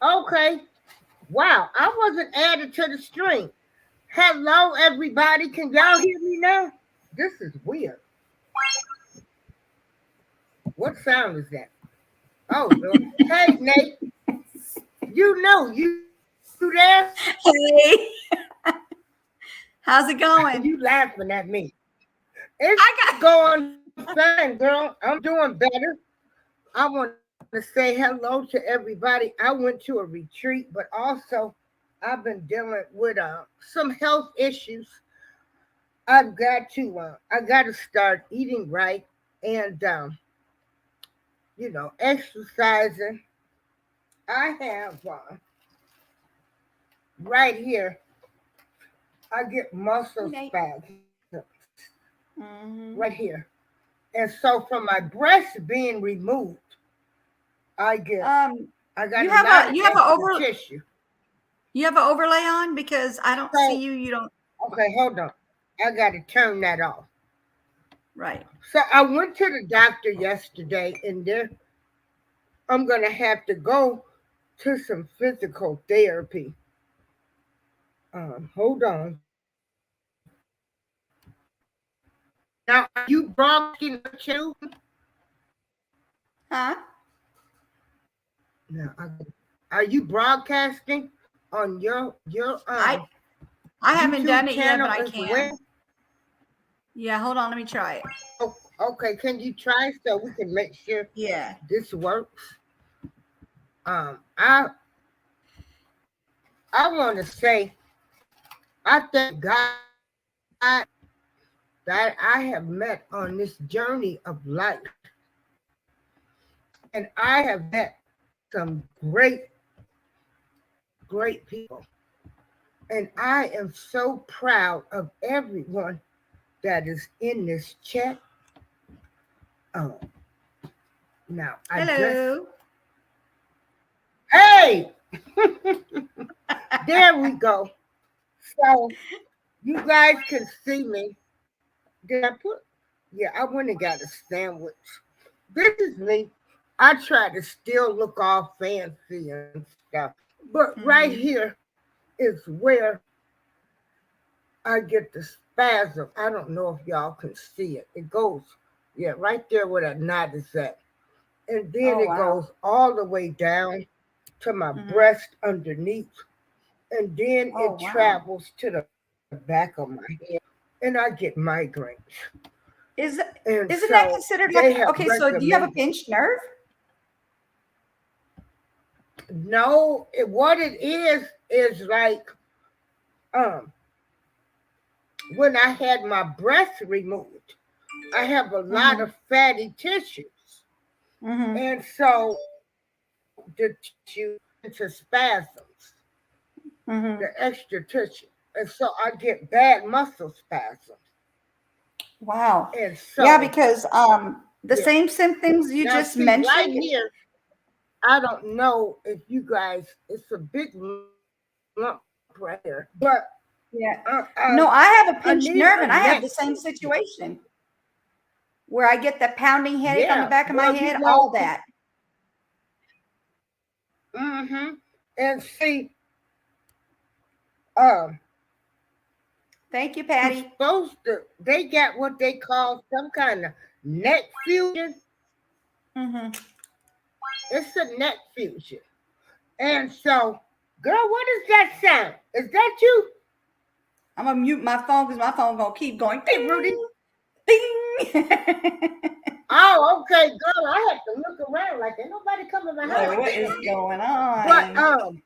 Okay. Wow, I wasn't added to the string. Hello, everybody. Can y'all hear me now? This is weird. What sound is that? Oh, Lord. Hey, Nate. You there? Hey, how's it You going? laughing at me. It's I got going fine, girl. I'm doing better. I want to say hello to everybody. I went to a retreat, but also I've been dealing with some health issues. I got to start eating right and exercising. I have right here. I get muscle Nate. spasms right here, Hmm. and so from my breast being removed, I get Um, I got a you lot have of a extra tissue. you have an overlay on because I don't see So you. You don't. okay, hold on. I got to turn that off. Right. So I went to the doctor yesterday, and I'm gonna have to go to some physical therapy. Hold on. Now, are you broadcasting too? Huh? No, are you broadcasting on your I I haven't done YouTube it yet, but channel I as can. well? Yeah, hold on. Let me try it. Oh, okay, can you try so we can make sure Yeah. this works? I want to say I thank God that I have met on this journey of life, and I have met some great people, and I am so proud of everyone that is in this chat. Um, now I just Hello. hey, there we go. So you guys can see me. Did I put? Yeah, I went and got a sandwich. This is me. I try to still look all fancy and stuff, but right Hmm. here is where I get the spasm. I don't know if y'all can see it. It goes, yeah, right there where that knot is at. And then Oh it wow. goes all the way down to my Hmm. breast underneath. And then Oh it wow. travels to the back of my head. And I get migraines. Is And isn't that so considered they like have okay? So do you have a recommended pinched nerve? no, what it is like um when I had my breast removed, I have a lot Mm-hmm. of fatty tissues. Mm-hmm. And so the tissue into spasms, Mm-hmm. the extra tissue. And so I get bad muscle spasms. Wow. And Yeah, so, because the yeah. same symptoms you Now, just see, right mentioned. here, I don't know if you guys, it's a big lump right here, but Yeah. I No, I need have a a pinched neck nerve and I have the fusion. same situation where I get that pounding headache on Yeah. the back of my Well, head, all that. mm-hmm. And see, um, Thank you, I'm Patty. supposed to, they got what they call some kind of neck fusion. Mm-hmm. It's a neck fusion. And so, girl, what is that sound? Is that you? I'm gonna mute my phone because my phone gonna keep going Hey, Rudy. ding, ding. Oh, okay, girl. I had to look around like ain't nobody coming Like, behind what me. is going But on?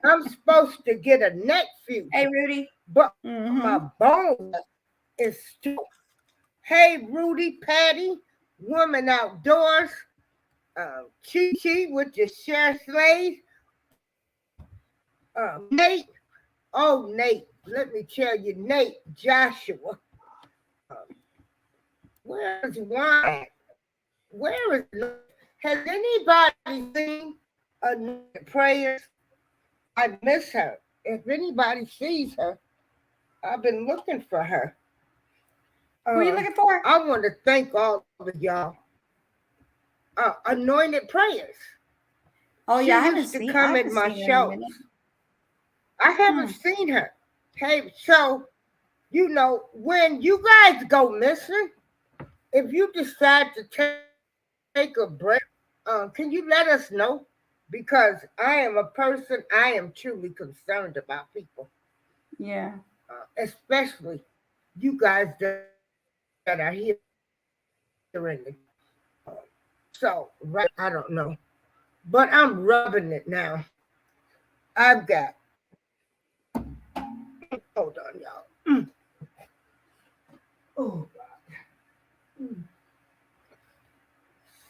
I'm supposed to get a neck Hey, fusion, Rudy. but my Mm-hmm. bone is still. Hey, Rudy, Patty, woman outdoors, Chi Chi with your share slave, Nate. Oh, Nate, let me tell you, Nate, Joshua. Um, where is Juan? Where is Nate? Has anybody seen Anointed Prayers? I miss her. If anybody sees her, I've been looking for her. Who are you looking for? I want to thank all of y'all. Anointed Prayers. Oh She yeah, I haven't used to seen. I come at haven't my seen her in a shows. minute. I haven't seen her. Hey, so you know, when you guys go missing, if you decide to take a break, can you let us know? Because I am a person, I am truly concerned about people, Yeah. especially you guys that are here in the. So, right, I don't know. But I'm rubbing it now. I've got, hold on, y'all. Oh, God.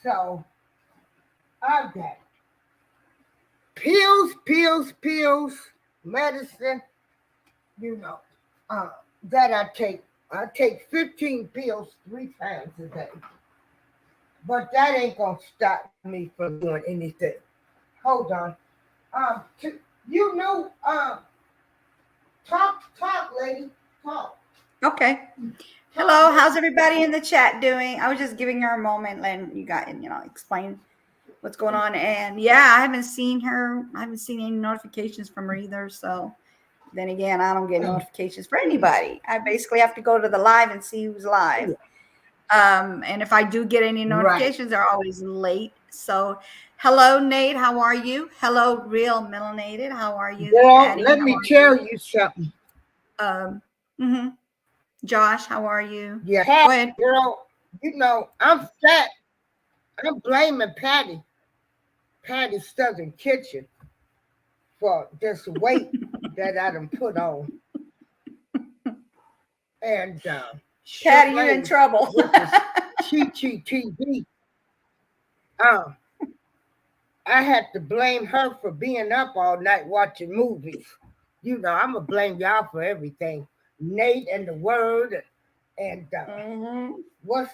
So, I've got pills, medicine, you know, uh, that I take. I take 15 pills 3 times a day. But that ain't going to stop me from doing anything. Hold on. You know, talk, lady, talk. Okay. Hello, how's everybody in the chat doing? I was just giving her a moment, letting you guys, explain what's going on. And yeah, I haven't seen her. I haven't seen any notifications from her either. So then again, I don't get notifications for anybody. I basically have to go to the live and see who's live. And if I do get any notifications, they're always late. So hello, Nate. How are you? Hello, Real Melanated. How are you? Girl, Patty, let me tell you something. Josh, how are you? Yeah, Go ahead. girl, you know, I'm fat. I'm blaming Patty's Southern Kitchen for this weight that I done put on. And Patty, you're in trouble. Chi TV. I had to blame her for being up all night watching movies. You know, I'm gonna blame y'all for everything. Nate and the Word, and what's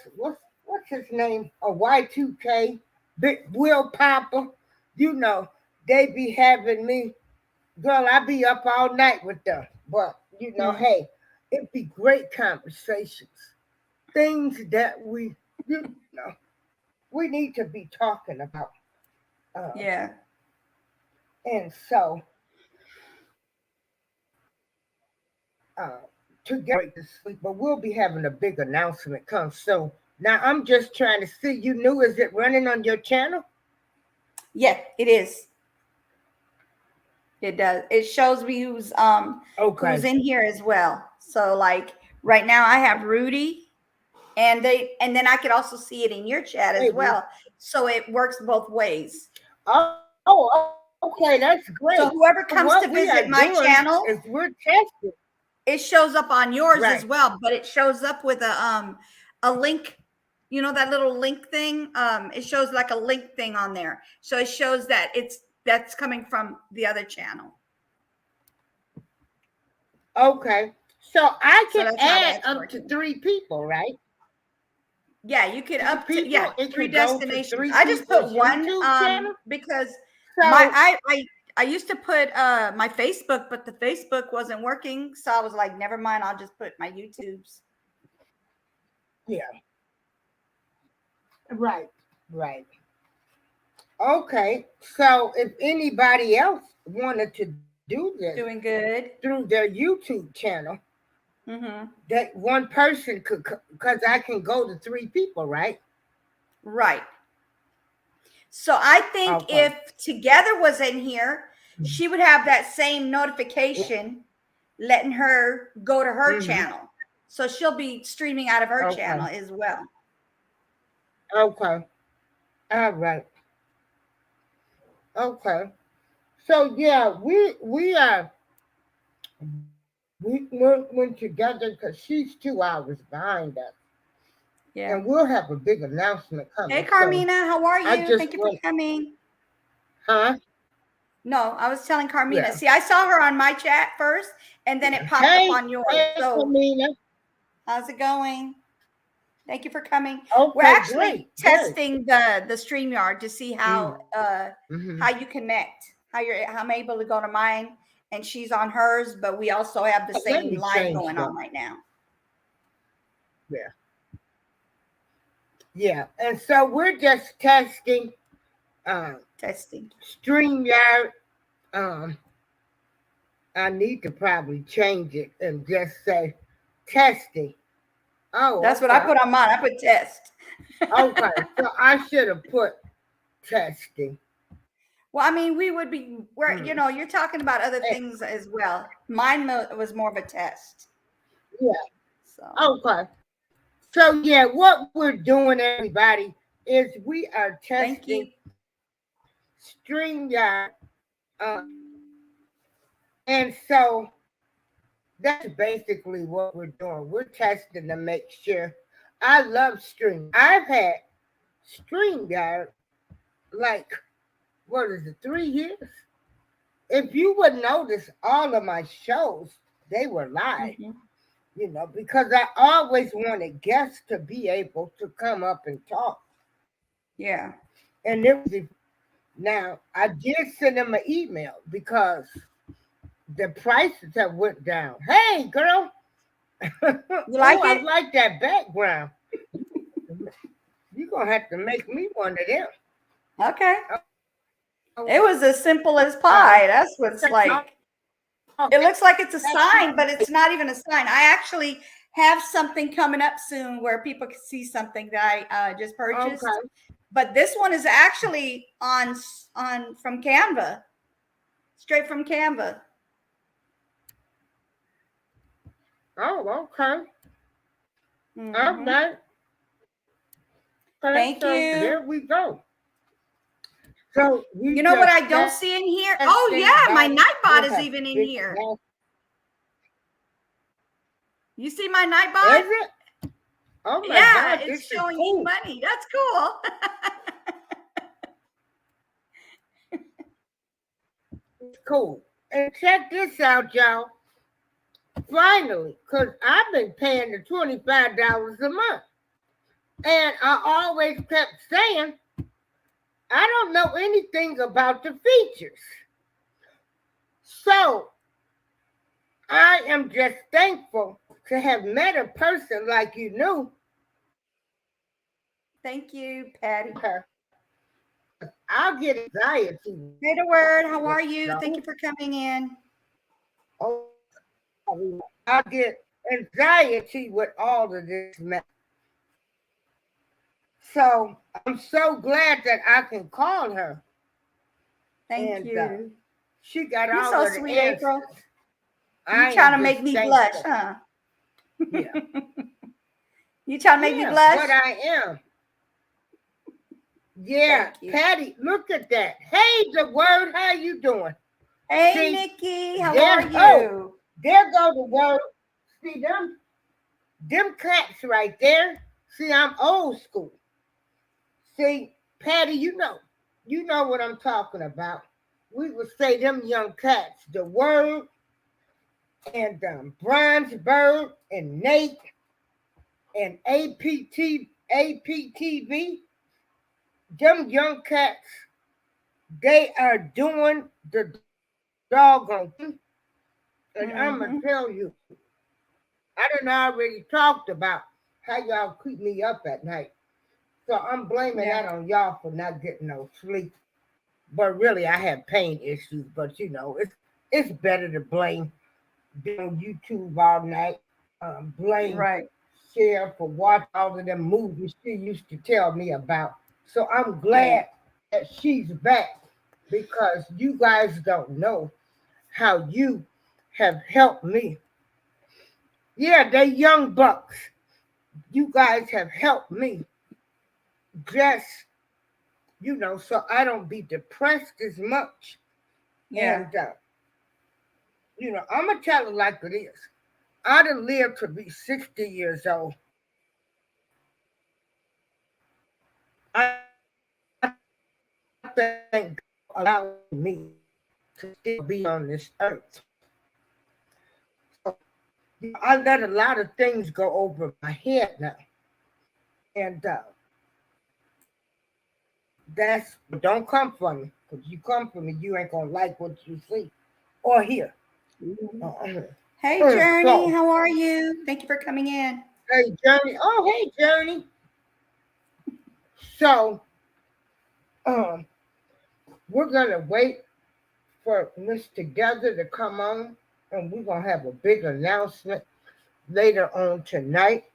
his name? Y2K, Big Will Papa. You know, they be having me, girl. I be up all night with them. But you know, hey, it'd be great conversations, things that we need to be talking about. Yeah. And so, to get to sleep, but we'll be having a big announcement come soon. Now, I'm just trying to see, you knew, is it running on your channel? Yeah, it is. It does. It shows me who's in here as well. So like right now I have Rudy and then I could also see it in your chat as well. So it works both ways. Oh, okay, that's great. So whoever comes to visit my channel, is we're testing. It shows up on yours as well, but it shows up with a link. You know that little link thing? It shows like a link thing on there. So it shows that that's coming from the other channel. Okay. So I can add up to 3 people, right? Yeah, you could up to 3 destinations. I just put one because I used to put my Facebook, but the Facebook wasn't working. So I was like, never mind, I'll just put my YouTubes. Yeah. Right. Okay. So if anybody else wanted to do this, doing good through their YouTube channel, that one person could, because I can go to 3 people, right? Right. So I think if Together was in here, she would have that same notification letting her go to her channel. So she'll be streaming out of her channel as well. Okay. All right. Okay. So yeah, we went together because she's 2 hours behind us. Yeah. And we'll have a big announcement coming. Hey, Carmina, how are you? Thank you for coming. Huh? No, I was telling Carmina. Yeah. See, I saw her on my chat first, and then it popped up on yours. So, Carmina. How's it going? Thank you for coming. Okay, we're actually testing the StreamYard to see how you connect, how I'm able to go to mine and she's on hers, but we also have the same live going on right now. Yeah. And so we're just testing Testing. StreamYard. I need to probably change it and just say testing. Oh, That's what I okay. put on mine. I put test. Okay, so I should have put testing. Well, I mean, we would be where Mm. you're talking about other Eh, things as well. Mine was more of a test. Yeah. So Okay. So yeah, what we're doing, everybody, is we are thank testing you. StreamYard, uh, and so that's basically what we're doing. We're testing to make sure. I love Stream. I've had StreamYard like what is it, 3 years? If you would notice, all of my shows they were live. Mm-hmm. Because I always wanted guests to be able to come up and talk. Yeah. And it was now I did send them an email because the prices have went down. Hey girl. You like I it? like that background. You're gonna have to make me one of them. Okay. Oh, It was as simple as pie. That's what's like. It looks like it's a sign, but it's not even a sign. I actually have something coming up soon where people can see something that I just purchased. okay. But this one is actually on from Canva, straight from Canva. Oh, okay. Mm-hmm. All right. Thank so you. There we go. So you know what I don't see in here? Oh yeah, my Nightbot is even in here. You see my Nightbot? Is it? Oh my yeah, God, it's this showing is cool. you money. That's cool. It's cool. And check this out, y'all. Finally, because I've been paying the $25 a month. And I always kept saying, I don't know anything about the features. So I am just thankful to have met a person like you knew. Thank you, Patty. I'll get anxiety. Say the word. How are you? Thank you for coming in. Oh, I get anxiety with all of this mess. So I'm so glad that I can call her. Thank you. She got You're all so of the sweet, answers. April. You trying to make me blush, huh? Yeah. You trying to make me blush? But I am. Yeah, Patty, look at that. Hey, the word, how you doing? Hey, see, Nikki, how are you? There go the word. See them cats right there. See, I'm old school. See, Patty, you know what I'm talking about. We would say them young cats, the word, and Bronzebird, and Nate, and APTV. Them young cats, they are doing the doggone thing. And I'm going to tell you, I done already talked about how y'all keep me up at night. So I'm blaming that on y'all for not getting no sleep. But really, I have pain issues. But, it's better to blame being on YouTube all night. Blame Cher for watching all of them movies she used to tell me about. So I'm glad that she's back because you guys don't know how you have helped me. Yeah, they young bucks. You guys have helped me just, so I don't be depressed as much. Yeah. And, I'm going to tell it like it is. I done lived to be 60 years old. I thank God allowed me to still be on this earth. So, I let a lot of things go over my head now. And don't come for me. Because you come for me, you ain't going to like what you see or hear. Hey, Journey, how are you? Thank you for coming in. Hey, Journey. Oh, hey, Journey. So, we're gonna wait for Miss Together to come on, and we're gonna have a big announcement later on tonight.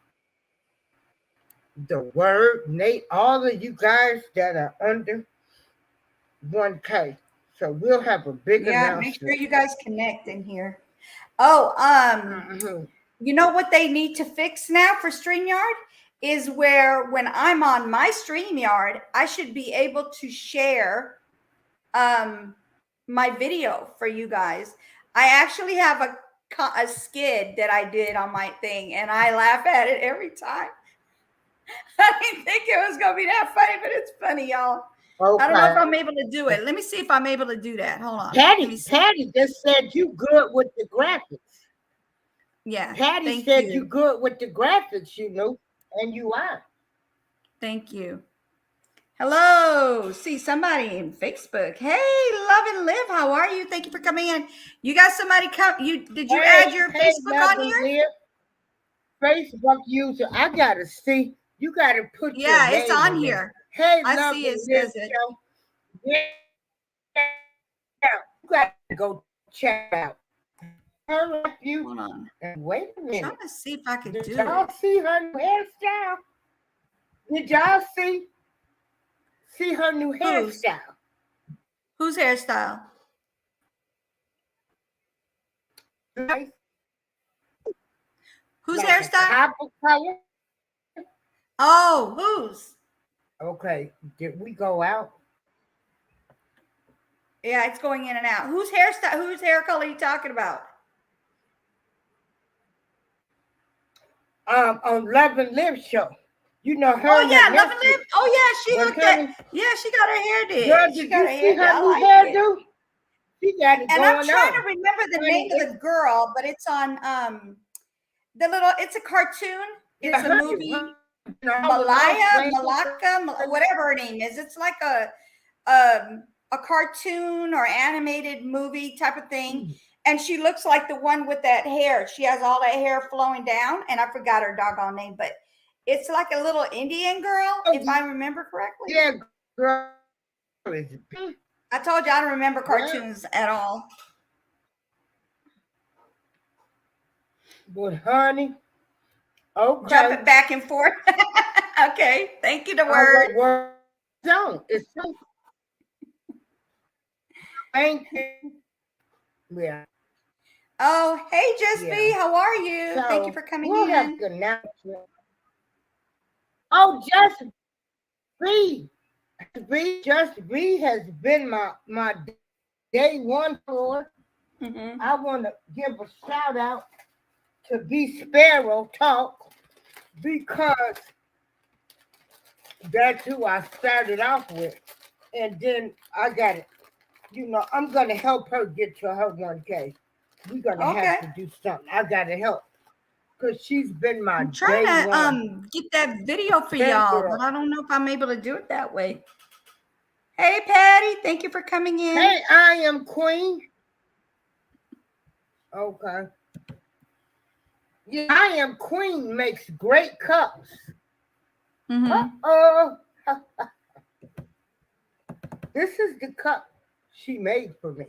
The word, Nate, all of you guys that are under 1K. So we'll have a big Yeah, make sure announcement. you guys connect in here. Oh, Mhm. you know what they need to fix now for StreamYard is where when I'm on my StreamYard, I should be able to share my video for you guys. I actually have a skid that I did on my thing, and I laugh at it every time. I didn't think it was gonna be that funny, but it's funny, y'all. I don't know if Okay. I'm able to do it. Let me see if I'm able to do that. Hold on. Let me see. Patty just said you good with the graphics. Yeah. Patty Thank said you you. good with the graphics, and you are. Thank you. Hello. See somebody in Facebook. Hey, Love and Live. How are you? Thank you for coming in. You got somebody come. Did you add your Hey, Facebook Love on and here? Live, Facebook user. I gotta see. You gotta put your Yeah, it's name on in there. here. Hey, I Love see and it Live says it. show. Yeah, you gotta go check out. Her you Hold on. and wait a I'm minute. trying to see if I could Did do y'all it. see her new hairstyle? Did y'all see her new Whose? hairstyle? Whose hairstyle? Nice, Whose like a hairstyle? copper color. Oh, whose? Okay, did we go out? Yeah, it's going in and out. Whose hairstyle? Whose hair color are you talking about? On Love and Live show. You know her Oh and her yeah, Love and nephew. Live. Oh yeah, she When looked at. honey, Yeah, she got her hair girl, did. She did got you her see hair did. her I new like it. hairdo? She got it And I'm going trying on. to remember the Honey, name of the girl, but it's on the little. It's a cartoon. It's a movie. Malaka, whatever her name is. It's like a cartoon or animated movie type of thing. And she looks like the one with that hair. She has all that hair flowing down, and I forgot her doggone name, but it's like a little Indian girl, if I remember correctly. Yeah, girl. I told you I don't remember cartoons at all. But honey, okay. Jumping back and forth. Okay, thank you. The All word. right, word zone. It's so. Thank you. Yeah. Oh, hey, Just B, how are you? So Thank you for coming we'll have in. the announcement. Oh, Just B. Just B has been my day one for. Mm-hmm. I want to give a shout out to B Sparrow Talk because that's who I started off with. And then I got it. I'm going to help her get to her 1K. We're going to have to do something. I got to help because she's been my I'm trying day to one. get that video for Hey, y'all, girl. but I don't know if I'm able to do it that way. Hey, Patty, thank you for coming in. Hey, I am Queen. Okay. Yeah, I am Queen makes great cups. Mm-hmm. Uh-oh. This is the cup she made for me.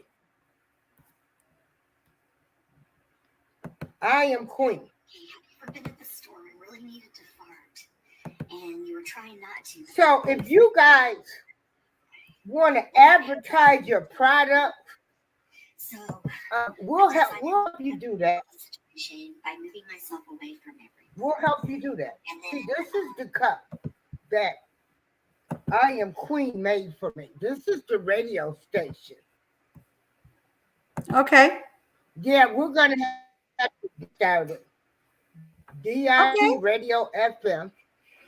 I am Queen. I've been at the store and really needed to fart, and you were trying not to. So if you guys want to advertise your product, So we'll help you do that. Situation by moving myself away from everyone. We'll help you do that. And See, then this is the cup that I am Queen made for me. This is the radio station. Okay. Yeah, we're gonna have to get started. DIP Radio FM,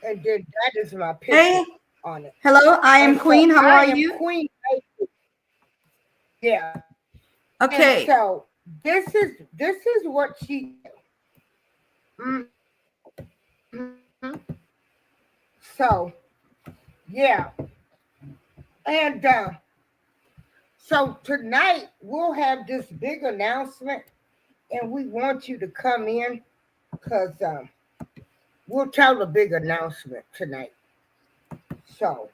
and then that is my picture Hey. on it. Hello, I am And Queen. so How I are am you? Queen. Yeah. Okay. And so this is what she. Mm-hmm. So yeah, and so tonight we'll have this big announcement, and we want you to come in because we'll tell the big announcement tonight. So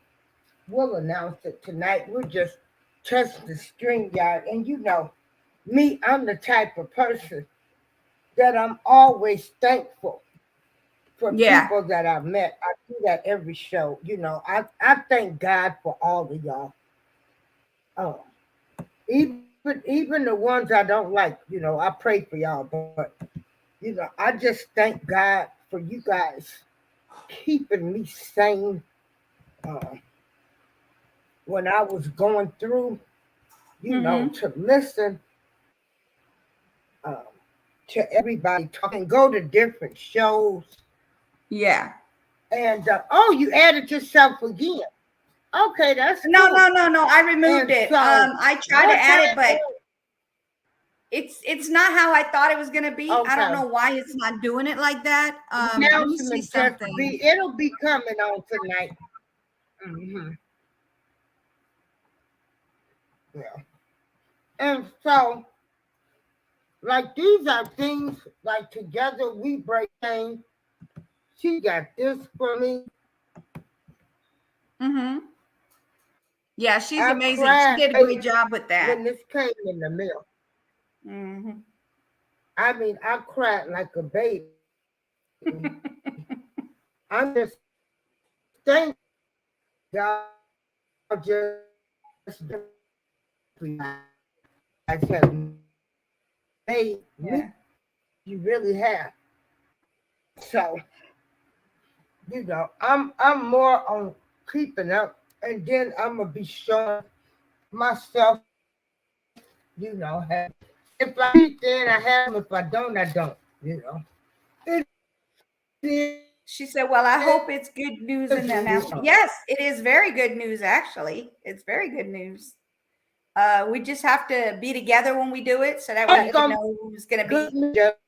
we'll announce it tonight. We're just test the string yard. And you know, me, I'm the type of person that I'm always thankful for Yeah. people that I've met. I do that every show. You know, I thank God for all of y'all. Um, even the ones I don't like, you know, I pray for y'all, but you know, I just thank God for you guys keeping me sane uh, when I was going through, you know, to listen um, to everybody talking, go to different shows. Yeah. And oh, you added yourself again. Okay, that's No, cool. no. I removed And it. so, I tried to what add it, time? but it's not how I thought it was gonna be. I don't Okay, know why it's not doing it like that. Let me see announcement just something. be. It'll be coming on tonight. Hmm. Yeah. And so, like these are things like together we break things. She got this for me. Mm-hmm. Yeah, she's I amazing. She cried did a great job with that. when this came in the mail. Mm-hmm. I mean, I cried like a baby. I'm just thank God just I have made me. Yeah. You really have. So, you know, I'm more on keeping up, and then I'm gonna be showing myself. You know, if I eat, then I have them. If I don't, I don't. You know, it is. She said, "Well, I hope it's good news in the announcement." Yes, it is very good news. Actually, it's very good news. We just have to be together when we do it, so that way you can know who's going to be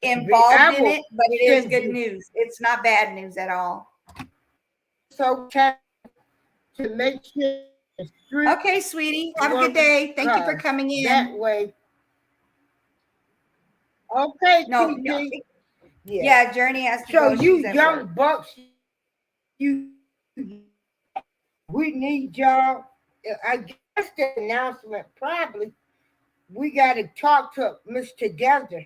involved in it. But it is good news. It's not bad news at all. So to make sure. Okay, sweetie. Have a good day. Thank you for coming in. That way. Okay, No. Yeah, Journey has to so go. you She's at young work. bucks, we need y'all. I guess the announcement probably we got to talk to Miss Together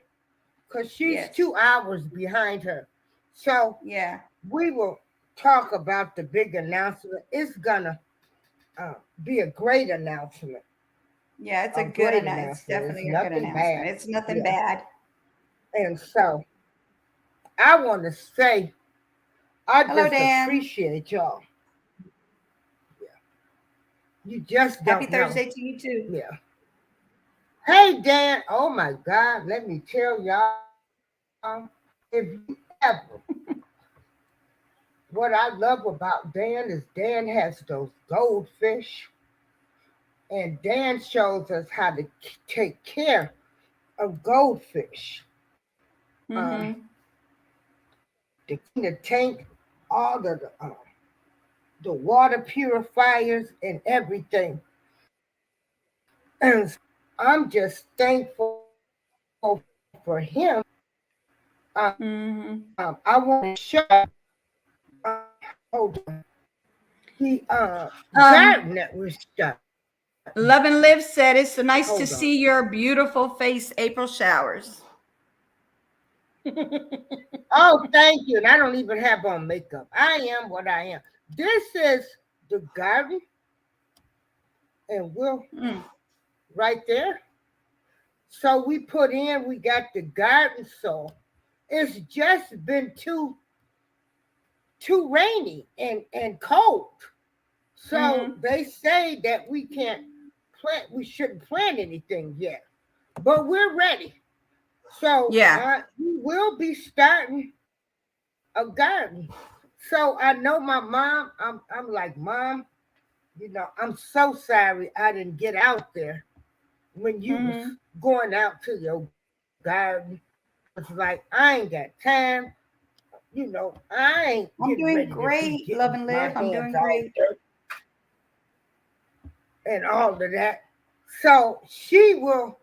because she's 2 hours behind her. So yeah, we will talk about the big announcement. It's gonna be a great announcement. Yeah, it's a good announcement. It's definitely a good announcement. It's nothing bad. And so I want to say, I Hello, just Dan. appreciate y'all. Yeah. You just don't Happy Thursday to you too. Yeah. Hey, Dan. Oh my God. Let me tell y'all, if you ever, what I love about Dan is Dan has those goldfish, and Dan shows us how to take care of goldfish. Mm-hmm. To clean the tank, all the water purifiers and everything. And I'm just thankful for him. I want to show. Hold on. He Gardner was shot. Love and Live said it's so nice to see your beautiful face, April Showers. Oh, thank you. And I don't even have on makeup. I am what I am. This is the garden. And we'll right there. So we got the garden soil. It's just been too rainy and cold. So they say that we shouldn't plant anything yet. But we're ready. So we will be starting a garden. So I know my mom, I'm like, Mom, you know, I'm so sorry I didn't get out there when you was going out to your garden. It's like I ain't got time. You know, I ain't. I'm doing great, Love and Live. I'm doing great. And all of that. So she will.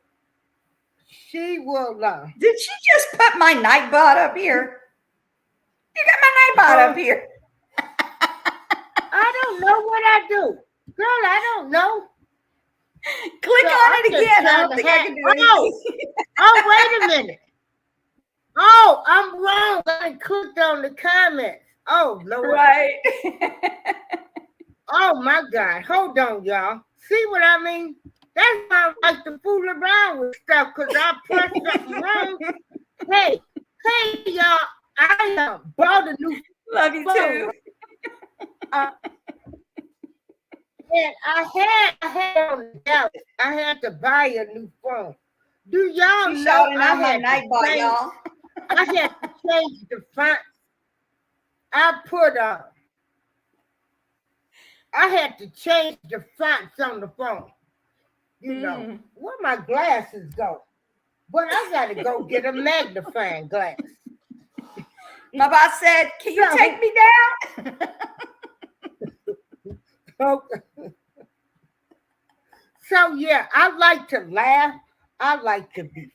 Did she just put my Nightbot up here? You got my Nightbot up here. I don't know what I do. Girl, I don't know. it just again. I trying don't to think I have- can do Oh, anything. oh, wait a minute. Oh, I'm wrong. I clicked on the comments. Oh, Lord. Right. Oh, my God. Hold on, y'all. See what I mean? That's why I like to fool around with stuff, because I pressed something wrong. Hey, y'all. I bought a new Love you phone. too. And I had on doubt. I had to buy a new phone. Do y'all She's know shouting I out my had night to bot, change- y'all. I had to change the font. I had to change the fonts on the phone. You know, where my glasses go? But I gotta go get a magnifying glass. My boss said, "Can you So- take me down?" Okay. So yeah, I like to laugh. I like to be,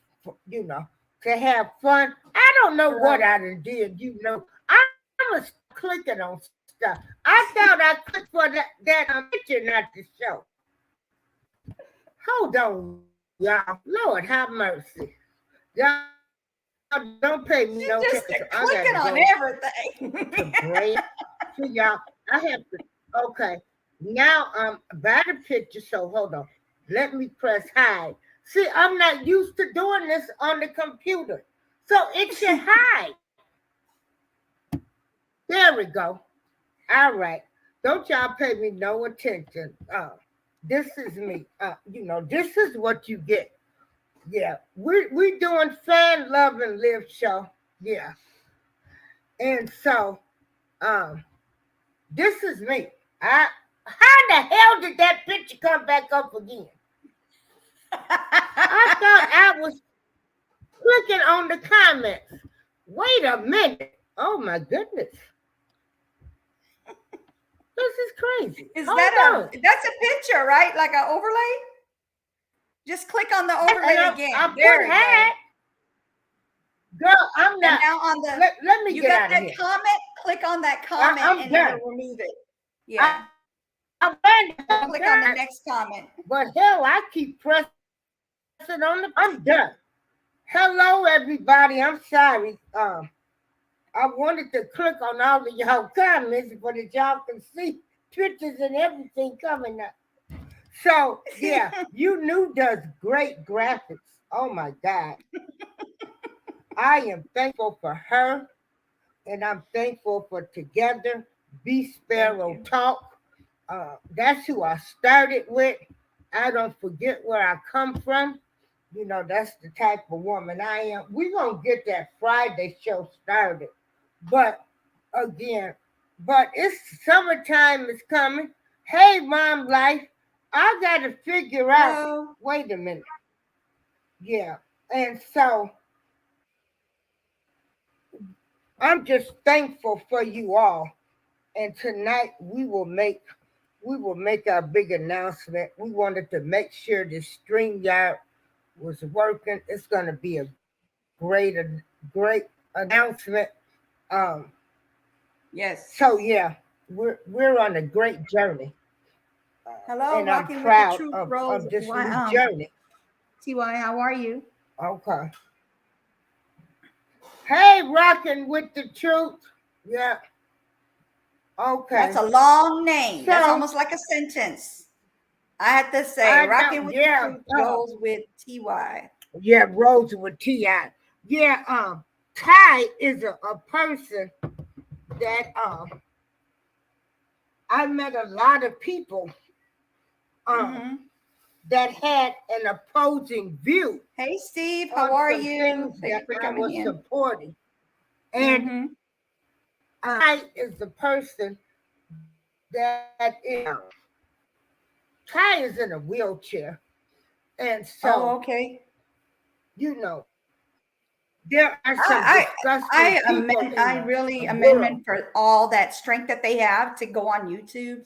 you know, to have fun. I don't know what I done did. You know, I was clicking on stuff. I thought I clicked for that picture, not the show. Hold on, y'all. Lord have mercy. Y'all don't pay me She's no just attention. clicking on to everything. break. See, y'all, I have to. Okay, now by the picture. So hold on. Let me press hide. See, I'm not used to doing this on the computer, so it should hide. There we go. All right. Don't y'all pay me no attention. This is me. You know, this is what you get. Yeah, we doing Fan Love and Live show. Yeah, and so this is me. How the hell did that picture come back up again? I thought I was clicking on the comments. Wait a minute. Oh my goodness. This is crazy. Is Hold that on. that's a picture, right? Like an overlay? Just click on the overlay again. I There put we go. hat. Girl, I'm And not. now on the Let me you get got out that of here. comment, click on that comment I'm and done. it'll remove it. Yeah. I'm ready. Click on the next comment. But hell, I keep pressing on the. I'm done. Hello, everybody. I'm sorry. I wanted to click on all of y'all comments, but as y'all can see, pictures and everything coming up. So yeah, you does great graphics. Oh my God. I am thankful for her, and I'm thankful for Together Be Sparrow Talk. That's who I started with. I don't forget where I come from. You know, that's the type of woman I am. We're going to get that Friday show started. But again, it's summertime is coming. Hey, Mom Life, I got to figure out. Hello. Wait a minute. Yeah. And so I'm just thankful for you all. And tonight we will make our big announcement. We wanted to make sure the StreamYard was working. It's going to be a great announcement. Yes. So yeah, we're on a great journey. Hello, and I'm Rocking proud with the Truth, Rose. of this new journey. TY, how are you? Okay. Hey, Rocking with the Truth. Yeah. Okay. That's a long name. That's So- almost like a sentence. I had to say, Rocking with the Truth, Rose with TY. Yeah, Rose with T.I. Yeah, Ty is a person that I met a lot of people that had an opposing view. Hey, Steve, how are you? Thank Thank you for I was coming in. supporting. And I is the person that is. Ty is in a wheelchair. And so, okay. you know, there are some disgusting people I really amendment for all that strength that they have to go on YouTube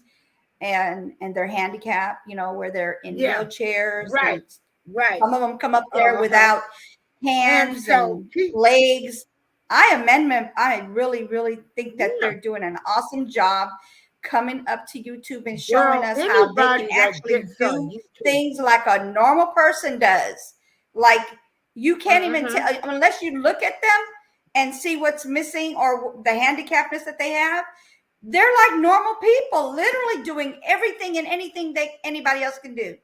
and their handicap, you know, where they're in wheelchairs. Right. Some of them come up there without hands and legs. I really, really think that they're doing an awesome job coming up to YouTube and showing Girl, us how they can anybody that actually gets on do YouTube. things like a normal person does. Like you can't even Mhm. tell unless you look at them and see what's missing or the handicapness that they have. They're like normal people, literally doing everything and anything that anybody else can do.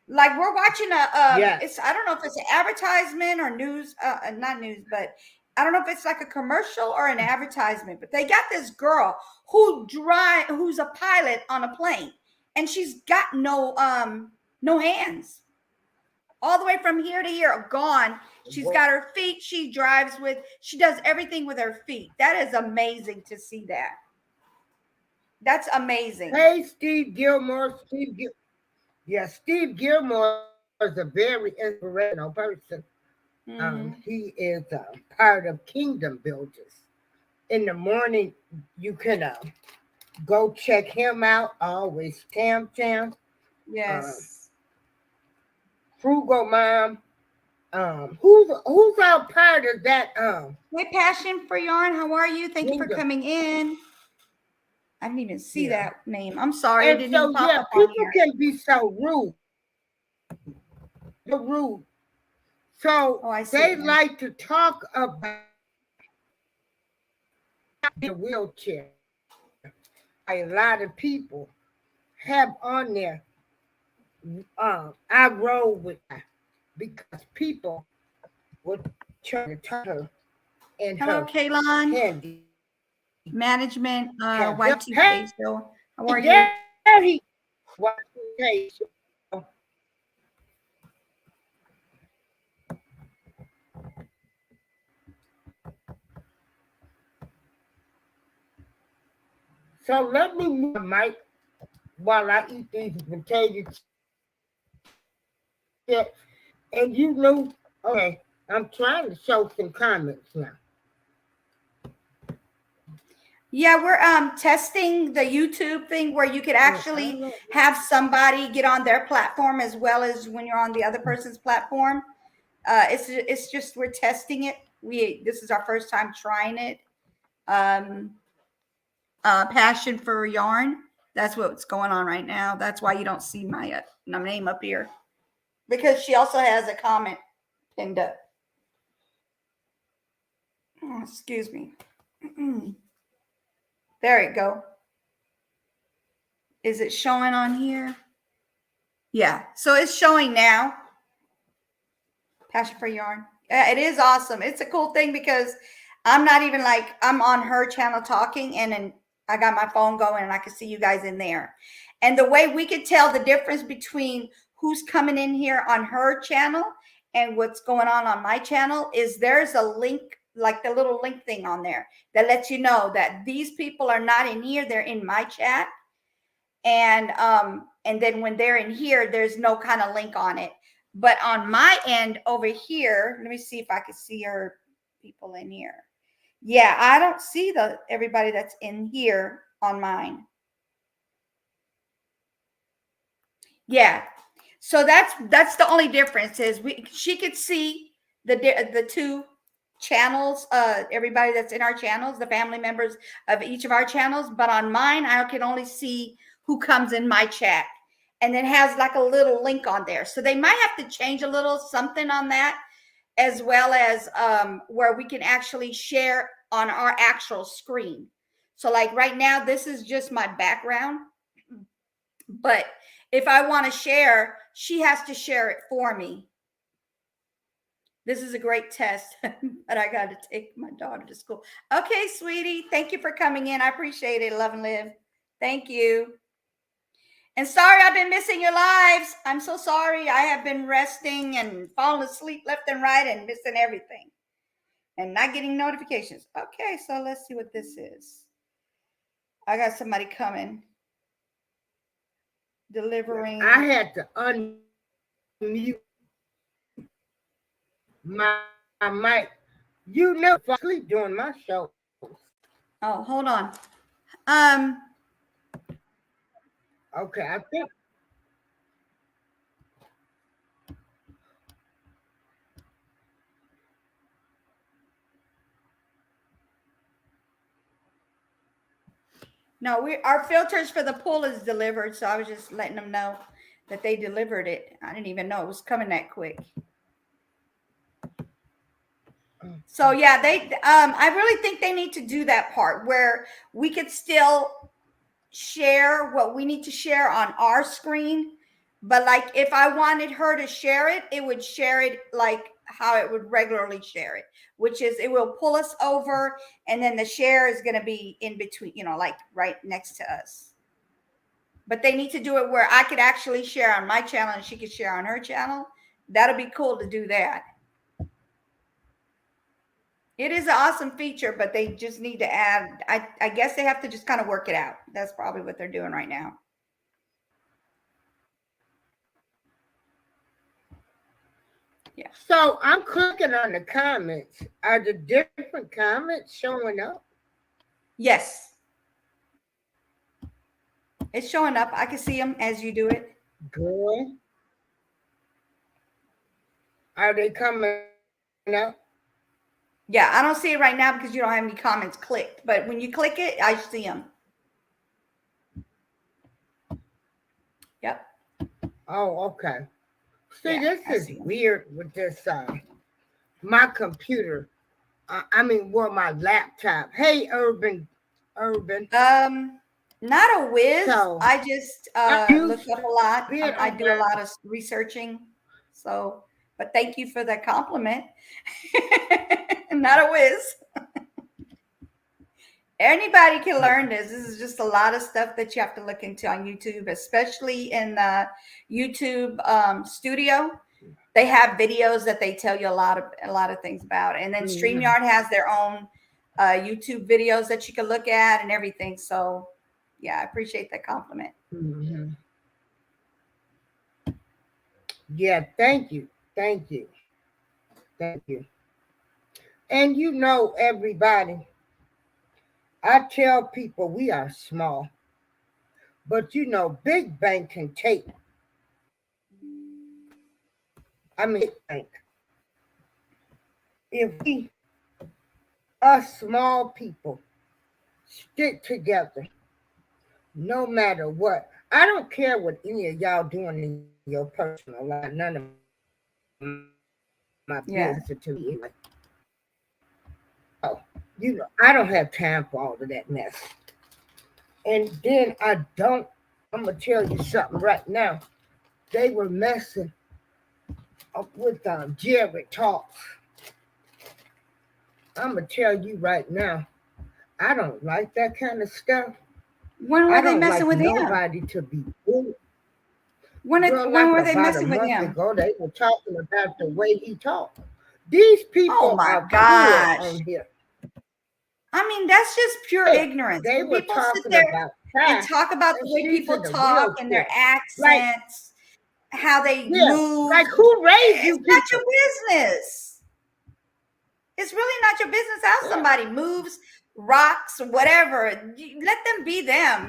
Like we're watching Yes. it's I don't know if it's an advertisement or news, not news, but I don't know if it's like a commercial or an advertisement. But they got this girl who's a pilot on a plane, and she's got no hands, all the way from here to here, gone. She's got her feet. She drives with. She does everything with her feet. That is amazing to see that. That's amazing. Hey, Steve Gilmore. Steve Gilmore is a very inspirational person. He is part of Kingdom Builders. In the morning, you can go check him out. Always Tam. Yes. Frugal Mom. Who's our part of that? Hey, Passion for Yarn, how are you? Thank you for Kingdom. coming in. I didn't even see Yeah. that name. I'm sorry, it And didn't so even pop yeah, up on people here. can be so rude. So I see they it now. like to talk about the wheelchair. A lot of people have on there. I roll with her because people would try to talk her in Hello, her Kaylon. handy. Management, Hey, Y2K show. How are you? there he Y2K show. So let me move my mic while I eat these potato chips. And you know, okay, I'm trying to show some comments now. Yeah, we're testing the YouTube thing where you could actually have somebody get on their platform as well as when you're on the other person's platform. It's just we're testing it. This is our first time trying it. Passion for Yarn. That's what's going on right now. That's why you don't see my name up here, because she also has a comment pinned up. Oh, excuse me. There you go. Is it showing on here? Yeah, so it's showing now. Passion for Yarn. Yeah, it is awesome. It's a cool thing because I'm not even like I'm on her channel talking, and then I got my phone going and I can see you guys in there. And the way we could tell the difference between who's coming in here on her channel and what's going on my channel is there's a link, like the little link thing on there that lets you know that these people are not in here, they're in my chat. And then when they're in here, there's no kind of link on it. But on my end over here, let me see if I can see her people in here. Yeah, I don't see everybody that's in here on mine. Yeah, so that's the only difference is she could see the two channels, everybody that's in our channels, the family members of each of our channels. But on mine, I can only see who comes in my chat, and then has like a little link on there. So they might have to change a little something on that, as well as where we can actually share on our actual screen. So like right now, this is just my background, but if I want to share, she has to share it for me. This is a great test, but I got to take my daughter to school. Okay, sweetie. Thank you for coming in. I appreciate it. Love and live. Thank you. And sorry, I've been missing your lives. I'm so sorry. I have been resting and falling asleep left and right and missing everything and not getting notifications. Okay, so let's see what this is. I got somebody coming. Delivering. I had to unmute my mic. You know, fall asleep during my show. Oh, hold on. Okay, I think. No, our filters for the pool is delivered, so I was just letting them know that they delivered it. I didn't even know it was coming that quick. So yeah, I really think they need to do that part where we could still share what we need to share on our screen, but like if I wanted her to share it, it would share it like how it would regularly share it, which is it will pull us over and then the share is going to be in between, like right next to us. But they need to do it where I could actually share on my channel and she could share on her channel. That'd be cool to do that. It is an awesome feature, but they just need to add, I guess they have to just kind of work it out. That's probably what they're doing right now. Yeah. So I'm clicking on the comments. Are the different comments showing up? Yes. It's showing up. I can see them as you do it. Good. Are they coming up? Yeah, I don't see it right now because you don't have any comments clicked. But when you click it, I see them. Yep. Oh, okay. See, Yeah, this is weird with this my computer. My laptop. Hey, Urban. Not a whiz. So, I just look up a lot. I do a lot of researching. So, but thank you for that compliment. Not a whiz. Anybody can learn this. This is just a lot of stuff that you have to look into on YouTube, especially in the YouTube studio. They have videos that they tell you a lot of things about. And then StreamYard has their own YouTube videos that you can look at and everything. So yeah, I appreciate that compliment. Mm-hmm. Yeah, thank you. Thank you. Thank you. And everybody, I tell people we are small, but big bank can take. Big bank. If us small people, stick together, no matter what. I don't care what any of y'all doing in your personal life. None of my business to me. Oh, I don't have time for all of that mess. And then I'm going to tell you something right now. They were messing up with Jared Talks. I'm going to tell you right now, I don't like that kind of stuff. When were they messing with him? Nobody to be bullied. When were they messing with him? Ago, they were talking about the way he talked. These people are gosh. On here. I mean, that's just pure ignorance. They were talking about and talk about the way people talk and their accents, how they move. Like who raised you? It's not your business. It's really not your business how somebody moves, rocks, whatever. Let them be them.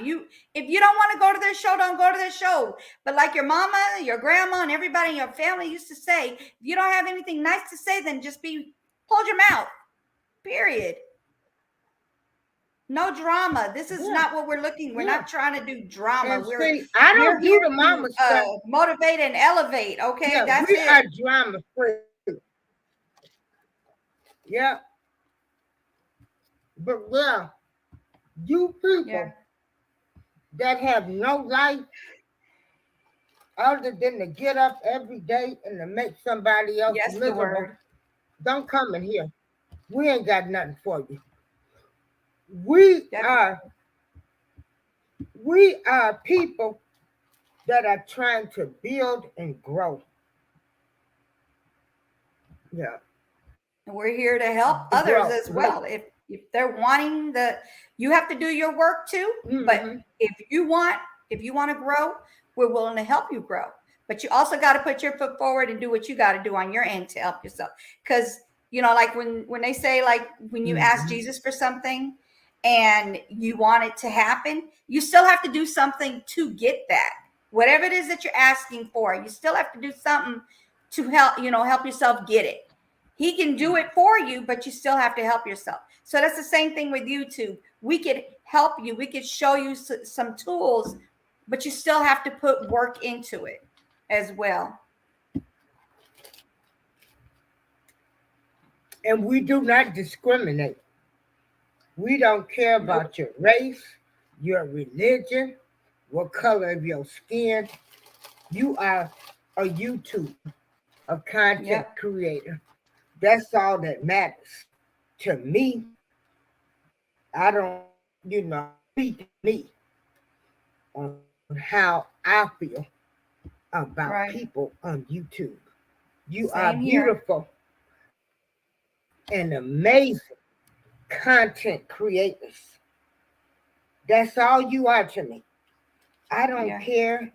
If you don't want to go to their show, don't go to their show. But like your mama, your grandma, and everybody in your family used to say, if you don't have anything nice to say, then just hold your mouth. Period. No drama. This is not what we're looking. We're not trying to do drama. I don't do the mama stuff. Motivate and elevate. Okay, that's we it. Are drama free. Yeah. But you people that have no life other than to get up every day and to make somebody else miserable, don't come in here. We ain't got nothing for you. We are people that are trying to build and grow. Yeah. And we're here to help others as well. If they're wanting you have to do your work too. Mm-hmm. But if you want to grow, we're willing to help you grow. But you also got to put your foot forward and do what you got to do on your end to help yourself. Because like when they say, like, when you ask Jesus for something and you want it to happen, you still have to do something to get that. Whatever it is that you're asking for, you still have to do something to help yourself get it. He can do it for you, but you still have to help yourself. So that's the same thing with YouTube. We could help you. We could show you some tools, but you still have to put work into it as well. And we do not discriminate. We don't care about your race, your religion, what color of your skin. You are a YouTube, a content creator. That's all that matters. To me, I don't, speak to me on how I feel about people on YouTube. You are beautiful and amazing content creators. That's all you are to me. I don't care.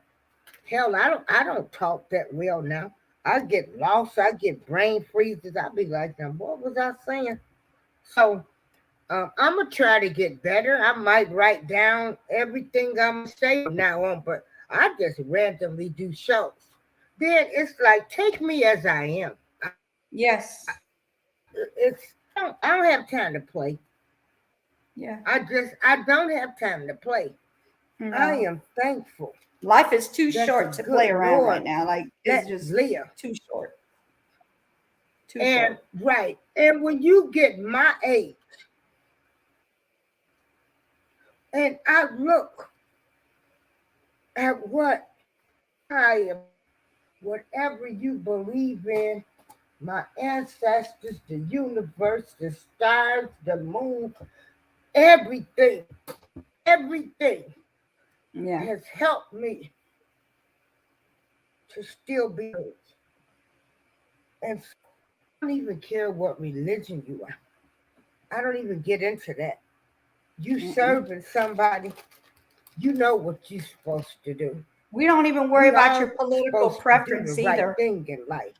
Hell, I don't talk that well now. I get lost. I get brain freezes. I be like, now, what was I saying? So I'm going to try to get better. I might write down everything I'm going to say from now on, but I just randomly do shows. Then it's like, take me as I am. Yes. I don't have time to play. Yeah. I don't have time to play. No. I am thankful. Life is too short to play around right now. Like, it's just too short. Too short. Right. And when you get my age, and I look at what I am, whatever you believe in, my ancestors, the universe, the stars, the moon, everything has helped me to still be good. And I don't even care what religion you are. I don't even get into that. You serving somebody, you know what you're supposed to do. We don't even worry about your political preference do the either. Right thing in life.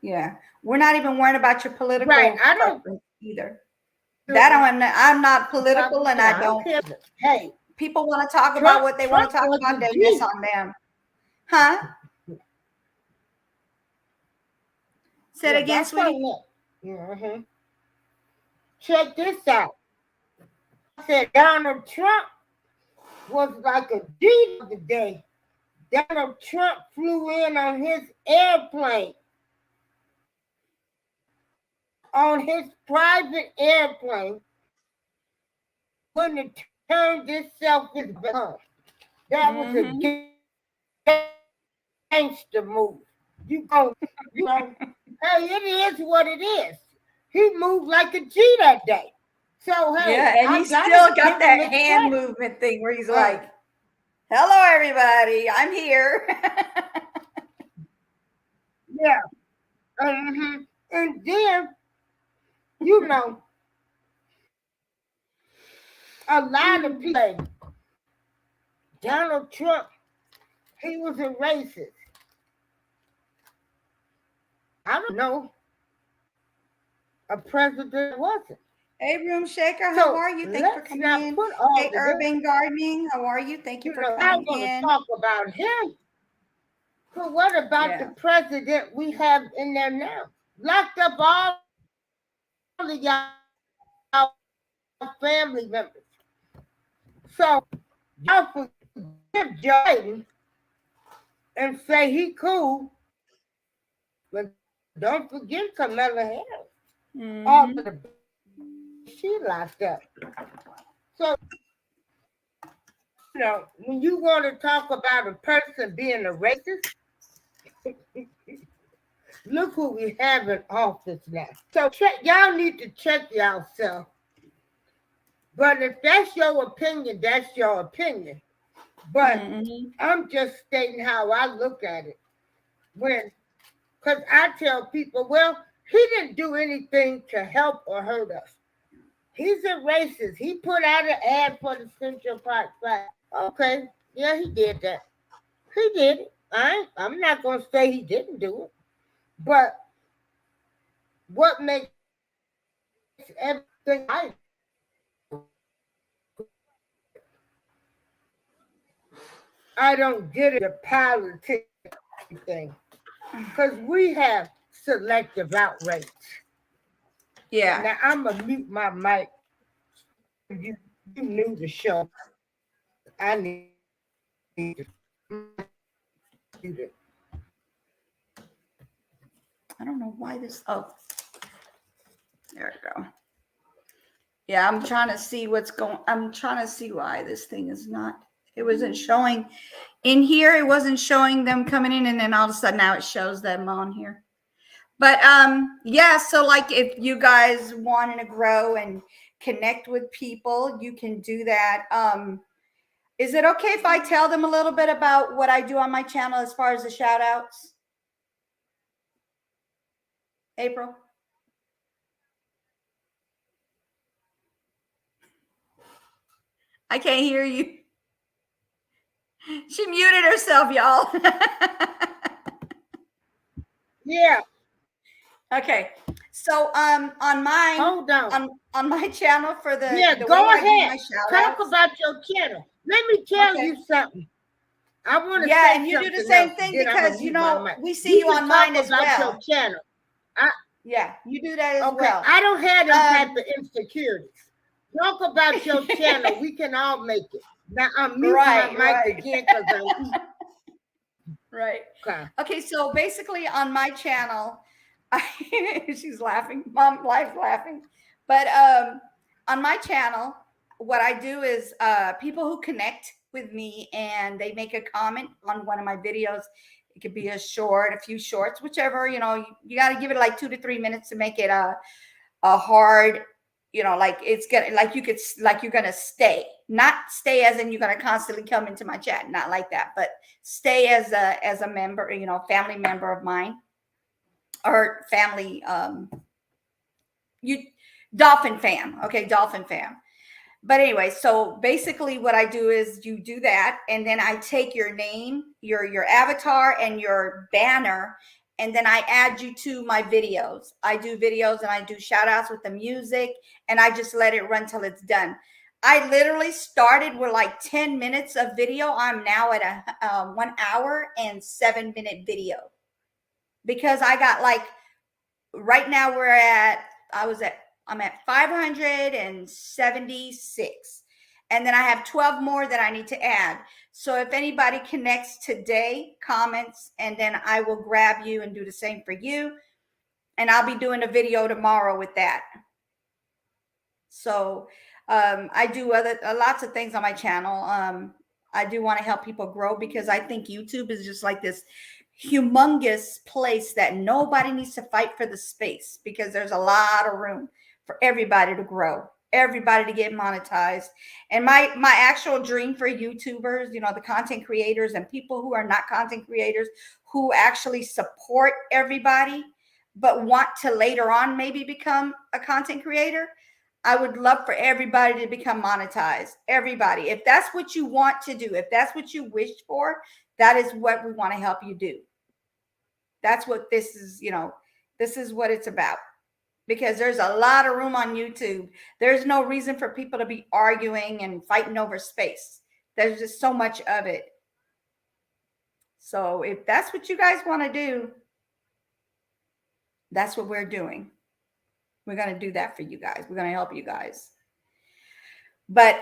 Yeah, we're not even worried about your political preference either. I'm not political, and I don't. Hey, people want to talk about what they want to talk about. Then it's on them, huh? Say it again, sweetie. Mm-hmm. Check this out. I said Donald Trump was like a G the day. Donald Trump flew in on his airplane. On his private airplane. When it turned itself his back. That was a gangster move. You know, hey, it is what it is. He moved like a G that day. So, hey. And he still got that hand movement thing where he's like, hello, everybody. I'm here. Yeah. Mm-hmm. And then, a lot of people, Donald Trump, he was a racist. I don't know. A president wasn't. Hey, Room Shaker, how are you? Thanks for coming in. Hey, Urban Gardening, how are you? Thank you for coming in. I want to talk about him. But what about the president we have in there now? Locked up all of y'all family members. So y'all forgive Jordan and say he cool, but don't forget Kamala Harris. All of the she locked up. So, when you want to talk about a person being a racist, look who we have in office now. So y'all need to check yourself. But if that's your opinion, that's your opinion. But I'm just stating how I look at it. Because I tell people, well, he didn't do anything to help or hurt us. He's a racist. He put out an ad for the Central Park Five. Okay, yeah, he did that. He did it. I'm not going to say he didn't do it. But what makes everything right? I don't get it, the politics thing. Because we have selective outrage. Yeah. Now I'm gonna mute my mic. You knew the show. I need to do that. I don't know why this. Oh, there we go. Yeah, I'm trying to see what's going. I'm trying to see why this thing is not. It wasn't showing in here. It wasn't showing them coming in, and then all of a sudden now it shows them on here. But yeah. So like, if you guys wanting to grow and connect with people, you can do that. Is it okay if I tell them a little bit about what I do on my channel as far as the shout outs? April? I can't hear you. She muted herself, y'all. Yeah. Okay. So on mine, Hold on. on my channel for the Yeah, the go way I do ahead. my shout Talk outs. about your channel. Let me tell Okay. you something. I want to Yeah, say and you do something the same else, thing then I'm gonna because you mute my know mic. we see you can on talk mine as about well. your channel. Yeah, you do that as Okay, well. I don't have them type of insecurities. Talk about your channel. We can all make it. Now I'm muting my mic again because I'm eating. Right. Okay. Okay, so basically on my channel, she's laughing. Mom life laughing. But on my channel, what I do is people who connect with me and they make a comment on one of my videos. It could be a short, a few shorts, whichever, you know, you got to give it like 2 to 3 minutes to make it a hard, you know, like it's gonna, like you could, like you're gonna stay, not stay as in you're gonna constantly come into my chat, not like that, but stay as a member, you know, family member of mine or family, you dolphin fam. Okay, dolphin fam. But anyway, so basically what I do is you do that, and then I take your name, your avatar and your banner, and then I add you to my videos. I do videos and I do shout outs with the music, and I just let it run till it's done. I literally started with like 10 minutes of video. I'm now at a 1 hour and 7 minute video because I got like, right now I'm at 576, and then I have 12 more that I need to add. So if anybody connects today, comments, and then I will grab you and do the same for you, and I'll be doing a video tomorrow with that. So I do lots of things on my channel. I do want to help people grow because I think YouTube is just like this humongous place that nobody needs to fight for the space, because there's a lot of room for everybody to grow, everybody to get monetized. And my actual dream for YouTubers, you know, the content creators and people who are not content creators, who actually support everybody but want to later on maybe become a content creator, I would love for everybody to become monetized. Everybody. If that's what you want to do, if that's what you wish for, that is what we want to help you do. That's what this is, you know, this is what it's about. Because there's a lot of room on YouTube. There's no reason for people to be arguing and fighting over space. There's just so much of it. So if that's what you guys want to do, that's what we're doing. We're going to do that for you guys. We're going to help you guys. But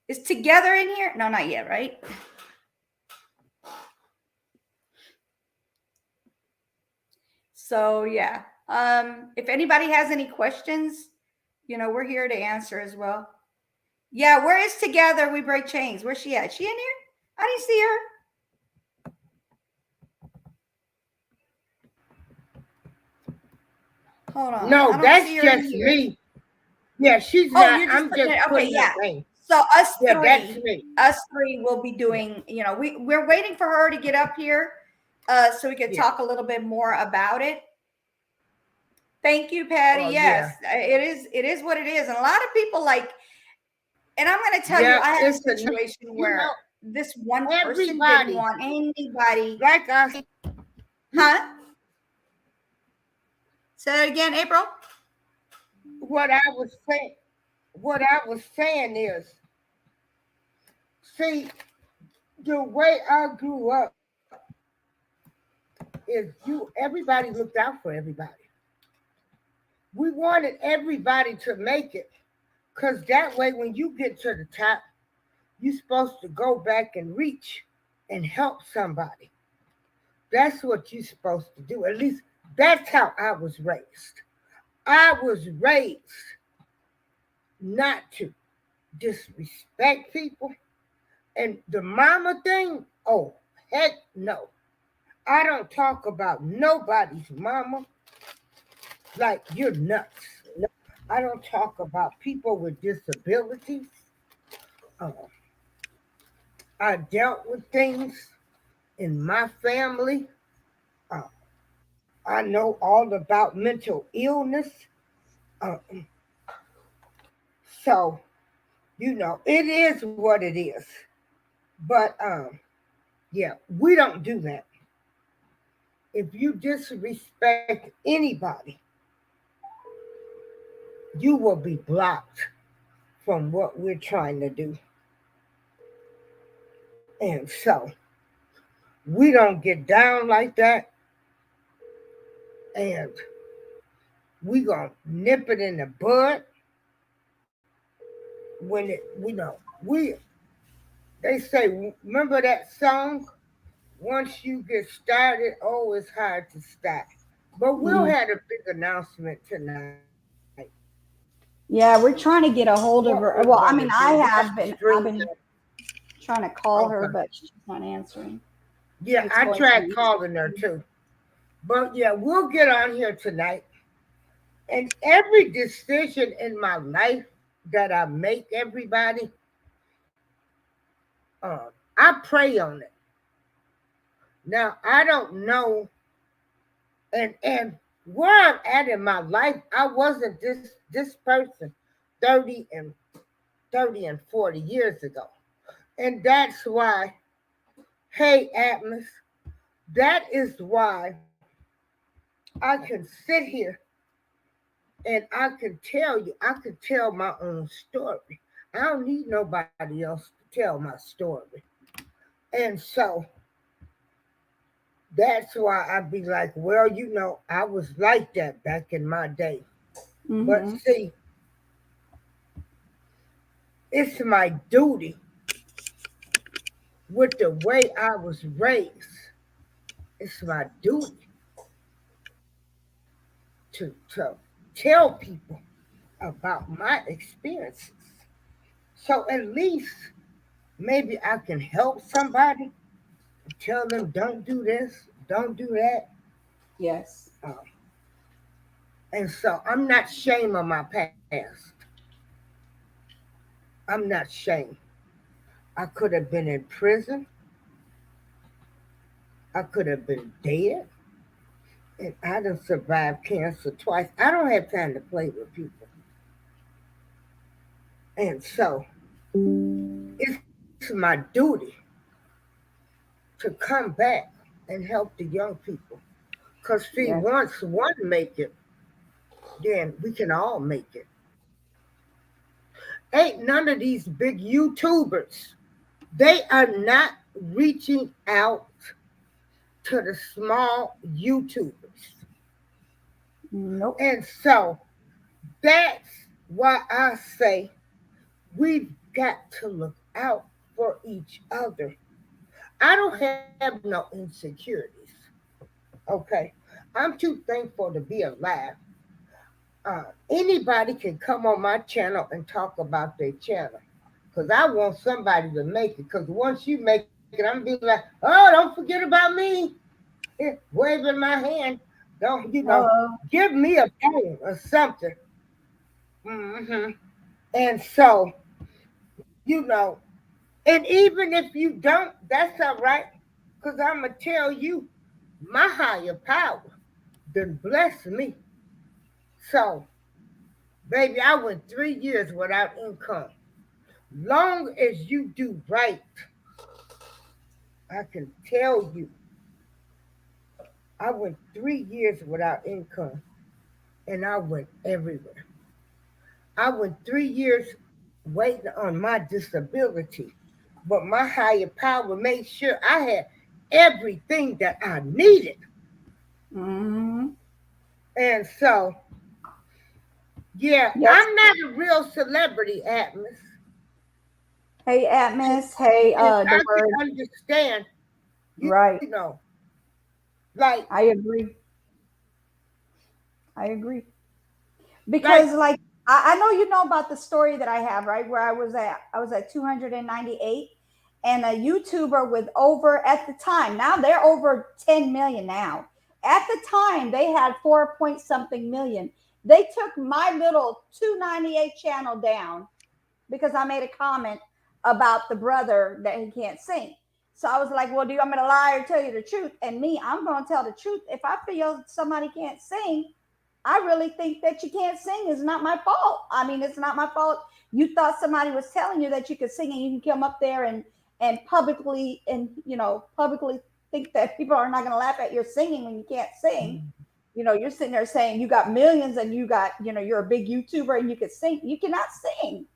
is Together in here? No, not yet, right? So yeah. If anybody has any questions, you know, we're here to answer as well. Yeah, where is Together We Break Chains? Where's she at? She in here? I didn't see her. Hold on. No, that's just me. Yeah, she's not. I'm just okay, yeah. Thing. So us three, that's me. Us three will be doing, you know, we're waiting for her to get up here so we can talk a little bit more about it. Thank you, Patty. Oh, yes, it is what it is. And a lot of people like, and I'm going to tell you, I had a situation where this one person didn't want anybody. Like us. Huh? Say it again, April. What I was saying is, see, the way I grew up, is everybody looked out for everybody. We wanted everybody to make it. Because that way, when you get to the top, you're supposed to go back and reach and help somebody. That's what you're supposed to do. At least that's how I was raised. I was raised not to disrespect people. And the mama thing, oh, heck no. I don't talk about nobody's mama like you're nuts. I don't talk about people with disabilities. Uh, I dealt with things in my family. Uh, I know all about mental illness. Uh, so, it is what it is. But yeah, we don't do that. If you disrespect anybody, you will be blocked from what we're trying to do. And so we don't get down like that. And we gonna nip it in the bud when they say, remember that song? Once you get started, oh, it's hard to stop. But we'll have a big announcement tonight. Yeah, we're trying to get a hold of her. Well, I mean, I've been trying to call her, but she's not answering. Yeah, I tried calling her too. But yeah, we'll get on here tonight. And every decision in my life that I make, everybody, I pray on it. Now, I don't know, and where I'm at in my life, I wasn't this person 30 and 40 years ago. And that's why, hey, Atmos, that is why I can sit here and I can tell my own story. I don't need nobody else to tell my story. And so that's why I'd be like, well, I was like that back in my day. Mm-hmm. But see, it's my duty with the way I was raised. It's my duty to tell people about my experiences. So at least maybe I can help somebody, tell them don't do this, don't do that. Yes. And so I'm not ashamed of my past. I'm not ashamed. I could have been in prison. I could have been dead. And I done survived cancer twice. I don't have time to play with people. And so it's my duty to come back and help the young people. Because see, once one make it, then we can all make it. Ain't none of these big YouTubers, they are not reaching out to the small YouTubers. Nope. And so that's why I say we've got to look out for each other. I don't have no insecurities. Okay. I'm too thankful to be alive. Anybody can come on my channel and talk about their channel. Because I want somebody to make it. Because once you make it, I'm going to be like, oh, don't forget about me. Waving my hand. Don't, give me a phone or something. Mm-hmm. And so, and even if you don't, that's all right. Because I'm going to tell you, my higher power done blessed me. So, baby, I went 3 years without income. Long as you do right, I can tell you, I went 3 years without income, and I went everywhere. I went 3 years waiting on my disability, but my higher power made sure I had everything that I needed Mm-hmm. And so, yeah, Yes. I'm not a real celebrity, Atlas. Hey, Atmos. Hey, And the I word. can understand, you Right. know, like, I agree. I agree. like, Because like I know you know about the story that I have, right? Where I was at 298 and a YouTuber with over at the time, now they're over 10 million now. At the time they had 4 point something million. They took my little 298 channel down because I made a comment about the brother that he can't sing. So I was like, well, do you want me to lie or tell you the truth? And me, I'm going to tell the truth. If I feel somebody can't sing, I really think that you can't sing is not my fault. I mean, it's not my fault. You thought somebody was telling you that you could sing and you can come up there and publicly publicly think that people are not going to laugh at your singing when you can't sing. You're sitting there saying you got millions and you're a big YouTuber and you can sing. You cannot sing.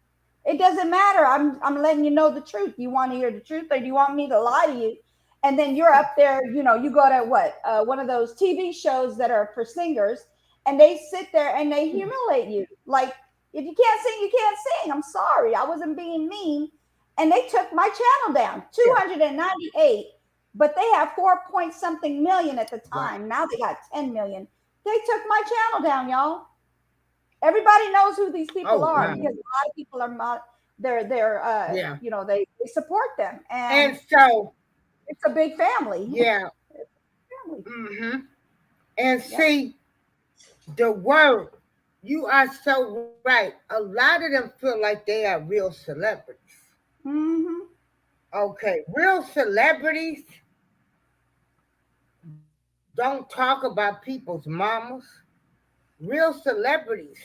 It doesn't matter. I'm letting you know the truth. You want to hear the truth, or do you want me to lie to you? And then you're up there, you go to one of those TV shows that are for singers, and they sit there and they humiliate you. Like, if you can't sing, you can't sing. I'm sorry, I wasn't being mean. And they took my channel down, yeah, 298, but they have 4 point something million at the right. time. Now they got 10 million. They took my channel down, y'all. Everybody knows who these people Oh, are wow. because a lot of people are not. They're Yeah. they support them, And and so, it's a big family. yeah. Family. Mm-hmm. And Yep. see, the word, you are so right. A lot of them feel like they are real celebrities. Mm-hmm. Okay, real celebrities don't talk about people's mamas. Real celebrities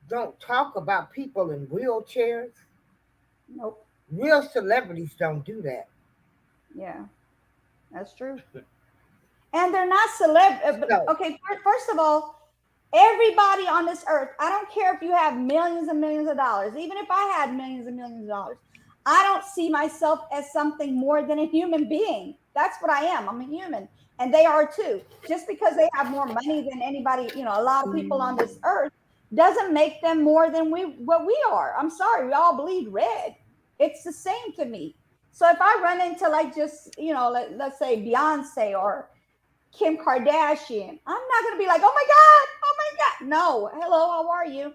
don't talk about people in wheelchairs. Nope. Real celebrities don't do that. Yeah, that's true. And they're not celeb. So, Okay, first of all, everybody on this earth, I don't care if you have millions and millions of dollars, even if I had millions and millions of dollars, I don't see myself as something more than a human being. That's what I am. I'm a human. And they are too. Just because they have more money than anybody, a lot of people on this earth, doesn't make them more than what we are. I'm sorry, we all bleed red. It's the same to me. So if I run into like just, let's say Beyonce or Kim Kardashian, I'm not going to be like, oh my God, oh my God. No, hello, how are you?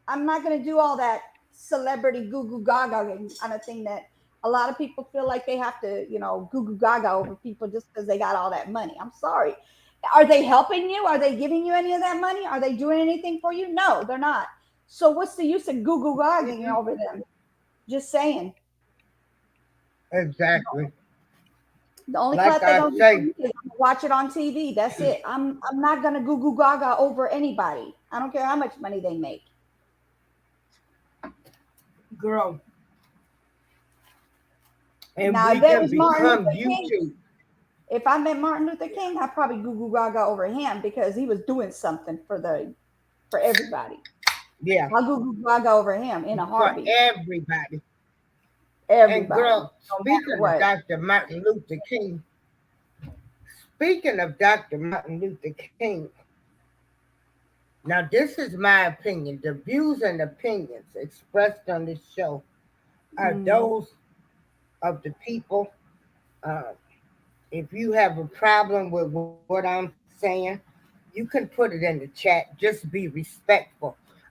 I'm not going to do all that celebrity goo goo gaga kind of thing that a lot of people feel like they have to, goo goo gaga over people just because they got all that money. I'm sorry. Are they helping you? Are they giving you any of that money? Are they doing anything for you? No, they're not. So what's the use of goo goo gaga over them? Just saying. exactly. The only Like crap they're I gonna do for say, me is watch it on TV. That's it. I'm not gonna goo goo gaga over anybody. I don't care how much money they make. girl, and Now, we if that can was Martin become Luther King, YouTube. if I met Martin Luther King, I'd probably goo goo gaga over him because he was doing something for everybody. Yeah, I'll goo goo gaga over him in a for heartbeat. everybody. And Everybody, girl, no matter speaking of what. Dr. Martin Luther King, speaking of Dr. Martin Luther King, now this is my opinion. The views and opinions expressed on this show are Mm, those of the people. Uh, if you have a problem with what I'm saying, you can put it in the chat. Just be respectful.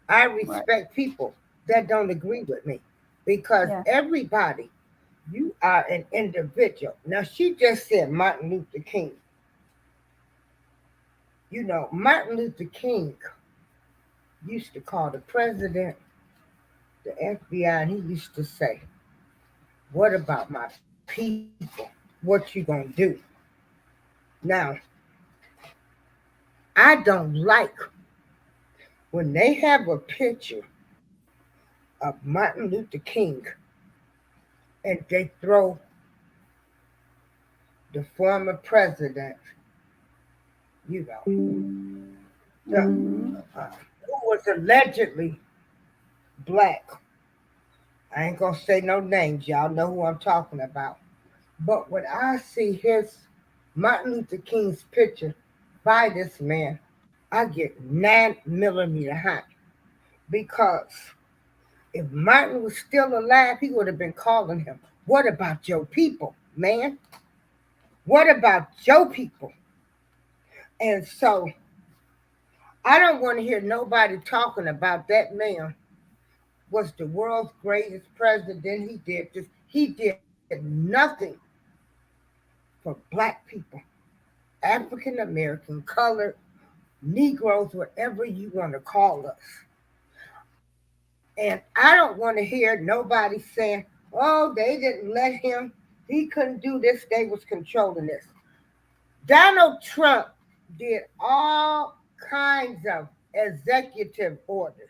I right. respect people that don't agree with me because Yeah. everybody, you are an individual. Now, she just said Martin Luther King. You know, Martin Luther King used to call the president, the FBI, and he used to say, what about my people? What you gonna do? Now, I don't like when they have a picture of Martin Luther King and they throw the former president, you know, the, Mm-hmm. who was allegedly black. I ain't gonna say no names, y'all know who I'm talking about. But when I see his Martin Luther King's picture by this man, I get 9 millimeter hot because if Martin was still alive, he would have been calling him. What about your people, man? What about your people? And so I don't want to hear nobody talking about that man was the world's greatest president. He did nothing for black people, African American, colored, Negroes, whatever you want to call us. And I don't want to hear nobody saying, oh, they didn't let him. He couldn't do this. They was controlling this. Donald Trump did all kinds of executive orders.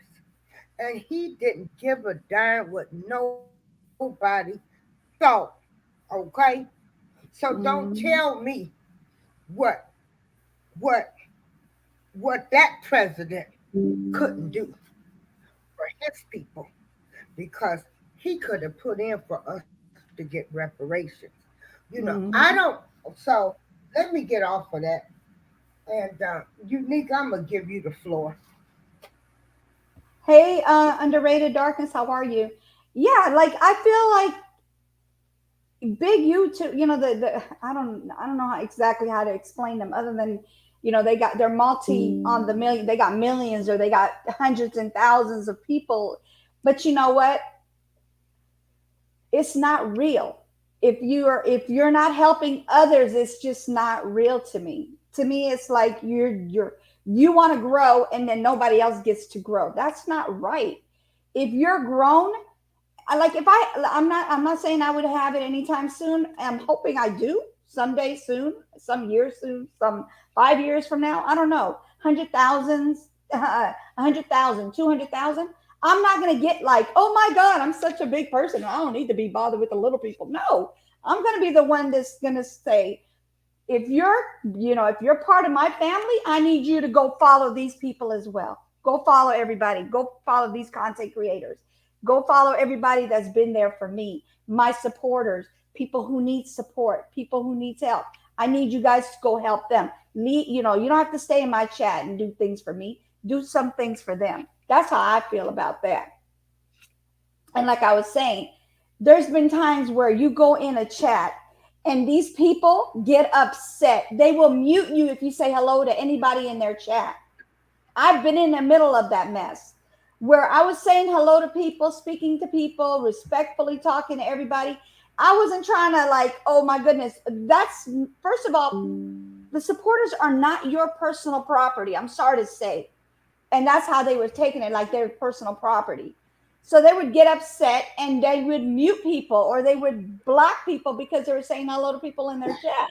And he didn't give a darn what nobody thought. Okay? So don't tell me what what what that president couldn't do for his people because he could have put in for us to get reparations. I Mhm. don't. So let me get off of that. And Unique, I'm gonna give you the floor. Hey, underrated darkness, how are you? Yeah, like I feel like big YouTube, the I don't know exactly how to explain them other than they're multi on the million, they got millions or they got hundreds and thousands of people. But you know what? It's not real. If you're not helping others, it's just not real to me. To me, it's like you want to grow and then nobody else gets to grow. That's not right. If you're grown, I like if I'm not saying I would have it anytime soon. I'm hoping I do someday soon, some years soon, some 5 years from now. I don't know. 100,000, 100,000, 200,000. I'm not gonna get like, oh my God, I'm such a big person. I don't need to be bothered with the little people. No, I'm gonna be the one that's gonna say, if you're part of my family, I need you to go follow these people as well. Go follow everybody. Go follow these content creators. Go follow everybody that's been there for me, my supporters, people who need support, people who need help. I need you guys to go help them. You don't have to stay in my chat and do things for me. Do some things for them. That's how I feel about that. And like I was saying, there's been times where you go in a chat and these people get upset. They will mute you if you say hello to anybody in their chat. I've been in the middle of that mess where I was saying hello to people, speaking to people, respectfully talking to everybody. I wasn't trying to like, oh my goodness. That's first of all, the supporters are not your personal property. I'm sorry to say. And that's how they were taking it, like their personal property. So they would get upset and they would mute people or they would block people because they were saying hello to people in their chat.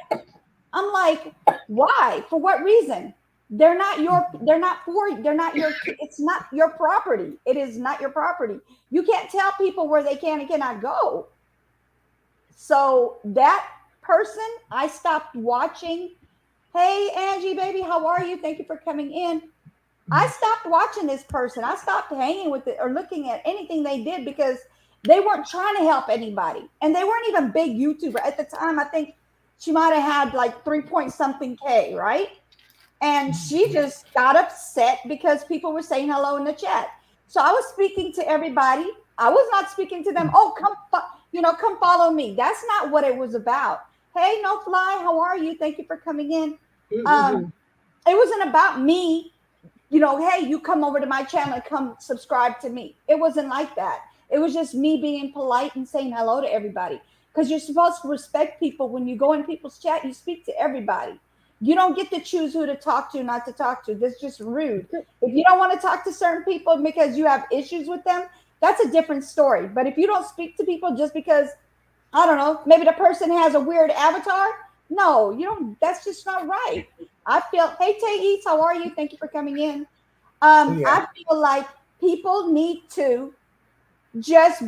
I'm like, why? For what reason? They're not your, they're not for, they're not your, it's not your property. It is not your property. You can't tell people where they can and cannot go. So that person, I stopped watching. Hey, Angie, baby, how are you? Thank you for coming in. I stopped watching this person. I stopped hanging with it or looking at anything they did because they weren't trying to help anybody. And they weren't even big YouTuber. At the time, I think she might have had like 3 something K, right? And she just got upset because people were saying hello in the chat. So I was speaking to everybody. I was not speaking to them. Oh, come follow me. That's not what it was about. Hey, No Fly, how are you? Thank you for coming in. It wasn't about me. Hey, you come over to my channel and come subscribe to me. It wasn't like that. It was just me being polite and saying hello to everybody. Because you're supposed to respect people. When you go in people's chat, you speak to everybody. You don't get to choose who to talk to, not to talk to. That's just rude. If you don't want to talk to certain people because you have issues with them, that's a different story. But if you don't speak to people just because, I don't know, maybe the person has a weird avatar, no, you don't. That's just not right. I feel, hey, Tay Eats, how are you? Thank you for coming in. I feel like people need to just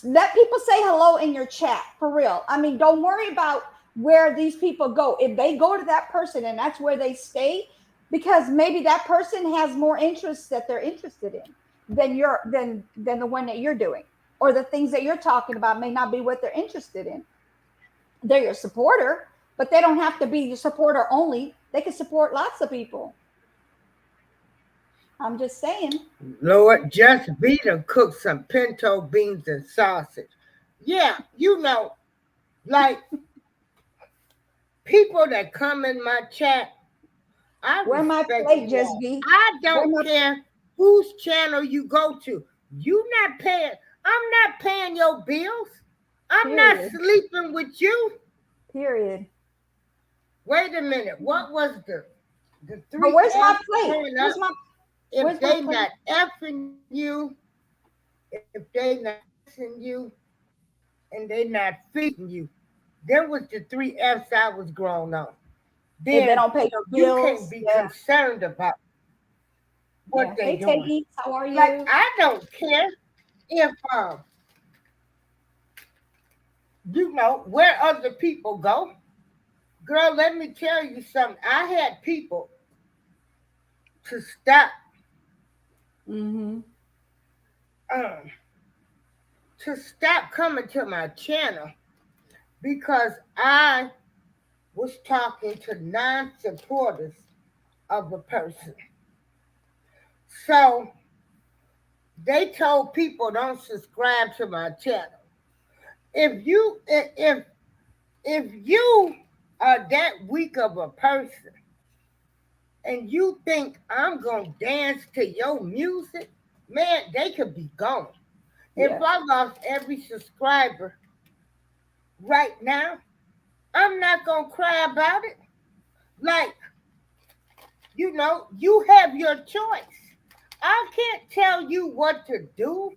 let people say hello in your chat for real. I mean, don't worry about where these people go. If they go to that person and that's where they stay, because maybe that person has more interests that they're interested in than the one that you're doing, or the things that you're talking about may not be what they're interested in. They're your supporter, but they don't have to be your supporter only. They can support lots of people. I'm just saying. Lord, just Vita cooked some pinto beans and sausage. Yeah, like people that come in my chat, I Where my respect plate you just all. be? I don't Where my- care whose channel you go to. You not paying. I'm not paying your bills. I'm not Period. sleeping with you. Period. Wait a minute. What was the But three where's my F's plate? coming up? If where's my they plate? not effing you, if they not kissing you, and they not feeding you, there was the three F's I was grown on. If they Then don't pay your you bills. can't be concerned about what they Hey, doing. Tate, how are you? Like I don't care if where other people go. Girl, let me tell you something. I had people to stop Mm-hmm. to stop coming to my channel because I was talking to non-supporters of a person. So they told people don't subscribe to my channel. If you are that weak of a person and you think I'm gonna dance to your music, man, they could be gone. If Yeah. I lost every subscriber right now, I'm not gonna cry about it. Like, you have your choice. I can't tell you what to do,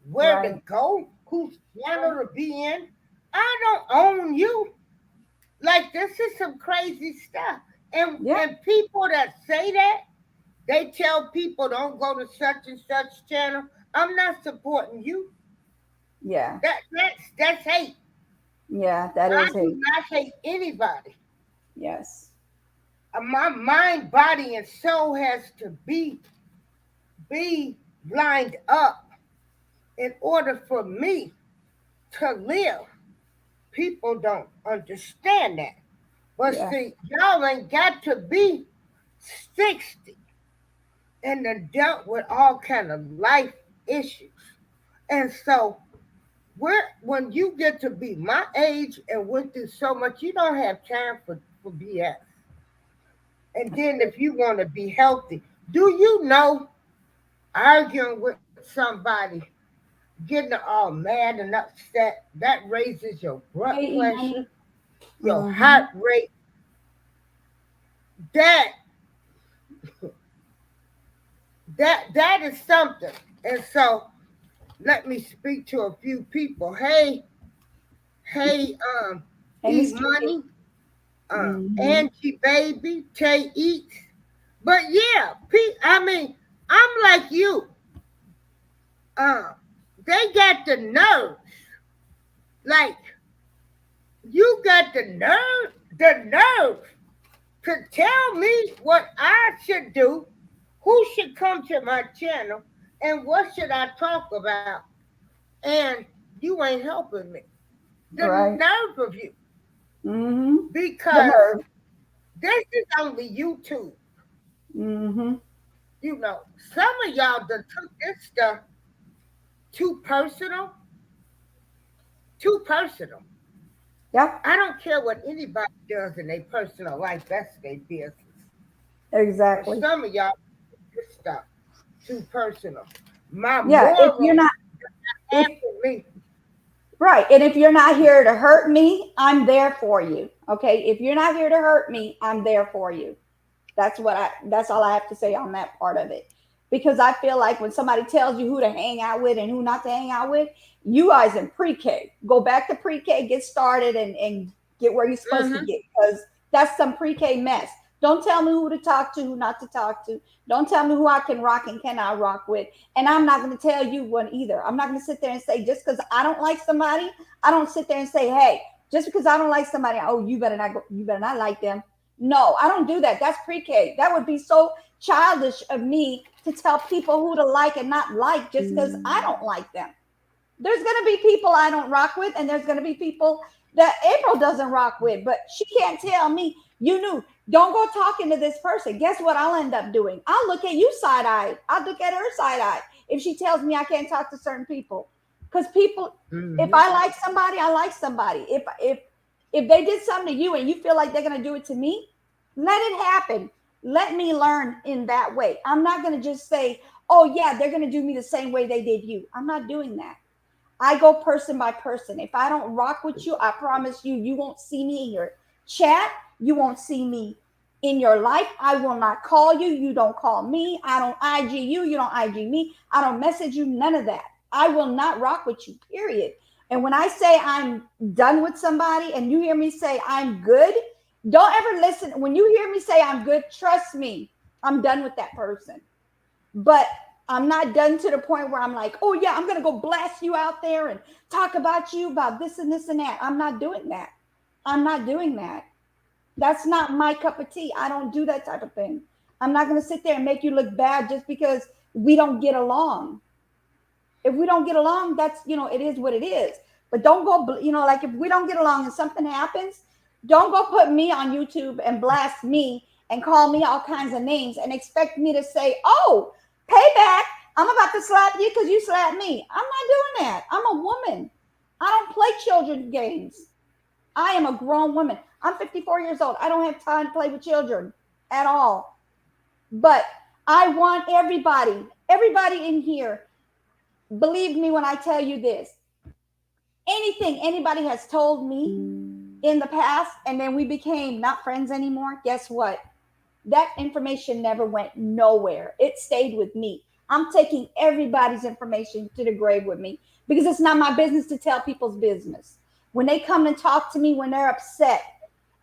where to Right. go, whose channel to be in. I don't own you. Like, this is some crazy stuff. Yeah. And people that say that, they tell people don't go to such and such channel. I'm not supporting you. Yeah. That's hate. Yeah. That I is do hate. not hate anybody. Yes. My mind, body, and soul has to be lined up in order for me to live. People don't understand that. But Yeah. see, y'all ain't got to be 60 and then dealt with all kind of life issues. And so when you get to be my age and went through so much, you don't have time for BS. And then if you want to be healthy, do you know arguing with somebody, getting all mad and upset, that raises your blood Hey, pressure, Imani. your Mhm. heart rate. That is something. And so let me speak to a few people. Hey, Hey, Eat Mr. Money, Mhm. Angie Baby, Tay Eats. But yeah, I mean, I'm like you. They got the nerve. Like, you got the nerve to tell me what I should do, who should come to my channel, and what should I talk about. And you ain't helping me. The Right. nerve of you. Mm-hmm. The Because nerve. this is only YouTube. Mm-hmm. Some of y'all that took this stuff too personal. Too personal. Yeah. I don't care what anybody does in their personal life. That's their business. Exactly. But some of y'all took this stuff too personal. My Yeah. If you're morals not, if after me. right, and if you're not here to hurt me, I'm there for you. Okay. If you're not here to hurt me, I'm there for you. That's all I have to say on that part of it. Because I feel like when somebody tells you who to hang out with and who not to hang out with, you guys in pre-K, go back to pre-K, get started and get where you're supposed to get, because that's some pre-K mess. Don't tell me who to talk to, who not to talk to. Don't tell me who I can rock and cannot rock with. And I'm not going to tell you one either. I'm not going to sit there and say, just because I don't like somebody, I don't sit there and say, hey, just because I don't like somebody, oh, you better not like them. No, I don't do that. That's pre-K. That would be so childish of me to tell people who to like and not like just because I don't like them. There's going to be people I don't rock with, and there's going to be people that April doesn't rock with, but she can't tell me, you knew, don't go talking to this person. Guess what I'll end up doing? I'll look at you side eye. I'll look at her side eye if she tells me I can't talk to certain people. Because people, if Mhm. I like somebody, I like somebody. If they did something to you and you feel like they're gonna do it to me, let it happen. Let me learn in that way. I'm not gonna just say, oh yeah, they're gonna do me the same way they did you. I'm not doing that. I go person by person. If I don't rock with you, I promise you, you won't see me in your chat. You won't see me in your life. I will not call you. You don't call me. I don't IG you. You don't IG me. I don't message you. None of that. I will not rock with you, period. And when I say I'm done with somebody and you hear me say I'm good, don't ever listen. When you hear me say I'm good, trust me, I'm done with that person. But I'm not done to the point where I'm like, oh yeah, I'm gonna go blast you out there and talk about you about this and this and that. I'm not doing that. I'm not doing that. That's not my cup of tea. I don't do that type of thing. I'm not gonna sit there and make you look bad just because we don't get along. If we don't get along, that's, it is what it is. But don't go, like if we don't get along and something happens, don't go put me on YouTube and blast me and call me all kinds of names and expect me to say, oh, payback. I'm about to slap you because you slapped me. I'm not doing that. I'm a woman. I don't play children's games. I am a grown woman. I'm 54 years old. I don't have time to play with children at all. But I want everybody in here, believe me when I tell you this. Anything anybody has told me in the past and then we became not friends anymore, guess what? That information never went nowhere. It stayed with me. I'm taking everybody's information to the grave with me because it's not my business to tell people's business. When they come and talk to me when they're upset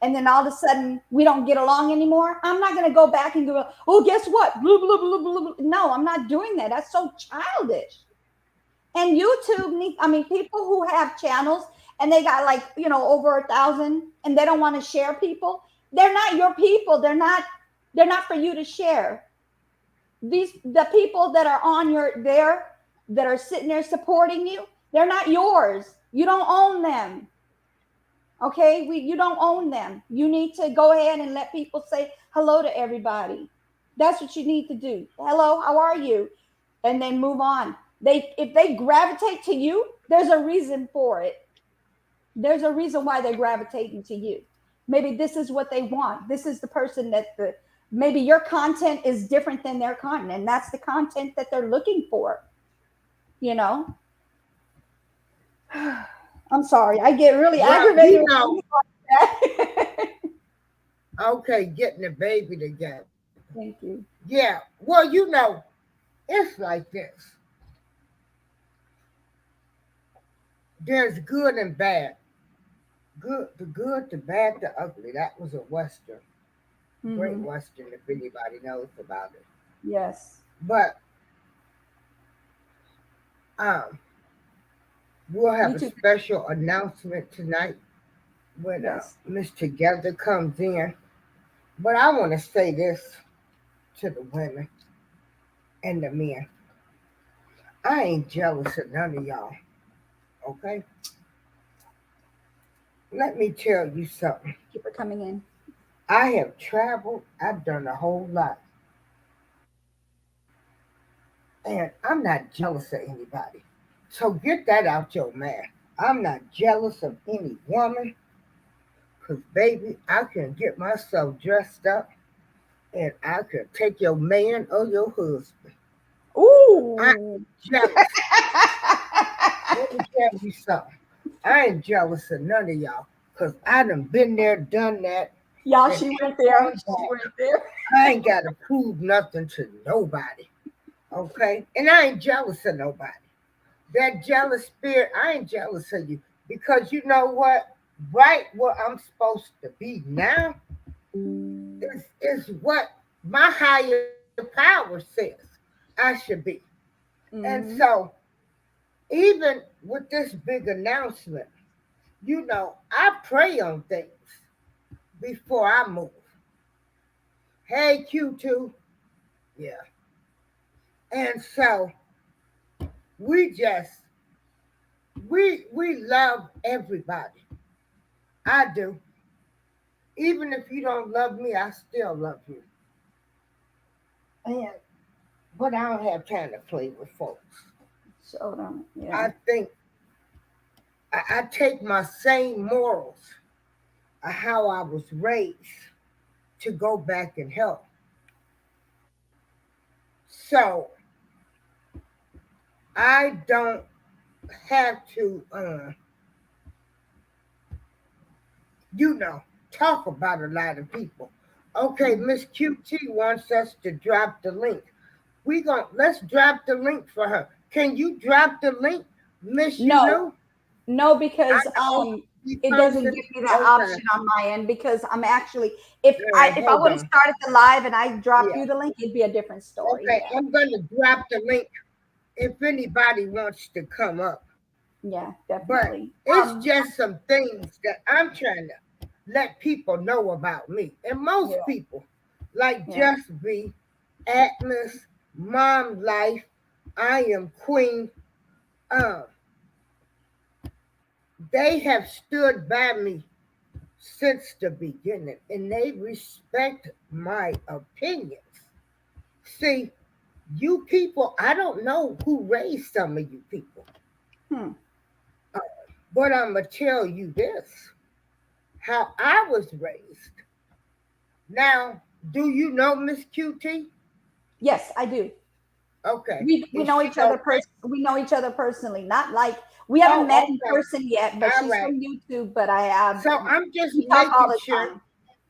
and then all of a sudden we don't get along anymore, I'm not going to go back and go, oh, guess what? Blah, blah, blah, blah, blah. No, I'm not doing that. That's so childish. And YouTube, people who have channels and they got like, over 1,000 and they don't want to share people, they're not your people. They're not for you to share. The people that are on there that are sitting there supporting you, they're not yours. You don't own them. Okay, you don't own them. You need to go ahead and let people say hello to everybody. That's what you need to do. Hello, how are you? And then move on. If they gravitate to you, there's a reason for it. There's a reason why they're gravitating to you. Maybe this is what they want. This is the person maybe your content is different than their content, and that's the content that they're looking for. I'm sorry. I get really aggravated. Okay, getting the baby together. Thank you. Yeah, well, it's like this. There's good and bad. The good, the bad, the ugly. That was a Western, great Western, if anybody knows about it. Yes. But we'll have a special announcement tonight when Miss Together comes in. But I want to say this to the women and the men. I ain't jealous of none of y'all. Okay? Let me tell you something. Keep her coming in. I have traveled, I've done a whole lot. And I'm not jealous of anybody. So get that out your mouth. I'm not jealous of any woman. Because, baby, I can get myself dressed up and I can take your man or your husband. Ooh. I'm jealous. Let me tell you something. I ain't jealous of none of y'all. Because I done been there, done that. Y'all, she went there. I ain't got to prove nothing to nobody. Okay? And I ain't jealous of nobody. That jealous spirit, I ain't jealous of you. Because you know what? Right where I'm supposed to be now is what my higher power says I should be. Mm-hmm. And so, even with this big announcement, I pray on things before I move. Hey, Q2. Yeah. And so, we love everybody. I do. Even if you don't love me, I still love you. And but I don't have time to play with folks. So yeah. I think I take my same morals of how I was raised to go back and help. So I don't have to, you know, talk about a lot of people. Okay, Miss QT wants us to drop the link. Let's drop the link for her. Can you drop the link, Miss No, no, because I know the it doesn't person. give me that Okay, option on my end because I'm actually all right, if I hold would have on. started the live and I dropped Yeah, you the link, it'd be a different story. okay, Yeah. I'm gonna drop the link if anybody wants to come up. Yeah, But definitely. it's just some things that I'm trying to let people know about me. And Yeah, most people, like yeah. Just Be, Atlas, Mom Life, I Am Queen, um, they have stood by me since the beginning and they respect my opinions. See, you people, I don't know who raised some of you people, Hmm. but I'm going to tell you this how I was raised. Now, do you know Miss QT? Yes, I do. Okay. We Is know she each other okay? we know each other personally. Not like we haven't met Oh, in okay. person yet, but All she's right. from YouTube. But I have So I'm just we talk all making the sure. time.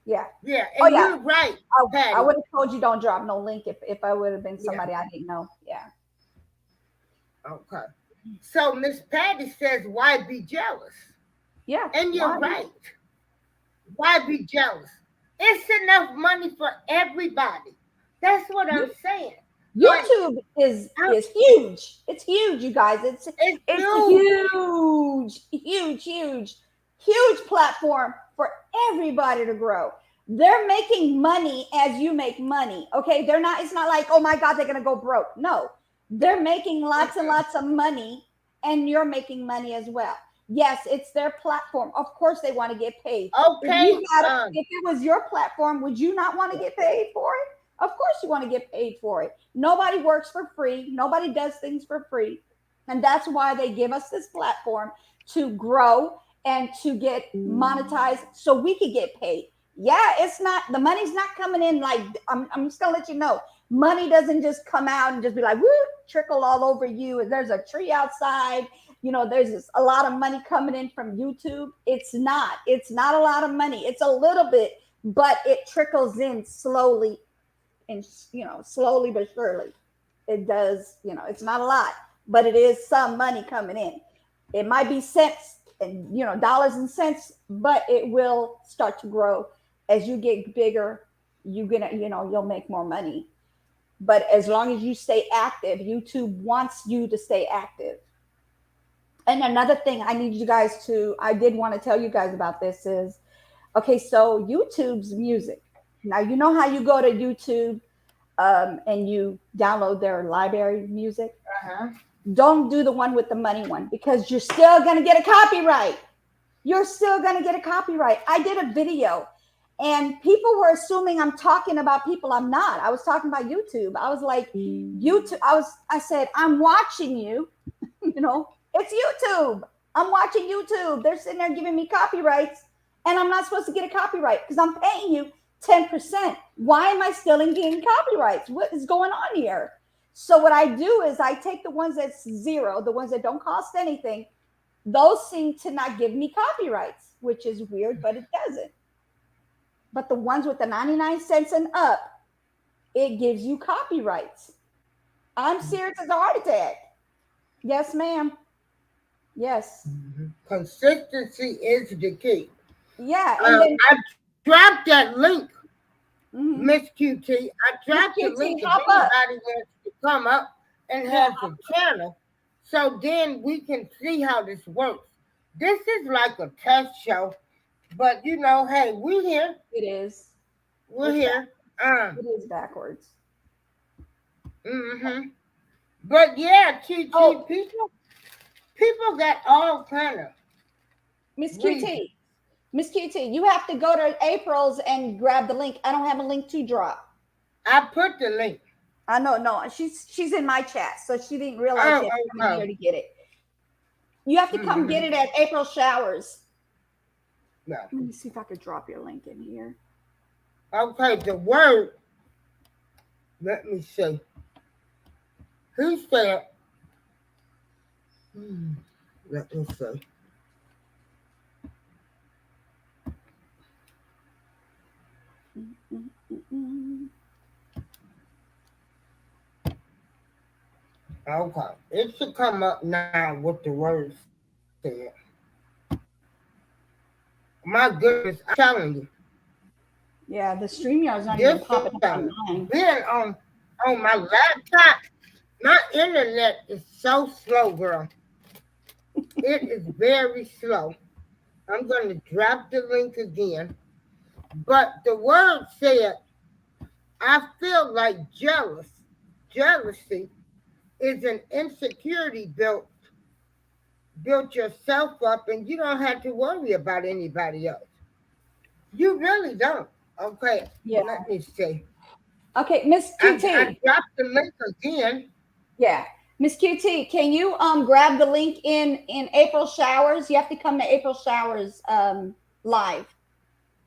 Yeah. Yeah, Oh and yeah. you're right, I Patty. would have told you don't drop no link if I would have been Yeah, somebody I didn't know. Yeah. okay. So Miss Patty says, why be jealous? Yeah. And you're Why? right. Why be jealous? It's enough money for everybody. That's what I'm saying. Like, YouTube is huge. It's huge, you guys. it's It's huge. huge, huge, huge, huge platform for everybody to grow. They're making money as you make money. Okay. They're not, it's not like, oh my God, they're gonna go broke. No. They're making lots and lots of money and you're making money as well. Yes, it's their platform. Of course they want to get paid. Okay. If it was your platform, would you not want to get paid for it? Of course you want to get paid for it. Nobody works for free. Nobody does things for free. And that's why they give us this platform to grow and to get monetized so we could get paid. Yeah, it's not, the money's not coming in like, I'm just going to let you know. Money doesn't just come out and just be like, woo, trickle all over you. And there's a tree outside. There's a lot of money coming in from YouTube. It's not a lot of money. It's a little bit, but it trickles in slowly and slowly but surely it does. It's not a lot, but it is some money coming in. It might be cents and dollars and cents, but it will start to grow as you get bigger. You'll make more money, but as long as you stay active, YouTube wants you to stay active. And another thing I did want to tell you guys about this is, okay, so YouTube's music. Now, you know how you go to YouTube and you download their library music. Uh-huh. Don't do the one with the money one because you're still going to get a copyright. You're still going to get a copyright. I did a video and people were assuming I'm talking about people. I'm not. I was talking about YouTube. I was like, YouTube. I said, I'm watching you. It's YouTube. I'm watching YouTube. They're sitting there giving me copyrights and I'm not supposed to get a copyright because I'm paying you 10%. Why am I still getting copyrights? What is going on here? So what I do is I take the ones that's zero, the ones that don't cost anything. Those seem to not give me copyrights, which is weird, but it doesn't. But the ones with the 99 cents and up, it gives you copyrights. I'm serious as a heart attack. Yes, ma'am. Yes. Mm-hmm. Consistency is the key. Yeah. And then I dropped that link, mm-hmm. Miss QT. I dropped the link if anybody wants to come up and have the channel. So then we can see how this works. This is like a test show, but hey, we're here. It is. We're here. It is backwards. Mm-hmm. But yeah, people got all kind of Miss QT. Miss QT, you have to go to April's and grab the link. I don't have a link to drop. I put the link. I know, no, she's in my chat, so she didn't realize she had to come in here to get it. You have to come get it at April Showers. No. Let me see if I could drop your link in here. Okay, the word. Let me see. Who said? Let me see. Okay, it should come up now with the words said. My goodness, I'm telling you. Yeah, the StreamYard's not even popping up on mine. Then on my laptop, my internet is so slow, girl. It is very slow. I'm going to drop the link again. But the word said, I feel like jealousy is an insecurity built yourself up, and you don't have to worry about anybody else. You really don't. Okay, Yeah. let me see. Okay, Miss QT. I dropped the link again. Yeah. Miss QT, can you grab the link in April Showers? You have to come to April Showers live.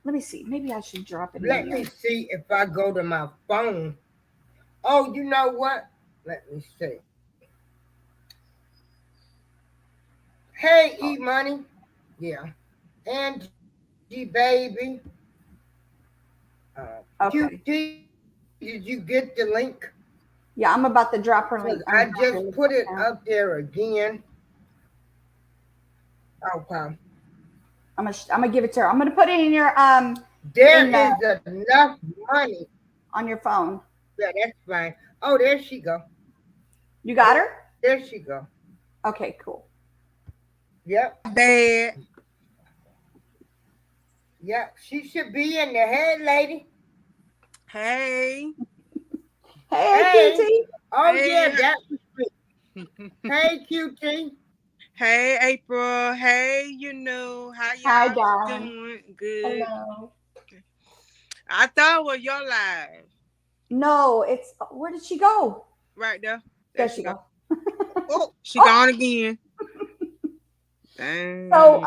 Let me see. Maybe I should drop it Let in me here. see if I go to my phone. Oh, you know what? Let me see. Hey, E-Money. Yeah. Angie, baby. Okay. QT, did you get the link? Yeah, I'm about to drop her link. I just put it up there again. Okay. I'm gonna give it to her. I'm gonna put it in your There is enough money on your phone. Yeah, that's fine. Oh, there she go. You got her? There she go. Okay, cool. Yep. Bad. Yep. She should be in the head, lady. Hey. Hey, QT. Oh, Hey. yeah, that was me. Hey, QT. Hey, April. Hey, how Hi, y'all darling. doing? Good. Hello. I thought it was your live. No, it's where did she go? Right there. There she go. Oh, she gone again. Dang. So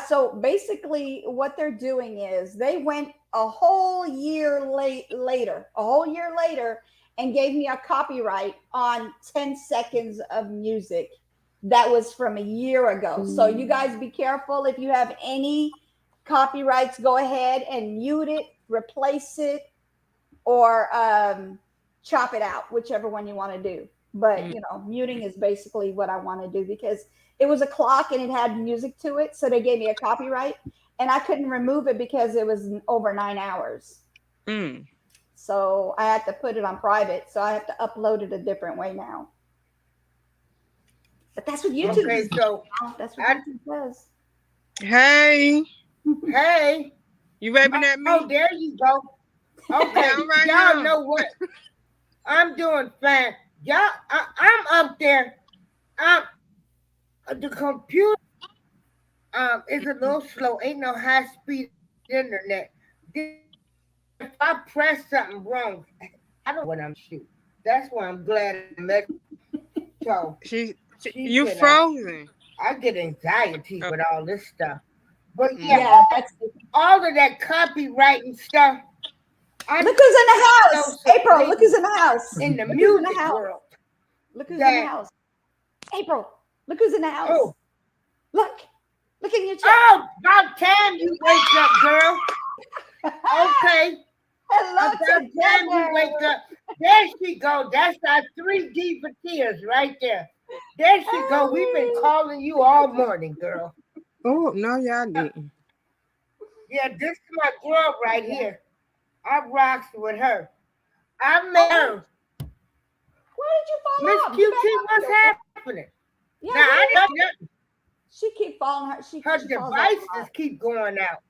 so basically what they're doing is they went a whole year later and gave me a copyright on 10 seconds of music that was from a year ago. So you guys be careful. If you have any copyrights, go ahead and mute it, replace it, or chop it out, whichever one you want to do. But muting is basically what I want to do because it was a clock and it had music to it. So they gave me a copyright and I couldn't remove it because it was over 9 hours. So I had to put it on private. So I have to upload it a different way now. But that's what YouTube Okay, so that's what YouTube does. Hey. Hey. You waving at me? Oh, there you go. Okay, right y'all now. know what? I'm doing fine. Y'all, I'm up there. The computer is a little slow. Ain't no high speed internet. If I press something wrong, I don't know what I'm shooting. That's why I'm glad I met you. So you frozen. I get anxiety with all this stuff. But Yeah, all of that copywriting stuff. Look who's in the house. April, look who's in the house. In the music world. Look who's in the house. April, look who's in the house. Oh. Look in your chat. Oh, about time you wake up, girl. Okay. Hello, about time you wake up. There she go. That's our 3D for tears right there. There she go. We've been calling you all morning, girl. Oh, no, y'all didn't. Yeah, this is my girl right here. I rocks with her. I met her. Where did you fall off? Miss QT, what's happening? Yeah, now, I don't. She keep falling. Her devices keep going out.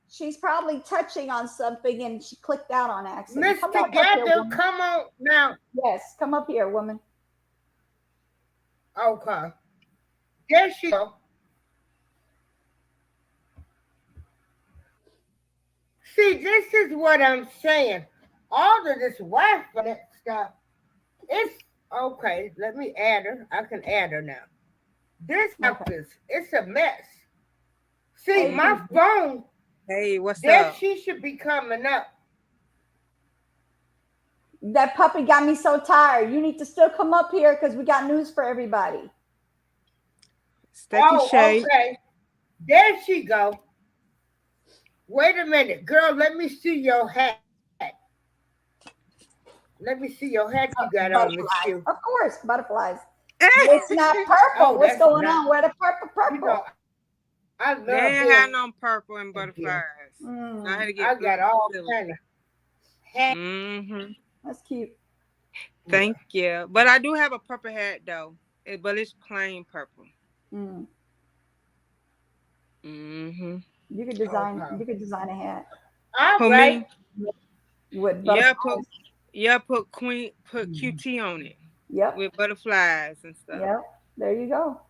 She's probably touching on something and she clicked out on accident. Miss Together, come on now. Yes, come up here, woman. Okay. There she go. this is what I'm saying. All of this Wi-Fi stuff, it's okay. Let me add her. I can add her now. This stuff it's a mess. See, Hey, my phone, Hey, what's there up? she should be coming up. that puppy got me so tired. You need to still come up here because we got news for everybody. Steak and shake. Okay. There she go. Wait a minute, girl. Let me see your hat. Let me see your hat you got on, Miss Butterflies. Q. Of course, butterflies. It's not purple. Oh, What's that's going not- on? Where the purple? You know, I love They ain't it. had no purple and butterflies. Mm, I had to get I got all silver. kind of hats. Mm-hmm. that's cute. Thank you. But I do have a purple hat though. But it's plain purple. Mm. Mm-hmm. You could design. wow. You could design a hat All Who, right. me? with Yeah, butterflies. put QT on it Yep. with butterflies and stuff. Yep. There you go.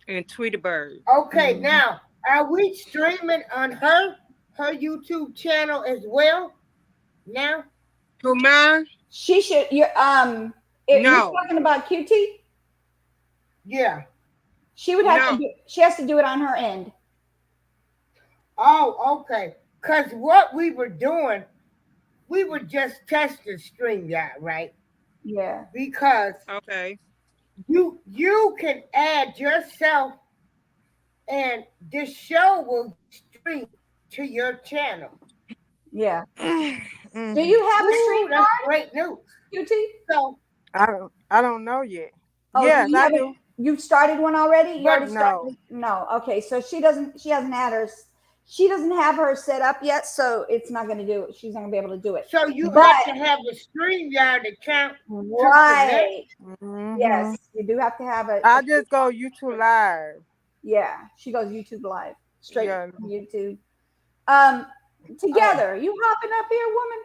And Tweety Bird. Okay, now are we streaming on her YouTube channel as well? Now? Who mine? She should. You're If you're No. talking about QT, Yeah. she would have No. to. She has to do it on her end. Oh, okay. Because what we were doing, we were just testing StreamYard, right? Yeah. Because Okay. you can add yourself and this show will stream to your channel. Yeah. Mm-hmm. Do you have a Ooh, stream that's card, great news. QT? So I don't know yet. Oh, Yes, you I haven't- do. You've started one already? You already No. started? No. Okay. So she hasn't had her. She doesn't have her set up yet, so it's not going to do it. She's not going to be able to do it. so you But- have to have a StreamYard account. Right. Mhm. Yes, you do have to have a. I just go YouTube Live. Yeah, she goes YouTube Live straight Yeah. from YouTube. Together, you hopping up here, woman?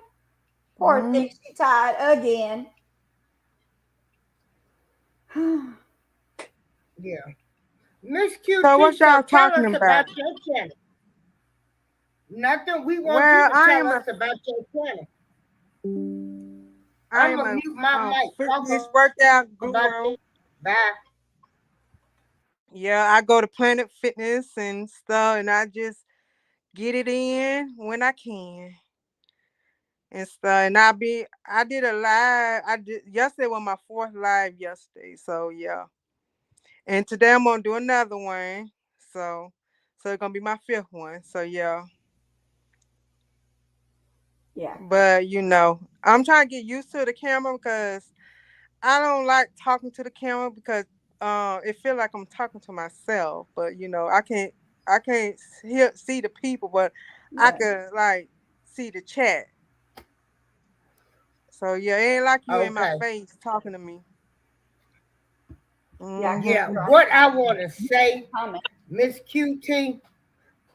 Poor Mhm. thing, she tired again. Yeah. Miss Q, So what y'all tell talking us about? your channel. Nothing. We want Well, you to I tell am us about your channel. I'm I'ma a mute my mic. fitness Talk workout about guru. it. Bye. Yeah, I go to Planet Fitness and stuff, and I just get it in when I can and stuff. And I did a live. Yesterday was my 4th live yesterday. So yeah, and today I'm gonna do another one. So it's gonna be my 5th one. So yeah. Yeah. But I'm trying to get used to the camera because I don't like talking to the camera because it feels like I'm talking to myself. But I can't see the people, but I can like see the chat. So yeah, it ain't like you in my Okay. face talking to me. Yeah. Yeah. What I want to say, Comment. Miss QT,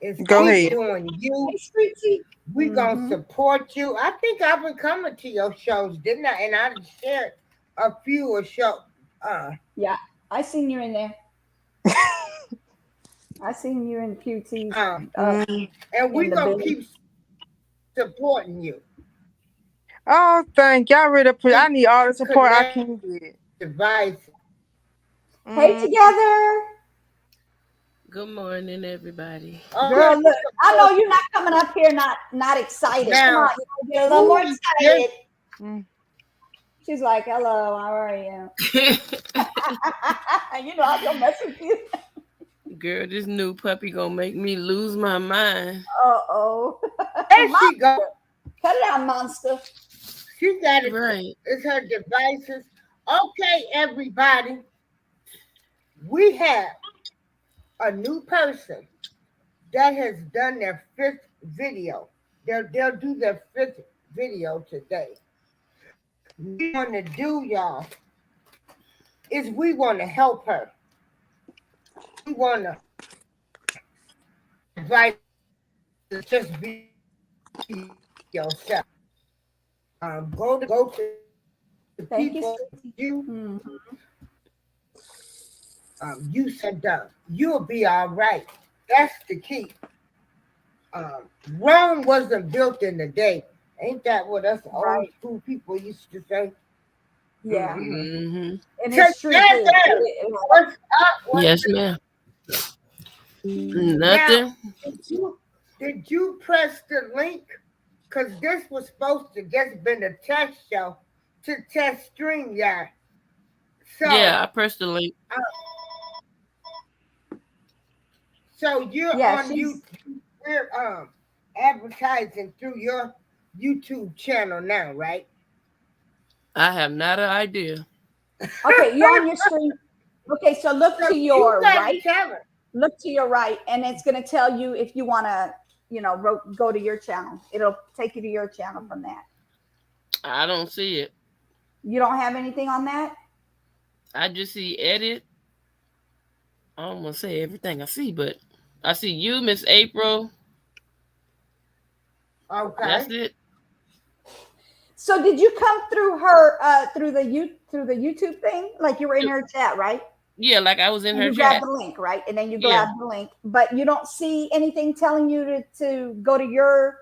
is Go keep ahead. doing you. Hey, Streetsy. We gonna Mhm. support you. I think I've been coming to your shows, didn't I? And I shared a few of show. Yeah, I seen you in there. I seen you in QT. And we in the gonna building. keep supporting you. Oh, thank you. I really appreciate. I need all the support I can get. Device. Hey, together. Good morning, everybody. Girl, look, I know you're not coming up here not excited. Now, Come on, you get a little more excited. Mm. She's like, hello, how are you? You know, I'm gonna mess with you. Girl, this new puppy gonna make me lose my mind. Uh-oh. There she go. Cut it out, monster. She got it. Right. It's her devices. Okay, everybody. We have a new person that has done their 5th video. They'll do their 5th video today. We want to do, y'all, is we want to help her. We want to invite to just be yourself. Go to the Thank people you. Mhm. You said you'll be all right. That's the key. Rome wasn't built in a day. Ain't that what us old Right. school people used to say? Yeah, Mm-hmm. and it's true too. What's up? What's Yes, ma'am. Now, Nothing. did you press the link? Because this was supposed to just been a test show to test StreamYard. So, Yeah, I pressed the link. So you're Yeah, on she's- YouTube. We're advertising through your YouTube channel now, right? I have not an idea. Okay, you're on your screen. Okay, so look So to your you gotta right. tell her. Look to your right, and it's going to tell you if you want to, go to your channel. It'll take you to your channel from that. I don't see it. You don't have anything on that? I just see edit. I don't want to say everything I see, but I see you, Miss April. Okay. That's it. So did you come through her through the YouTube thing? Like you were in her chat, right? Yeah, like I was in her You chat. grabbed the link, right? And then you Yeah. grabbed the link, but you don't see anything telling you to go to your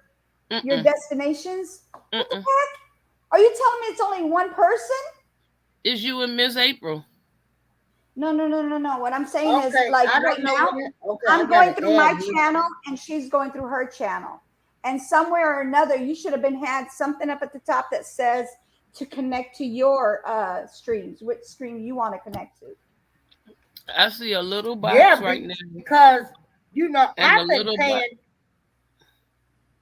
Mm-mm. destinations. What the Mm-mm. heck? Are you telling me it's only one person? It's you and Miss April. No. What I'm saying is, Okay, like I right don't know. now, Okay, I I'm going gotta through my add you. channel and she's going through her channel. And somewhere or another, you should have had something up at the top that says to connect to your streams, which stream you want to connect to. I see a little box Yeah, right now. because And I've the been little paying.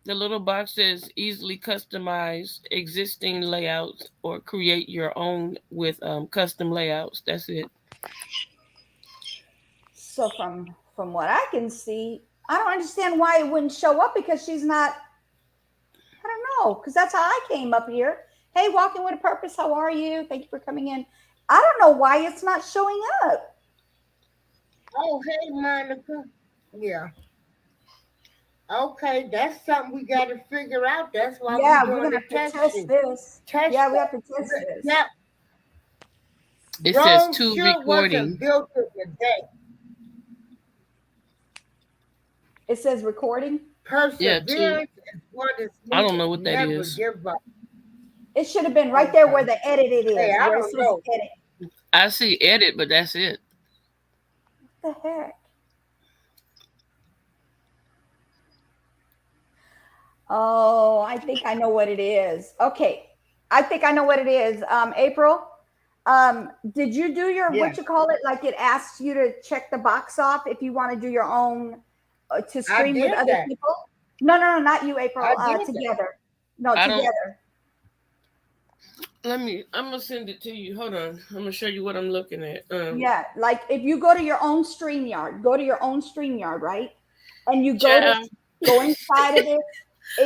The little box says easily customize existing layouts or create your own with custom layouts. That's it. So from what I can see, I don't understand why it wouldn't show up because she's not. I don't know, because that's how I came up here. Hey, Walking with a Purpose, how are you? Thank you for coming in. I don't know why it's not showing up. Oh, hey, Monica. Yeah. Okay, that's something we got to figure out. That's why Yeah, we're we're doing gonna the have to test testing. this. Test Yeah, we have to test this. Yeah. It Rome says to sure recording. wasn't built in a day. It says recording. Perseverance is what is needed. I don't know what that Never is. give up. It should have been right there where the edit it is. Hey, I where it don't says know. edit. I see edit, but that's it. What the heck? Oh, I think I know what it is. Okay. I think I know what it is. April, did you do your, Yeah. what you call it? Like it asks you to check the box off if you want to do your own to stream with did other that. people? No, not you, April. I did that. Together. No, I don't- together. I'm gonna send it to you. Hold on. I'm gonna show you what I'm looking at. Yeah, like if you go to your own StreamYard, right? And you go inside of it.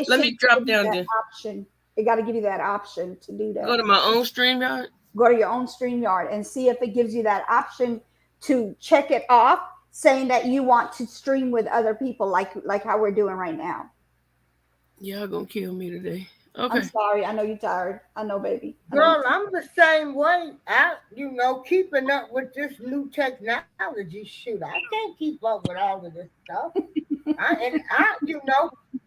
Let me should drop give you down that there. option. It got to give you that option to do that. Go to my own StreamYard. Go to your own StreamYard and see if it gives you that option to check it off, saying that you want to stream with other people, like how we're doing right now. Y'all gonna kill me today. Okay. I'm sorry. I know you're tired. I know, baby. I know Girl, you're tired. I'm the same way. Keeping up with this new technology. Shoot, I can't keep up with all of this stuff.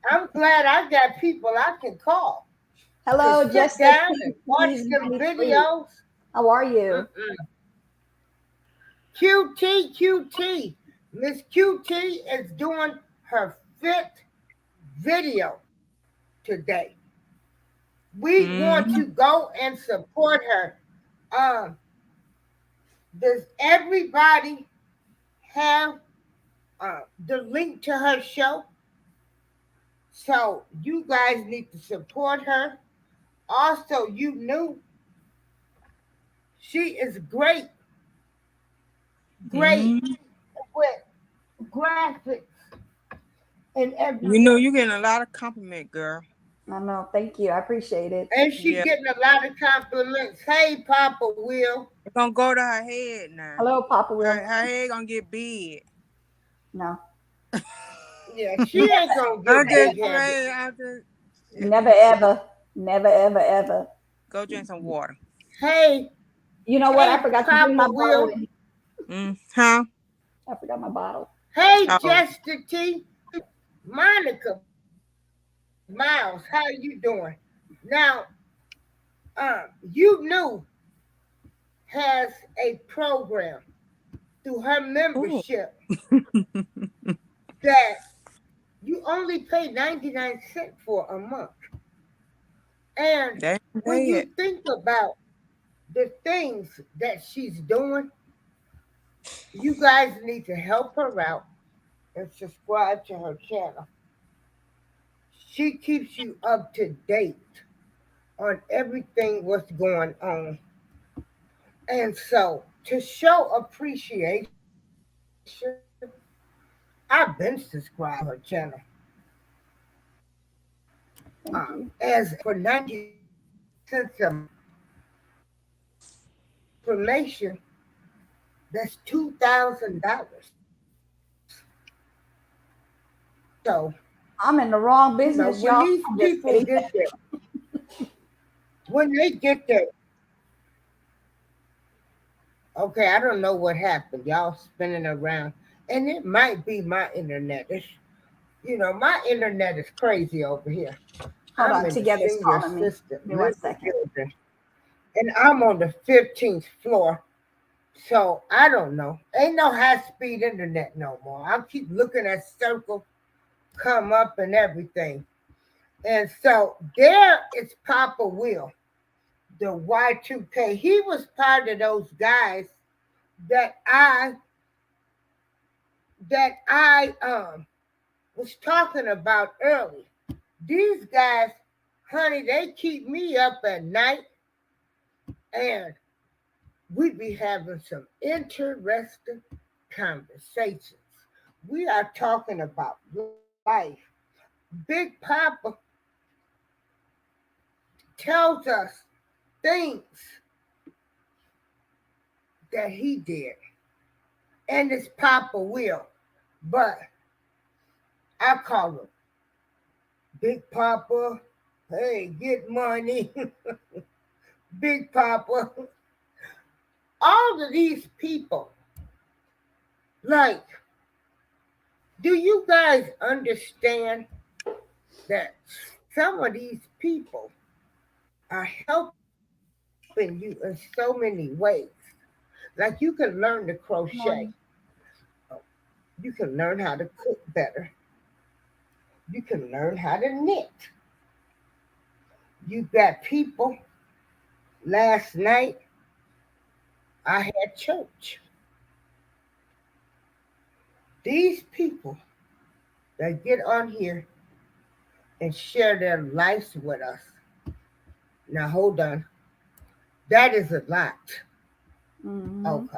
I'm glad I got people I can call. Hello, to sit Jessica. down and watch Please, them 93. videos. How are you? QT. Miss QT is doing her 5th video today. We want to go and support her. Does everybody have the link to her show? So you guys need to support her. Also, she is great with graphics and everything. You're getting a lot of compliment, girl. I know. Thank you. I appreciate it. And she's getting a lot of compliments. Hey, Papa Will. It's gonna go to her head now. Hello, Papa Will. Her head gonna get big. No. Yeah, she ain't gonna get big. Never, ever. Never, ever, ever. Go drink some water. Hey. You know what? I forgot to bring my Papa bottle. Will. I forgot my bottle. Hey, Jester T. Monica Miles, how you doing? Now, you knew has a program through her Oh, membership that you only pay 99 cents for a month. And that ain't when bad. you think about the things that she's doing, you guys need to help her out and subscribe to her channel. She keeps you up to date on everything what's going on. And so to show appreciation, I've been subscribed to her channel. Thank you. As for 90 cents a month, information, that's $2,000. So, I'm in the wrong you know, business, when y'all. these I'm just people kidding. get there, when they get there, okay, I don't know what happened. Y'all spinning around. And it might be my internet. My internet is crazy over here. Hold I'm on. in the Together's senior calling me. assistant Give me one living second. building, and I'm on the 15th floor. So I don't know. Ain't no high speed internet no more. I keep looking at circle come up and everything. And so there is Papa Will, the Y2K. He was part of those guys that I was talking about earlier. These guys, honey, they keep me up at night, and we be having some interesting conversations. We are talking about life. Big Papa tells us things that he did, and it's Papa Will, but I call him Big Papa. Hey, get money, Big Papa. All of these people, like, do you guys understand that some of these people are helping you in so many ways? Like, you can learn to crochet, Morning. you can learn how to cook better, you can learn how to knit. You got people. Last night, I had church. These people that get on here and share their lives with us. Now, hold on. That is a lot. Mm-hmm. Okay.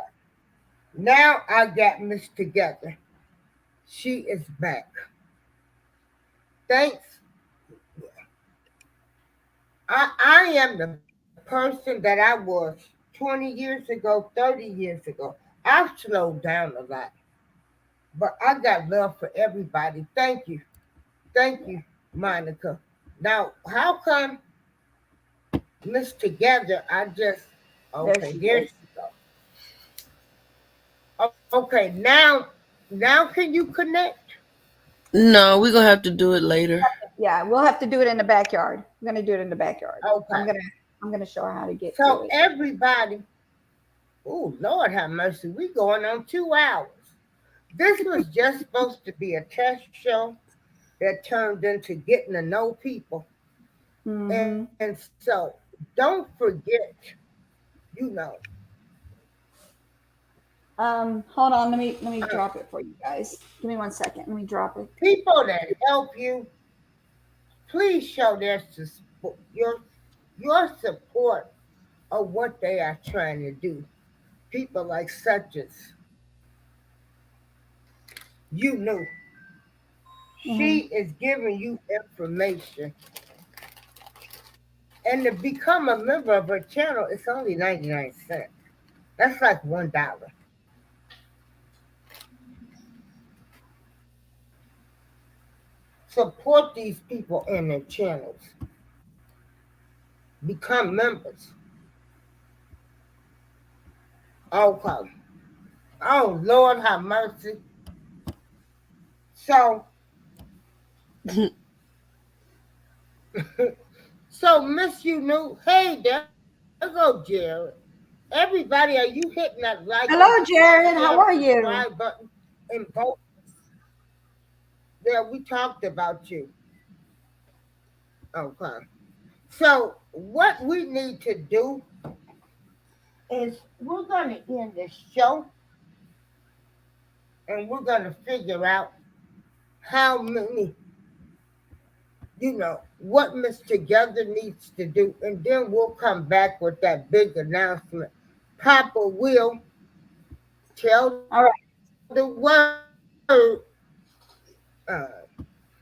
Now I got Miss Together. She is back. Thanks. I am the person that I was 20 years ago, 30 years ago. I've slowed down a lot, but I got love for everybody. Thank you. Thank you, Monica. Now, how come Miss Together, There okay, she there is. she go. Okay, now can you connect? No, we're gonna have to do it later. Yeah, we'll have to do it in the backyard. We're gonna do it in the backyard. I'm Okay. gonna I'm gonna show her how to get to So it. everybody, oh Lord have mercy, we going on 2 hours. This was just supposed to be a test show that turned into getting to know people. Mm-hmm. And so don't forget, you know, Hold on. Let me uh, drop it for you guys. Give me one second. Let me drop it. people that help you, please show your support of what they are trying to do. People like such as you knew. Mm-hmm. She is giving you information. And to become a member of her channel, it's only 99 cents. That's like $1. Support these people in their channels. Become members. Okay. Oh Lord have mercy. So So, Miss You Knew, hey, there go Jared. Everybody, are you hitting that like Hello, and Jared. How share, are you? subscribe button and vote? Yeah, we talked about you. Okay. So, what we need to do is we're going to end this show and we're going to figure out how many, what Miss Together needs to do. And then we'll come back with that big announcement. Papa will tell All right. the word uh,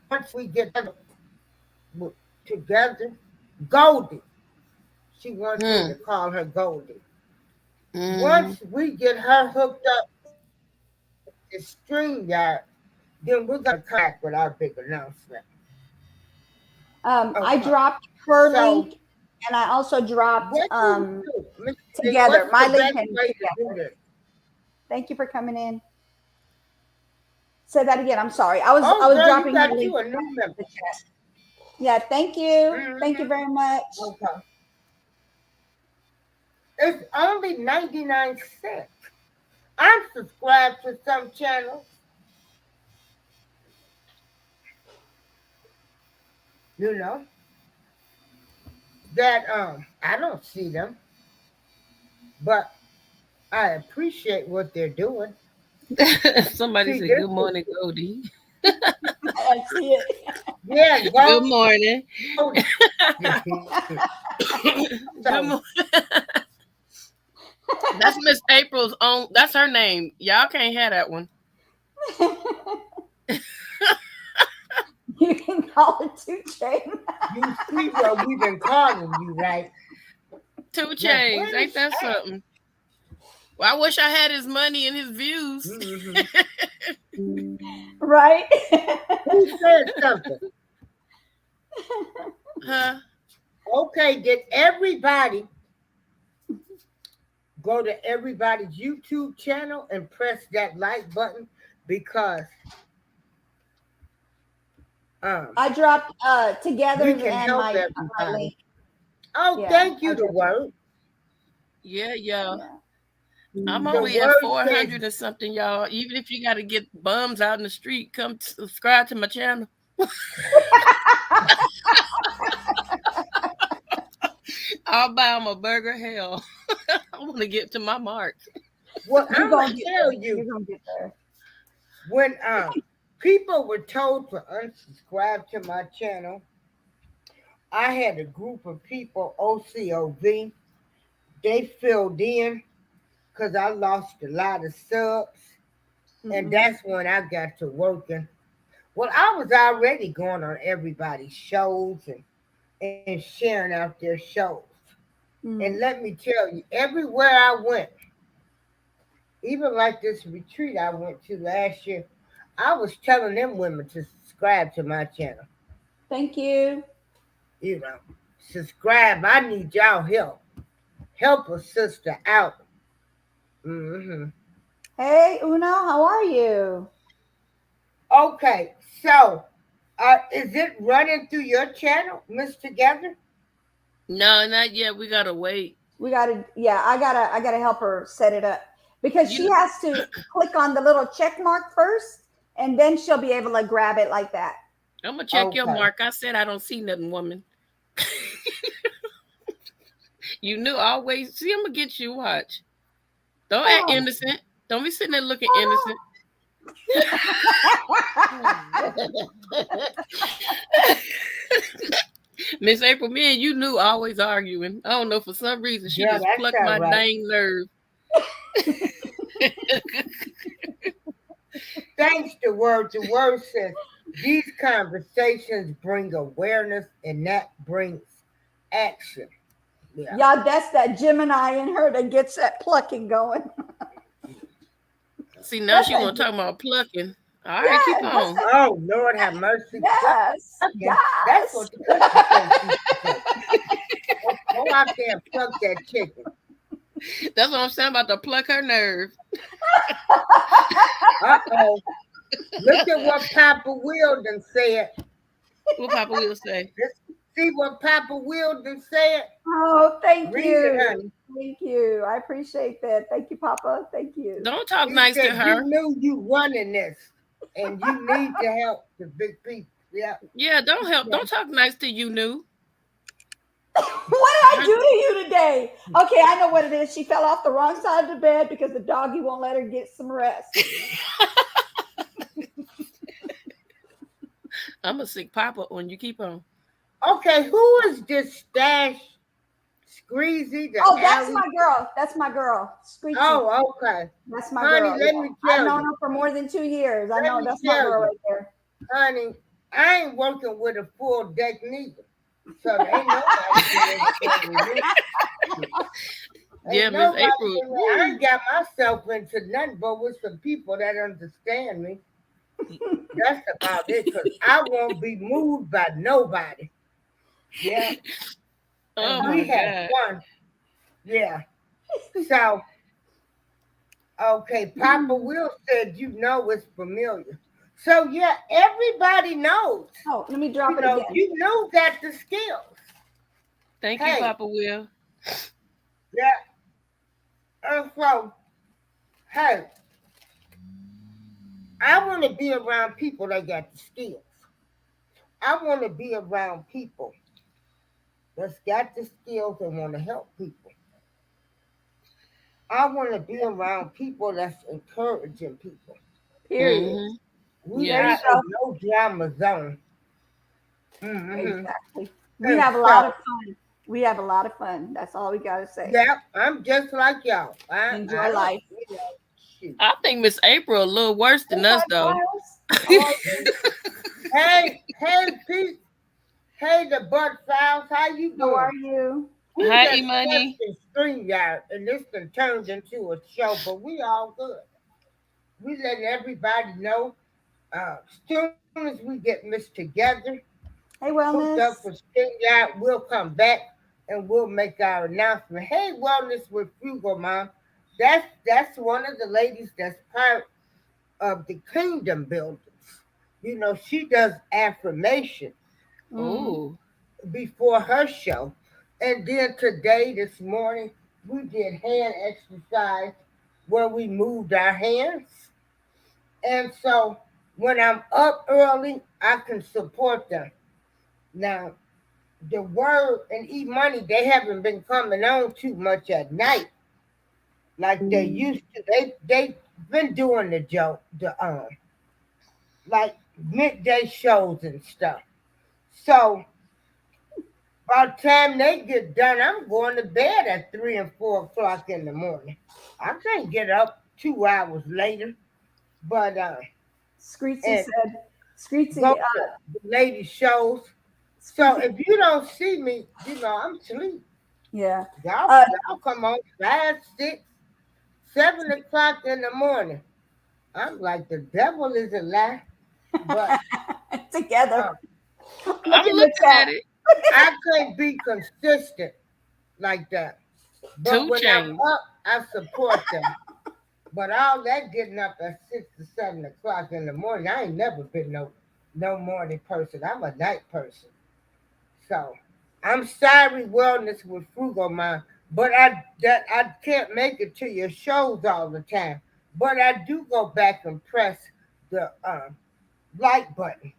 once we get together. Goldie. She wants me to call her Goldie. Once we get her hooked up to StreamYard, then we're going to come back with our big announcement. I dropped her So, link, and I also dropped what do you do? Miss J, Together. what's My the link best and way to do Together. this? Thank you for coming in. Say that again. I'm sorry. I was Oh, girl, dropping you her got link you a in new member. the chat. Yeah, thank you. Thank you Mhm. very much. Okay. It's only 99 cents. I'm subscribed to some channels. You know that I don't see them, but I appreciate what they're doing. Somebody See, said, this "Good morning, Goldie." I see it. yeah, Good morning. Good So, morning. That's Miss April's own. That's her name. Y'all can't have that one. You can call it 2 Chain. you see what we've been calling you, right? 2 Chainz. Ain't that Hey. something? Well, I wish I had his money and his views. Right? Who said something? Huh? Okay, did everybody go to everybody's YouTube channel and press that like button? Because I dropped Together we and can help my everybody. link. Oh, Yeah, thank you, I the dropped word. Yeah. Yeah. I'm The only at word 400 says, or something, y'all. Even if you got to get bums out in the street, come subscribe to my channel. I'll buy them a burger. Hell, I want to get to my mark. well, You're I'm gonna gonna get tell there. You're you, gonna get there. when people were told to unsubscribe to my channel, I had a group of people, OCOV, they filled in because I lost a lot of subs, and that's when I got to working. Well, I was already going on everybody's shows and sharing out their shows. And let me tell you, everywhere I went, even like this retreat I went to last year, I was telling them women to subscribe to my channel. Thank you. You know, subscribe. I need y'all help. Help a sister out. Hey, Uno, how are you? Okay, so is it running through your channel, Miss Together? No, not yet. We gotta wait. I gotta help her set it up because she has to click on the little check mark first, and then she'll be able to grab it like that. I'm gonna check your Okay. mark. I said I don't see nothing, woman. You knew always. See, I'm gonna get you. Watch. Don't act innocent. Don't be sitting there looking innocent. Miss April, me and you knew always arguing. I don't know, for some reason she just plucked my dang nerve. Thanks to word. The word says these conversations bring awareness and that brings action. Yeah, that's that Gemini in her that gets that plucking going. See, now she want to talk about plucking. All right, keep on. Oh, Lord have mercy. Yes. That's what the country says. Go out there and pluck that chicken. That's what I'm saying about to pluck her nerve. Uh-oh. Look at what Papa Will done said. What Papa will say? Let's see what Papa Will done said. Oh, thank Read you. it, honey. Thank you. I appreciate that. Thank you, Papa. Thank you. Don't talk He nice to said, her. you knew you running this, and you need to help the big people. Yeah. Yeah, don't help. Yeah. Don't talk nice to you, new. What did I do to you today? Okay, I know what it is. She fell off the wrong side of the bed because the doggy won't let her get some rest. I'm a sick Papa when you keep on. Okay, who is this Stash Screezy? The Oh, that's alley? my girl. That's my girl. Screechy. Oh, okay. That's my Honey, girl. let Yeah. me I've tell known you. her for more than 2 years. I Let know me that's my tell girl you. right there. Honey, I ain't working with a full deck neither. So there ain't nobody getting me. Yeah, Ain't Miss nobody April. getting me. I ain't got myself into nothing but with some people that understand me. That's about it, because I won't be moved by nobody. Yeah. Oh And my we have God. fun. Yeah. So, okay, Papa Will said, you know it's familiar. So, yeah, everybody knows. Oh, let me drop You it know, again. you know got the skills. Thank you, Hey. Papa Will. Yeah. And so, hey, I want to be around people that got the skills. I want to be around people that's got the skills and want to help people. I want to be around people that's encouraging people. Period. Mm-hmm. We Yeah. There you are go. in no drama zone. Mm-hmm. Exactly. We And have a lot so, of fun. We have a lot of fun. That's all we gotta say. yeah, I'm just like y'all. Enjoy I don't, life. shoot. I think Miss April a little worse than Hey, us, Mike though. Miles. How are you? Hey, Pete. Hey, the Butt Files. How you How are doing? you? We Hi, just E-Money. testing StreamYard, and this done turned into a show, but we all good. We letting everybody know. Soon as we get mixed together, Hey, hooked up Wellness. for StreamYard, we'll come back and we'll make our announcement. Hey, Wellness with Frugal Mom. That's one of the ladies that's part of the Kingdom Builders. You know, she does affirmation Oh, before her show. And then today, this morning, we did hand exercise where we moved our hands. And so when I'm up early, I can support them. Now, the word and E-Money, they haven't been coming on too much at night like they used to. They been doing the like midday shows and stuff. So by the time they get done, I'm going to bed at 3 and 4 o'clock in the morning. I can't get up 2 hours later, but Screechy and said, Screechy, go to the lady shows. So if you don't see me, I'm asleep. yeah. Y'all come on 5, 6, 7 o'clock in the morning. I'm like, the devil is a lie, but Together. Look I'm in the looking chat. at it. I can't be consistent like that. But 2 when I'm Chainz. up, I support them. But all that getting up at 6 to 7 o'clock in the morning, I ain't never been no morning person. I'm a night person. So I'm sorry, Wellness with Frugal Mind, but I can't make it to your shows all the time. But I do go back and press the like button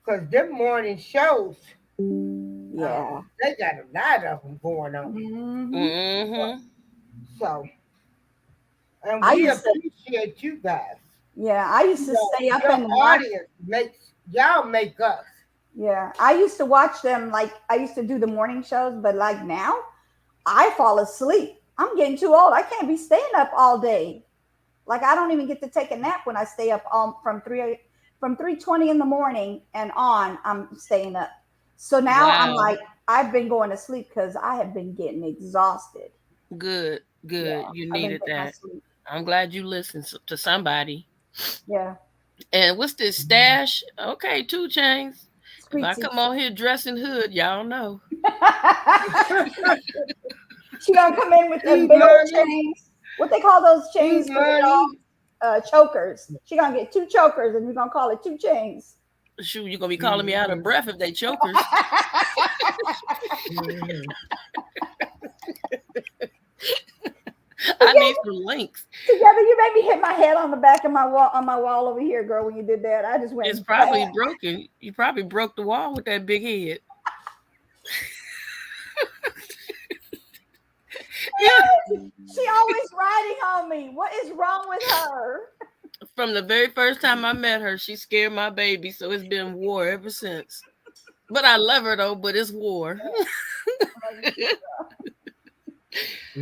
because them morning shows, Yeah. they got a lot of them going on. Mhm. Mm-hmm. So, and I we used to, appreciate you guys. yeah, I used to stay up Your and watch. audience y'all make us. Yeah, I used to watch them. Like I used to do the morning shows, but like now, I fall asleep. I'm getting too old. I can't be staying up all day. Like I don't even get to take a nap when I stay up from 3:20 in the morning and on. I'm staying up. So now I'm Wow. like I've been going to sleep because I have been getting exhausted. Good. Yeah, You I've been needed getting my that. sleep. I'm glad you listened to somebody. Yeah, And what's this stash? Okay, 2 Chainz. If I Screechy. come on here dressing hood, y'all know. She gonna come in with them big old E-Money, chains. What they call those chains for the E-Money. dogs? Chokers. She gonna get 2 chokers, and we're gonna call it 2 chains. Shoot, you're gonna be calling me out of breath if they chokers. Mhm. I need some links. Together, you made me hit my head on the back of my wall over here, girl. When you did that, I just went. It's probably broken. You probably broke the wall with that big head. She always riding on me. What is wrong with her? From the very first time I met her, she scared my baby, so it's been war ever since. But I love her though, but it's war.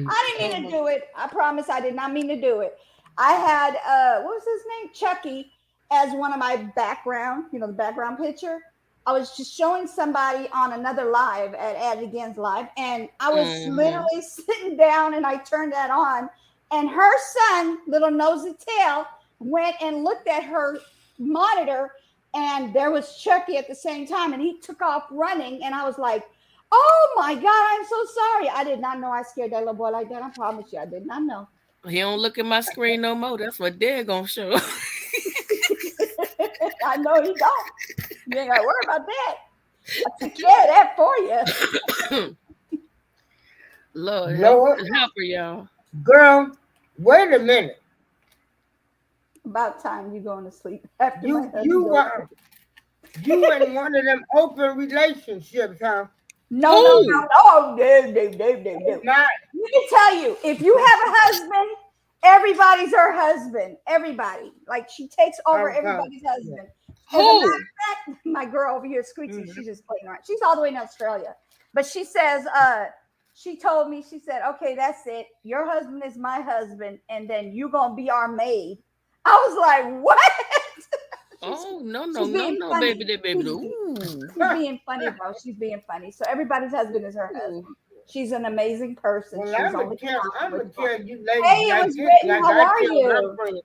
I didn't mean to do it. I promise I did not mean to do it. I had what was his name? Chucky as one of my background, the background picture. I was just showing somebody on another live at It Again's live, and I was literally sitting down and I turned that on, and her son, little nosy tail, went and looked at her monitor, and there was Chucky at the same time, and he took off running, and I was like, oh my God, I'm so sorry. I did not know I scared that little boy like that. I promise you, I did not know. He don't look at my screen no more. That's what they're gonna show. I know he don't. You ain't gotta worry about that. I took care of that for you. Lord, Lord. help her, y'all. Girl, wait a minute. About time you going to sleep. After You in one of them open relationships, huh? No. Not. Let me tell you, if you have a husband, everybody's her husband. Everybody. Like, she takes over everybody's husband. As a matter of fact, my girl over here, Squeaky, she's just playing around. She's all the way in Australia. But she says, she told me, she said, okay, that's it. Your husband is my husband, and then you're going to be our maid. I was like, what? No, funny. baby. Ooh. She's being funny, bro. She's being funny. So everybody's husband is her husband. She's an amazing person. Well, She's I'm only gonna tell you ladies Hey, it like was this, written. like How I are tell you? my friends.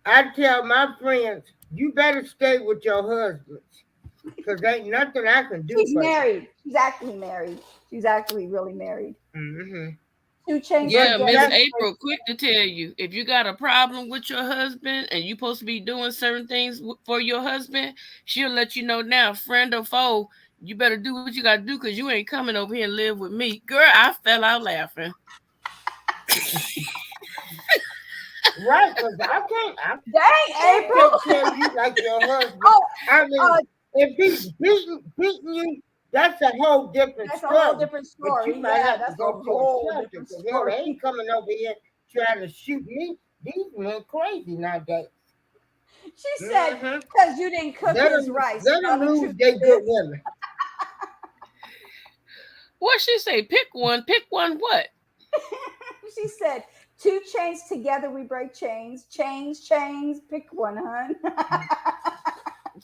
I tell my friends, you better stay with your husbands, because ain't nothing I can do. She's for you. married. She's actually married. She's actually really married. Mm-hmm. 2 Chainz. Yeah, Miss That's- April, quick to tell you, if you got a problem with your husband and you supposed to be doing certain things for your husband, she'll let you know now, friend or foe, you better do what you got to do because you ain't coming over here and live with me. Girl, I fell out laughing. Right, because I can't Dang, April. tell you like your husband. Oh, I mean, if he's beating you, that's a whole different that's a story. whole different But story. you might Yeah, have to that's a go to a whole shelter, different 'cause, they story. ain't coming over here trying to shoot me. These men crazy nowadays. She said, Mhm. because you didn't cook Let his them, rice. let Now them the lose truth they is- good women. What she say? Pick one. Pick one what? She said, 2 chains together, we break chains. Chains, pick one, hun.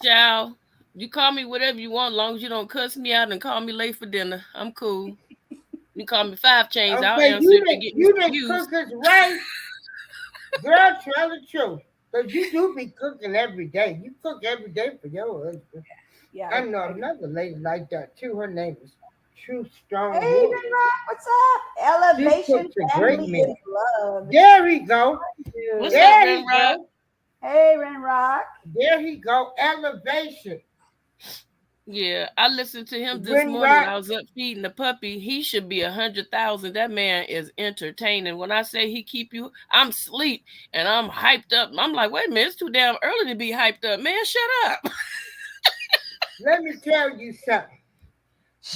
Child, you call me whatever you want, as long as you don't cuss me out and call me late for dinner. I'm cool. You call me 5 chains, I'll Okay, answer you if you get me didn't confused. cook his rice. Girl, tell the truth. Because you do be cooking every day. You cook every day for your husband. Yeah. I know another lady like that too. Her name is True Strong. Hey, Wood. Rock, what's up? Elevation cooks a great family meal. is love. There he go. What's There up, he Ren Rock? go. Hey, Ren Rock. There he go. Elevation. Yeah, I listened to him this Ren morning when Rock. I was up feeding the puppy. He should be 100,000. That man is entertaining. When I say he keep you, I'm asleep and I'm hyped up. I'm like, wait a minute, it's too damn early to be hyped up. Man, shut up. Let me tell you something.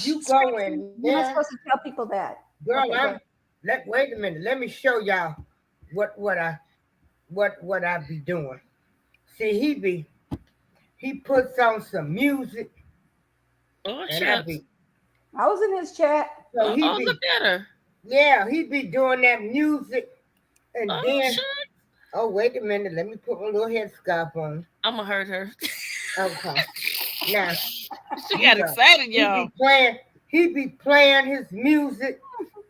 You go in You're not there, supposed to tell people that. girl. Okay, Wait a minute. Let me show y'all what I be doing. See, he puts on some music, Oh, and shucks. I was in his chat. so he Oh, be look at her. he be doing that music, and Oh, then shucks. wait a minute. Let me put my little headscarf on. I'm going to hurt her. Okay. Now She got excited, he y'all. be playing his music,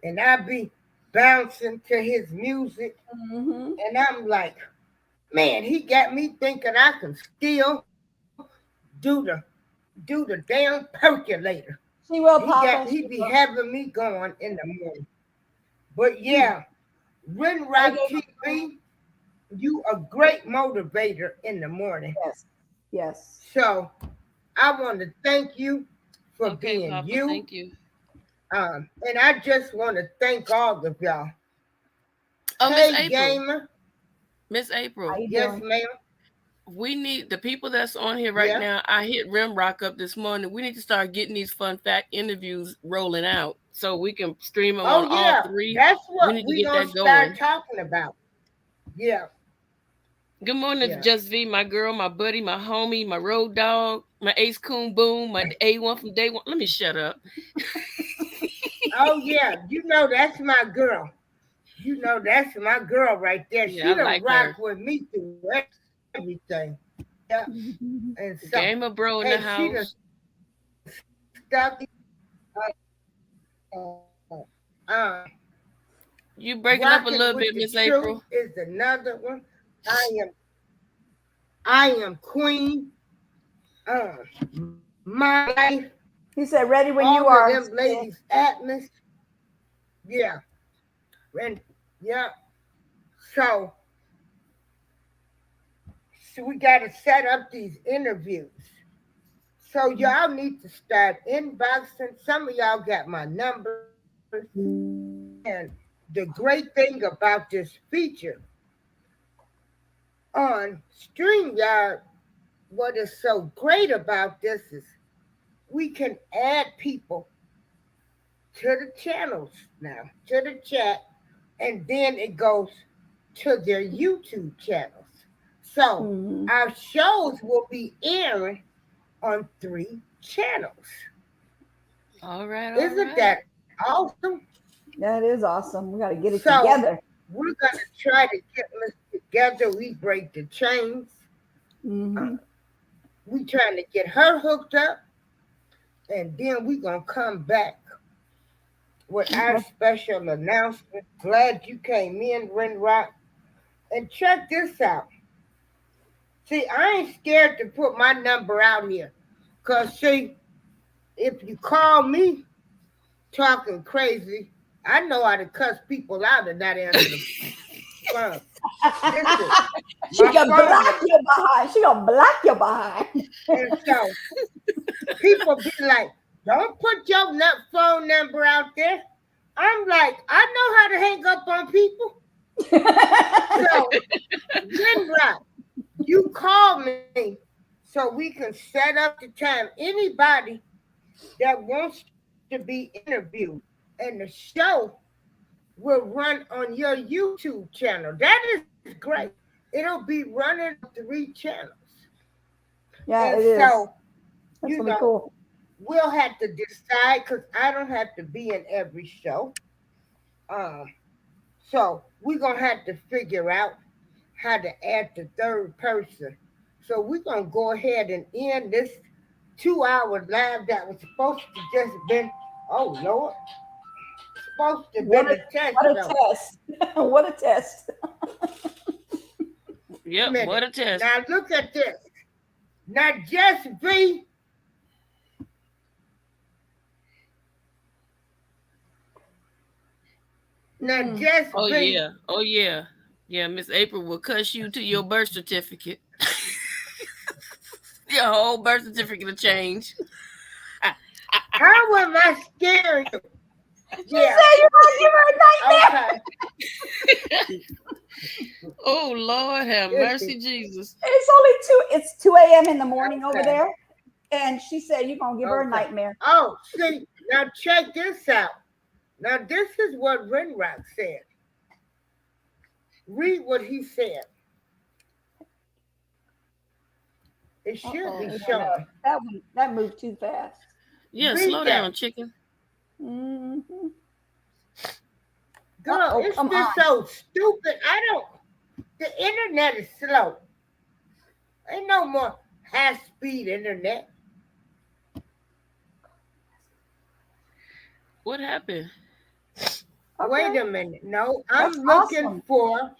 and I be bouncing to his music, Mm-hmm. and I'm like, man, he got me thinking I can still do the damn percolator. She will pop. He be having me going in the morning. But yeah, Ren Rock TV, you a great motivator in the morning. Yes. Yes. So I want to thank you for Okay, being Papa, you. thank you. And I just want to thank all of y'all. Oh, Miss Hey, April. gamer. Miss How April. you Yes, doing? ma'am. We need the people that's on here right Yeah. now. I hit Rimrock up this morning. We need to start getting these fun fact interviews rolling out so we can stream them on Oh, all yeah. three. That's We what need to we get going that to start going. talking about. Yeah. Good morning, Yeah. Just V, my girl, my buddy, my homie, my road dog, my Ace Coon Boom, my A1 from day one. Let me shut up. Oh, yeah. You know that's my girl. You know that's my girl right there. Yeah, She I done like rock her. with me through everything. Yeah. And so, Gamer bro in the hey, she done house. stuck You breaking up a rocking little with bit, the Miss truth April. is another one. I am queen. My life, He said, "Ready when you all of are." them ladies Atlas. Yeah. And yeah. So we gotta set up these interviews. So y'all need to start inboxing. Some of y'all got my numbers. And the great thing about this feature on StreamYard, what is so great about this is we can add people to the channels now, to the chat, and then it goes to their YouTube channels. So Mhm. our shows will be airing on 3 channels. All right, all Isn't right. that awesome? That is awesome. We got to get it So together. we're gonna try to get this together. We break the chains. Hmm. We trying to get her hooked up, and then we gonna come back with our Okay. special announcement. Glad you came in, Rock. And check this out. See, I ain't scared to put my number out here. Cause see, if you call me talking crazy, I know how to cuss people out and not answer the phone. Listen, She my gonna phone block you behind. She gonna block you behind. and so people be like, don't put your phone number out there. I'm like, I know how to hang up on people. So, Rock, you call me so we can set up the time. Anybody that wants to be interviewed and the show will run on your YouTube channel. That is great. It'll be running on 3 channels. Yeah, And it is. so, That's you really know, cool. we'll have to decide because I don't have to be in every show. Um, so we're gonna have to figure out how to add the third person. So we're gonna go ahead and end this 2 hour live that was supposed to just been, oh Lord, supposed to What been a a test what a show. test. What a test. Yep, what a test. Now look at this. Now just V. Now just Oh V. yeah. Oh yeah. Yeah, Miss April will cuss you to your birth certificate. Your whole birth certificate will change. How am I scaring you? She said you're gonna give her a nightmare. Okay. Oh Lord, have Listen. mercy, Jesus. It's only 2. It's 2 a.m. in the morning over Okay. there, and she said you're gonna give her a Okay. nightmare. Oh, see, now check this out. Now this is what Rinrock said. Read what he said. It should Uh-oh. be Yeah, showing. that moved too fast. Yeah, Read slow that. down, chicken. Hmm. Girl, Uh-oh, it's come just on. so stupid. The internet is slow. Ain't no more high-speed internet. What happened? Okay. Wait a minute. No, I'm That's looking awesome. for.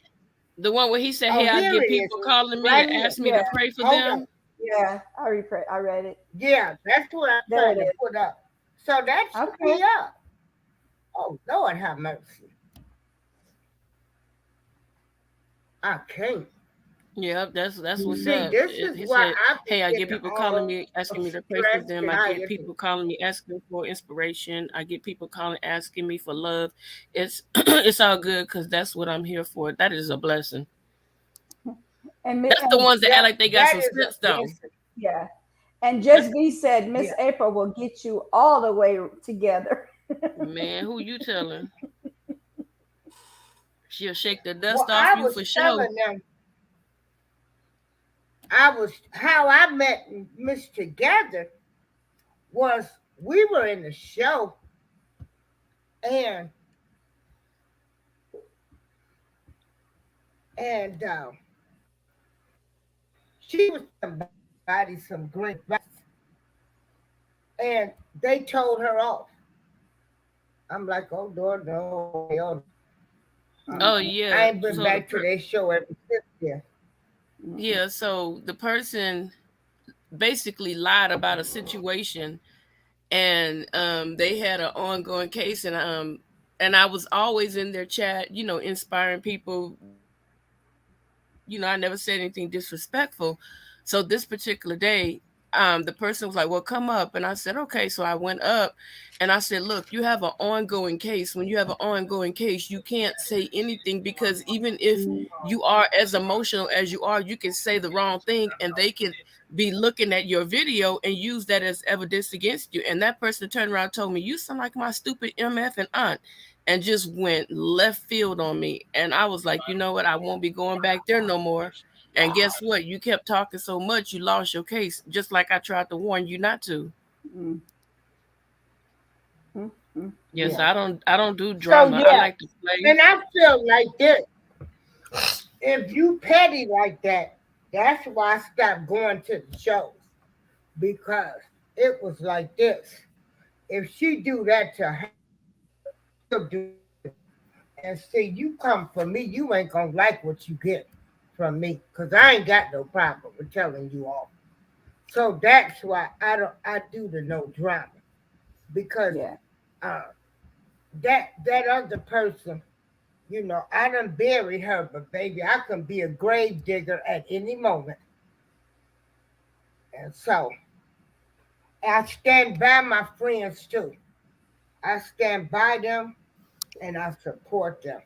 The one where he said, Oh, "Hey, I here get it people is. calling me Right to here. ask me Yeah. to pray for Hold them." on. Yeah, I read it. Yeah, that's what I'm There trying it to is. put up. So that should Okay. be up. Oh, Lord have mercy. I can't. Yep, that's what's See, up. this is He why said, I've been "Hey, I get getting people calling all me, asking me to pray for stressed them. and I get everything. people calling me, asking for inspiration. I get people calling, asking me for love. It's it's all good because that's what I'm here for. That is a blessing. And, That's the ones that act Yep, like they got that some is a sense, though. blessing. yeah. And That's, Just B said Miss Yeah. April will get you all the way together. man, who you telling? She'll shake the Well, dust off I you was for sure. telling them how I met Miss Together was we were in the show and and she was somebody some great advice and they told her off. I'm like, oh Lord, no, no. Oh I yeah. ain't been So back to their show ever since then. yeah. So the person basically lied about a situation, and they had an ongoing case, and I was always in their chat, inspiring people. I never said anything disrespectful. So this particular day, the person was like, well, come up. And I said, okay. So I went up and I said, look, you have an ongoing case. When you have an ongoing case, you can't say anything because even if you are as emotional as you are, you can say the wrong thing and they can be looking at your video and use that as evidence against you. And that person turned around and told me, you sound like my stupid MF and aunt, and just went left field on me. And I was like, you know what? I won't be going back there no more. And guess what? You kept talking so much, you lost your case, just like I tried to warn you not to. Mm, mm, mm. Yes, Yeah. I don't do So drama. I yeah, like to play. and I feel like this. If you petty like that, that's why I stopped going to the shows because it was like this. If she do that to her, she'll do it. And see, you come for me, you ain't gonna like what you get from me because I ain't got no problem with telling you off. So that's why I do the no drama because Yeah. uh, that other person, I done buried her, but baby, I can be a grave digger at any moment. And so I stand by my friends too. I stand by them and I support them.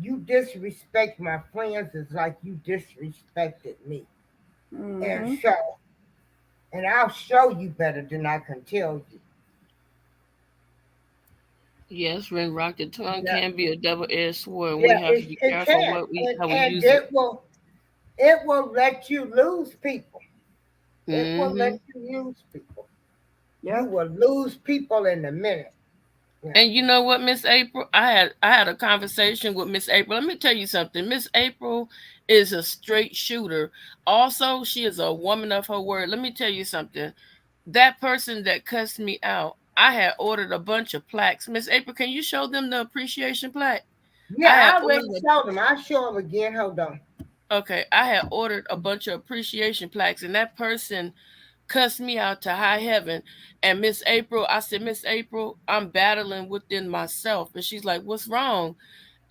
You disrespect my friends is like you disrespected me. And Mm-hmm. so, and I'll show you better than I can tell you. Yes, ring rock the tongue Yeah, can be a double-edged sword, and we yeah, have to be it careful can. how we And use it. it will let you lose people. It will Hmm. let you lose people. You Yep. will lose people in a minute. Yeah. And you know what, Miss April? I had a conversation with Miss April. Let me tell you something. Miss April is a straight shooter. Also, she is a woman of her word. Let me tell you something. That person that cussed me out, I had ordered a bunch of plaques. Miss April, can you show them the appreciation plaque? I Yeah, had I already ordered showed them. I'll show them again. Hold on. okay, I had ordered a bunch of appreciation plaques, and that person cussed me out to high heaven. And Miss April, I said, Miss April, I'm battling within myself. And she's like, what's wrong?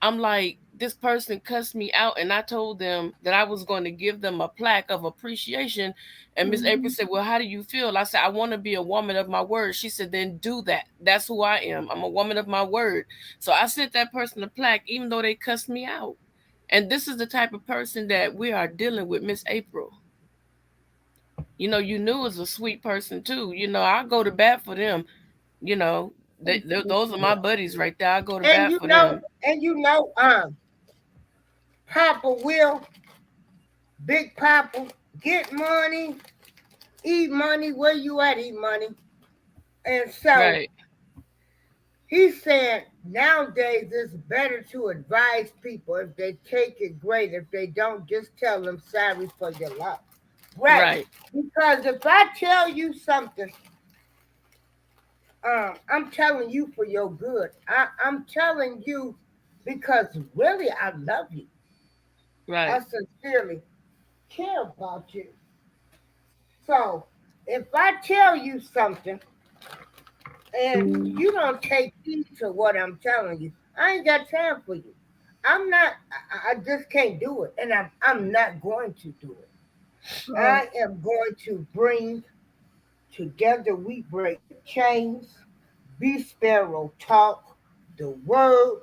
I'm like, this person cussed me out, and I told them that I was going to give them a plaque of appreciation. And Miss April Mm-hmm. said, well, how do you feel? I said, I want to be a woman of my word. She said, then do that. That's who I am. I'm a woman of my word. So I sent that person a plaque, even though they cussed me out. And this is the type of person that we are dealing with, Miss April. You knew was a sweet person too. I go to bat for them. Those are my buddies right there. I go to And bat you for know, them. and you know, Papa Will, Big Papa, get money, eat money. Where you at? Eat money. And so Right. he said nowadays it's better to advise people if they take it great. If they don't, just tell them sorry for your loss. Right. Right. Because if I tell you something, I'm telling you for your good. I'm telling you because really I love you. I Right. sincerely care about you. So if I tell you something and you don't take heed to what I'm telling you, I ain't got time for you. I'm not. I just can't do it, and I'm not going to do it. Right. I am going to bring together. We break chains. Be Sparrow Talk, The Word,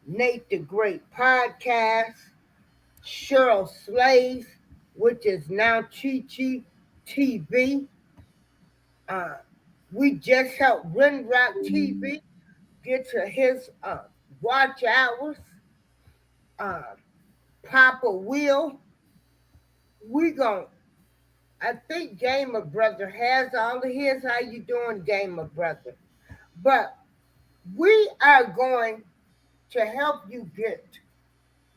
Nate the Great Podcast, Cheryl Slaves, which is now Chi Chi TV. Uh, we just helped Ren Rock TV get to his watch hours. Uh, Papa Will, we gon' I think Gamer Brother has all of his. How you doing, Gamer Brother? But we are going to help you get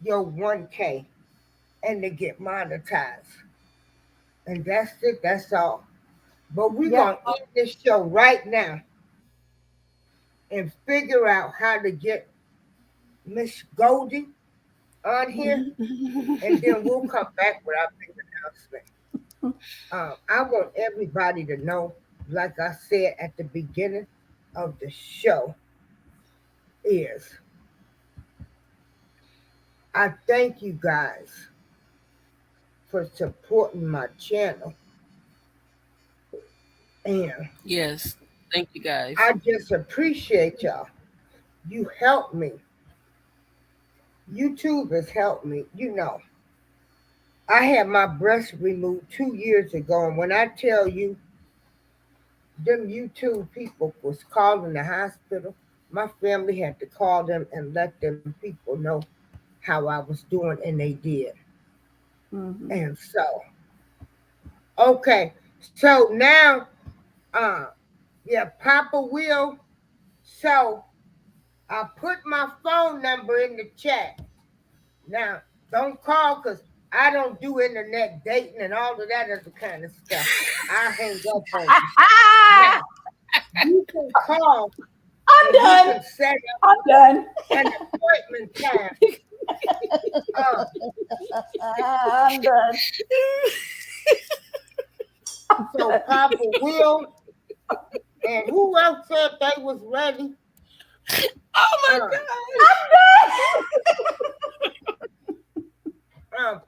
your 1K and to get monetized. And that's it, that's all. But we're Yeah. going to end this show right now and figure out how to get Miss Goldie on here, and then we'll come back with our big announcement. I want everybody to know, like I said at the beginning of the show, is I thank you guys for supporting my channel. And Yes. Thank you guys. I just appreciate y'all. You helped me. YouTube has helped me. I had my breast removed 2 years ago, and when I tell you, them YouTube people was calling the hospital, my family had to call them and let them people know how I was doing, and they did. Mhm. And so, okay, so now, uh, yeah, Papa Will. So I put my phone number in the chat. Now, don't call because I don't do internet dating and all of that other kind of stuff. I hang up on you. Ah, Now, you can call I'm and you done. can set I'm done. an appointment time. Uh, I'm done. so Papa Will and who else said they was ready? Oh my Uh, God.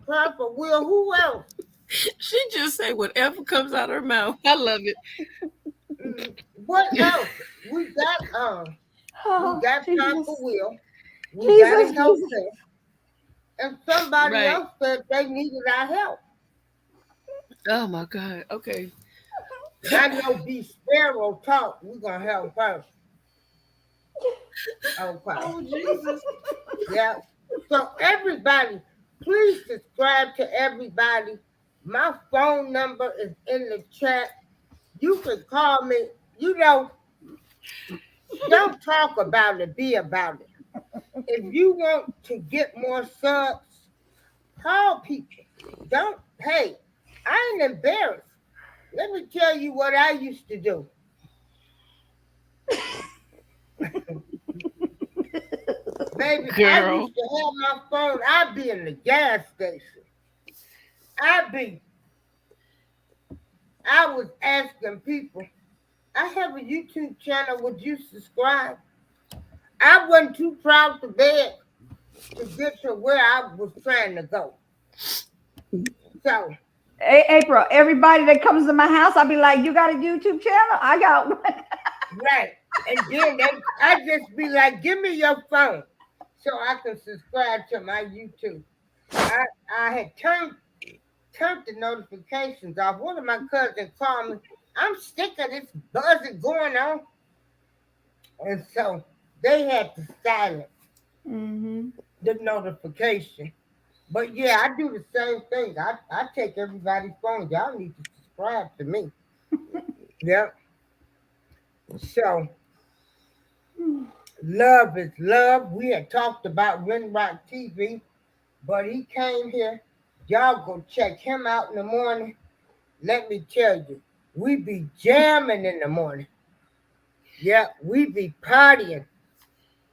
Papa Will, who else? She just say whatever comes out her mouth. I love it. What else? We got Oh, Papa Jesus. Will. We got Jesus, a help Jesus. there. And somebody Right. else said they needed our help. Oh my God. Okay. I know B Sparrow Talk. We're gonna help her. Okay. Oh Jesus. Yeah. So everybody, please subscribe to everybody. My phone number is in the chat. You can call me. Don't talk about it, be about it. If you want to get more subs, call people. Don't, hey, I ain't embarrassed. Let me tell you what I used to do. Baby, I Girl. used to have my phone. I'd be in the gas station. I was asking people, I have a YouTube channel, would you subscribe? I wasn't too proud to beg to get to where I was trying to go. So, Hey, April, everybody that comes to my house, I'll be like, you got a YouTube channel? I got one. right. And then I just be like, give me your phone so I can subscribe to my YouTube. I had turned the notifications off. One of my cousins called me. I'm sick of this buzzing going on. And so they had to silence Mm-hmm. the notification. But yeah, I do the same thing. I take everybody's phone. Y'all need to subscribe to me. Yep. So love is love. We had talked about Ren Rock TV, but he came here. Y'all go check him out in the morning. Let me tell you, we be jamming in the morning. Yeah, we be partying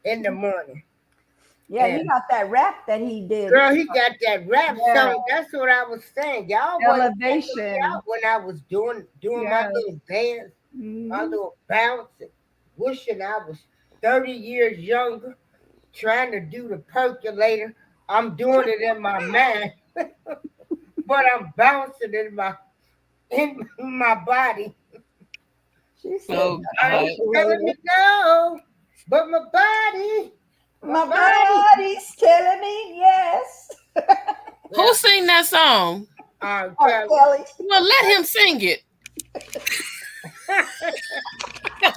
in the morning. Yeah, he And got that rap that he did. girl, he got that rap Yeah. song. That's what I was saying. Y'all wasn't checking me Elevation. out when I was doing my Yes. little dance, my Mhm. little bounce, wishing I was 30 years younger, trying to do the percolator. I'm doing it in my mind, but I'm bouncing in my body. She said, Oh I'm God. telling me no, but my body, my body's telling me yes. Who sing that song? Oh, Kelly. Kelly. Well, let him sing it.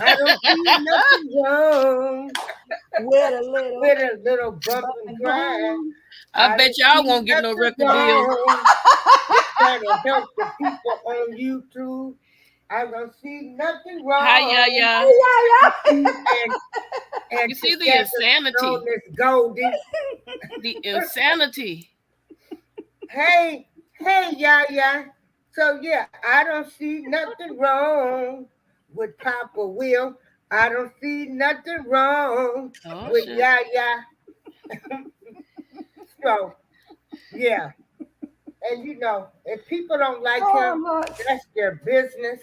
I don't see nothing wrong With a little. with a little bump and grind. I bet don't y'all see won't get no nothing record deal. wrong. Trying to help the people on YouTube. I don't see nothing wrong. Hi, yeah. And You see the together insanity. on this Goldie. The insanity. Hey, yeah. So yeah, I don't see nothing wrong with Papa Will. I don't see nothing wrong Oh, with shit. yeah. So yeah, and you know, if people don't like him, that's their business.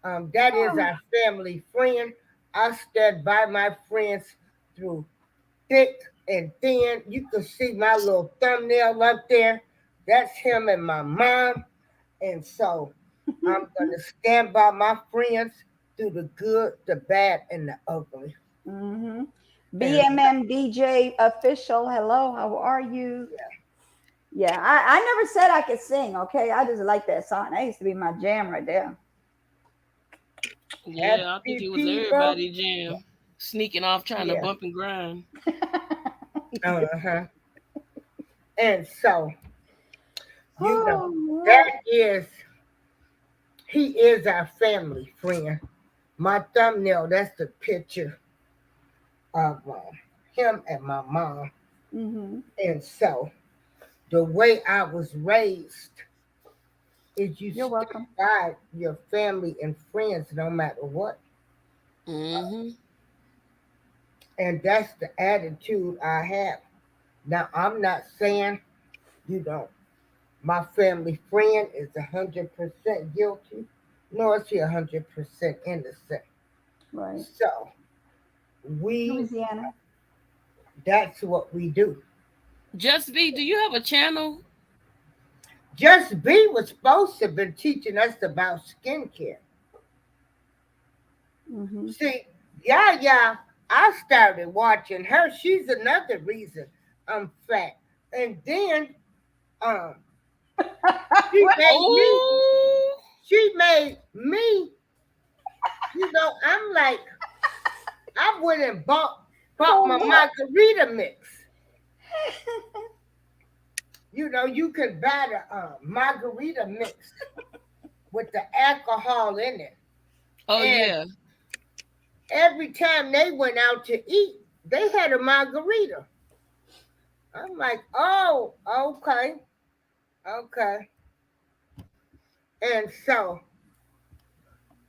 That is our family friend. I stand by my friends through thick and thin. You can see my little thumbnail up there. That's him and my mom. And so I'm going to stand by my friends through the good, the bad, and the ugly. Mm-hmm. BMM DJ official. Hello, how are you? Yeah, I never said I could sing, okay? I just like that song. That used to be my jam right there. Yeah, I think it was everybody jam. Sneaking off, trying to bump and grind. Uh-huh. And so, you know, he is our family friend. My thumbnail, that's the picture of him and my mom. Mm-hmm. And so, the way I was raised is You're welcome. by your family and friends no matter what. Mm-hmm. And that's the attitude I have. Now, I'm not saying, you know, my family friend is 100% guilty, nor is he 100% innocent. Right. So, Louisiana. That's what we do. Just B, do you have a channel? Just B was supposed to have been teaching us about skincare. Mm-hmm. See, yeah, I started watching her. She's another reason I'm fat. And then she made me, you know, I'm like, I went and bought my margarita mix. You know, you can buy the margarita mix with the alcohol in it. Oh, yeah. Every time they went out to eat, they had a margarita. I'm like, oh, okay. And so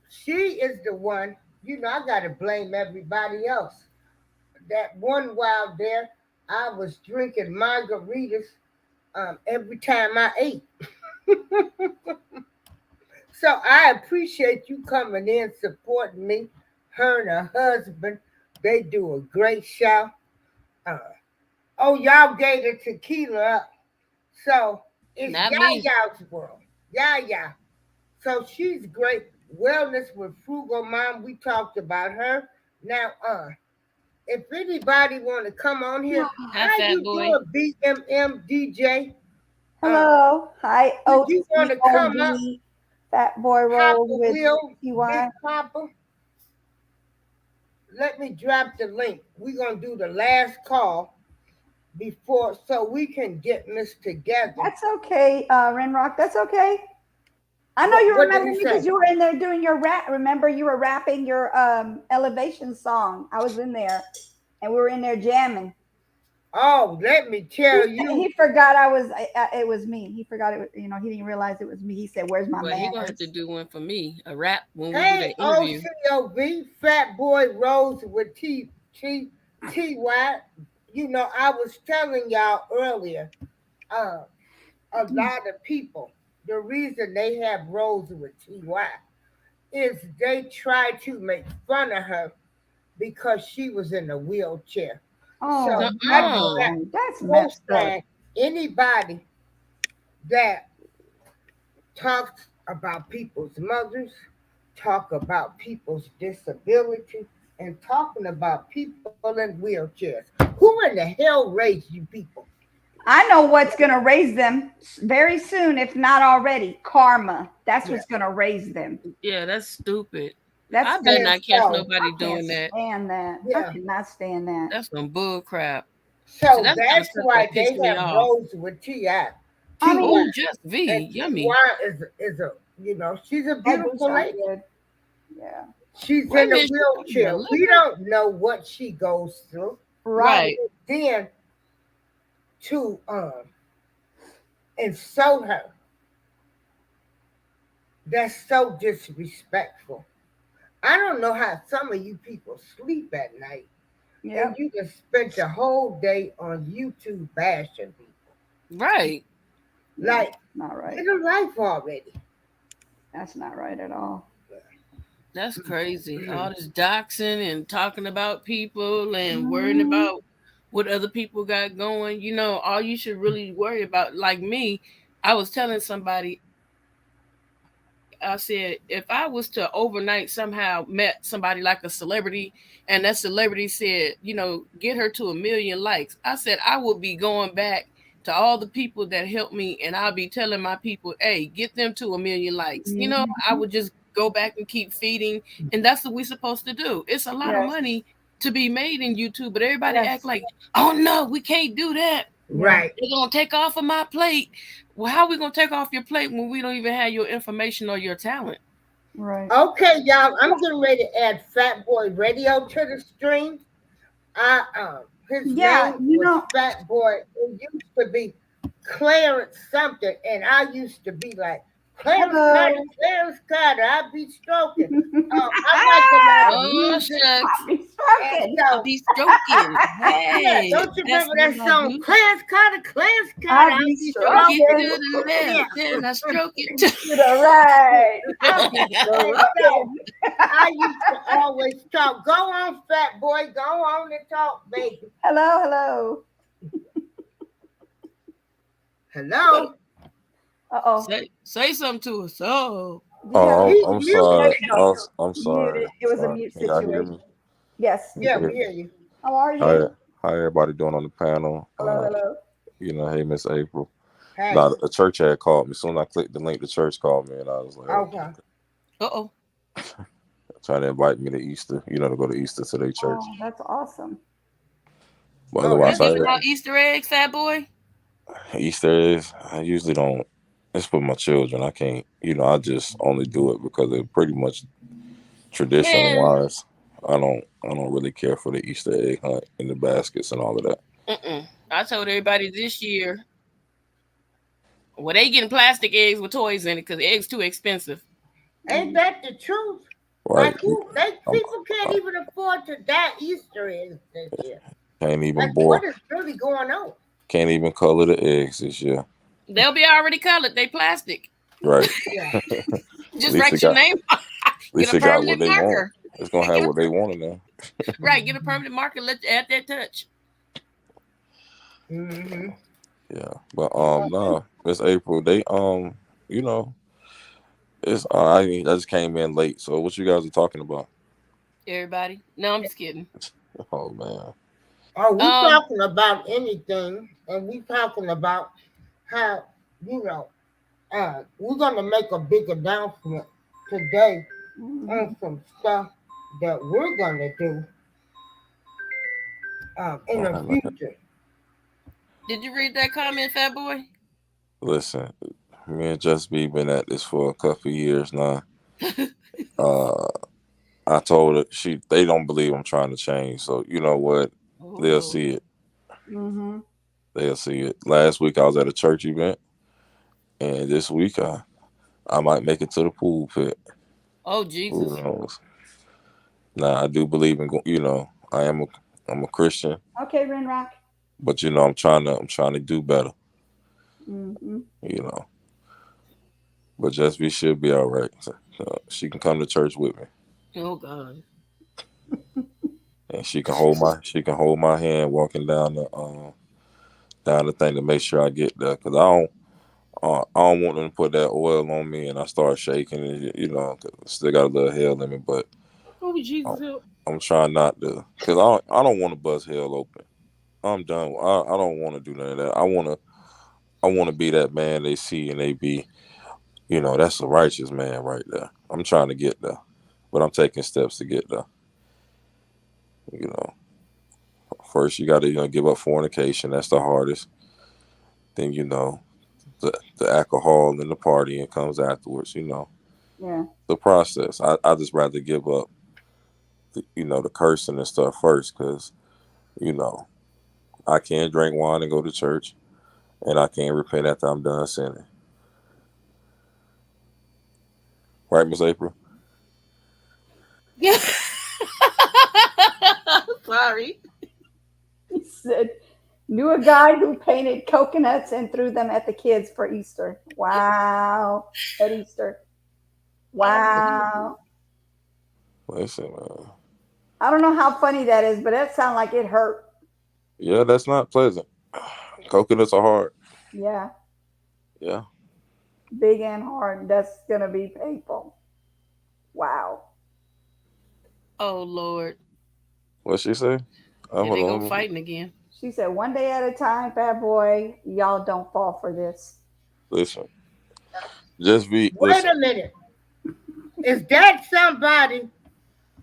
she is the one, you know, I got to blame everybody else. That one while there, I was drinking margaritas every time I ate. So I appreciate you coming in, supporting me. Her and her husband, they do a great show. Y'all gave the tequila up. So it's Yaya's world. Yaya. So she's great. Wellness with Frugal Mom. We talked about her. Now, if anybody want to come on here, how you doing, BMM DJ? Hello. Hi, you want to come up? Fat Boy Roll with Big Papa. Let me drop the link. We're going to do the last call before, so we can get this together. That's okay, Renrock. That's okay. I know you remember me because you were in there doing your rap. Remember, you were rapping your Elevation song. I was in there, and we were in there jamming. Oh, let me tell you. He forgot it was me. He forgot it was, you know, he didn't realize it was me. He said, "Where's my man?" He's going to have to do one for me, a rap when we do that interview. OCOV, Fat Boy Rose with TY. You know, I was telling y'all earlier, a lot of people, the reason they have Rose with TY is they try to make fun of her because she was in a wheelchair. Oh, So Uh-uh. I do not no, that's messed up. co-sign anybody that talks about people's mothers, talk about people's disability, and talking about people in wheelchairs. Who in the hell raised you people? I know what's going to raise them very soon, if not already. Karma. That's Yeah. what's going to raise them. Yeah, that's stupid. That's I better And not catch so, nobody I can't doing that. stand that. I yeah. cannot stand that. That's some bull crap. See, So that's the kind of that's stuff why that they pissed me have off. Rose with T.I. I T.Y. mean, Oh, just V, And yummy. T.Y. is a, she's a that do beautiful sound lady. good. Yeah. She's Wait a in a minute, she was wheelchair. We delivered? don't know what she goes through. Right. Right. Then to insult her, that's so disrespectful. I don't know how some of you people sleep at night Yep. and you can spend the whole day on YouTube bashing people. Right. Like, Not right. get a life already. That's not right at all. That's crazy. All this doxing and talking about people and worrying Mhm. about what other people got going. You know, all you should really worry about, like me, I was telling somebody, I said, if I was to overnight somehow met somebody like a celebrity and that celebrity said, you know, get her to 1,000,000 likes, I said, I would be going back to all the people that helped me and I'll be telling my people, hey, get them to 1,000,000 likes. You know, I would just go back and keep feeding. And that's what we're supposed to do. It's a lot of Yes. money to be made in YouTube, but everybody Yes. act like, oh no, we can't do that. Right. They're gonna take off of my plate. Well, how are we gonna take off your plate when we don't even have your information or your talent? Right. Okay, y'all, I'm getting ready to add Fat Boy Radio to the stream. His Yeah, name you was know, Fat Boy. It used to be Clarence something, and I used to be like, Clarence hello. Carter, Clarence Carter. I'd be stroking. I like a lot of Oh music. shucks, Be And stroking. I'll so, be stroking. yeah, Hey, don't you that's remember that what I song, do. Clarence Carter, Clarence Carter? I'll I'd be be Stroke it stroking. to the left, Yeah. then I stroke it. To the right. I'll be And so stroking. I used to always talk. Go on, Fat Boy. Go on and talk, baby. Hello, hello. Hello. Uh-oh. Say something to us. Oh, Oh, He I'm muted. sorry. No. I'm sorry. Muted. It was a Sorry. mute Can y'all hear situation. me? Yes. Yeah, we hear you. How are How, you? how everybody doing on the panel? Hello, hello. You know, hey, Miss April. Hey. Now, the church had called me. As soon as I clicked the link, the church called me, and I was like, Okay. uh-oh. trying to invite me to Easter, you know, to go to Easter to their church. Oh, that's awesome. But Oh, You otherwise, that's giving out Easter eggs, Fat Boy? Easter is, I usually don't. It's for my children. I can't, you know, I just only do it because it's pretty much tradition Man, wise. I don't really care for the Easter egg hunt in the baskets and all of that. I told everybody this year, well, they getting plastic eggs with toys in it because eggs too expensive. Ain't that the truth? Right? Like who? They I'm- people can't even afford to buy Easter eggs this year. Can't even Like, boil. what is really going on? Can't even color the eggs this year. They'll be already colored. They plastic. Right. Yeah. Just least write it your got- name. At least Get a it got what permanent they want. marker. It's gonna have what they want in there. Right, get a permanent marker. Let's add that touch. Mm-hmm. Yeah. But no, Miss April, they you know, it's I just came in late. So what you guys are talking about? Everybody. No, I'm just kidding. Oh man. Oh, we Um, talking about anything, and we talking about how we're gonna make a big announcement today Mhm. on some stuff that we're gonna do in the Okay. future. Did you read that comment, Fat Boy? Listen, me and Just B been at this for a couple of years now. I told her they don't believe I'm trying to change. So you know what? They'll see it. Mhm. They'll see it. Last week I was at a church event, and this week I might make it to the pool pit. Oh, Who Jesus. knows? Now I do believe in I'm a Christian, Okay, Renrock. but I'm trying to do better. Mhm. You know, but Just B should be all right. She can come to church with me. Oh, God. and she can hold my hand walking down the thing to make sure I get there, because I don't want them to put that oil on me and I start shaking, and 'cause I still got a little hell in me, but Oh, Jesus help. I'm trying not to, because I don't want to bust hell open. I'm done. I don't want to do none of that. I want to be that man they see and they be, that's a righteous man right there. I'm trying to get there, but I'm taking steps to get there. You know, first you got to give up fornication. That's the hardest. Then the alcohol and the partying comes afterwards. Yeah. The process. I just rather give up the cursing and stuff first, because I can't drink wine and go to church, and I can't repent after I'm done sinning. Right, Miss April? Yeah. Sorry. He said, knew a guy who painted coconuts and threw them at the kids for Easter. Wow. At Easter. Wow. Listen, man. I don't know how funny that is, but that sounded like it hurt. Yeah, that's not pleasant. Coconuts are hard. Yeah. Yeah. Big and hard. That's going to be painful. Wow. Oh, Lord. What'd she say? Here they go fighting again. She said, one day at a time, Fat Boy. Y'all don't fall for this. Listen. Just be. Wait a minute. Is that somebody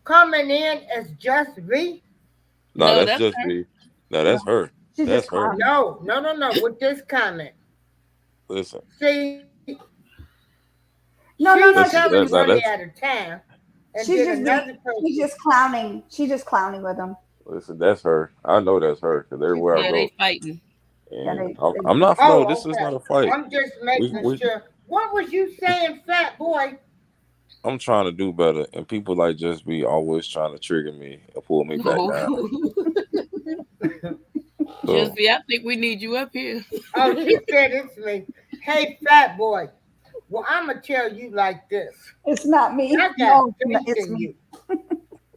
coming in as just me? No, that's just her. me. No, that's her. She's That's just her. No. With this comment. Listen. See, No. she's coming one day at a time. And She's then another person. She's just clowning. She's just clowning with him. Listen, that's her. I know that's her, because everywhere I Yeah, go. they fighting. And I'm not. No, this is not a fight. I'm just making sure. What was you saying, Fat Boy? I'm trying to do better, and people like just be always trying to trigger me and pull me back down. Just be, I think we need you up here. Oh, she said it's me. Hey, Fat Boy. Well, I'm gonna tell you like this. It's not me. I got No, faith it's in me. you.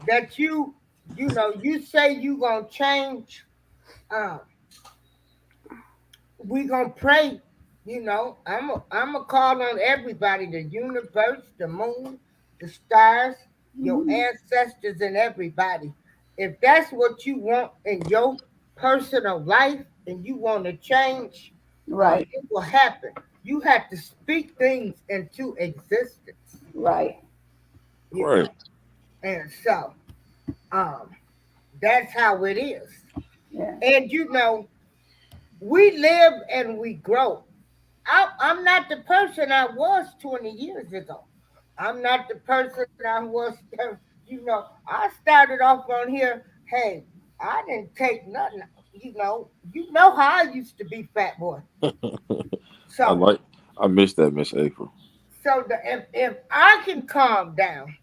That you say you gonna change. We gonna pray. I'm gonna call on everybody, the universe, the moon, the stars, your ancestors, and everybody. If that's what you want in your personal life and you want to change, Right. it will happen. You have to speak things into existence. Right. Right. And so, that's how it is. Yeah. And we live and we grow. I'm not the person I was 20 years ago. I'm not the person I was. I started off on here. Hey, I didn't take nothing. You know how I used to be, Fat Boy. So I missed that, Miss April. So if I can calm down,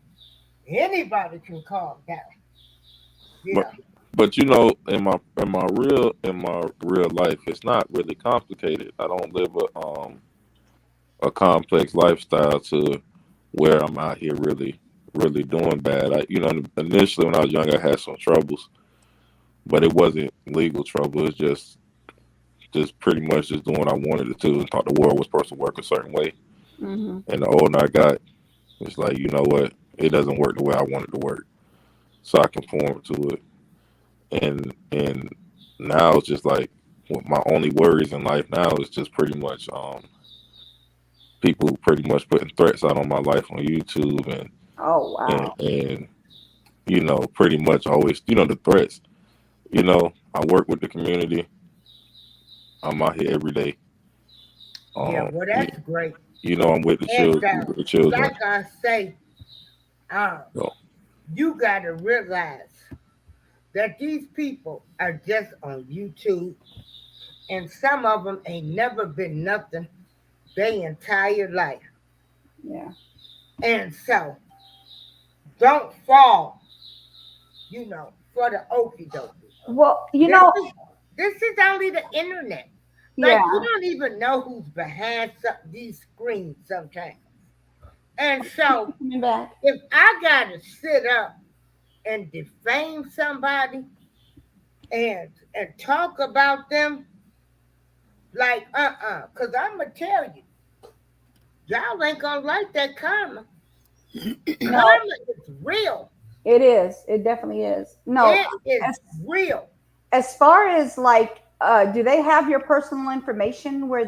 anybody can calm down. Yeah. But in my real life, it's not really complicated. I don't live a complex lifestyle to where I'm out here really, really doing bad. Initially when I was young, I had some troubles, but it wasn't legal trouble. It's just pretty much just doing what I wanted to do and thought the world was supposed to work a certain way. Mm-hmm. And the older I got, it's like, you know what? It doesn't work the way I want it to work. So I conform to it. And now it's just like my only worries in life now is just pretty much people pretty much putting threats out on my life on YouTube and oh wow and pretty much always the threats. I work with the community. I'm out here every day. Yeah, well, that's great. I'm with the children. Like I say, you got to realize that these people are just on YouTube, and some of them ain't never been nothing their entire life. Yeah. And so, don't fall, for the okie dokie. Well, this is only the internet. Like, you don't even know who's behind these screens sometimes. And so, if I got to sit up and defame somebody and talk about them, like because I'm gonna tell you, y'all ain't gonna like that karma. No, Karma is real. it is. It definitely is. No, It is as, real. as far as like, do they have your personal information where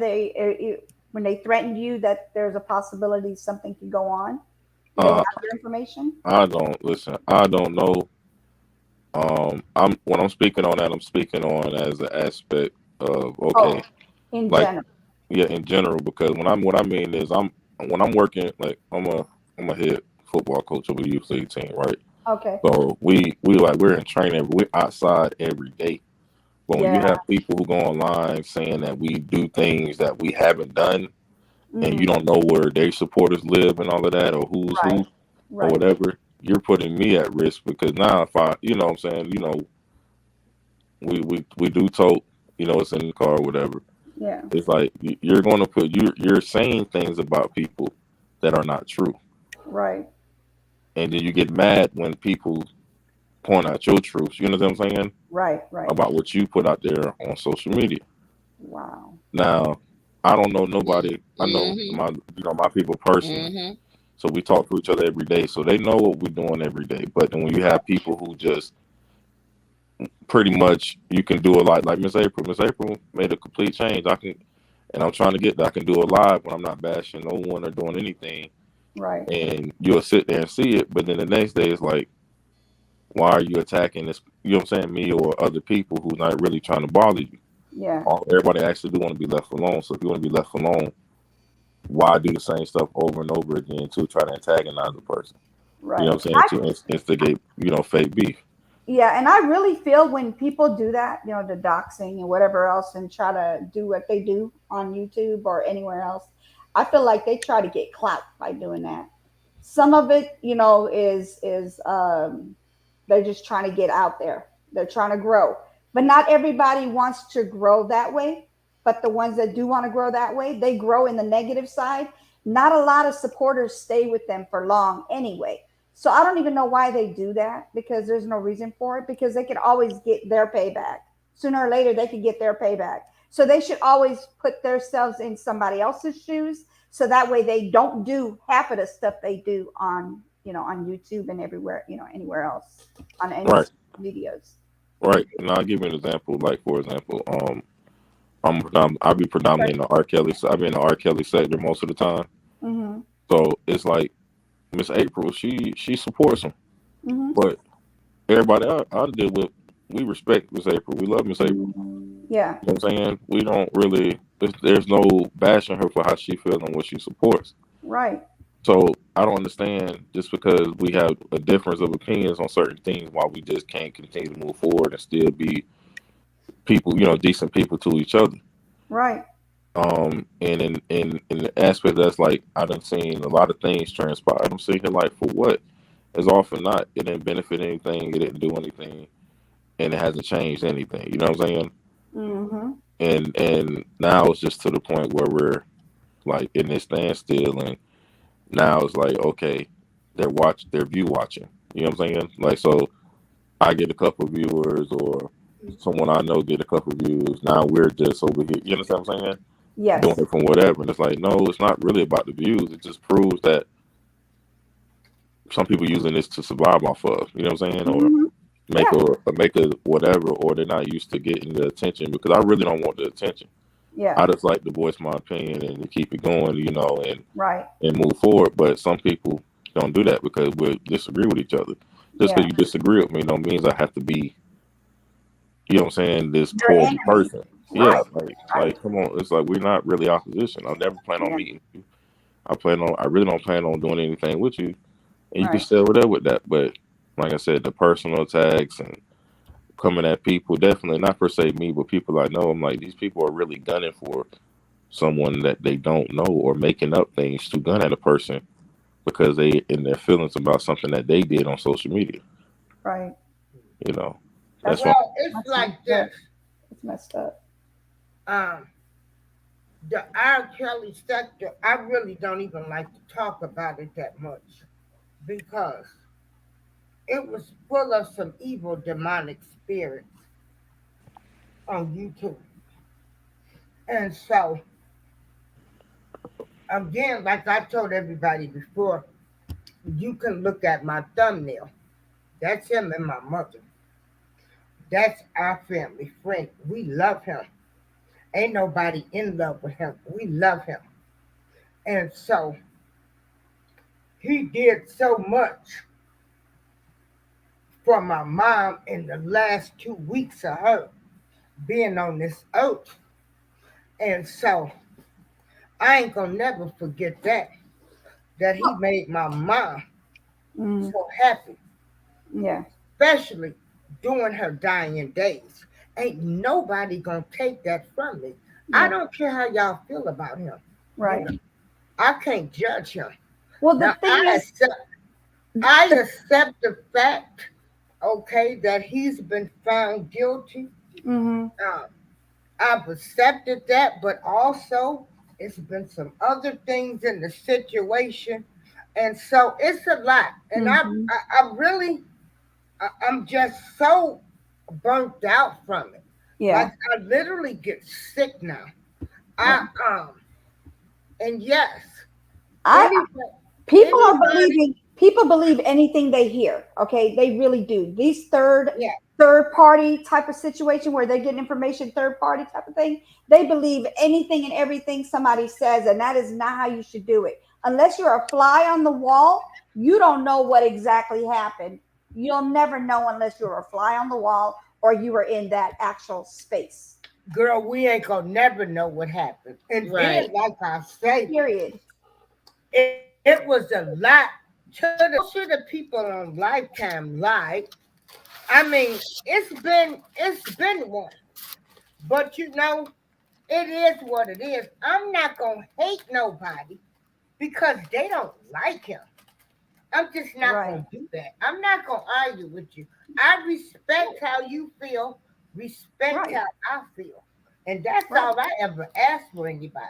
when they threatened you that there's a possibility something could go on? Do they Uh, have your information? I don't listen. I don't know. I'm when I'm speaking on that, I'm speaking on as an aspect of okay, Oh, in like general. yeah, in general. Because what I mean is when I'm working, like I'm a head football coach of a youth league team, right? Okay. So we're in training, we're outside every day. But when you Yeah. have people who go online saying that we do things that we haven't done, and you Mhm. don't know where their supporters live and all of that, or who's Right. who, or Right. whatever, you're putting me at risk because now if I, you know what I'm saying, we do tote, it's in the car or whatever. Yeah. It's like you're going to you're saying things about people that are not true, Right. and then you get mad when people point out your truths. You know what I'm saying Right. Right. about what you put out there on social media. Wow. Now, I don't know nobody. I know Mm-hmm. my people personally. Mm-hmm. So we talk to each other every day. So they know what we're doing every day. But then when you have people who just pretty much you can do a lot like Miss April. Miss April made a complete change. I'm trying to get that. I can do it live when I'm not bashing no one or doing anything. Right. And you'll sit there and see it. But then the next day it's like, why are you attacking this? You know what I'm saying? Me or other people who's not really trying to bother you. Yeah. Everybody actually do want to be left alone. So if you want to be left alone, why do the same stuff over and over again to try to antagonize the person? Right. You know what I'm saying? To instigate, fake beef. Yeah, and I really feel when people do that, the doxing and whatever else, and try to do what they do on YouTube or anywhere else, I feel like they try to get clout by doing that. Some of it, is they're just trying to get out there. They're trying to grow, but not everybody wants to grow that way. But the ones that do want to grow that way, they grow in the negative side. Not a lot of supporters stay with them for long anyway. So I don't even know why they do that, because there's no reason for it, because they could always get their payback. Sooner or later, they could get their payback. So they should always put themselves in somebody else's shoes. So that way they don't do half of the stuff they do on YouTube and everywhere, anywhere else on any Right. videos. Right. And I'll give you an example. Like, for example, I'll be predominantly in the R. Kelly. So I've been in the R. Kelly sector most of the time. Mm-hmm. So it's like Miss April, she supports him. Mm-hmm. But everybody I deal with, we respect Miss April. We love Miss April. Yeah. You know what I'm saying? We don't really, there's no bashing her for how she feels and what she supports. Right. So I don't understand just because we have a difference of opinions on certain things why we just can't continue to move forward and still be people, decent people to each other. Right. And in the aspect that's like I done seen a lot of things transpire. I'm sitting here like, for what? As often not, it didn't benefit anything, it didn't do anything, and it hasn't changed anything. You know what I'm saying? Mm-hmm. And now it's just to the point where we're like in this standstill, and now it's like, okay, they're view watching. You know what I'm saying? Like, so I get a couple viewers, or someone I know get a couple views. Now we're just over here. You understand what I'm saying? Yes. Doing it from whatever. And it's like, no, it's not really about the views. It just proves that some people using this to survive off of. You know what I'm saying? Or Mm-hmm. make a whatever, or they're not used to getting the attention, because I really don't want the attention. Yeah. I just like to voice my opinion and to keep it going, Right. and move forward. But some people don't do that because we disagree with each other. Just because you disagree with me don't means I have to be, you know what I'm saying, this Your poor enemy. person. Right. Yeah, like come on. It's like we're not really opposition. I never plan on meeting you. I really don't plan on doing anything with you. And you can stay over there with that. But like I said, the personal attacks and coming at people, definitely not per se me, but people I know. I'm like, these people are really gunning for someone that they don't know, or making up things to gun at a person because they in their feelings about something that they did on social media. Right. That's why. Well, it's like this. It's messed up. The R. Kelly sector, I really don't even like to talk about it that much, because It was full of some evil demonic spirits on YouTube. And so, again, like I told everybody before, you can look at my thumbnail. That's him and my mother. That's our family friend. We love him. Ain't nobody in love with him. We love him. And so he did so much for my mom in the last 2 weeks of her being on this earth. And so I ain't gonna never forget that he made my mom Mm, so happy, yeah. especially during her dying days. Ain't nobody gonna take that from me. I Yeah. don't care how y'all feel about him. Right. I can't judge him. Well, the Now thing is, I accept the fact, okay, that he's been found guilty. mhm, Uh, I've accepted that, but also it's been some other things in the situation, and so it's a lot. And mhm, I really, I'm just so burnt out from it. yeah. Like I literally get sick now. Yeah. I and yes, I anybody, People believe anything they hear. Okay, they really do. These yeah, third party type of situation where they get information, third party type of thing, they believe anything and everything somebody says, and that is not how you should do it. Unless you're a fly on the wall, you don't know what exactly happened. You'll never know unless you're a fly on the wall or you were in that actual space. girl, we ain't gonna never know what happened. And Right. then, like I say, Period. it was a lot to the people on Lifetime Live. I mean, it's been one, but it is what it is. I'm not gonna hate nobody because they don't like him. I'm just not Right. gonna do that. I'm not gonna argue with you. I respect how you feel, respect Right. how I feel, and that's Right. all I ever ask for anybody.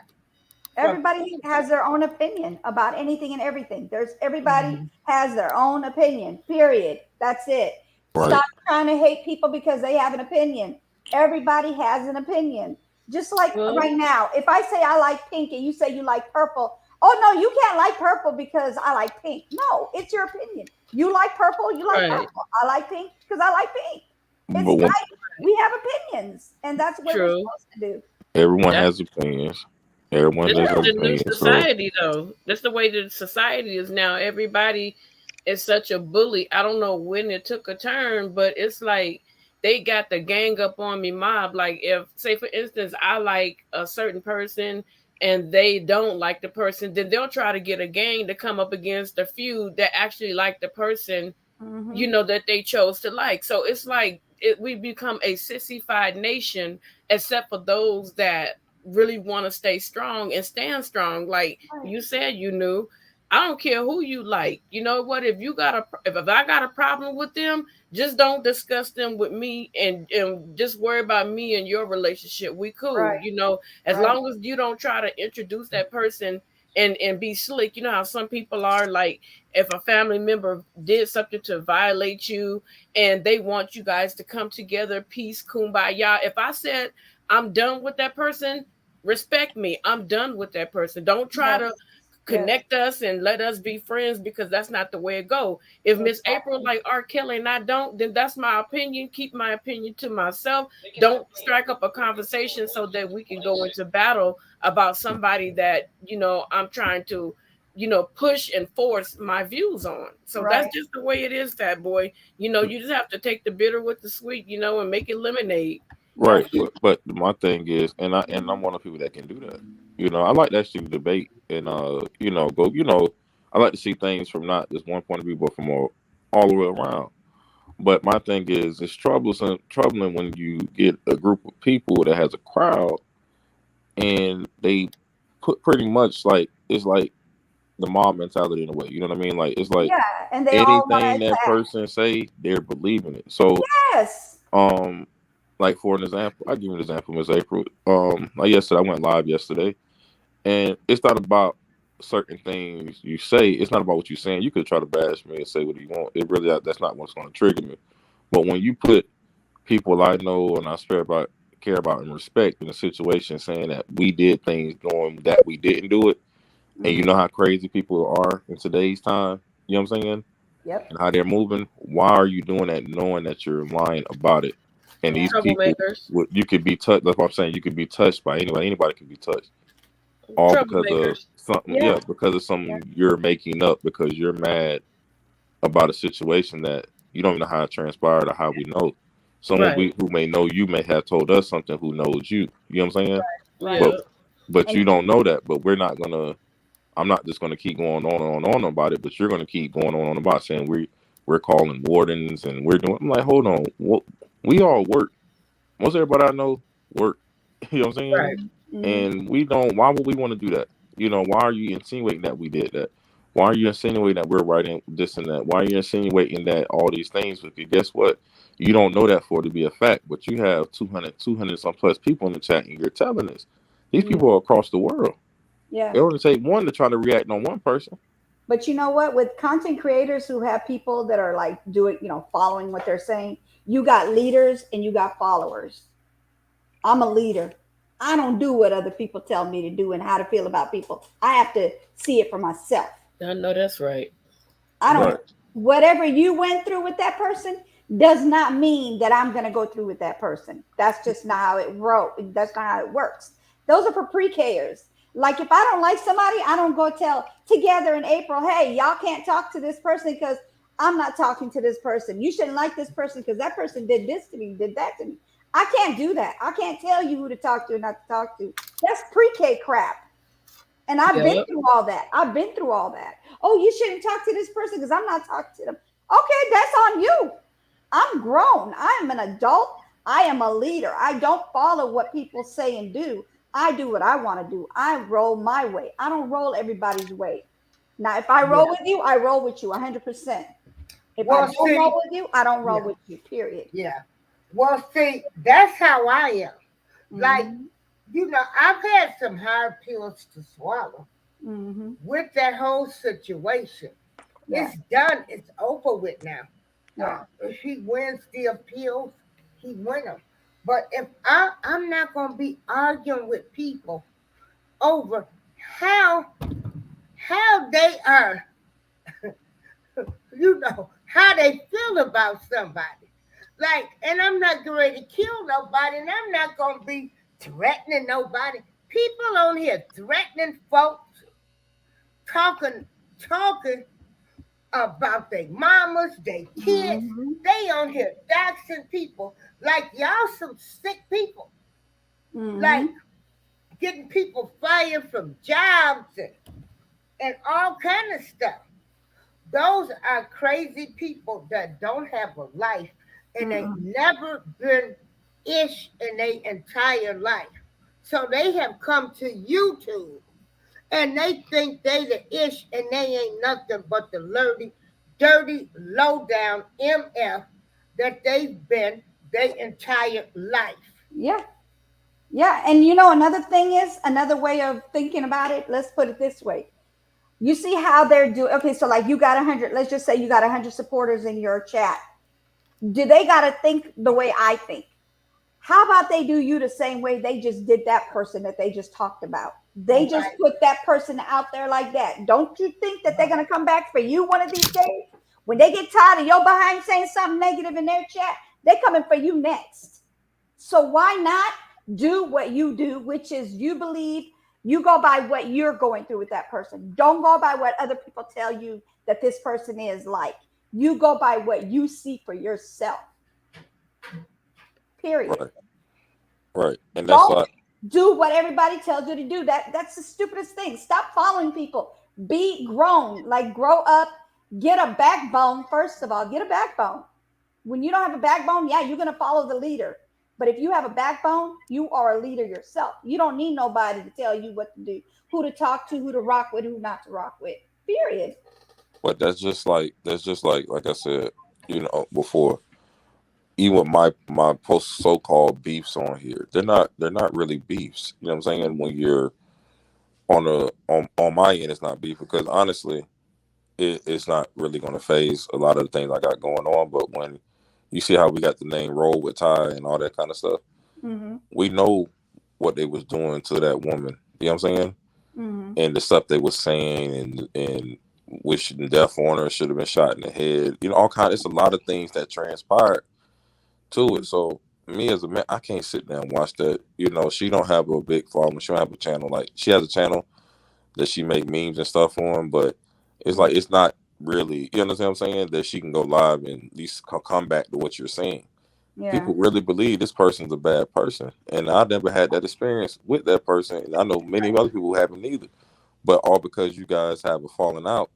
From Everybody has their own opinion about anything and everything. Everybody Mhm. has their own opinion. Period. That's it. Right. Stop trying to hate people because they have an opinion. Everybody has an opinion. Just like Well, right now, if I say I like pink and you say you like purple, oh no, you can't like purple because I like pink. No, it's your opinion. You like purple, you like right. purple. I like pink because I like pink. It's But when life. We have opinions, and that's what we're True. supposed to do. everyone That's has opinions, everyone this does is have the new opinions. So society though. That's the way the society is now. Everybody is such a bully. I don't know when it took a turn, but it's like they got the gang up on me mob. Like if say for instance I like a certain person and they don't like the person, then they'll try to get a gang to come up against a few that actually like the person, Hmm. that they chose to like. So it's like we become a sissified nation, except for those that really want to stay strong and stand strong. Like Right. you said, I don't care who you like. You know what? If I got a problem with them, just don't discuss them with me, and just worry about me and your relationship. We cool. Right. As Right. long as you don't try to introduce that person and be slick. You know how some people are like, if a family member did something to violate you and they want you guys to come together, peace, kumbaya. If I said I'm done with that person, respect me. I'm done with that person. Don't try to Yes. Yes. connect us and let us be friends, because that's not the way it go. If Miss April Exactly. like R. Kelly and I don't, then that's my opinion. Keep my opinion to myself. Don't strike up a conversation so that we can go into battle about somebody that I'm trying to push and force my views on. So that's Right. just the way it is, fat boy. You just have to take the bitter with the sweet, and make it lemonade. right, That's but my thing is, and I'm one of the people that can do that. I like to actually debate and go. I like to see things from not just one point of view, but from all the way around. But my thing is, it's troubling when you get a group of people that has a crowd and they put pretty much like it's like the mob mentality in a way. You know what I mean? Like it's like yeah, and they all want anything to that attack. person say, they're believing it. So Yes. um, like for an example, I give you an example, Miss April. Like yesterday, I went live yesterday, and it's not about certain things you say, it's not about what you're saying. You could try to bash me and say what you want. It really, that's not what's going to trigger me. But when you put people I know and I care about and respect in a situation, saying that we did things knowing that we didn't do it, and you know how crazy people are in today's time, you know what I'm saying? Yep. And how they're moving. Why are you doing that knowing that you're lying about it? And these people, Troublemakers. you could be touched. That's what I'm saying. You could be touched by anybody. Anybody can be touched. All because of Troublemakers. something. Yeah, because of something you're making up because you're mad about a situation that you don't even know how it transpired or how we know. Someone Right. who may know you may have told us something who knows you. You know what I'm saying? Yeah. But you don't know that. But we're not gonna. I'm not just gonna keep going on about it. But you're gonna keep going on about saying we're calling wardens and we're doing. I'm like, hold on. We all work. Most everybody I know work. You know what I'm saying? Right. And we don't. Why would we want to do that? You know, why are you insinuating that we did that? Why are you insinuating that we're writing this and that? Why are you insinuating that all these things? Because guess what? You don't know that for it to be a fact, but you have 200 some plus people in the chat, and you're telling us these people are across the world. Yeah. It only take one to try to react on one person. But you know what? With content creators who have people that are like doing, following what they're saying, you got leaders and you got followers. I'm a leader. I don't do what other people tell me to do and how to feel about people. I have to see it for myself. I know that's right. I don't. Right. Whatever you went through with that person does not mean that I'm going to go through with that person. That's just not how it wrote. That's not how it works. Those are for pre-Kers. Like if I don't like somebody, I don't go tell Together in April, hey, y'all can't talk to this person because I'm not talking to this person. You shouldn't like this person because that person did this to me, did that to me. I can't do that. I can't tell you who to talk to and not to talk to. That's pre-K crap. And I've been through all that. Oh, you shouldn't talk to this person because I'm not talking to them. Okay, that's on you. I'm grown. I am an adult. I am a leader. I don't follow what people say and do. I do what I want to do. I roll my way. I don't roll everybody's way. Now, if I roll with you, I roll with you 100%. If I don't roll with you, I don't roll with you, period. Yeah. Well, see, that's how I am. Like, I've had some hard pills to swallow with that whole situation. Yeah. It's done. It's over with now. Yeah. If he wins the appeals, he win them. But if I'm not going to be arguing with people over how they are, how they feel about somebody. Like, and I'm not going to kill nobody, and I'm not going to be threatening nobody. People on here threatening folks, talking about their mamas, their kids. They on here doxing people like y'all some sick people. Like getting people fired from jobs and all kind of stuff. Those are crazy people that don't have a life and they've never been ish in their entire life. So they have come to YouTube and they think they the ish and they ain't nothing but the dirty, low down MF that they've been their entire life. Yeah. Yeah. And another way of thinking about it, let's put it this way. You see how they're doing. Okay, so like you got 100, let's just say you got 100 supporters in your chat. Do they got to think the way I think? How about they do you the same way they just did that person that they just talked about? They just put that person out there like that. Don't you think that they're going to come back for you one of these days? When they get tired of your behind saying something negative in their chat, they're coming for you next. So why not do what you do, which is you believe, you go by what you're going through with that person. Don't go by what other people tell you that this person is like. You go by what you see for yourself. Period. Right. And that's Don't do what everybody tells you to do. That's the stupidest thing. Stop following people. Be grown. Like grow up. Get a backbone. First of all, get a backbone. When you don't have a backbone, yeah, you're going to follow the leader. But if you have a backbone, you are a leader yourself. You don't need nobody to tell you what to do, who to talk to, who to rock with, who not to rock with. Period. But that's just like I said, before, even with my post so-called beefs on here, they're not really beefs. You know what I'm saying? When you're on my end, it's not beef because honestly, it's not really going to phase a lot of the things I got going on. But when you see how we got the name Roll with Ty and all that kind of stuff, we know what they was doing to that woman. You know what I'm saying? And the stuff they was saying and wishing death on her, should have been shot in the head. You know, all kind. It's a lot of things that transpired to it. So me as a man, I can't sit there and watch that. You know, she don't have a big following. She don't have a channel. Like she has a channel that she make memes and stuff on, but it's like it's not really. You understand what I'm saying? That she can go live and at least come back to what you're saying. Yeah. People really believe this person's a bad person, and I never had that experience with that person, and I know many other people who haven't either. But all because you guys have a falling out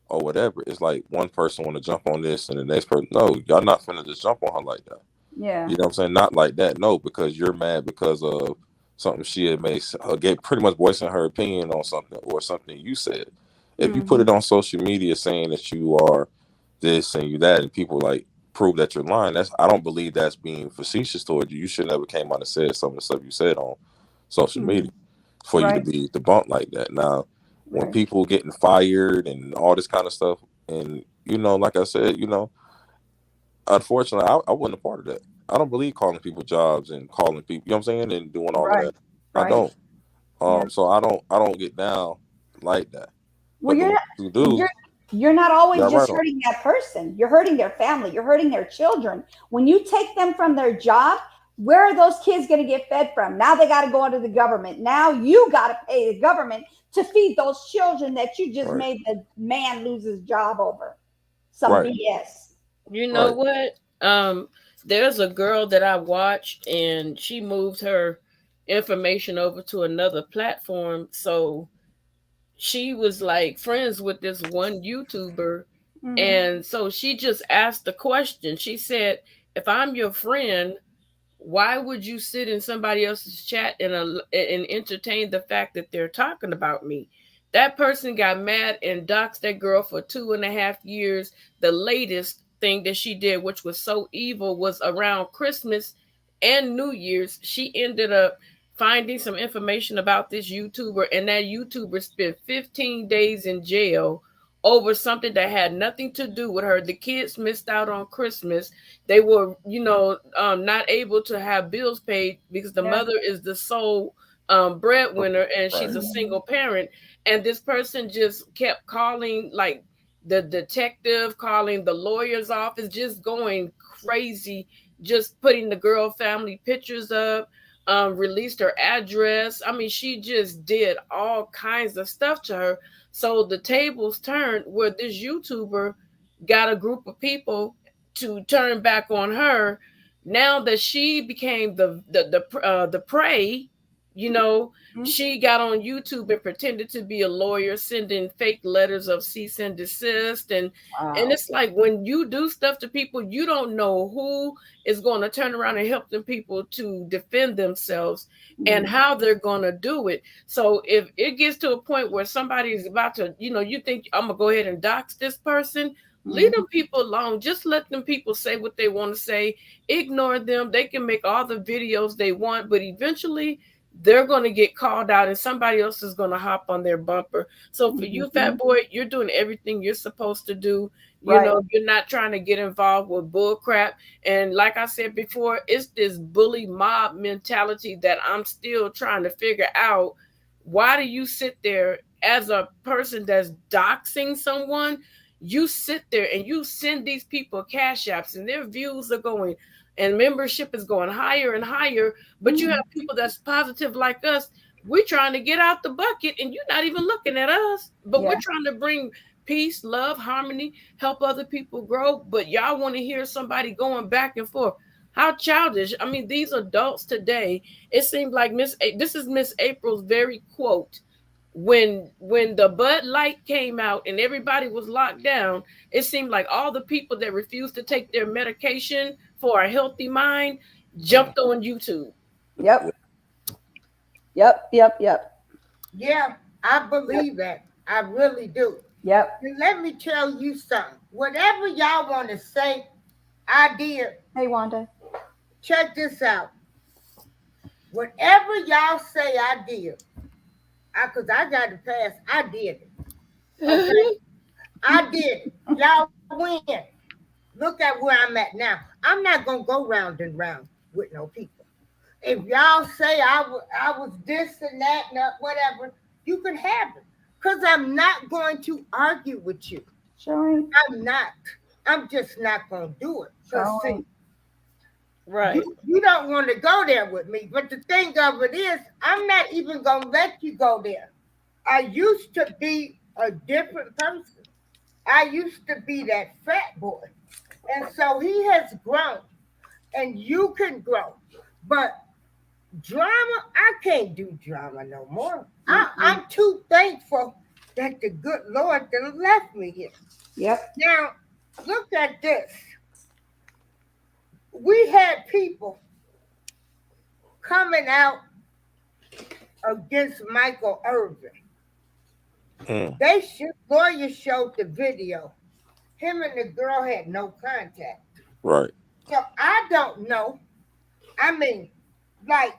or whatever, it's like one person want to jump on this, and the next person, no, y'all not finna just jump on her like that. Yeah. You know what I'm saying? Not like that. No, because you're mad because of something she had made, get pretty much voicing her opinion on something or something you said. If you put it on social media saying that you are this and you that, and people like prove that you're lying, I don't believe that's being facetious towards you. You should never came out and said some of the stuff you said on social media for you to be debunked like that. Now, when people getting fired and all this kind of stuff, and you know, like I said, you know, unfortunately, I wasn't a part of that. I don't believe calling people jobs and calling people, you know what I'm saying, and doing all of that. I don't. So I don't get down like that. Well, But you're not always Yeah, just right on. hurting that person. You're hurting their family. You're hurting their children. When you take them from their job, where are those kids going to get fed from? Now they got to go under the government. Now you got to pay the government to feed those children that you just made the man lose his job over. Some BS. You know what? There's a girl that I watched, and she moved her information over to another platform. So she was like friends with this one YouTuber. And so she just asked the question. She said, if I'm your friend, why would you sit in somebody else's chat and entertain the fact that they're talking about me? That person got mad and doxed that girl for 2.5 years. The latest thing that she did, which was so evil, was around Christmas and New Year's. She ended up finding some information about this YouTuber, and that YouTuber spent 15 days in jail over something that had nothing to do with her. The kids missed out on Christmas. They were, not able to have bills paid because the mother is the sole breadwinner, and she's a single parent. And this person just kept calling, like the detective, calling the lawyer's office, just going crazy, just putting the girl family pictures up, released her address. I mean, she just did all kinds of stuff to her. So the tables turned where this YouTuber got a group of people to turn back on her. Now that she became the prey, she got on YouTube and pretended to be a lawyer, sending fake letters of cease and desist. And it's like, when you do stuff to people, you don't know who is going to turn around and help them people to defend themselves and how they're going to do it. So if it gets to a point where somebody is about to, you think, I'm going to go ahead and dox this person, leave them people alone. Just let them people say what they want to say. Ignore them. They can make all the videos they want, but eventually they're going to get called out and somebody else is going to hop on their bumper. So for you, Fat Boy, you're doing everything you're supposed to do. You're not trying to get involved with bull crap. And like I said before, it's this bully mob mentality that I'm still trying to figure out. Why do you sit there as a person that's doxing someone? You sit there and you send these people cash apps, and their views are going and membership is going higher and higher. But you have people that's positive like us. We're trying to get out the bucket and you're not even looking at us. But we're trying to bring peace, love, harmony, help other people grow. But y'all want to hear somebody going back and forth. How childish. I mean, these adults today, it seems like this is Miss April's very quote. When the Bud Light came out and everybody was locked down, it seemed like all the people that refused to take their medication for a healthy mind jumped on YouTube. Yep. Yeah, I believe that. I really do. Yep. And let me tell you something. Whatever y'all want to say, I did. Hey, Wanda. Check this out. Whatever y'all say, I did. Because I got to pass. I did it. Okay? I did it. Y'all win. Look at where I'm at now. I'm not going to go round and round with no people. If y'all say I was this and that and whatever, you can have it. Because I'm not going to argue with you. Showing. I'm not. I'm just not going to do it. So see, Right. you don't want to go there with me. But the thing of it is, I'm not even going to let you go there. I used to be a different person. I used to be that fat boy. And so he has grown. And you can grow. But drama, I can't do drama no more. I'm too thankful that the good Lord done left me here. Yep. Now, look at this. We had people coming out against Michael Irvin. Lawyers showed the video. Him and the girl had no contact. Right. So I don't know. I mean, like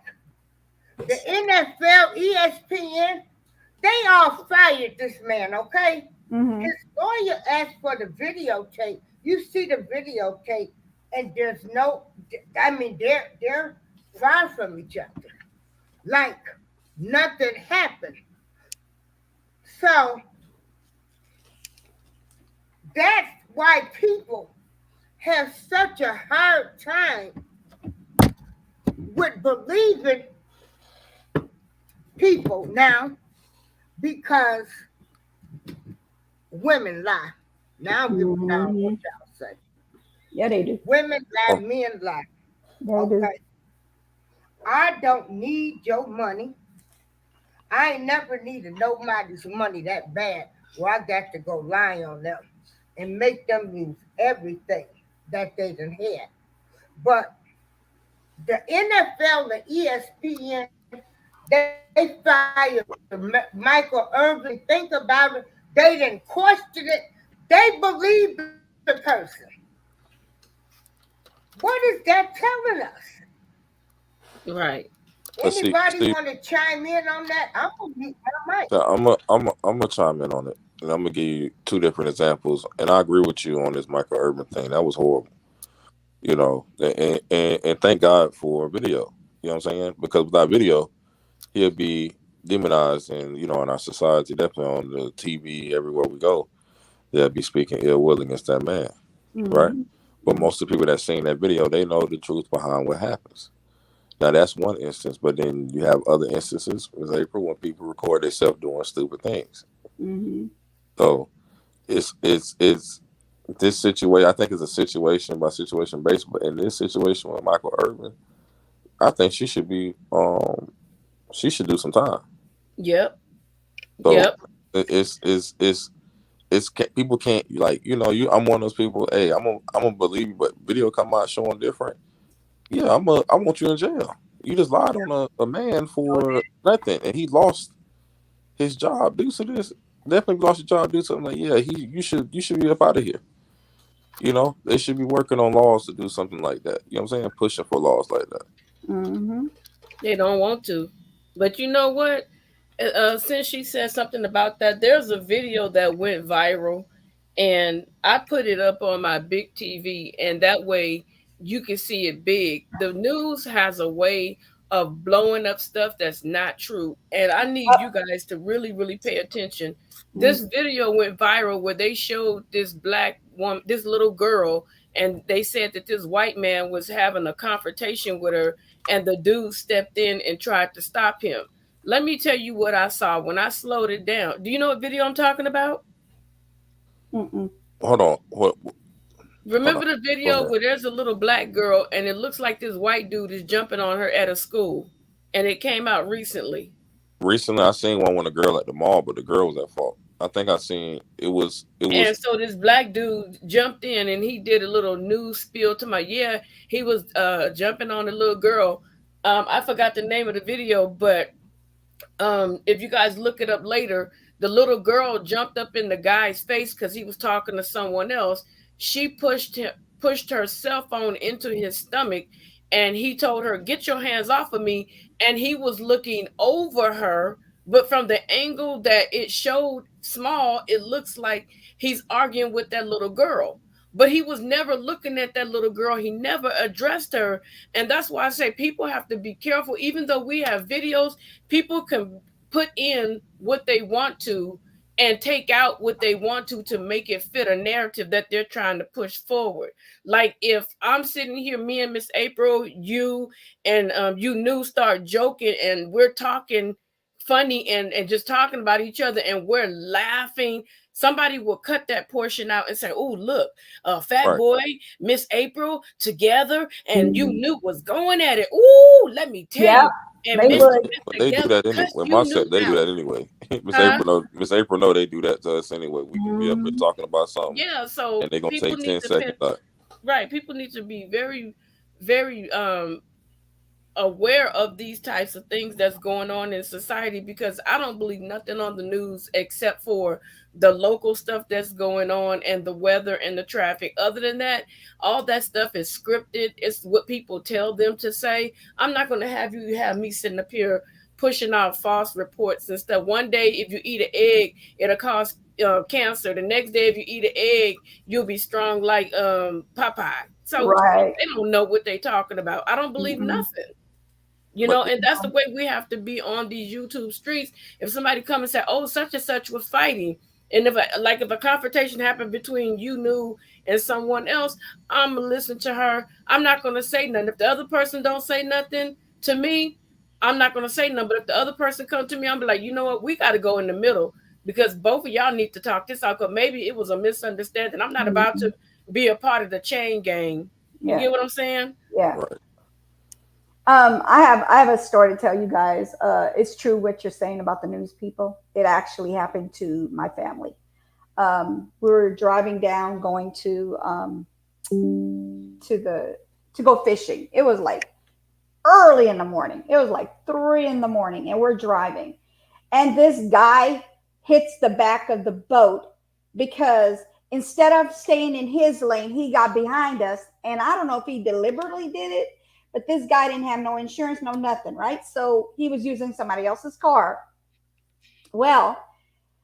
the NFL, ESPN, they all fired this man, okay? Mm-hmm. His lawyer asked for the videotape. You see the videotape, and there's no, I mean, they're far from each other. Like nothing happened. So that's why people have such a hard time with believing people now because women lie. Now I'm giving down what y'all say. Yeah, they do. Women lie, men lie. They Okay. do. I don't need your money. I ain't never needed nobody's money that bad where I got to go lie on them and make them lose everything that they done had. But the NFL, the ESPN, they fired Michael Irvin. Think about it. They didn't question it. They believed the person. What is that telling us? Right. Anybody want to chime in on that? I'm gonna mute my mic. So I'm gonna chime in on it, and I'm gonna give you two different examples. And I agree with you on this Michael Irvin thing. That was horrible, you know. And thank God for video. You know what I'm saying? Because without video, he'll be demonized, and you know, in our society, definitely on the TV, everywhere we go, they'll be speaking ill will against that man, right? But most of the people that seen that video, they know the truth behind what happens. Now that's one instance, but then you have other instances, as April, when people record themselves doing stupid things. Mm-hmm. So it's this situation. I think it's a situation by situation basis. But in this situation with Michael Irvin, I think she should be she should do some time. Yep. So Yep. it's people can't, like, you know, I'm one of those people. Hey, I'm gonna believe you, but video come out showing different. Yeah, I want you in jail. You just lied on a man for nothing, and he lost his job due to this. Definitely lost his job due to something. Like, yeah, you should be up out of here. You know, they should be working on laws to do something like that. You know what I'm saying? Pushing for laws like that. Mm-hmm. They don't want to. But you know what? Since she said something about that, there's a video that went viral, and I put it up on my big TV, and that way you can see it big. The news has a way of blowing up stuff that's not true, and I need you guys to really, really pay attention. This video went viral where they showed this black woman, this little girl, and they said that this white man was having a confrontation with her, and the dude stepped in and tried to stop him. Let me tell you what I saw when I slowed it down. Do you know what video I'm talking about? Mm-mm. Hold on. What? Remember the video where there's a little black girl and it looks like this white dude is jumping on her at a school, and it came out recently. Recently, I seen one with a girl at the mall, but the girl was at fault. I think I seen it was. And so this black dude jumped in and he did a little news spiel to he was jumping on a little girl. I forgot the name of the video, but if you guys look it up later, the little girl jumped up in the guy's face because he was talking to someone else. She pushed her cell phone into his stomach, and he told her, "Get your hands off of me." And he was looking over her But from the angle that it showed small, it looks like he's arguing with that little girl. But he was never looking at that little girl. He never addressed her. And that's why I say people have to be careful. Even though we have videos, people can put in what they want to and take out what they want to make it fit a narrative that they're trying to push forward. Like if I'm sitting here, me and Miss April, you and you knew start joking and we're talking funny and just talking about each other and we're laughing, somebody will cut that portion out and say, oh, look, Fat Right. Boy, Miss April together, and you knew was going at it. Ooh, let me tell Yeah, you. And they Miss would. But they do together that anyway. cuss When you my knew set, they do out. that anyway. Miss Huh? April know. Miss April know they do that to us anyway. We can be up here talking about something, Yeah, so and they gonna people take need 10 to pay, seconds out. right. People need to be very, very aware of these types of things that's going on in society, because I don't believe nothing on the news except for the local stuff that's going on and the weather and the traffic. Other than that, all that stuff is scripted. It's what people tell them to say. I'm not going to have me sitting up here pushing out false reports and stuff. One day, if you eat an egg, it'll cause cancer. The next day, if you eat an egg, you'll be strong like Popeye. So Right. they don't know what they're talking about. I don't believe Mhm. nothing. You But know, and that's the way we have to be on these YouTube streets. If somebody come and say, "Oh, such and such was fighting," and if a confrontation happened between you knew and someone else, I'm gonna listen to her. I'm not gonna say nothing. If the other person don't say nothing to me, I'm not gonna say nothing. But if the other person come to me, I'm be like, you know what, we got to go in the middle because both of y'all need to talk this out. Because maybe it was a misunderstanding. I'm not about to be a part of the chain gang. You Yeah. get what I'm saying? Yeah. right. I have a story to tell you guys. It's true what you're saying about the news people. It actually happened to my family. We were driving down, going to go fishing. It was like early in the morning. It was like 3 in the morning, and we're driving. And this guy hits the back of the boat because instead of staying in his lane, he got behind us. And I don't know if he deliberately did it, but this guy didn't have no insurance, no nothing, right? So he was using somebody else's car. Well,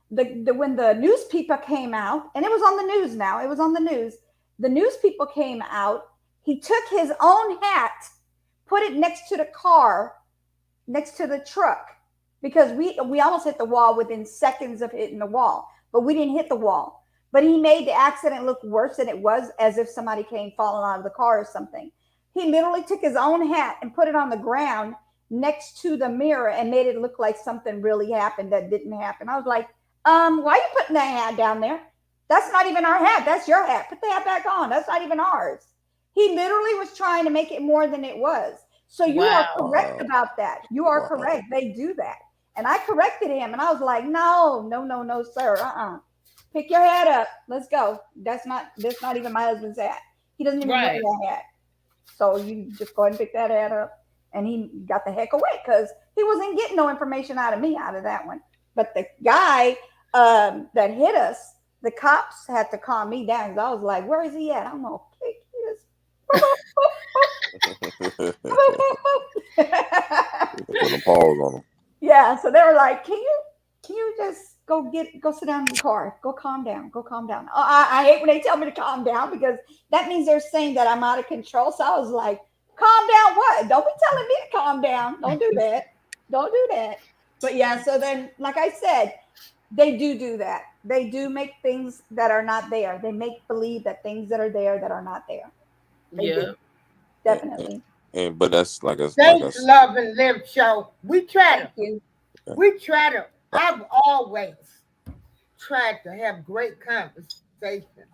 when the news people came out, and it was on the news now, it was on the news. The news people came out. He took his own hat, put it next to the car, next to the truck, because we almost hit the wall within seconds of hitting the wall, but we didn't hit the wall. But he made the accident look worse than it was, as if somebody came falling out of the car or something. He literally took his own hat and put it on the ground next to the mirror and made it look like something really happened that didn't happen. I was like, why are you putting that hat down there? That's not even our hat. That's your hat. Put the hat back on. That's not even ours. He literally was trying to make it more than it was. So you are correct about that. You are correct. They do that. And I corrected him and I was like, no, sir. Pick your hat up. Let's go. That's not even my husband's hat. He doesn't even wear that hat. So you just go ahead and pick that hat up. And he got the heck away because he wasn't getting no information out of me out of that one. But the guy that hit us, the cops had to calm me down because I was like, where is he at? I don't know. Put a pause on them. Yeah, so they were like, can you just go sit down in the car, go calm down. I hate when they tell me to calm down because that means they're saying that I'm out of control. So I was like, calm down what? Don't be telling me to calm down. Don't do that. But yeah, so then like I said, they do that. They do make things that are not there. They make believe that things that are there that are not there. They do. Definitely. But that's like a Thanks, Love and Live show. We try to. We try to. I've always tried to have great conversations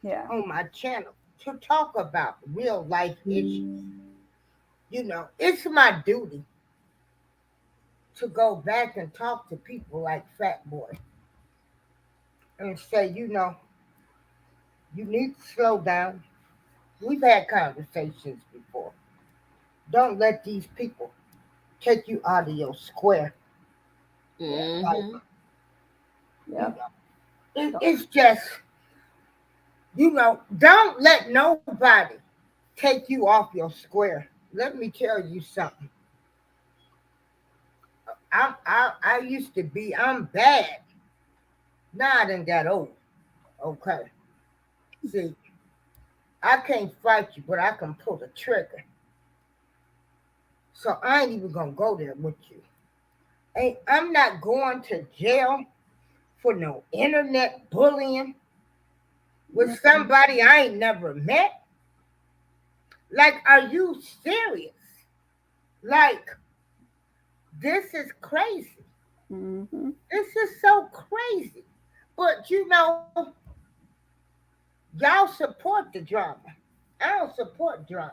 on my channel to talk about real life issues. You know, it's my duty to go back and talk to people like Fat Boy and say, you know, you need to slow down. We've had conversations before. Don't let these people take you out of your square. It's just, you know, don't let nobody take you off your square. Let me tell you something. I used to be. I'm bad. Now I done got old. Okay. See, I can't fight you, but I can pull the trigger. So I ain't even gonna go there with you. I'm not going to jail for no internet bullying with somebody I ain't never met. Like, are you serious? Like, this is crazy. Mm-hmm. This is so crazy. But you know, y'all support the drama. I don't support drama.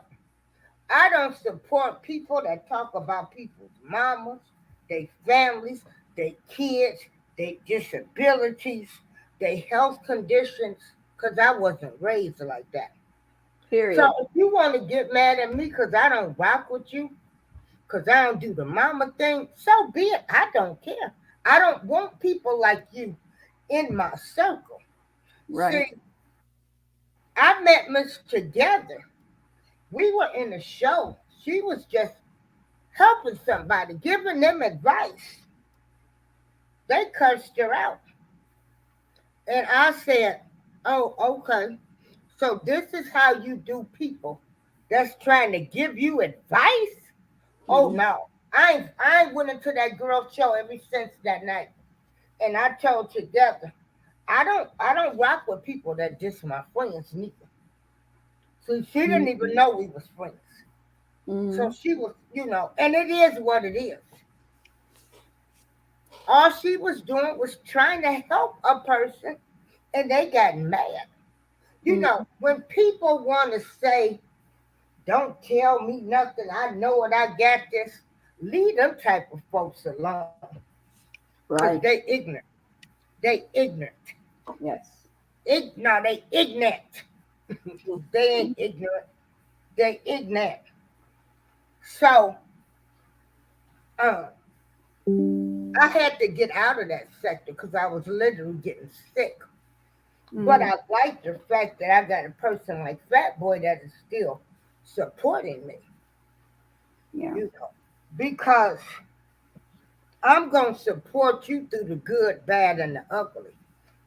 I don't support people that talk about people's mamas, their families, their kids, their disabilities, their health conditions, because I wasn't raised like that. Period. So if you want to get mad at me because I don't rock with you, because I don't do the mama thing, so be it. I don't care. I don't want people like you in my circle. Right. See, I met Miss Together. We were in a show. She was just helping somebody, giving them advice. They cursed her out. And I said, oh, okay. So this is how you do people that's trying to give you advice? Oh no. I ain't went into that girl show ever since that night. And I told Together, I don't rock with people that diss my friends neither. So she didn't even know we was friends. So she was, and it is what it is. All she was doing was trying to help a person, and they got mad. When people want to say, don't tell me nothing, I know what I got this, leave them type of folks alone. Right. They ignorant. They ignorant. Yes. No, they ignorant. They ain't ignorant. They ignorant. So, I had to get out of that sector because I was literally getting sick. But I like the fact that I got a person like Fat Boy that is still supporting me. Yeah. Because I'm going to support you through the good, bad, and the ugly.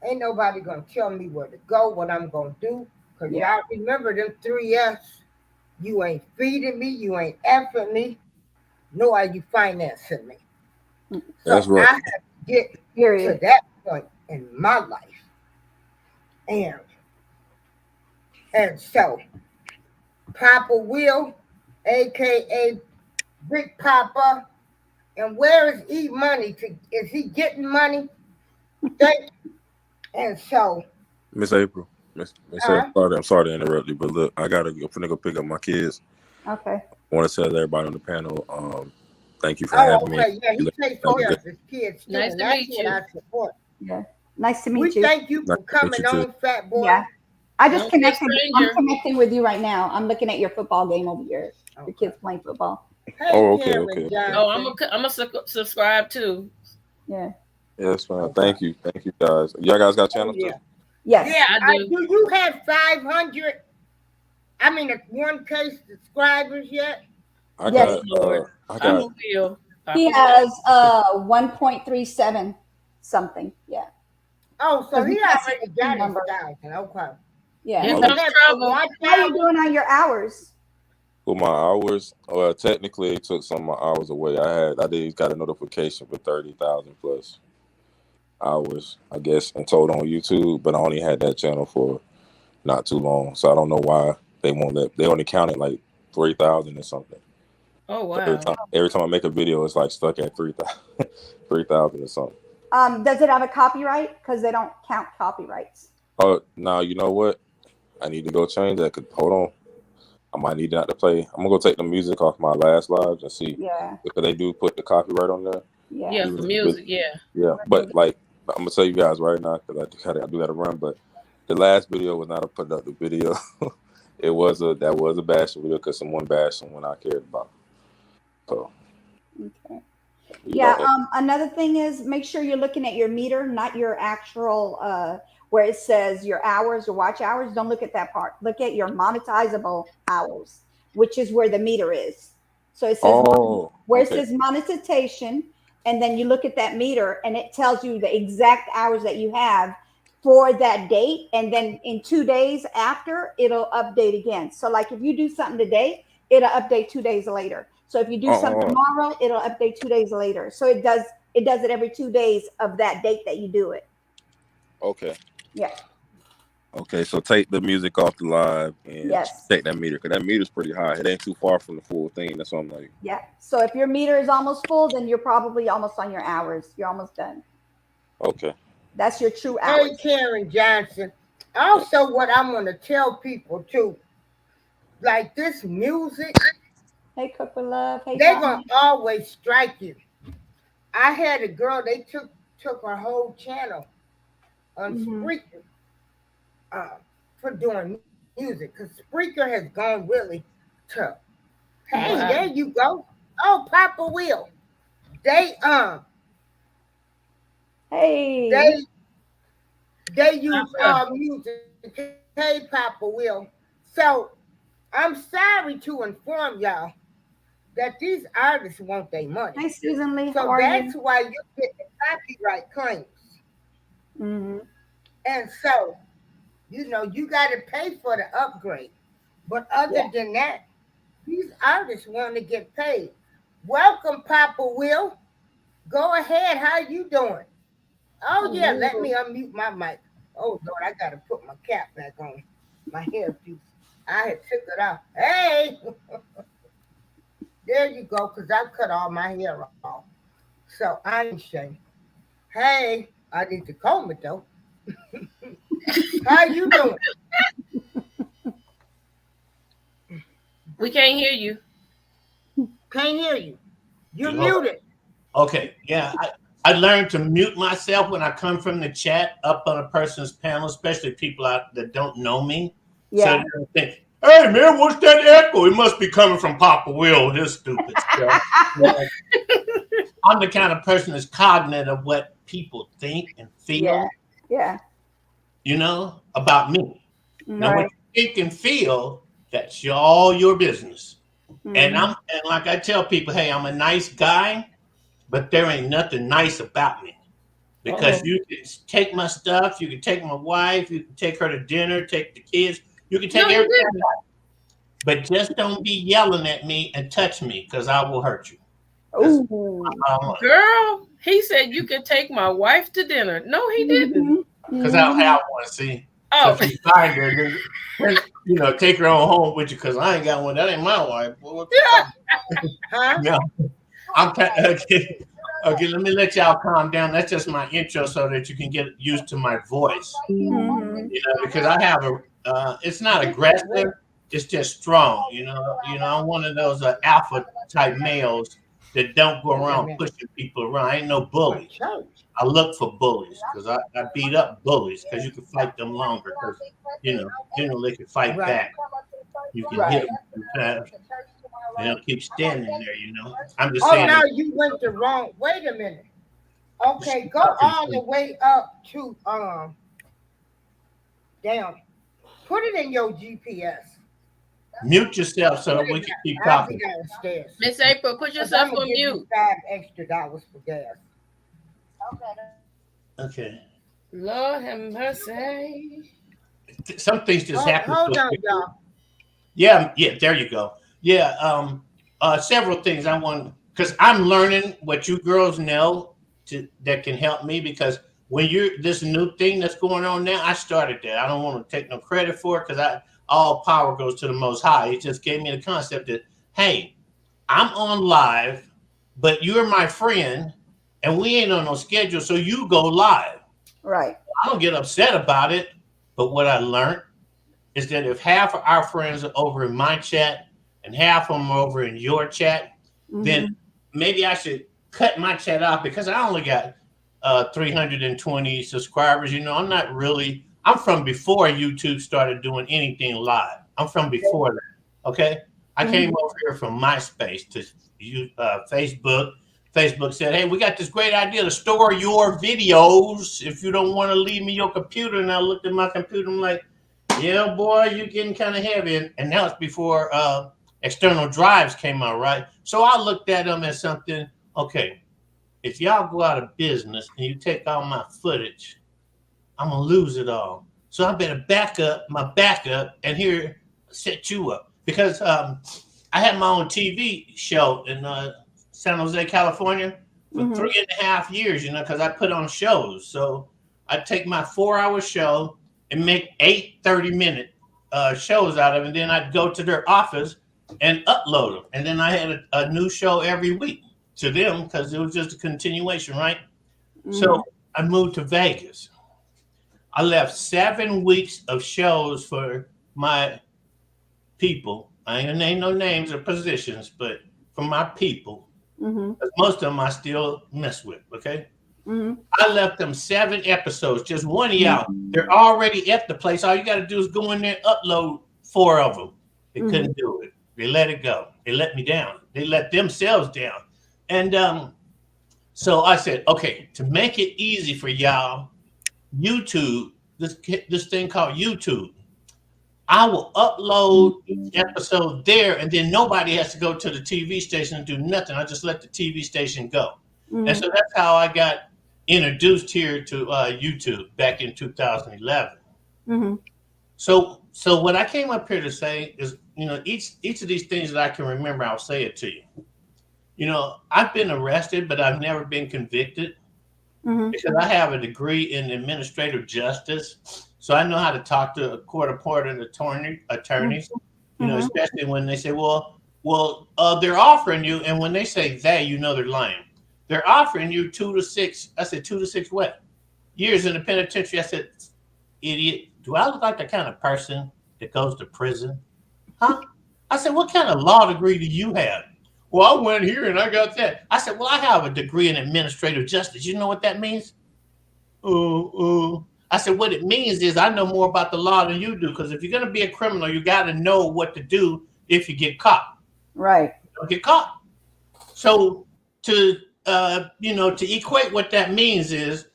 Ain't nobody going to tell me where to go, what I'm going to do. Because y'all remember them 3 F's. You ain't feeding me, you ain't effing me, nor are you financing me. That's So right. I have to get to that point in my life. And so Papa Will, aka Big Papa, and where is E Money? Is he getting money? And so Miss April. Miss April, I'm sorry to interrupt you, but look, I'm finna go pick up my kids. Okay. I want to tell everybody on the panel, thank you for having me. Yeah, he takes care of his kids too, Nice and to that's meet what you. I support. Yeah. Nice to meet We you. thank you for Nice to meet coming you too. on, Fat Boy. Yeah. I just Don't be a connected. I'm stranger. connecting with you right now. I'm looking at your football game over here. The Okay. kids playing football. Hey, Oh, okay, Karen okay. Johnson. Oh, I'm a subscribe too. Yeah. Yeah, that's fine. Thank you, guys. Y'all guys got channels Yeah. too? Yes. Yeah, I do. do you have 500? I mean, 1K subscribers yet? I Yes. got. Lord. I I'm got. a wheel. He has 1.37 something. Yeah. Oh, so he Because already he got his number. 1,000. Okay. Yeah. Here Oh, comes Okay, trouble. watch How are you out. doing on your hours? For my hours, well, technically, it took some of my hours away. I did got a notification for 30,000 plus hours, I guess, in total on YouTube, but I only had that channel for not too long, so I don't know why they won't let. They only counted like 3,000 or something. Oh wow. Every time I make a video, it's like stuck at 3,000, 3,000 or something. Does it have a copyright? Because they don't count copyrights. Oh, now you know what? I need to go change that. Hold on. I might need not to play. I'm gonna go take the music off my last lives and see. Yeah. Because they do put the copyright on there. Yeah. Yeah, for music, yeah. Yeah, but like I'm gonna tell you guys right now because I do gotta run. But the last video was not a productive video. That was a bashing video because someone bashed someone I cared about. So. Okay. You Yeah. know, Another thing is make sure you're looking at your meter, not your actual where it says your hours or watch hours. Don't look at that part. Look at your monetizable hours, which is where the meter is. So it says it says monetization, and then you look at that meter and it tells you the exact hours that you have for that date. And then in 2 days after, it'll update again. So like if you do something today, it'll update 2 days later. So if you do something tomorrow, it'll update 2 days later. So it does it every 2 days of that date that you do it. Okay. Yeah. Okay, so take the music off the live and Yes. take that meter, because that meter's pretty high. It ain't too far from the full thing. That's what I'm like. Yeah. So if your meter is almost full, then you're probably almost on your hours. You're almost done. Okay. That's your true Hey, hours. Karen Johnson. Also, what I'm going to tell people too, like this music, Hey, Cook with Love. Hey, they're Tom. going to always strike you. I had a girl, they took her whole channel on Spreaker for doing music, because Spreaker has gone really tough. Hey, Wow. there you go. Oh, Papa Will. They Hey. they use music. Hey, Papa Will. So I'm sorry to inform y'all that these artists want their money. Hey, Susan Lee. How So are that's you? why you get the copyright claims. Mm-hmm. And so, you know, you got to pay for the upgrade. But other than that, these artists want to get paid. Welcome, Papa Will. Go ahead. How you doing? Oh, yeah. Let me unmute my mic. Oh, Lord, I got to put my cap back on. My hairpiece. I had took it off. Hey. There you go, because I cut all my hair off. So I ain't ashamed. Hey, I need to comb it, though. How you doing? We can't hear you. Can't hear you. You're You know- muted. Okay, yeah. I learned to mute myself when I come from the chat up on a person's panel, especially people out that don't know me. Yeah. So they don't think, hey man, what's that echo? It must be coming from Papa Will, this stupid stuff. You know, I'm the kind of person that's cognizant of what people think and feel, Yeah. you know, about me. Now, Right. what you think and feel, that's all your business. Mhm. And like I tell people, hey, I'm a nice guy, but there ain't nothing nice about me. Because you can take my stuff, you can take my wife, you can take her to dinner, take the kids, you can take No, you everything. didn't. But just don't be yelling at me and touch me, because I will hurt you. Ooh. Girl, he said you could take my wife to dinner. No, he didn't. Because I don't have one, see. Oh, So if you find her, then, you know, take her on home with you, because I ain't got one. That ain't my wife. Well, what the fuck? Huh? No. Okay, let me let y'all calm down. That's just my intro so that you can get used to my voice. Mhm. You know, because I have it's not aggressive, it's just strong. You know, I'm one of those alpha type males that don't go around pushing people around. I ain't no bully. I look for bullies because I beat up bullies because you can fight them longer because you know they can fight back. You can hit them. They don't keep standing there. You know, I'm just Oh, saying. now you went the wrong. Wait a minute. Okay, go all the way up to down. Put it in your GPS. Mute yourself so we can keep I'll be talking. downstairs. Miss April, put 'Cause yourself I'ma on give you mute. $5 extra for gas. Okay. Lord have mercy. Some things just happen. Hold so on, quick. y'all. Yeah, there you go. Yeah, several things I want because I'm learning what you girls know that can help me because when this new thing that's going on now, I started that. I don't want to take no credit for it because all power goes to the Most High. It just gave me the concept that hey, I'm on live, but you're my friend, and we ain't on no schedule, so you go live. Right. I don't get upset about it, but what I learned is that if half of our friends are over in my chat and half of them are over in your chat, then maybe I should cut my chat off because I only got 320 subscribers. You know, I'm from before YouTube started doing anything live. I'm from before that. Okay. I came over here from MySpace to Facebook. Facebook said, hey, we got this great idea to store your videos if you don't want to leave me your computer. And I looked at my computer. I'm like, yeah, boy, you're getting kind of heavy. And that was before external drives came out, right? So I looked at them as something, okay, if y'all go out of business and you take all my footage, I'm gonna lose it all. So I better back up my backup and here set you up. Because I had my own TV show in San Jose, California for 3.5 years, because I put on shows. So I take my 4-hour show and make 8 30-minute shows out of it. And then I'd go to their office and upload them. And then I had a new show every week to them because it was just a continuation, right? So I moved to Vegas. I left 7 weeks of shows for my people. I ain't gonna name no names or positions, but for my people. Most of them I still mess with, okay? I left them 7 episodes, just one y'all. They're already at the place. All you got to do is go in there and upload 4 of them. They couldn't do it. They let it go. They let me down. They let themselves down. And so I said, okay, to make it easy for y'all, YouTube, this thing called YouTube, I will upload each episode there, and then nobody has to go to the TV station and do nothing. I just let the TV station go. And so that's how I got introduced here to YouTube back in 2011. So what I came up here to say is, each of these things that I can remember, I'll say it to you. I've been arrested, but I've never been convicted because I have a degree in administrative justice. So I know how to talk to a court-appointed attorneys, especially when they say, well, they're offering you. And when they say they, they're lying. They're offering you 2 to 6. I said, 2 to 6 what? Years in the penitentiary. I said, idiot, do I look like the kind of person that goes to prison? Huh? I said, what kind of law degree do you have? Well, I went here and I got that. I said, well, I have a degree in administrative justice. You know what that means? I said, what it means is I know more about the law than you do, because if you're going to be a criminal, you got to know what to do if you get caught. Right. Don't get caught. So to equate what that means is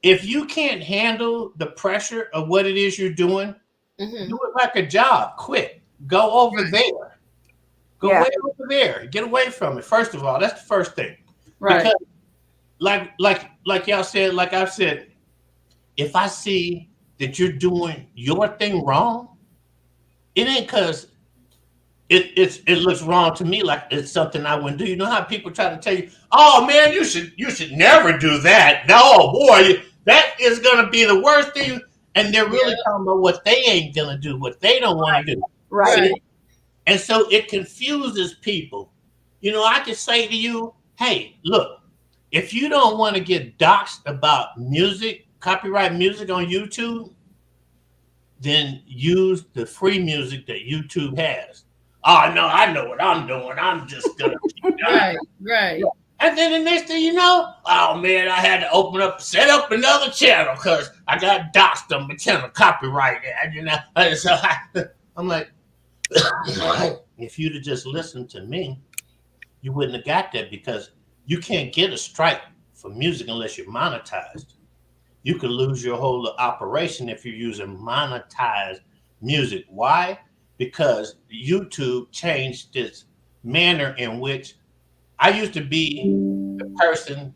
if you can't handle the pressure of what it is you're doing, do it like a job. Quit. Go over there. Go way over there. Get away from it. First of all, that's the first thing. Right. Because like y'all said, like I've said, if I see that you're doing your thing wrong, it ain't because it looks wrong to me like it's something I wouldn't do. You know how people try to tell you, oh man, you should never do that. No, boy, that is gonna be the worst thing. And they're really talking about what they ain't gonna do, what they don't want to do. Right. And so it confuses people. I can say to you, hey, look, if you don't want to get doxxed about music, copyright music on YouTube, then use the free music that YouTube has. Oh no, I know what I'm doing. I'm just gonna keep going. Right. And then the next thing you know, oh man, I had to set up another channel because I got doxxed on my channel, copyright. So I'm like, if you'd have just listened to me, you wouldn't have got that, because you can't get a strike for music unless you're monetized. You could lose your whole operation if you're using monetized music. Why? Because YouTube changed its manner in which I used to be the person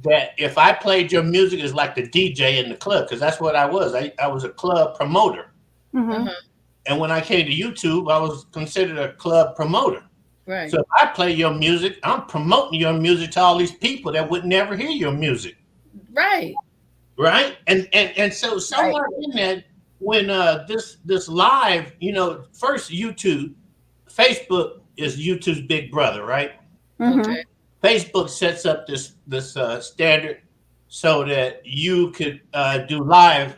that if I played your music is like the DJ in the club, because that's what I was. I was a club promoter. And when I came to YouTube, I was considered a club promoter. Right. So if I play your music, I'm promoting your music to all these people that would never hear your music. Right. Right. And so somewhere in that, when this live, first YouTube, Facebook is YouTube's big brother, right? Okay. Facebook sets up this standard so that you could do live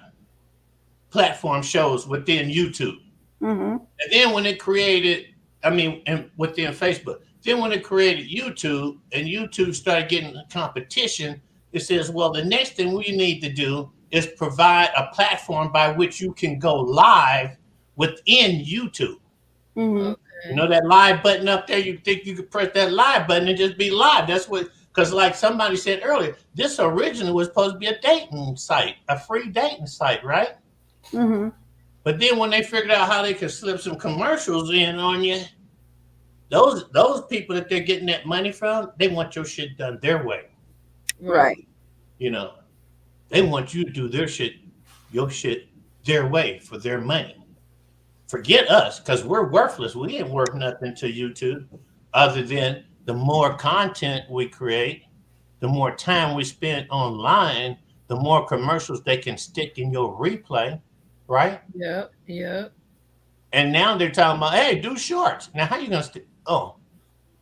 platform shows within YouTube. And then when it created, within Facebook, then when it created YouTube and YouTube started getting competition, it says, well, the next thing we need to do is provide a platform by which you can go live within YouTube. You know that live button up there? You think you could press that live button and just be live. That's what, because like somebody said earlier, this originally was supposed to be a dating site, a free dating site, right? But then when they figured out how they could slip some commercials in on you, those people that they're getting that money from, they want your shit done their way. Right. You know, they want you to do your shit their way for their money. Forget us, because we're worthless. We ain't worth nothing to YouTube other than the more content we create, the more time we spend online, the more commercials they can stick in your replay, right? Yep. Yep. And now they're talking about, hey, do shorts. Now, how you going to stick? Oh,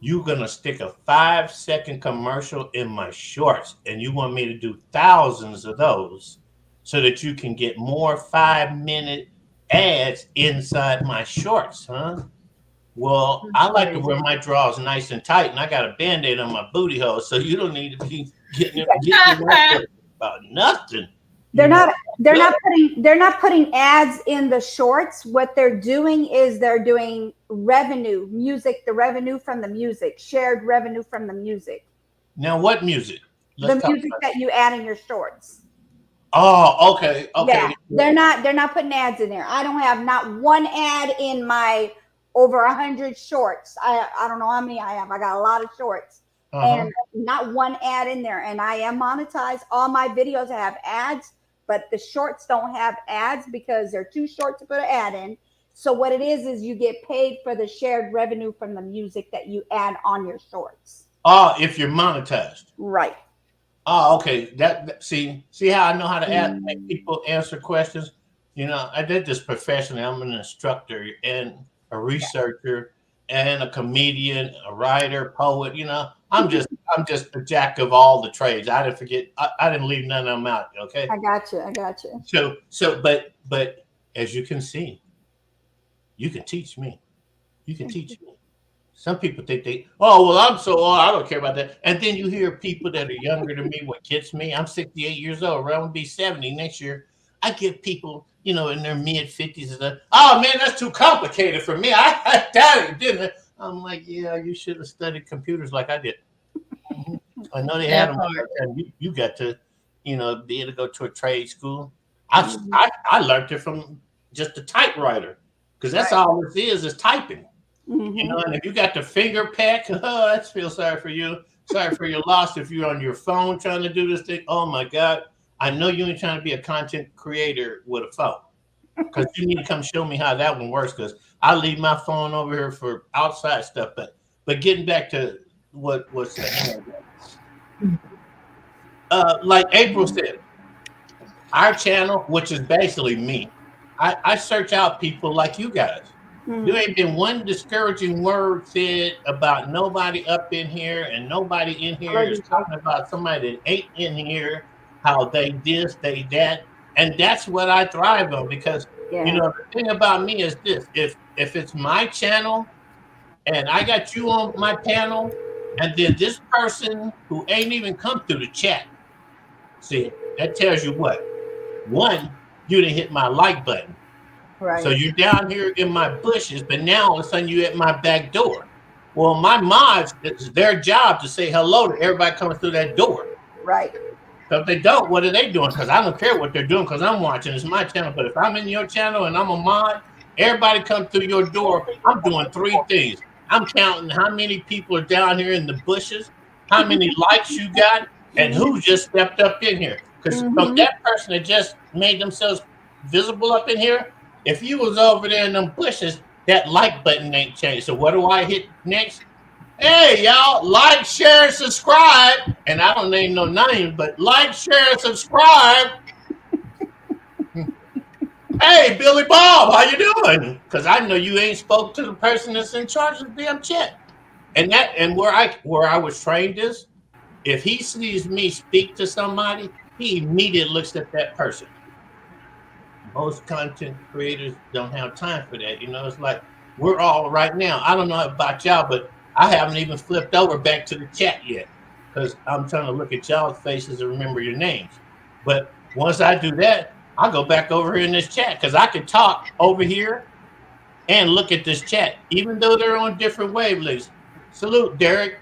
you're going to stick a 5-second commercial in my shorts, and you want me to do thousands of those so that you can get more 5-minute ads inside my shorts, huh? Well, I like to wear my drawers nice and tight, and I got a Band-Aid on my booty hole, so you don't need to be getting about nothing. They're not putting ads in the shorts. What they're doing is they're doing the revenue from the music, shared revenue from the music. Now, what music? The music that you add in your shorts. Oh, okay. Yeah, they're not putting ads in there. I don't have not one ad in my over 100 shorts. I don't know how many I have. I got a lot of shorts. And not one ad in there. And I am monetized. All my videos have ads, but the shorts don't have ads because they're too short to put an ad in. So what it is you get paid for the shared revenue from the music that you add on your shorts. Oh, if you're monetized. Right. Oh, okay. See how I know how to make people answer questions. You know, I did this professionally. I'm an instructor and a researcher and a comedian, a writer, poet. You know, I'm just a jack of all the trades. I didn't forget. I didn't leave none of them out. Okay. I got you. So, but as you can see, you can teach me. You can teach me. Some people think I'm so old, I don't care about that. And then you hear people that are younger than me, what gets me, I'm 68 years old, I'm gonna be 70 next year. I get people, you know, in their mid-50s and stuff, oh man, that's too complicated for me. I doubt it, didn't I? I'm like, yeah, you should have studied computers like I did. I know they had them, and you got to, you know, be able to go to a trade school. I learned it from just a typewriter, because that's all it is typing. You know, and if you got the finger peck, I feel sorry for you. Sorry for your loss. If you're on your phone trying to do this thing, oh my God, I know you ain't trying to be a content creator with a phone, because you need to come show me how that one works, because I leave my phone over here for outside stuff. But getting back to what's that? Like April said, our channel, which is basically me, I search out people like you guys. There ain't been one discouraging word said about nobody up in here, and nobody in here is talking about somebody that ain't in here, how they this, they that. And that's what I thrive on, because you know, the thing about me is this: if it's my channel and I got you on my panel, and then this person who ain't even come through the chat, see, that tells you what? One, you didn't hit my like button. Right. So you're down here in my bushes, but now all of a sudden you're at my back door. Well, my mods, it's their job to say hello to everybody coming through that door. Right. So if they don't, what are they doing? Because I don't care what they're doing, because I'm watching. It's my channel. But if I'm in your channel and I'm a mod, everybody comes through your door. I'm doing 3 things. I'm counting how many people are down here in the bushes, how many likes you got, and who just stepped up in here. Because from that person that just made themselves visible up in here, if you was over there in them bushes, that like button ain't changed. So what do I hit next? Hey, y'all, like, share, subscribe. And I don't name no names, but like, share, subscribe. Hey, Billy Bob, how you doing? Because I know you ain't spoke to the person that's in charge of the damn chat. And where I was trained is, if he sees me speak to somebody, he immediately looks at that person. Most content creators don't have time for that. You know, it's like we're all right now. I don't know about y'all, but I haven't even flipped over back to the chat yet, because I'm trying to look at y'all's faces and remember your names. But once I do that, I'll go back over here in this chat, because I can talk over here and look at this chat, even though they're on different wavelengths. Salute, Derek.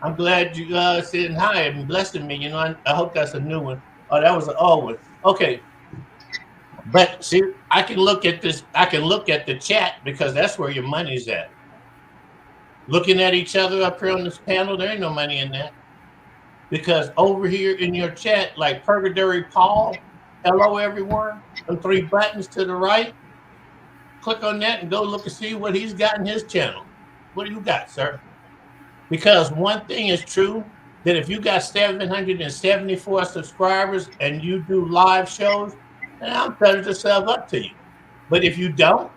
I'm glad you saying hi and blessing me. You know, I hope that's a new one. Oh, that was an old one. Okay. But see, I can look at this. I can look at the chat, because that's where your money's at. Looking at each other up here on this panel, there ain't no money in that. because over here in your chat, like Purgatory Paul, hello everyone, and 3 buttons to the right, click on that and go look and see what he's got in his channel. What do you got, sir? Because one thing is true, that if you got 774 subscribers and you do live shows, then I'm setting yourself up to you. But if you don't,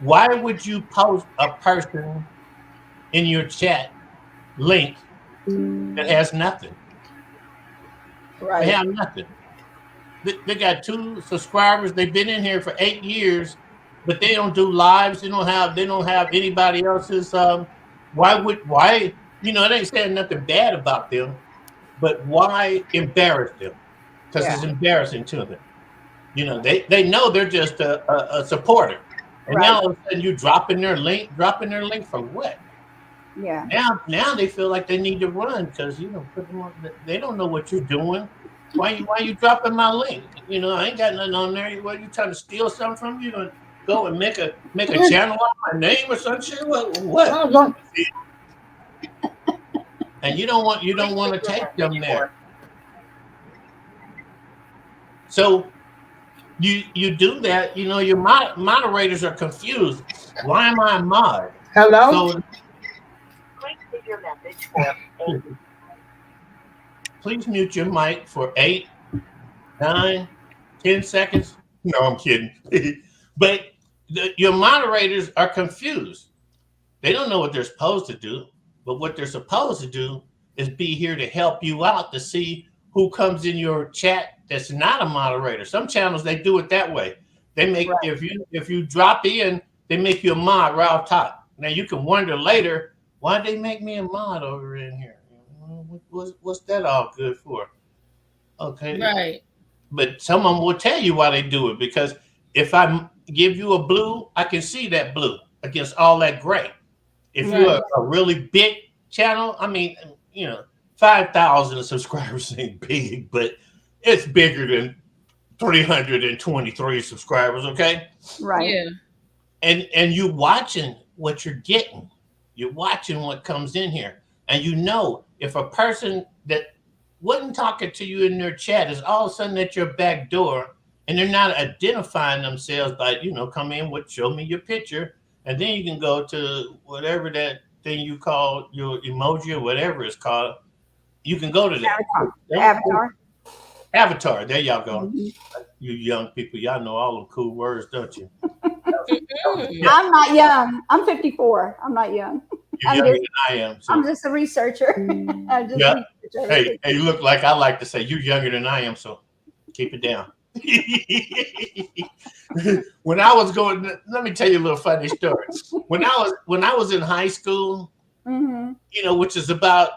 why would you post a person in your chat link that has nothing? Right. They have nothing. They got 2 subscribers. They've been in here for 8 years, but they don't do lives. They don't have anybody else's. Why? You know, they ain't saying nothing bad about them, but why embarrass them? Because it's embarrassing to them. You know, they know they're just a supporter, and now all of a sudden you dropping their link for what? Yeah. Now they feel like they need to run because you know they don't know what you're doing. Why you dropping my link? You know, I ain't got nothing on there. What, you trying to steal something from me? You gonna go and make a channel on my name or some shit? What? And you don't want to take them there. So you do that. You know, your moderators are confused. Why am I a mod? Hello? So, please mute your mic for 8, 9, 10 seconds. No, I'm kidding. But your moderators are confused. They don't know what they're supposed to do, but what they're supposed to do is be here to help you out to see who comes in your chat that's not a moderator. Some channels, they do it that way. They make, if you drop in, they make you a mod right off top. Now you can wonder later, why'd they make me a mod over in here? What's that all good for? Okay. Right. But some of them will tell you why they do it, because if I give you a blue, I can see that blue against all that gray. If you're a really big channel, I mean, you know, 5,000 subscribers ain't big, but it's bigger than 323 subscribers, okay? Right. Yeah. And you watching what you're getting. You're watching what comes in here. And you know, if a person that wasn't talking to you in their chat is all of a sudden at your back door and they're not identifying themselves by, you know, come in with show me your picture, and then you can go to whatever that thing you call your emoji or whatever it's called. You can go to that. Avatar. There y'all go. Mm-hmm. You young people, y'all know all the cool words, don't you? I'm not young. I'm 54. I'm not young. You're younger than I am. So. I'm just a researcher. Hey, you look like I like to say you're younger than I am, so keep it down. When I was going, let me tell you a little funny story. When I was in high school, mm-hmm. you know, which is about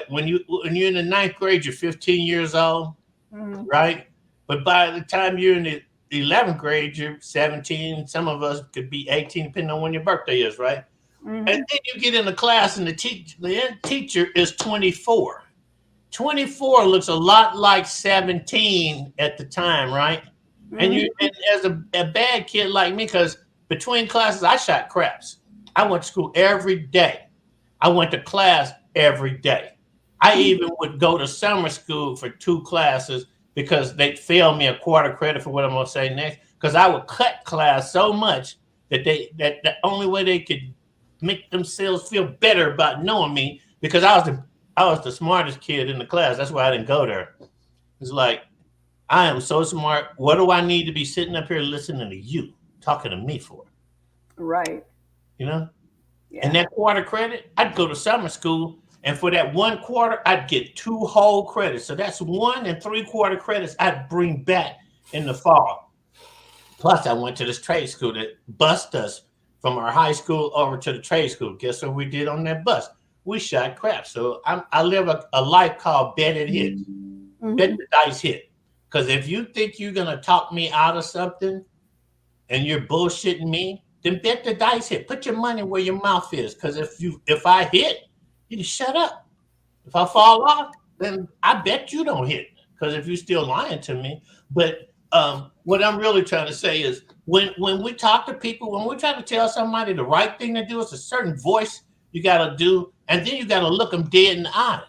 when you're in the 9th grade, you're 15 years old, mm-hmm. right? But by the time you're in the 11th grade, you're 17. Some of us could be 18, depending on when your birthday is, right? Mm-hmm. And then you get in the class, and the teacher is 24. 24 looks a lot like 17 at the time, right? Mm-hmm. And as a bad kid like me, because between classes, I shot craps. I went to school every day. I went to class every day. I even would go to summer school for 2 classes because they failed me a quarter credit for what I'm going to say next, because I would cut class so much that the only way they could make themselves feel better about knowing me, because I was the smartest kid in the class. That's why I didn't go there. It's like, I am so smart. What do I need to be sitting up here listening to you talking to me for? Right. You know? Yeah. And that quarter credit, I'd go to summer school, and for that 1 quarter, I'd get 2 whole credits. So that's 1 3/4 credits I'd bring back in the fall. Plus, I went to this trade school that bused us from our high school over to the trade school. Guess what we did on that bus? We shot crap. So I live a life called bet it hit. Mm-hmm. Bet the dice hit. Because if you think you're going to talk me out of something and you're bullshitting me, then bet the dice hit. Put your money where your mouth is. Because if I hit, you can shut up. If I fall off, then I bet you don't hit. Because if you're still lying to me. But what I'm really trying to say is when we talk to people, when we try to tell somebody the right thing to do, it's a certain voice you got to do. And then you got to look them dead in the eye.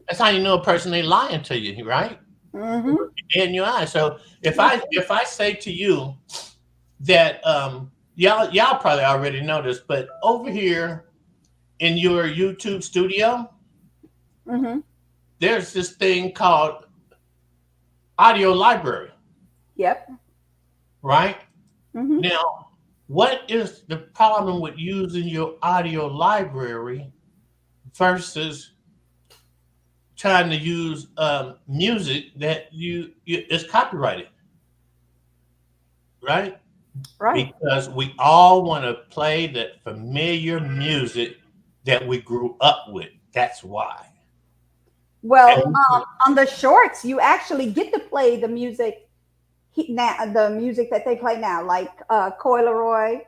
That's how you know a person ain't lying to you, right? Mm-hmm. In your eyes. So if I say to you that y'all probably already know this, but over here in your YouTube studio, Mm-hmm. there's this thing called audio library, Yep. right? Mm-hmm. Now, what is the problem with using your audio library versus trying to use music that you is copyrighted, right? Right. Because we all want to play that familiar music that we grew up with. That's why. Well, And on the shorts, you actually get to play the music now, the music that they play now, like Coi Leroy,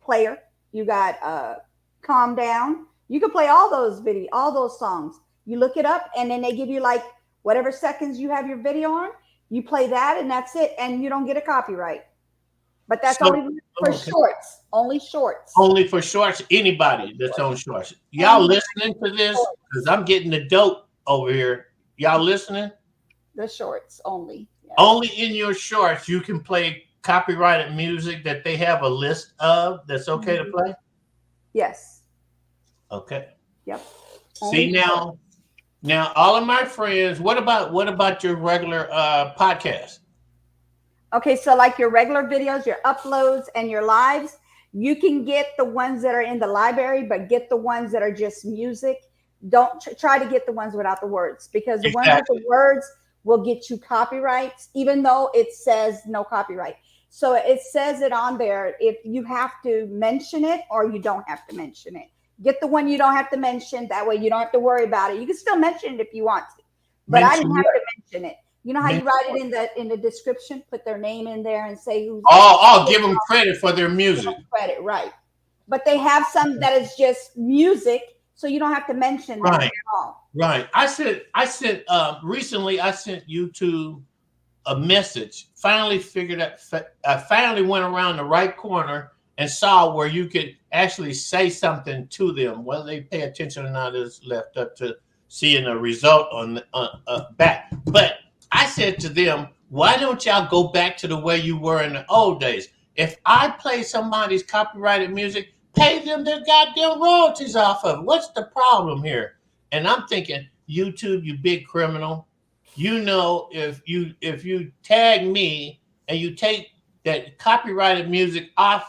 Player. You got Calm Down. You can play all those songs. You look it up, and then they give you like whatever seconds you have your video on. You play that, and that's it, and you don't get a copyright. But that's so, only for okay. shorts. Only shorts. Only for shorts. Anybody that's on shorts. Y'all listening to this? Because I'm getting the dope over here. Y'all listening? The shorts only. Yeah. Only in your shorts you can play copyrighted music that they have a list of that's okay to play. Yes. Okay. Yep. See now all of my friends. What about your regular podcast? Okay, so like your regular videos, your uploads, and your lives, you can get the ones that are in the library, but get the ones that are just music. Don't try to get the ones without the words, because the ones with the words will get you copyrights, even though it says no copyright. So it says it on there if you have to mention it or you don't have to mention it. Get the one you don't have to mention. That way you don't have to worry about it. You can still mention it if you want to, but I didn't have to mention it. You know how you write it in the description, put their name in there and say who's. Oh, give them credit for their music. Credit, right? But they have some that is just music, so you don't have to mention that at all. Right. I sent recently. I sent YouTube a message. Finally figured out. I finally went around the right corner and saw where you could actually say something to them. Whether they pay attention or not is left up to seeing a result on back. But I said to them, why don't y'all go back to the way you were in the old days? If I play somebody's copyrighted music, pay them their goddamn royalties off of it. What's the problem here? And I'm thinking, YouTube, you big criminal. You know, if you tag me and you take that copyrighted music off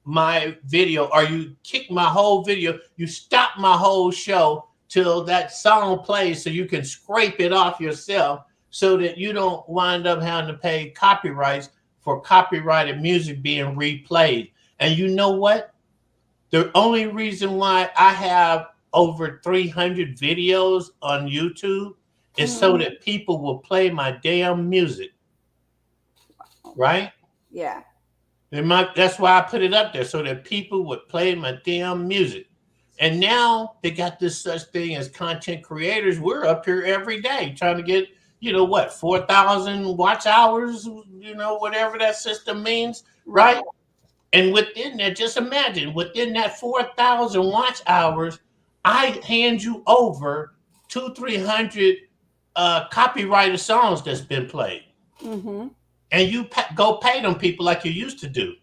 my video, or you kick my whole video, you stop my whole show till that song plays so you can scrape it off yourself, so that you don't wind up having to pay copyrights for copyrighted music being replayed. And you know what? The only reason why I have over 300 videos on YouTube is so that people will play my damn music. Right? Yeah. That's why I put it up there, so that people would play my damn music. And now they got this such thing as content creators. We're up here every day trying to get, 4,000 watch hours, whatever that system means, right? And within that, just imagine, within that 4,000 watch hours, I hand you over 200-300 copyrighted songs that's been played. Mm-hmm. And you go pay them people like you used to do.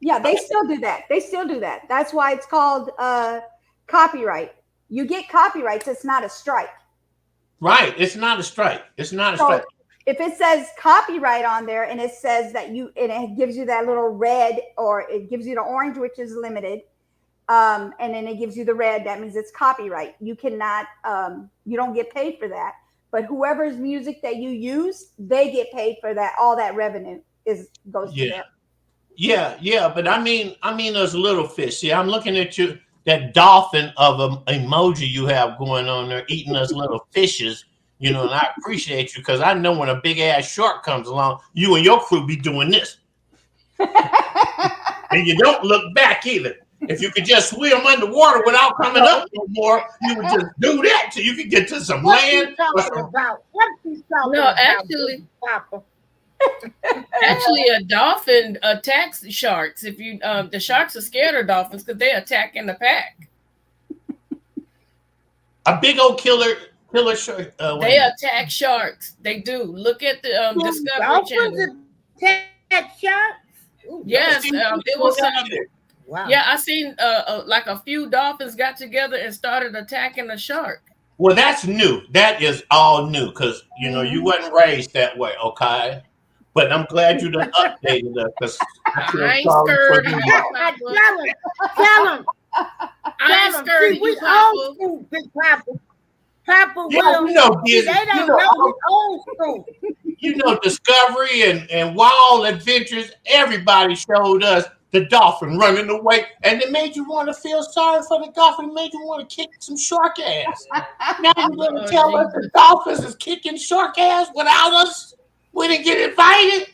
Yeah, they still do that. That's why it's called copyright. You get copyrights, it's not a strike. Right. It's not a strike. It's not a strike. If it says copyright on there and it says that and it gives you that little red, or it gives you the orange, which is limited, and then it gives you the red, that means it's copyright. You cannot, you don't get paid for that. But whoever's music that you use, they get paid for that. All that revenue goes to them. Yeah. But I mean, those little fish. See, I'm looking at you. That dolphin of an emoji you have going on there, eating us little fishes, and I appreciate you, because I know when a big ass shark comes along, you and your crew be doing this. And you don't look back either. If you could just swim underwater without coming up no more, you would just do that so you could get to some land. Actually, a dolphin attacks sharks. If you, the sharks are scared of dolphins because they attack in the pack. A big old killer shark. They attack sharks. They do. Look at the Discovery Channel. Dolphins attack sharks? Ooh, Yes, it was. wow. Yeah, I seen like a few dolphins got together and started attacking a shark. Well, that's new. That is all new because you wasn't raised that way, okay? But I'm glad you done updated us because I ain't scared of you, Papa. Tell him. I ain't scared of We you, Papa. old school, Big Papa. Papa Yeah, will. Disney, They don't know it's old school. Discovery and Wild Adventures. Everybody showed us the dolphin running away, and it made you want to feel sorry for the dolphin. It made you want to kick some shark ass. Now you're going to tell us the dolphins is kicking shark ass without us? We didn't get invited?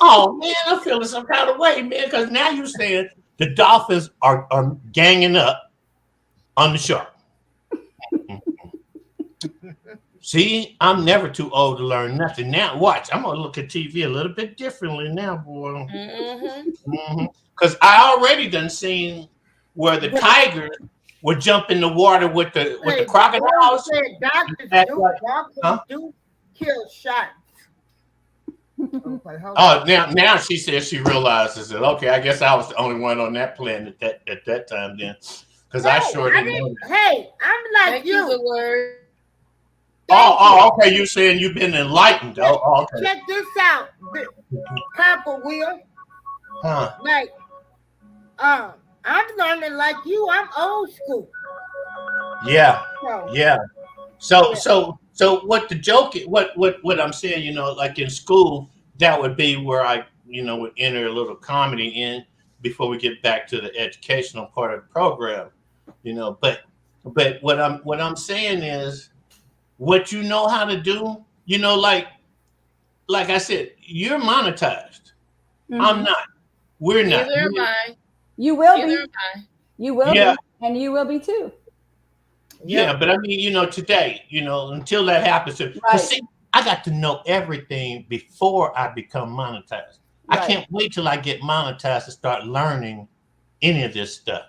Oh, man, I'm feeling some kind of way, man, because now you're saying the dolphins are ganging up on the shark. See, I'm never too old to learn nothing. Now, watch. I'm going to look at TV a little bit differently now, boy. Because I already done seen where the tigers would jump in the water with the crocodiles. Doctors do kill sharks. Oh, now she says she realizes it. Okay, I guess I was the only one on that planet at that time then. Because I sure didn't know that. Hey, I'm like Thank you. the word. Oh, okay. You're saying you've been enlightened. Oh, okay. Check this out, Papa Will. Huh. Like, I'm learning like you. I'm old school. Yeah. So, Yeah. So what the joke is, what I'm saying, like in school, that would be where I, would enter a little comedy in before we get back to the educational part of the program, but what I'm saying is what you know how to do, like I said, you're monetized. I'm not. We're not. Neither am I. You will Neither be. am I. You will Yeah. be, and you will be too. Yeah, but I mean, today, until that happens, Right. because see, I got to know everything before I become monetized. Right. I can't wait till I get monetized to start learning any of this stuff.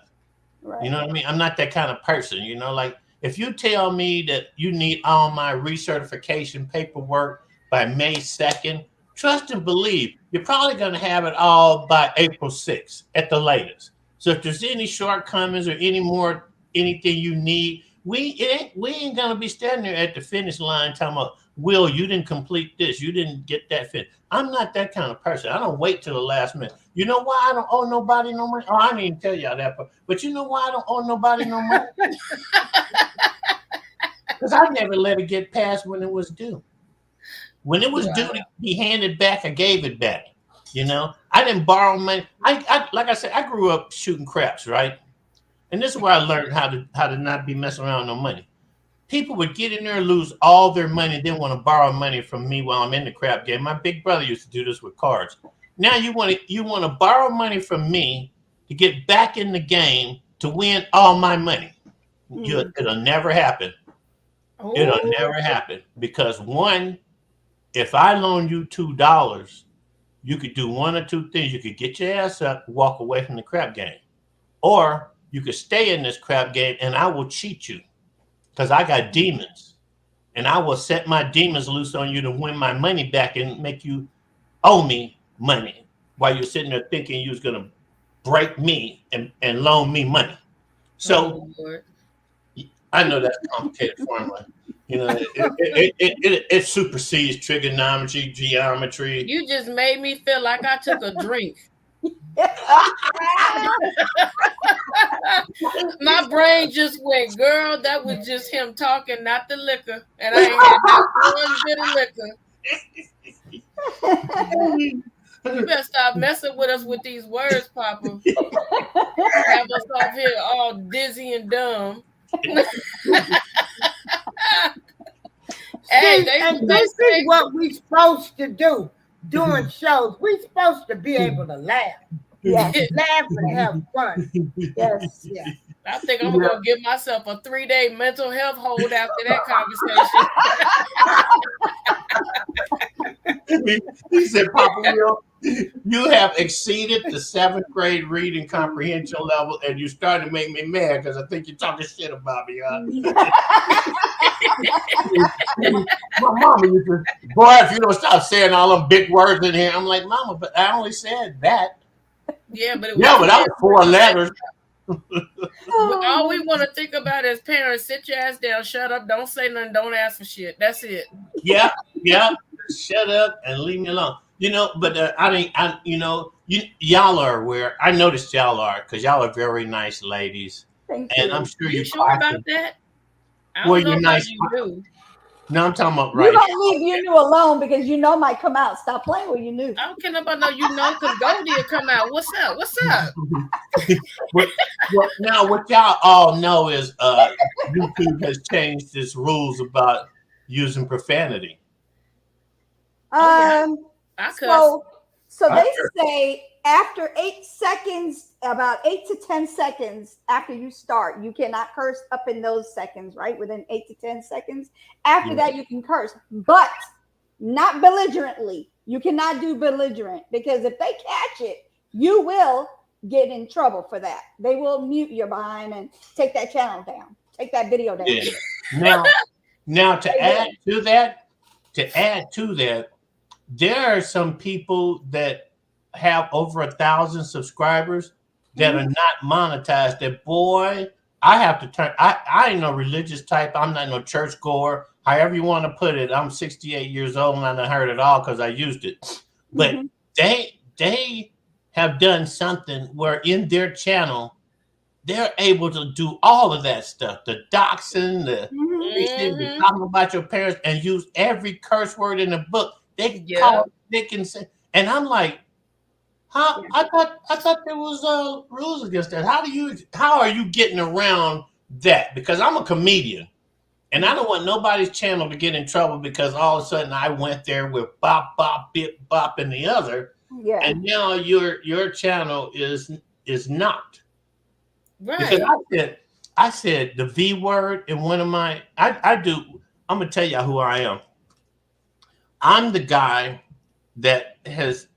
Right. You know what I mean? I'm not that kind of person, like if you tell me that you need all my recertification paperwork by May 2nd, trust and believe, you're probably going to have it all by April 6th at the latest. So if there's any shortcomings or anything you need, we ain't gonna be standing there at the finish line talking about, Will, you didn't complete this, you didn't get that fit. I'm not that kind of person. I don't wait till the last minute. You know why I don't owe nobody no money? Oh, I didn't even tell y'all that part. But you know why I don't owe nobody no money? Because I never let it get past when it was due. When it was due to be handed back, I gave it back. I didn't borrow money. I like I said, I grew up shooting craps, right? And this is where I learned how to not be messing around with no money. People would get in there and lose all their money, then want to borrow money from me while I'm in the crap game. My big brother used to do this with cards. Now you want to borrow money from me to get back in the game to win all my money. It'll never happen. Oh. It'll never happen because one, if I loan you $2, you could do one or two things. You could get your ass up, walk away from the crap game, or you could stay in this crap game and I will cheat you because I got demons and I will set my demons loose on you to win my money back and make you owe me money while you're sitting there thinking you was going to break me and loan me money. So I know that's a complicated formula. It supersedes trigonometry, geometry. You just made me feel like I took a drink. My brain just went, girl, that was just him talking, not the liquor. And I ain't had not one bit of liquor. You better stop messing with us with these words, Papa. Have us off here all dizzy and dumb. Hey, this is what we're supposed to do doing shows. We're supposed to be able to laugh. Yes. Laugh and have fun. Yes. Yeah. I think I'm gonna give myself a 3-day mental health hold after that conversation. He said, Papa Will, You have exceeded the 7th grade reading comprehension level, and you started to make me mad because I think you're talking shit about me, huh? My mama used to, boy, if you don't stop saying all them big words in here, I'm like, Mama, but I only said that. Yeah, but that was 4 letters. All we want to think about as parents, sit your ass down, shut up, don't say nothing, don't ask for shit. That's it. Yeah. Shut up and leave me alone. But y'all are aware. I noticed y'all are, because y'all are very nice ladies. Thank And you. I'm sure You sure about that? I Well, don't know you're about nice. you do. No, I'm talking about You right. don't leave you knew alone because you know might come out. Stop playing with you knew. I don't care about no you know, because Goldie will come out. What's up? What's up? Well, now what y'all all know is YouTube has changed its rules about using profanity. I cuss. So they say after 8 seconds, about 8 to 10 seconds after you start, you cannot curse up in those seconds, right? Within 8 to 10 seconds. After that, you can curse, but not belligerently. You cannot do belligerent, because if they catch it, you will get in trouble for that. They will mute your behind and take that channel down, take that video down. Yeah. Now to add to that, there are some people that have over 1,000 subscribers that are not monetized. That, boy, I have to turn. I ain't no religious type. I'm not no church goer. However you want to put it. I'm 68 years old and I done heard it all because I used it. But they have done something where in their channel they're able to do all of that stuff. The doxing, the talking about your parents, and use every curse word in the book. They can call it, they can say, and I'm like, huh? I thought there was rules against that. How are you getting around that? Because I'm a comedian, and I don't want nobody's channel to get in trouble because all of a sudden I went there with bop bop bip bop and the other, and now your channel is not. Right. Because I said the V word in one of my I'm gonna tell you who I am. I'm the guy that has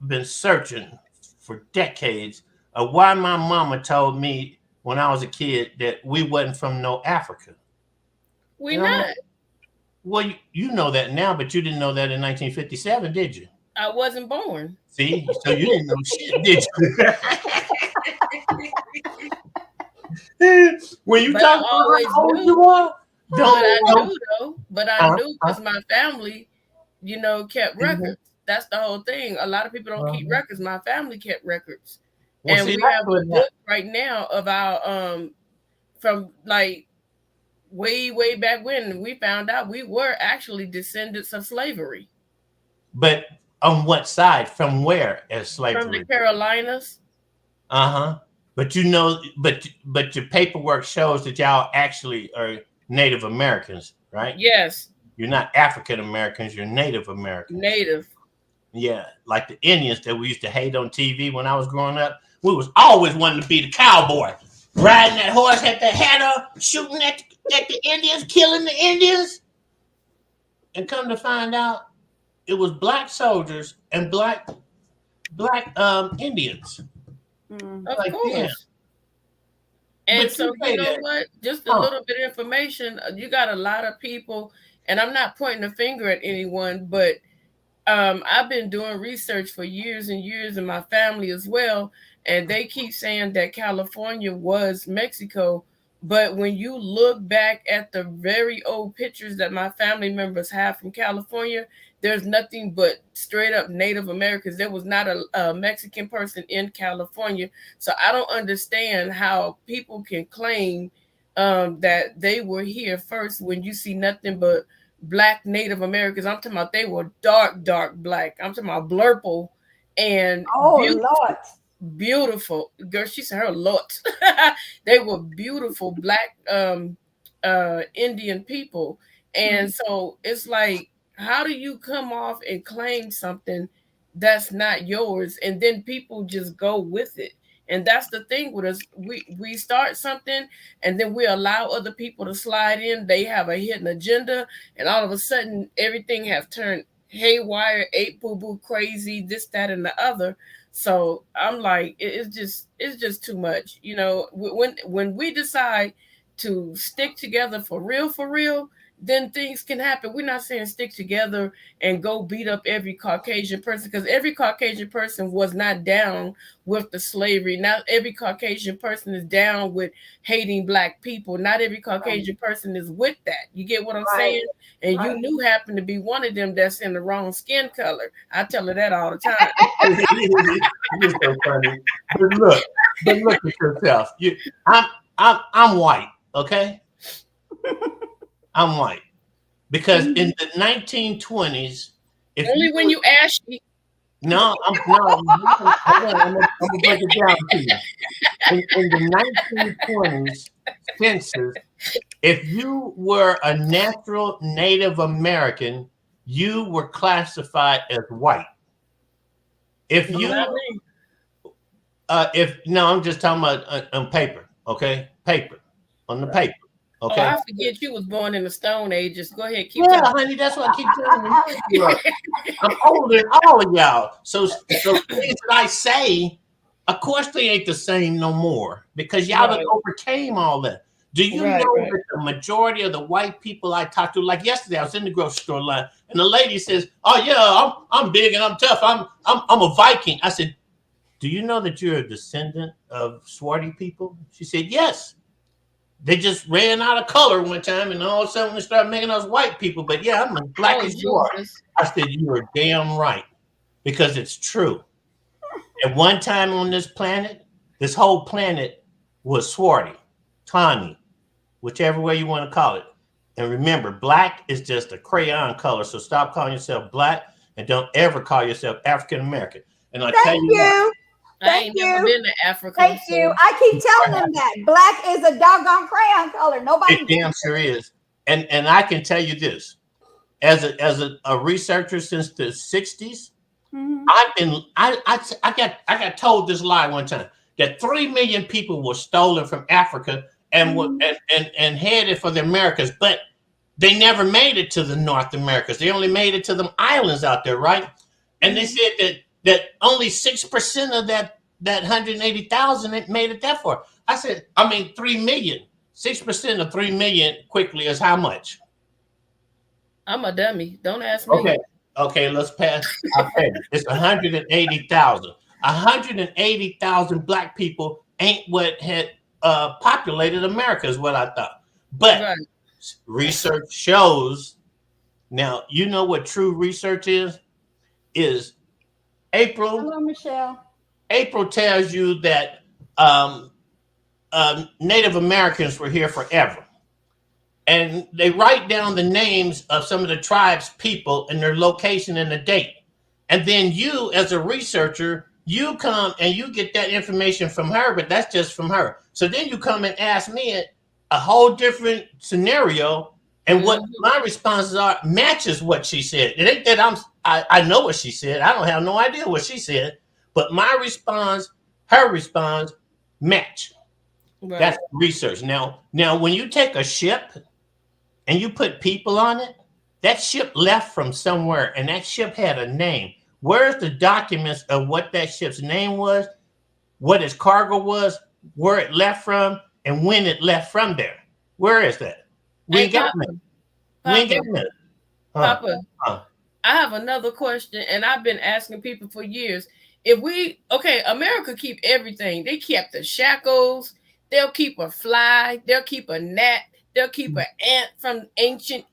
been searching for decades of why my mama told me when I was a kid that we wasn't from no Africa. We not. Well, you know that now, but you didn't know that in 1957, did you? I wasn't born. See, so you didn't know shit, did you? When you talk about how old you are, but I knew because my family, kept records. That's the whole thing. A lot of people don't keep records. My family kept records. Well, and we have a book right now of our from like way back when we found out we were actually descendants of slavery. But on what side? From where as slavery? From the Carolinas. But but your paperwork shows that y'all actually are Native Americans, right? Yes. You're not African Americans, you're Native Americans. Native. Yeah, like the Indians that we used to hate on TV when I was growing up. We was always wanting to be the cowboy, riding that horse, had the hat on, shooting at the Indians, killing the Indians. And come to find out, it was black soldiers and black Indians. Of course. Yeah. And but so you know what? Just a little bit of information. You got a lot of people, and I'm not pointing a finger at anyone, but I've been doing research for years and years, and my family as well. And they keep saying that California was Mexico. But when you look back at the very old pictures that my family members have from California, there's nothing but straight up Native Americans. There was not a Mexican person in California. So I don't understand how people can claim that they were here first when you see nothing but Black Native Americans. I'm talking about they were dark black. I'm talking about blurple and beautiful. Girl, she said her lot. They were beautiful Black Indian people. And so it's like, how do you come off and claim something that's not yours, and then people just go with it? And that's the thing with us. We start something, and then we allow other people to slide in. They have a hidden agenda, and all of a sudden, everything has turned haywire, ape boo boo crazy, this, that, and the other. So I'm like, it's just too much. You know, when we decide to stick together for real, then things can happen. We're not saying stick together and go beat up every Caucasian person, because every Caucasian person was not down with the slavery. Not every Caucasian person is down with hating Black people. Not every Caucasian person is with that. You get what I'm saying? And you knew happened to be one of them that's in the wrong skin color. I tell her that all the time. It's so funny. But look at yourself. I'm white, okay? I'm white. Because in the 1920s, only when you ashy. No, I'm gonna break it down to you. In the 1920s census, if you were a natural Native American, you were classified as white. If you, I'm just talking about on paper, okay? Paper, on the paper, okay? Oh, I forget you was born in the Stone Ages. Go ahead, keep Yeah, talking. honey, that's what I keep telling you. I'm older than all of y'all. So things that I say, of course, they ain't the same no more, because y'all done overcame all that. Do you know that the majority of the white people I talked to, like yesterday, I was in the grocery store line, and the lady says, "Oh yeah, I'm big and I'm tough. I'm a Viking." I said, "Do you know that you're a descendant of Swarty people?" She said, "Yes. They just ran out of color one time, and all of a sudden they started making us white people. But yeah, I'm as black as you are." I said, "You are damn right, because it's true. At one time on this planet, this whole planet was Swarty, Tawny, whichever way you want to call it. And remember, black is just a crayon color. So stop calling yourself black, and don't ever call yourself African American." And I tell you what, I ain't never been to Africa. Thank you. I keep telling them that black is a doggone crayon color. Nobody. It damn sure is. And I can tell you this, as a researcher since the 60s, I got told this lie one time, that 3 million people were stolen from Africa and and headed for the Americas, but they never made it to the North Americas. They only made it to them islands out there, right? And they said that only 6% of that 180,000 made it that far. I said, 3 million. 6% of 3 million quickly is how much? I'm a dummy. Don't ask me. Okay, let's pass. Okay, it's 180,000. 180,000 black people ain't what had populated America, is what I thought. But research shows, now you know what true research is April. Hello, Michelle. April tells you that Native Americans were here forever. And they write down the names of some of the tribe's people and their location and the date. And then you, as a researcher, you come and you get that information from her, but that's just from her. So then you come and ask me a whole different scenario, and what my responses are matches what she said. It ain't that I know what she said. I don't have no idea what she said, but my response, her response match. Right. That's research. Now, when you take a ship and you put people on it, that ship left from somewhere, and that ship had a name. Where's the documents of what that ship's name was, what its cargo was, where it left from, and when it left from there? Where is that? We ain't got none. We ain't got none. Papa, I have another question, and I've been asking people for years. America keep everything. They kept the shackles. They'll keep a fly. They'll keep a gnat. They'll keep an ant from ancient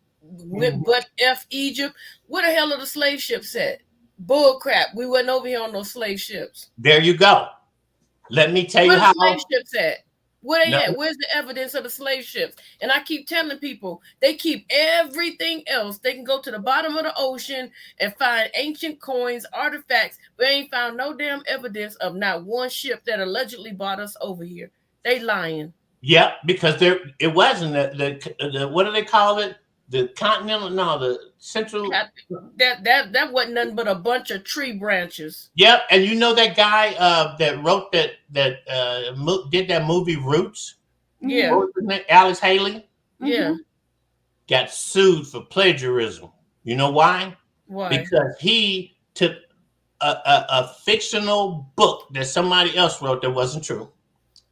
Egypt. Where the hell are the slave ships at? Bull crap. We wasn't over here on those slave ships. There you go. Let me tell you how. Where the slave ships at? Where they at? Where's the evidence of the slave ships? And I keep telling people, they keep everything else. They can go to the bottom of the ocean and find ancient coins, artifacts, but they ain't found no damn evidence of not one ship that allegedly brought us over here. They lying. Yeah, because it wasn't the what do they call it? The continental, no, the central. That wasn't nothing but a bunch of tree branches. Yep, and you know that guy that wrote that did that movie Roots? Yeah. What was his name? Alex Haley? Yeah. Got sued for plagiarism. You know why? Why? Because he took a fictional book that somebody else wrote that wasn't true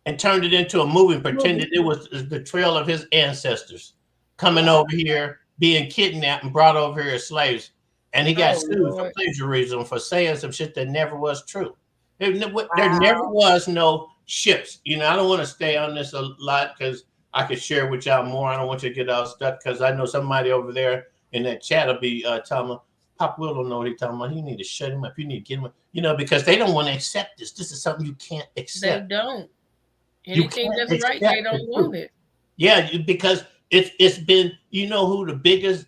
and turned it into a movie and pretended it was the trail of his ancestors coming over here, being kidnapped and brought over here as slaves. And he got sued for plagiarism for saying some shit that never was true. There never was no ships. You know, I don't want to stay on this a lot because I could share with y'all more. I don't want you to get all stuck because I know somebody over there in that chat will be telling me, Pop Will don't know what he's talking about. You need to shut him up. You need to get him, you know, because they don't want to accept this. This is something you can't accept. They don't. Anything that's right, they don't want it. Yeah, because it's been, you know who the biggest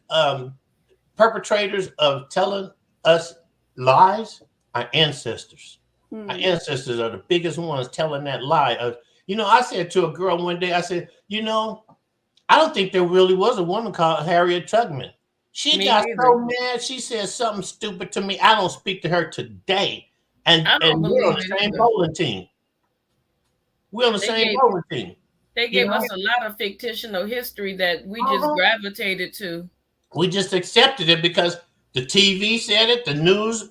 perpetrators of telling us lies? Our ancestors. Our ancestors are the biggest ones telling that lie. You know, I said to a girl one day, I said, you know, I don't think there really was a woman called Harriet Tubman. She got so mad. She said something stupid to me. I don't speak to her today. And we're on the same bowling team. We're on the same bowling team. They gave us a lot of fictional history that we just gravitated to. We just accepted it because the TV said it, the news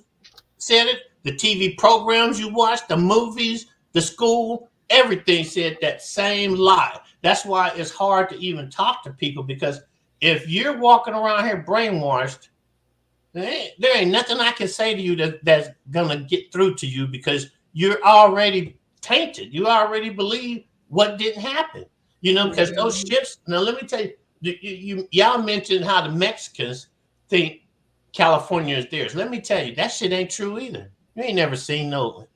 said it, the TV programs you watch, the movies, the school, everything said that same lie. That's why it's hard to even talk to people, because if you're walking around here brainwashed, there ain't nothing I can say to you that's going to get through to you, because you're already tainted. You already believe what didn't happen. You know, because those ships, now let me tell you, y'all mentioned how the Mexicans think California is theirs. Let me tell you, that shit ain't true either. You ain't never seen no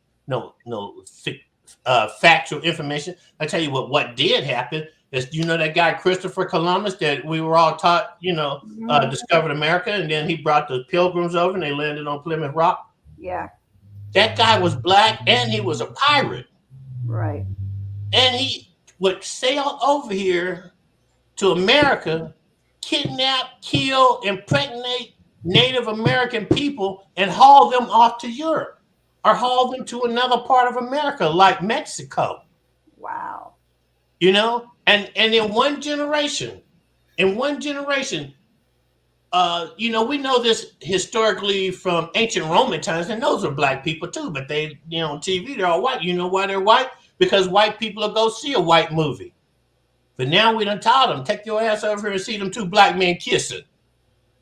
factual information. I tell you what did happen is, you know, that guy Christopher Columbus that we were all taught, you know, discovered America, and then he brought the Pilgrims over and they landed on Plymouth Rock. Yeah. That guy was black and he was a pirate. Right. And he would sail over here to America, kidnap, kill, impregnate Native American people and haul them off to Europe or haul them to another part of America like Mexico. Wow. You know, and in one generation, you know, we know this historically from ancient Roman times, and those are black people too, but they, you know, on TV, they're all white. You know why they're white? Because white people will go see a white movie. But now we done taught them, take your ass over here and see them two black men kissing.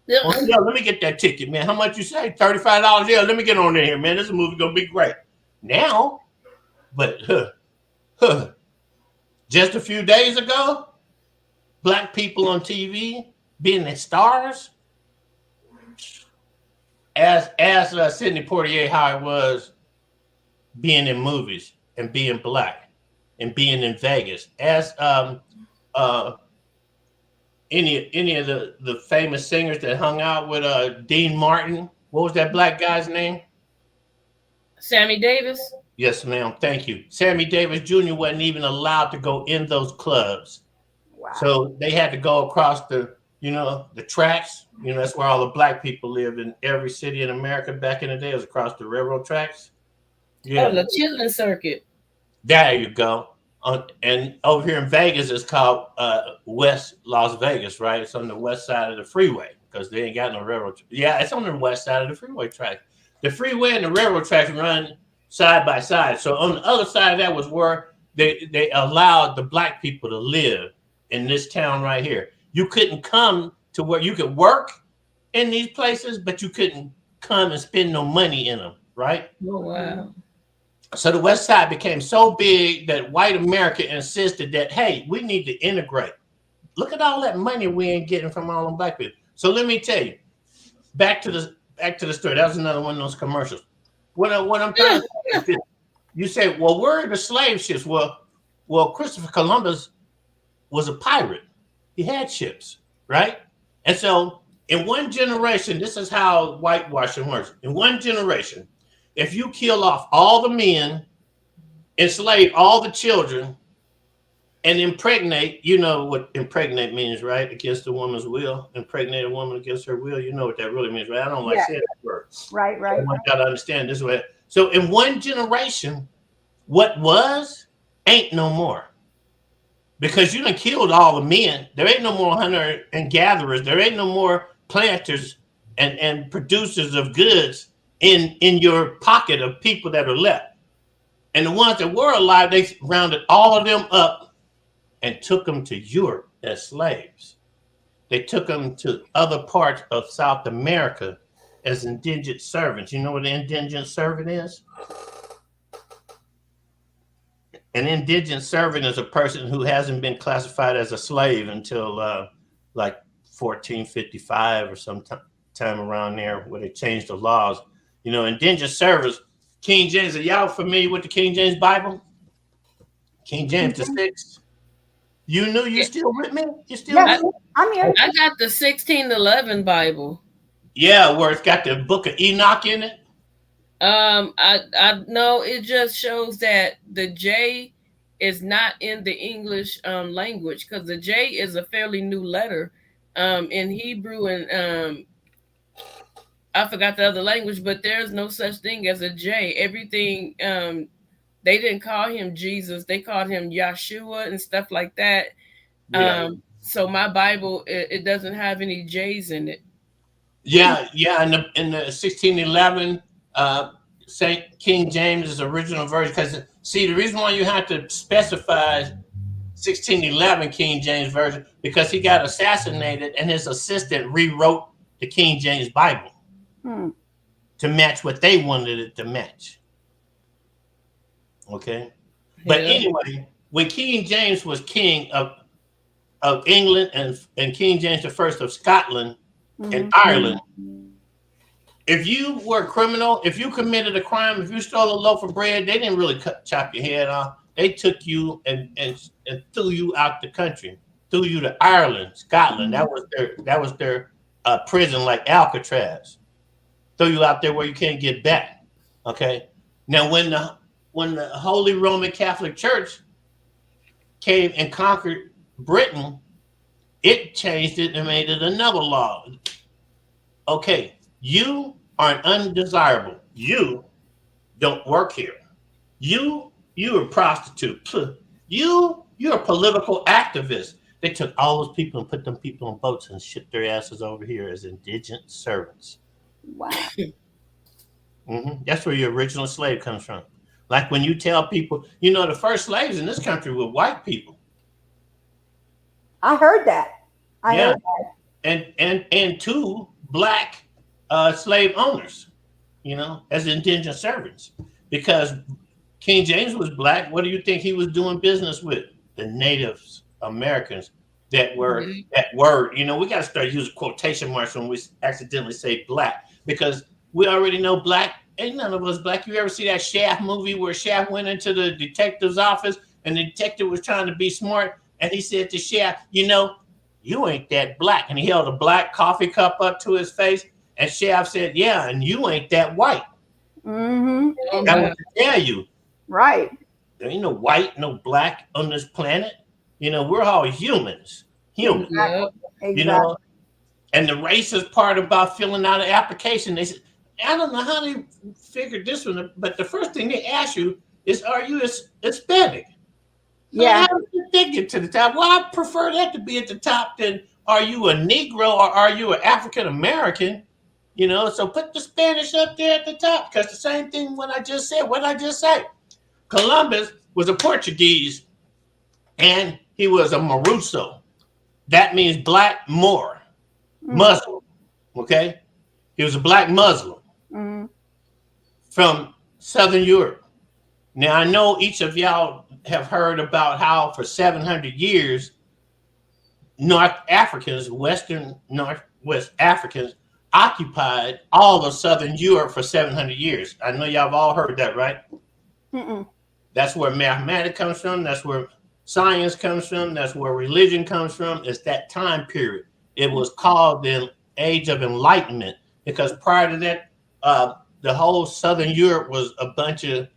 Yeah. Oh, yeah, let me get that ticket, man. How much you say? $35? Yeah, let me get on there, man. This movie gonna be great. Now, but just a few days ago, black people on TV being the stars, as Sidney Poitier, how it was being in movies and being black and being in Vegas, as any of the famous singers that hung out with Dean Martin. What was that black guy's name? Sammy Davis. Yes, ma'am. Thank you. Sammy Davis Jr. wasn't even allowed to go in those clubs. Wow. So they had to go across the tracks. You know, that's where all the black people lived in every city in America back in the day. It was across the railroad tracks. Yeah. Oh, the Chitlin Circuit. There you go. And over here in Vegas, it's called West Las Vegas, right? It's on the west side of the freeway because they ain't got no railroad. Yeah, it's on the west side of the freeway track. The freeway and the railroad tracks run side by side. So on the other side of that was where they allowed the black people to live in this town right here. You couldn't come to where you could work in these places, but you couldn't come and spend no money in them, right? Oh, wow. So the West Side became so big that white America insisted that, hey, we need to integrate. Look at all that money we ain't getting from all them black people. So let me tell you, back to the story. That was another one of those commercials. What I'm trying to say is this. You say, well, where are the slave ships? Well, Christopher Columbus was a pirate. He had ships, right? And so in one generation, this is how whitewashing works. In one generation, if you kill off all the men, enslave all the children, and impregnate, you know what impregnate means, right? Against a woman's will. Impregnate a woman against her will. You know what that really means, right? I don't like saying that word. Right. I want y'all to understand this way. So in one generation, what was ain't no more. Because you done killed all the men. There ain't no more hunter and gatherers. There ain't no more planters and producers of goods in your pocket of people that are left. And the ones that were alive, they rounded all of them up and took them to Europe as slaves. They took them to other parts of South America as indigent servants. You know what an indigent servant is? An indigent servant is a person who hasn't been classified as a slave until like 1455 or some time around there, where they changed the laws. You know, indigent servants, King James, are y'all familiar with the King James Bible? King James the Sixth. You knew you still with me? You still Yes, with me? I'm here. I got the 1611 Bible. Yeah, where it's got the book of Enoch in it. I know it just shows that the J is not in the English language, because the J is a fairly new letter in Hebrew, and I forgot the other language, but there's no such thing as a J. Everything they didn't call him Jesus, they called him Yeshua and stuff like that. Yeah. So my Bible, it doesn't have any J's in it. Yeah. In the 1611 Saint King James' original version, because see, the reason why you have to specify 1611 King James version, because he got assassinated and his assistant rewrote the King James Bible to match what they wanted it to match. Okay, but anyway, when King James was king of England and King James I of Scotland and Ireland, if you were a criminal, if you committed a crime, if you stole a loaf of bread, they didn't really chop your head off. They took you and threw you out the country, threw you to Ireland, Scotland. That was their prison, like Alcatraz. Throw you out there where you can't get back. Okay. Now, when the Holy Roman Catholic Church came and conquered Britain, it changed it and made it another law. Okay, you are an undesirable. You don't work here. You're a prostitute. You're a political activist. They took all those people and put them people on boats and shipped their asses over here as indigent servants. Wow. That's where your original slave comes from. Like when you tell people, you know, the first slaves in this country were white people. I heard that. I heard that. And two black slave owners, you know, as indigent servants. Because King James was black. What do you think he was doing business with? The Native Americans that were that word. You know, we got to start using quotation marks when we accidentally say black, because we already know black. Ain't none of us black. You ever see that Shaft movie where Shaft went into the detective's office and the detective was trying to be smart, and he said to Shaft, you know, you ain't that black. And he held a black coffee cup up to his face, and Shaft said, yeah, and you ain't that white. Mm-hmm. I want to tell you. Right. There ain't no white, no black on this planet. You know, we're all humans. Humans. Exactly. You know, and the racist part about filling out an application, they said, I don't know how they figured this one, but the first thing they ask you is, are you Hispanic? So Yeah. how did they get to the top? Well, I prefer that to be at the top than are you a Negro or are you an African American? You know, so put the Spanish up there at the top, because the same thing what I just said. Columbus was a Portuguese and he was a Maruso. That means black Moor, Muslim. Okay? He was a black Muslim from Southern Europe. Now, I know each of y'all have heard about how for 700 years, North Africans, Northwest Africans, occupied all of Southern Europe for 700 years. I know y'all have all heard that, right? That's where mathematics comes from. That's where science comes from. That's where religion comes from. It's that time period. It was called the Age of Enlightenment, because prior to that, the whole Southern Europe was a bunch of,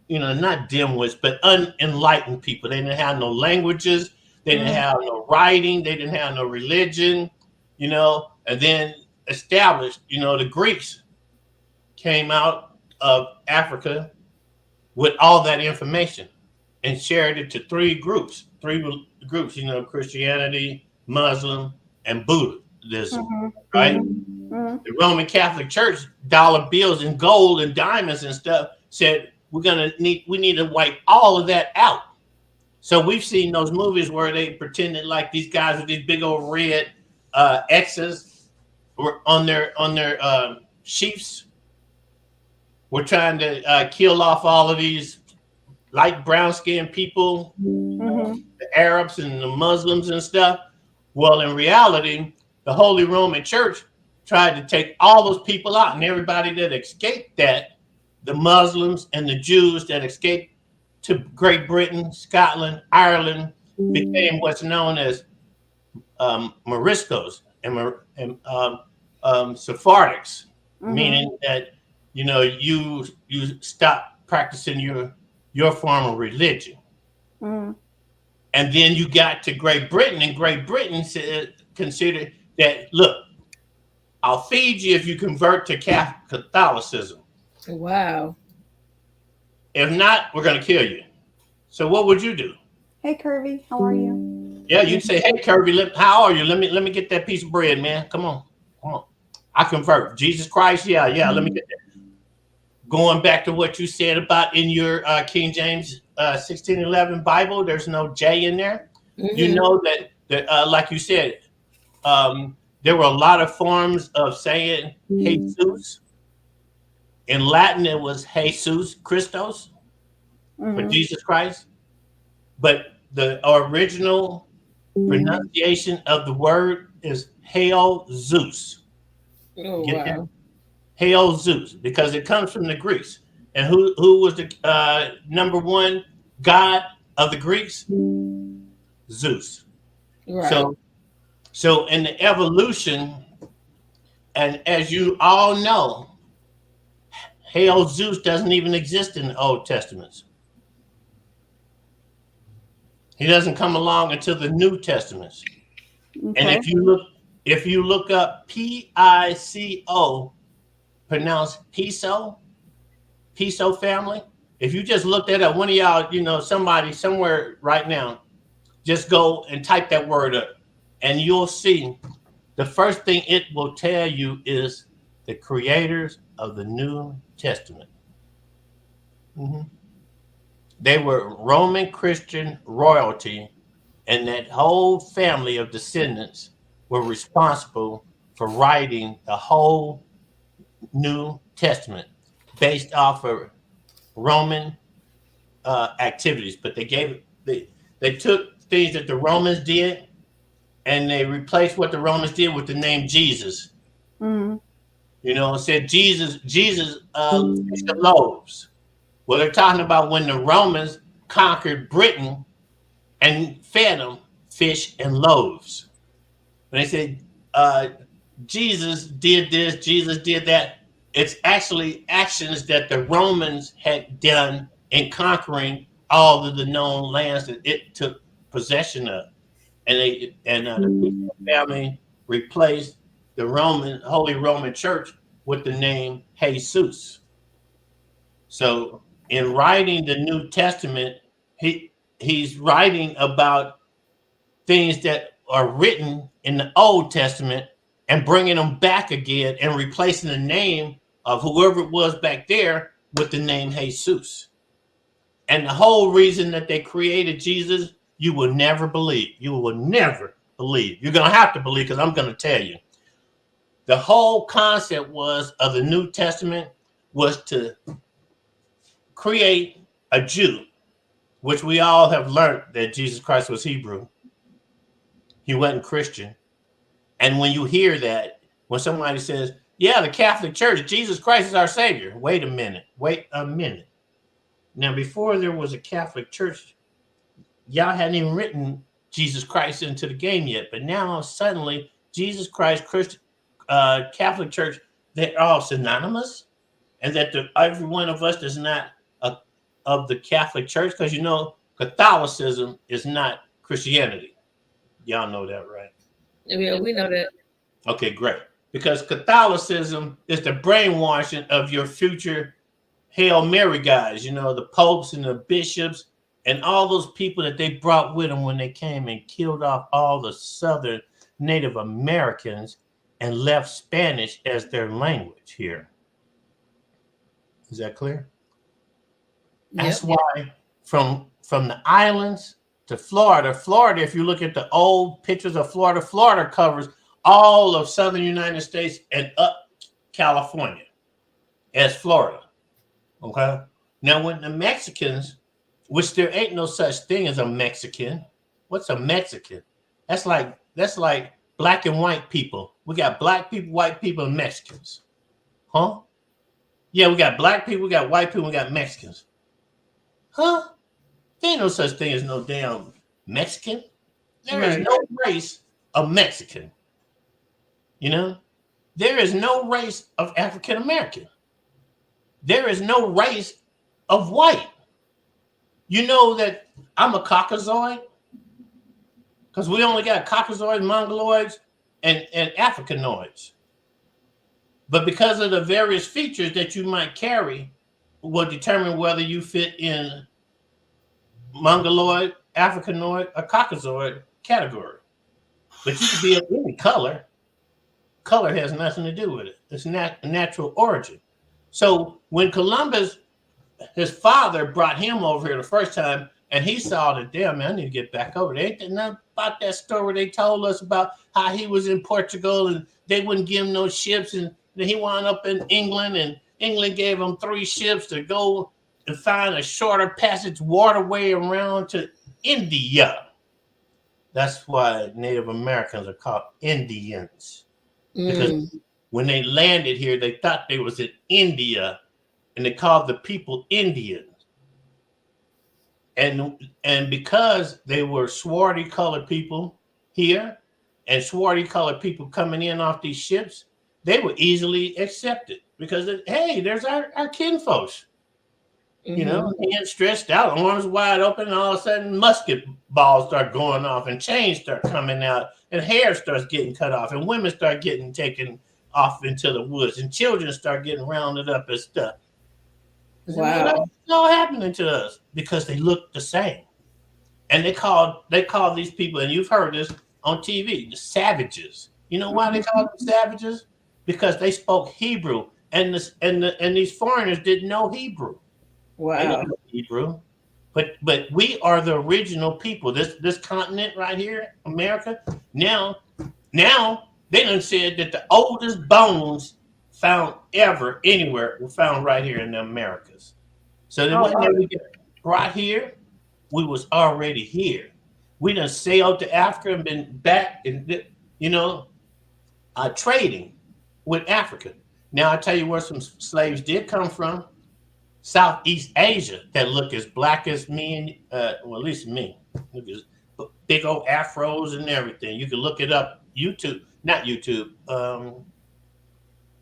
you know, not dimwits, but unenlightened people. They didn't have no languages. They didn't have no writing. They didn't have no religion, you know. And then established, you know, the Greeks came out of Africa with all that information and shared it to three groups, you know, Christianity, Muslim, and Buddhism, right? The Roman Catholic Church, dollar bills and gold and diamonds and stuff, said we need to wipe all of that out. So we've seen those movies where they pretended like these guys with these big old red X's were on their sheaths. We're trying to kill off all of these light brown skinned people, the Arabs and the Muslims and stuff. Well, in reality, the Holy Roman Church tried to take all those people out, and everybody that escaped that, the Muslims and the Jews that escaped to Great Britain, Scotland, Ireland, became what's known as Moriscos and Sephardics, meaning that you stop practicing your form of religion. And then you got to Great Britain, and Great Britain considered that, look, I'll feed you if you convert to Catholicism. Wow. If not, we're going to kill you. So what would you do? Hey, Kirby, how are you? Yeah, you'd say, hey, Kirby, how are you? Let me get that piece of bread, man. Come on. I convert. Jesus Christ, yeah, let me get that. Going back to what you said about in your King James 1611 Bible, there's no J in there. You know that like you said, there were a lot of forms of saying Jesus. In Latin, it was Jesus Christos for Jesus Christ. But the original pronunciation of the word is Hail Zeus. Oh, wow. Hail Zeus, because it comes from the Greeks. And who was the number one god of the Greeks? Zeus. Right. So in the evolution, and as you all know, Hail Zeus doesn't even exist in the Old Testaments. He doesn't come along until the New Testaments. Okay. And if you look up Pico, pronounced Piso family. If you just look that up, one of y'all, somebody somewhere right now, just go and type that word up, and you'll see the first thing it will tell you is the creators of the New Testament. They were Roman Christian royalty, and that whole family of descendants were responsible for writing the whole New Testament based off of Roman activities. But they took things that the Romans did, and they replaced what the Romans did with the name Jesus. Said Jesus fished the loaves. Well, they're talking about when the Romans conquered Britain and fed them fish and loaves. When they said Jesus did this, Jesus did that, it's actually actions that the Romans had done in conquering all of the known lands that it took possession of. And the family replaced the Holy Roman Church with the name Jesus. So in writing the New Testament, he's writing about things that are written in the Old Testament and bringing them back again and replacing the name of whoever it was back there with the name Jesus. And the whole reason that they created Jesus, you will never believe. You will never believe. You're going to have to believe, because I'm going to tell you. The whole concept of the New Testament was to create a Jew, which we all have learned that Jesus Christ was Hebrew. He wasn't Christian. And when you hear that, when somebody says, yeah, the Catholic Church, Jesus Christ is our Savior. Wait a minute. Now, before there was a Catholic Church, y'all hadn't even written Jesus Christ into the game yet. But now suddenly, Jesus Christ, Catholic Church, they're all synonymous. And that every one of us is not of the Catholic Church, because Catholicism is not Christianity. Y'all know that, right? Yeah, we know that. Okay, great. Because Catholicism is the brainwashing of your future Hail Mary guys, the popes and the bishops and all those people that they brought with them when they came and killed off all the Southern Native Americans and left Spanish as their language here. Is that clear? That's why from the islands to Florida, if you look at the old pictures of Florida, Florida covers all of southern United States and up California as Florida. Okay. Now, when the Mexicans, which there ain't no such thing as a Mexican. What's a Mexican? That's like black and white people. We got black people, white people, and Mexicans. Huh? Yeah, we got black people, we got white people, we got Mexicans. Huh? There ain't no such thing as no damn Mexican. There is no race of Mexican. You know? There is no race of African American. There is no race of white. You know that I'm a Caucasoid? Because we only got Caucasoids, Mongoloids, and Africanoids. But because of the various features that you might carry will determine whether you fit in Mongoloid, Africanoid, or Caucasoid category. But you could be of any color. Color has nothing to do with it. It's natural origin. So when Columbus, his father brought him over here the first time, and he saw that, damn, man, I need to get back over there. Ain't there nothing about that story they told us about how he was in Portugal and they wouldn't give him no ships, and then he wound up in England, and England gave him 3 ships to go and find a shorter passage waterway around to India. That's why Native Americans are called Indians. Because when they landed here, they thought they was in India, and they called the people Indians. And because they were swarthy colored people here and swarthy colored people coming in off these ships, they were easily accepted because, hey, there's our kinfolks. You know, hands stretched out, arms wide open, and all of a sudden musket balls start going off and chains start coming out and hair starts getting cut off and women start getting taken off into the woods and children start getting rounded up and stuff. Wow. It's all happening to us because they look the same. And they call these people, and you've heard this on TV, the savages. You know why they call them savages? Because they spoke Hebrew, and these foreigners didn't know Hebrew. Wow. They didn't know Hebrew. But we are the original people. This continent right here, America. Now they done said that the oldest bones found ever anywhere were found right here in the Americas. So then when we get brought here, we was already here. We done sailed to Africa and been back and trading with Africa. Now I tell you where some slaves did come from. Southeast Asia that look as black as me and well, at least me. Look at big old afros and everything. You can look it up.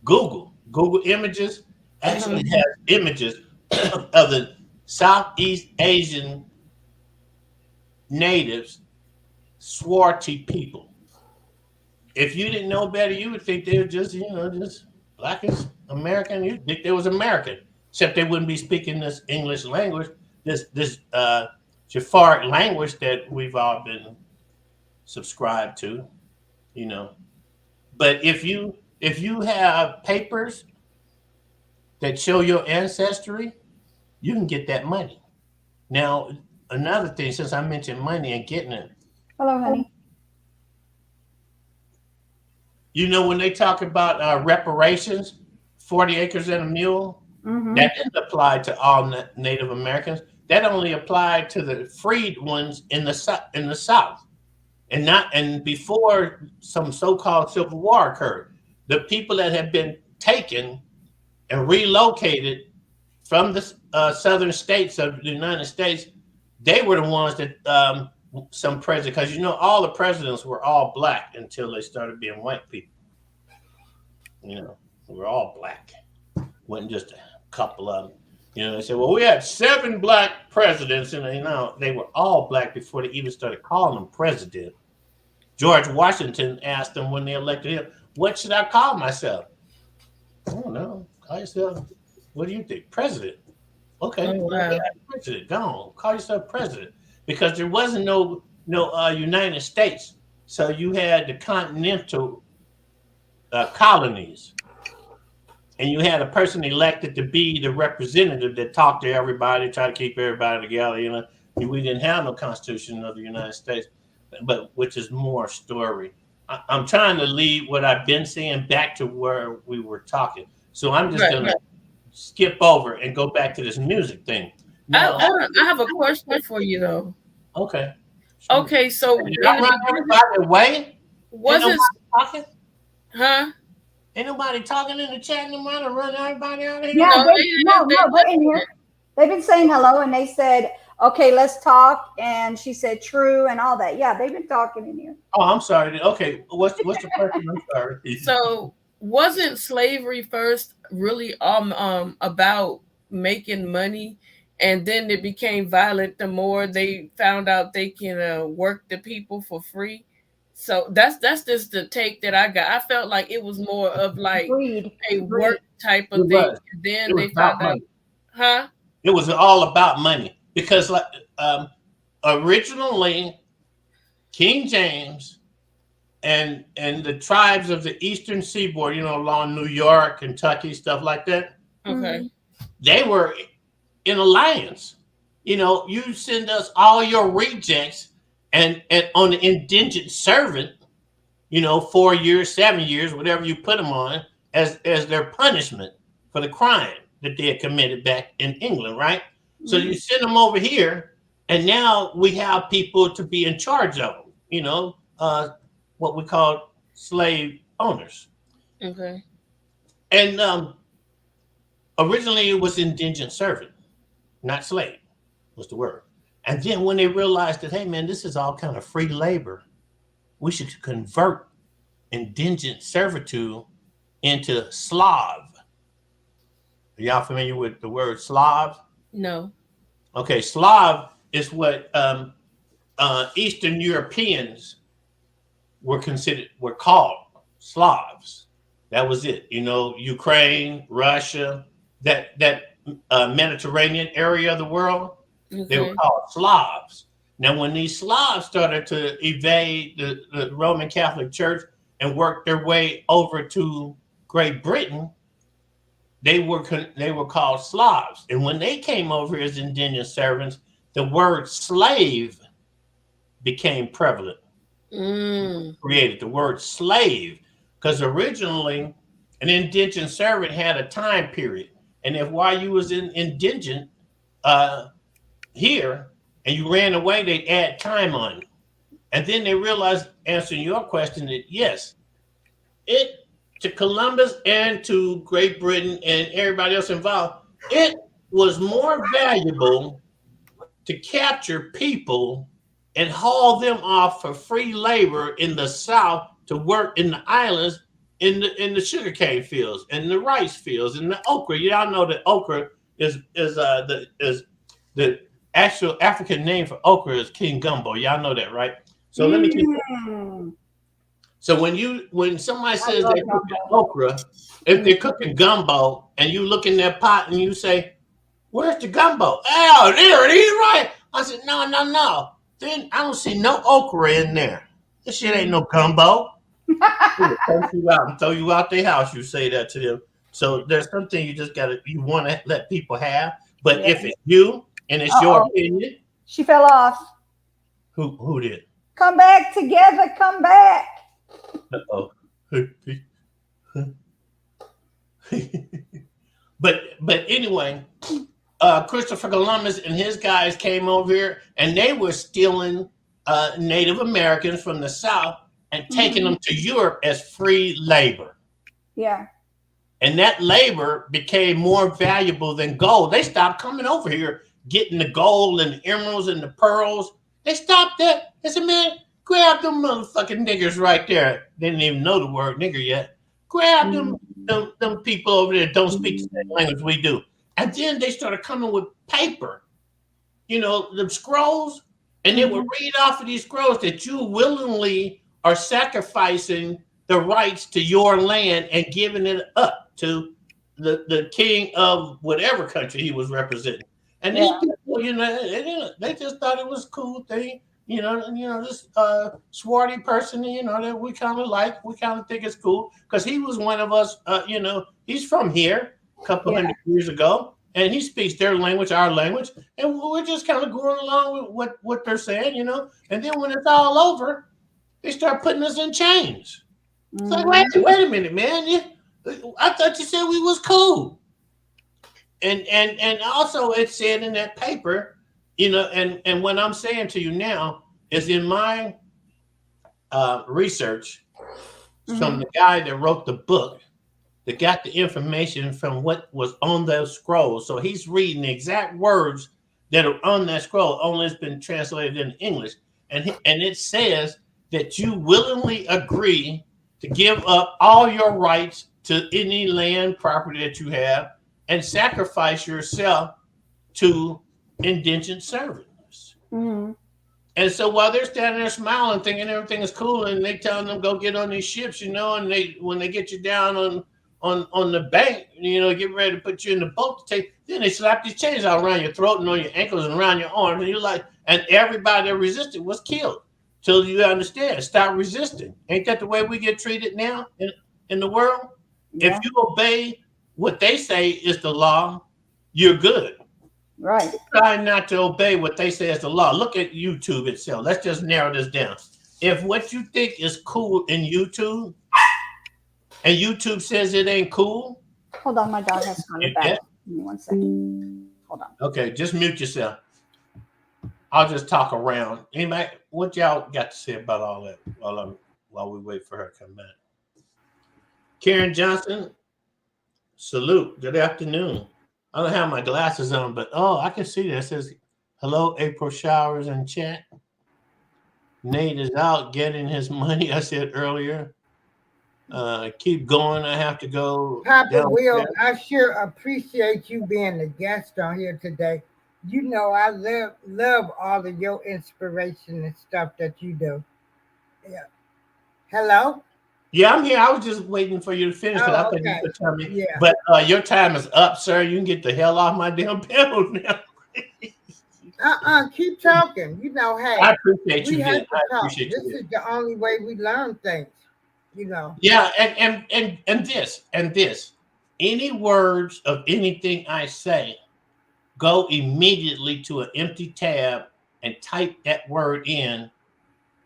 Google Images actually has images of the Southeast Asian natives, swarthy people. If you didn't know better, you would think they were just black as American. You'd think they was American, except they wouldn't be speaking this English language, this Jafaric language that we've all been subscribed to, But if you have papers that show your ancestry, you can get that money. Now, another thing, since I mentioned money and getting it. Hello, honey. When they talk about reparations, 40 acres and a mule, that didn't apply to all Native Americans. That only applied to the freed ones in the South. And before some so-called Civil War occurred, the people that had been taken and relocated from the southern states of the United States, they were the ones that some president, because all the presidents were all black until they started being white people. They were all black. Wasn't just a couple of them. They said, well, we had 7 black presidents, and they were all black before they even started calling them president. George Washington asked them when they elected him, what should I call myself? I don't know. Call yourself, what do you think? President. Okay. Oh, wow. President. Go on. Call yourself president. Because there wasn't no United States. So you had the continental colonies, and you had a person elected to be the representative that talked to everybody, try to keep everybody together. You know, we didn't have no Constitution of the United States, but which is more story. I'm trying to lead what I've been saying back to where we were talking. So I'm just gonna skip over and go back to this music thing. Now, I have a question for you though. okay. Okay, so Did I run everybody away? wasn't Talking? huh? Ain't nobody talking in the chat no more to run everybody out of here? Yeah, No, they're in here. They've been saying hello, and they said, "Okay, let's talk." And she said, "True," and all that. Yeah, they've been talking in here. Oh, I'm sorry. Okay, what's the question? I'm sorry. So wasn't slavery first really about making money, and then it became violent the more they found out they can work the people for free? So that's just the take that I got. I felt like it was more of like Greed. a work type of It thing. was. And then It was they found about out, money. huh? It was all about money because, like, originally, King James and the tribes of the Eastern Seaboard, you know, along New York, Kentucky, stuff like that, Okay. they were in alliance. You know, you send us all your rejects and on the indigent servant, you know, 4 years, 7 years, whatever you put them on as their punishment for the crime that they had committed back in England, right? So you send them over here, and now we have people to be in charge of them, you know, what we call slave owners. Okay. And originally it was indigent servant, not slave was the word. And then when they realized that, hey, man, this is all kind of free labor, we should convert indigent servitude into Slav. Are y'all familiar with the word Slav? No. Okay, Slav is what Eastern Europeans were called Slavs. That was it. You know, Ukraine, Russia, that Mediterranean area of the world, they were called Slavs. Now, when these Slavs started to evade the Roman Catholic Church and work their way over to Great Britain, they were called Slavs. And when they came over as indigent servants, the word slave became prevalent. Created the word slave because originally an indigent servant had a time period. And if while you was indigent here and you ran away, they'd add time on you. And then they realized, answering your question, that yes, to Columbus and to Great Britain and everybody else involved, it was more valuable to capture people and haul them off for free labor in the South to work in the islands, in the sugarcane fields, and the rice fields, and the okra. Y'all know that okra is the actual African name for okra is king gumbo. Y'all know that, right? So let me keep going. So when somebody says they're cooking okra, if they're cooking gumbo, and you look in their pot and you say, "Where's the gumbo?" Oh, there it is, right? I said, no. Then I don't see no okra in there. This shit ain't no gumbo. Throw you out their house. You say that to them. So there's something you want to let people have. But if it's you and it's your opinion, she fell off. Who did? Come back together. Come back. Uh-oh. But anyway, Christopher Columbus and his guys came over here and they were stealing Native Americans from the South and taking them to Europe as free labor. Yeah. And that labor became more valuable than gold. They stopped coming over here getting the gold and the emeralds and the pearls. They stopped that. They said, man, grab them motherfucking niggers right there. They didn't even know the word nigger yet. Grab them people over there that don't speak the same language we do. And then they started coming with paper, you know, the scrolls, and they would read off of these scrolls that you willingly are sacrificing the rights to your land and giving it up to the king of whatever country he was representing. And these people, you know, they just thought it was a cool thing. this swarty person, that we kind of like, we kind of think it's cool because he was one of us. He's from here a couple hundred years ago, and he speaks their language, our language, and we're just kind of going along with what they're saying, And then when it's all over, they start putting us in chains. It's like, wait a minute, man. I thought you said we was cool. And also it said in that paper, and what I'm saying to you now is in my research from the guy that wrote the book that got the information from what was on those scrolls. So he's reading the exact words that are on that scroll, only it's been translated in English. And it says that you willingly agree to give up all your rights to any land, property that you have, and sacrifice yourself to indentured servants. And so while they're standing there smiling, thinking everything is cool, and they telling them go get on these ships, and when they get you down on the bank, get ready to put you in the boat to take, then they slap these chains all around your throat and on your ankles and around your arms, and you're like, and everybody that resisted was killed. Till you understand, stop resisting. Ain't that the way we get treated now in the world? Yeah. If you obey what they say is the law, you're good. Right. Try not to obey what they say is the law. Look at YouTube itself. Let's just narrow this down. If what you think is cool in YouTube, and YouTube says it ain't cool. Hold on, my dog has gone back. Give me 1 second. Hold on. Okay, just mute yourself. I'll just talk around. Anybody, what y'all got to say about all that while we wait for her to come back? Karen Johnson, salute. Good afternoon. I don't have my glasses on, but I can see that. It says, hello, April Showers in chat. Nate is out getting his money, I said earlier. Keep going. I have to go. Papa Will, I sure appreciate you being the guest on here today. I love all of your inspiration and stuff that you do. Yeah. Hello? Yeah, I'm here. I was just waiting for you to finish because I thought you could tell me. Yeah. But your time is up, sir. You can get the hell off my damn panel now. Keep talking. Hey. I appreciate you. This is the only way we learn things, Yeah, and this. Any words of anything I say, go immediately to an empty tab and type that word in,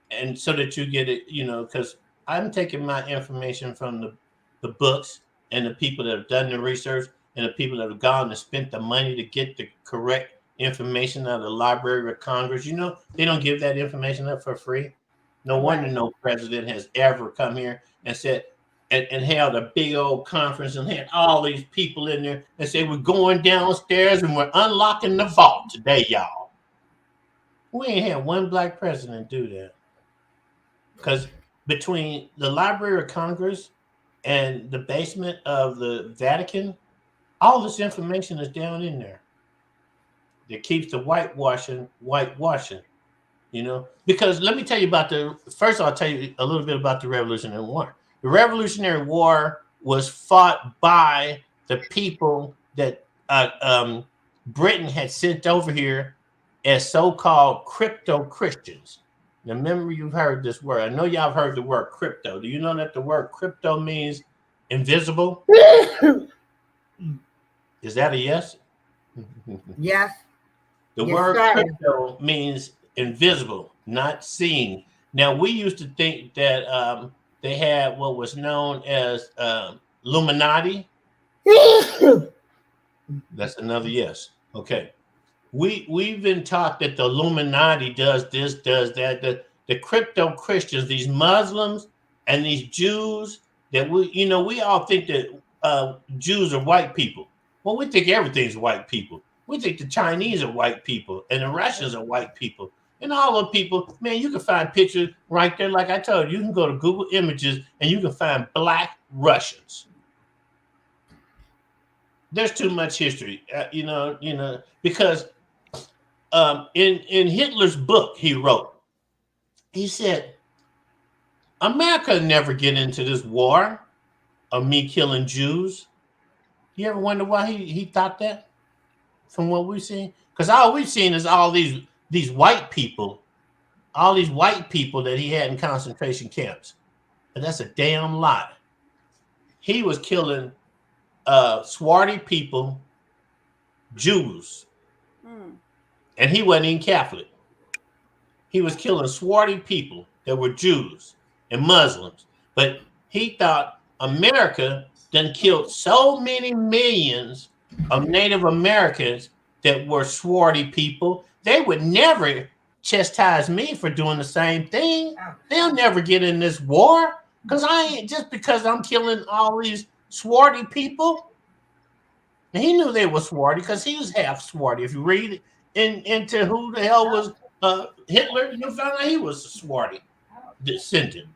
and so that you get it, because I'm taking my information from the books and the people that have done the research and the people that have gone and spent the money to get the correct information out of the Library of Congress. They don't give that information up for free. No wonder no president has ever come here and said, and held a big old conference and had all these people in there and said, we're going downstairs and we're unlocking the vault today, y'all. We ain't had one black president do that. Because between the Library of Congress and the basement of the Vatican, all this information is down in there. That keeps the whitewashing. Because let me tell you first I'll tell you a little bit about the Revolutionary War. The Revolutionary War was fought by the people that Britain had sent over here as so-called crypto-Christians. Now, remember, you've heard this word. I know y'all have heard the word crypto. Do you know that the word crypto means invisible? Is that a yes? Yes. The word crypto means invisible, not seen. Now, we used to think that they had what was known as Illuminati. That's another yes. Okay. We've been taught that the Illuminati does this, does that. The crypto Christians, these Muslims and these Jews, that we all think that Jews are white people. Well, we think everything's white people. We think the Chinese are white people and the Russians are white people. And all the people, man, you can find pictures right there. Like I told you, you can go to Google Images and you can find black Russians. There's too much history, because in Hitler's book he wrote, he said, America never get into this war of me killing Jews. You ever wonder why he thought that from what we've seen? Because all we've seen is all these white people all these white people that he had in concentration camps. And that's a damn lie. He was killing swarthy people, Jews, and he wasn't even Catholic. He was killing swarthy people that were Jews and Muslims. But he thought America done killed so many millions of Native Americans that were swarthy people. They would never chastise me for doing the same thing. They'll never get in this war because I ain't just because I'm killing all these swarthy people. And he knew they were swarthy because he was half swarthy. If you read into who the hell was Hitler, you found out he was a swarthy descendant.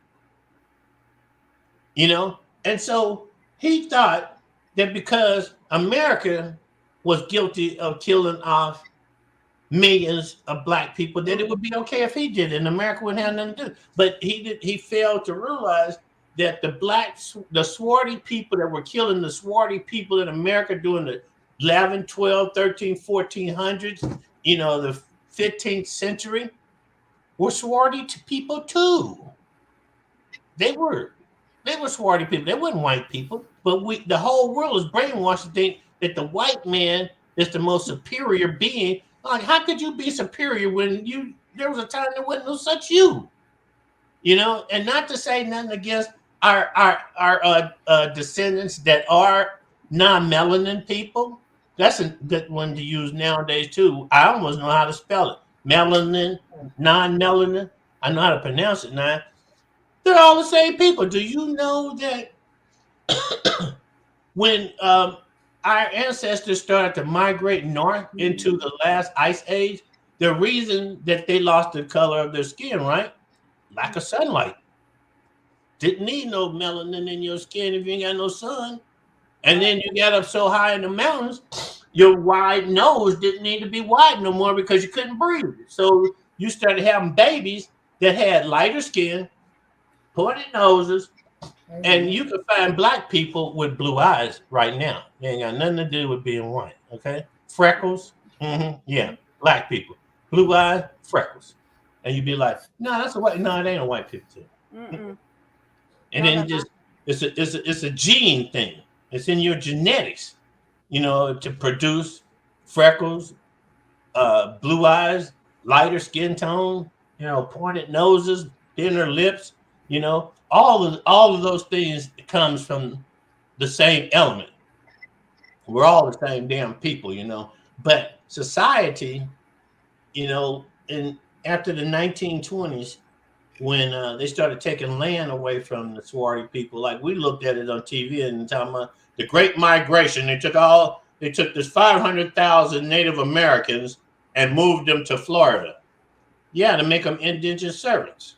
You know, and so he thought that because America was guilty of killing off millions of black people, that it would be okay if he did it, and America wouldn't have nothing to do. But he failed to realize that the swarthy people that were killing the swarthy people in America during the 11, 12, 13, 1400s, you know, the 15th century, were swarthy people too. They were swarthy people. They weren't white people. But the whole world is brainwashed to think that the white man is the most superior being. Like, how could you be superior when there was a time there wasn't no such you? You know, and not to say nothing against our descendants that are non-melanin people. That's a good one to use nowadays too. I almost know how to spell it. Melanin, non-melanin. I know how to pronounce it now. They're all the same people. Do you know that when our ancestors started to migrate north into the last ice age, the reason that they lost the color of their skin, right? Lack of sunlight. Didn't need no melanin in your skin if you ain't got no sun. And then you got up so high in the mountains, your wide nose didn't need to be wide no more because you couldn't breathe. So you started having babies that had lighter skin, pointed noses, and you can find black people with blue eyes right now. They ain't got nothing to do with being white, okay? Freckles, yeah, black people. Blue eyes, freckles. And you'd be like, no, that's a white, no, it ain't a white people too. And then just, it's a gene thing. It's in your genetics, you know, to produce freckles, blue eyes, lighter skin tone, you know, pointed noses, thinner lips, you know, all of those things comes from the same element. We're all the same damn people, you know. But society, you know, after the 1920s, when they started taking land away from the swarthy people, like we looked at it on TV and talking about the Great Migration. They took this 500,000 Native Americans and moved them to Florida. Yeah, to make them indentured servants.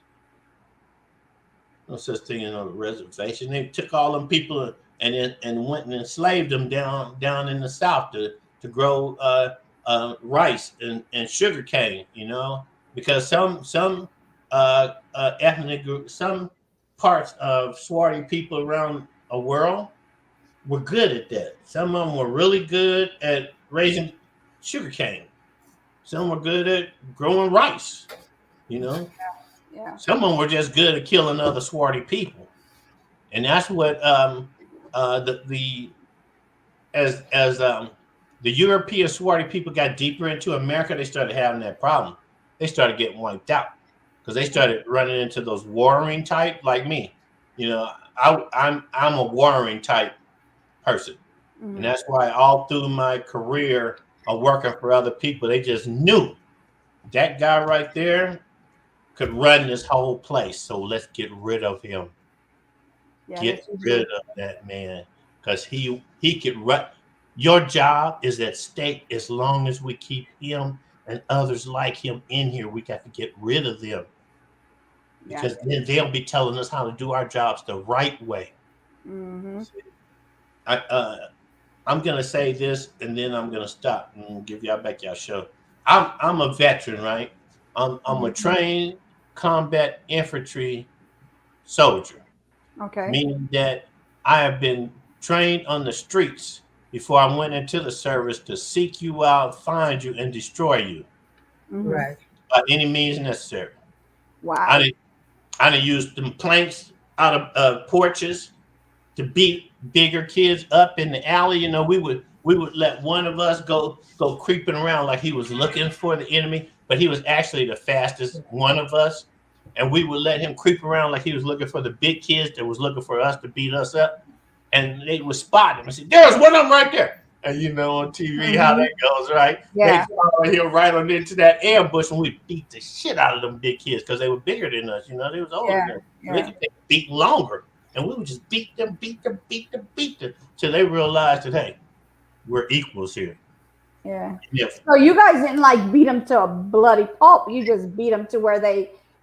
No such thing as a reservation. They took all them people and went and enslaved them down in the South to grow rice and sugar cane, you know, because some ethnic groups, some parts of swarthy people around the world were good at that. Some of them were really good at raising sugar cane. Some were good at growing rice, you know. Yeah. Some of them were just good at killing other swarthy people, and that's what the European swarthy people got deeper into America, they started having that problem. They started getting wiped out because they started running into those warring type like me. You know, I'm a warring type person, and that's why all through my career of working for other people, they just knew that guy right there could run this whole place. So let's get rid of him. Yeah, Get rid of that man because he could run. Your job is at stake as long as we keep him and others like him in here. We got to get rid of them because then they'll be telling us how to do our jobs the right way. I'm gonna say this and then I'm gonna stop and give y'all back y'all show. I'm a veteran, right? I'm a trained combat infantry soldier. Okay. Meaning that I have been trained on the streets before I went into the service to seek you out, find you, and destroy you. Right. By any means necessary. Wow. I done used them planks out of porches to beat bigger kids up in the alley. You know, we would let one of us go creeping around like he was looking for the enemy, but he was actually the fastest one of us. And we would let him creep around like he was looking for the big kids that was looking for us to beat us up. And they would spot him and say, "There's one of them right there." And you know on TV how that goes, right? Yeah. They follow him right on into that ambush, and we beat the shit out of them big kids because they were bigger than us. You know, they was older than us. Yeah. They could take beat longer. And we would just beat them till they realized that, hey, we're equals here. Yeah. Yes. So you guys didn't like beat them to a bloody pulp. You just beat them to where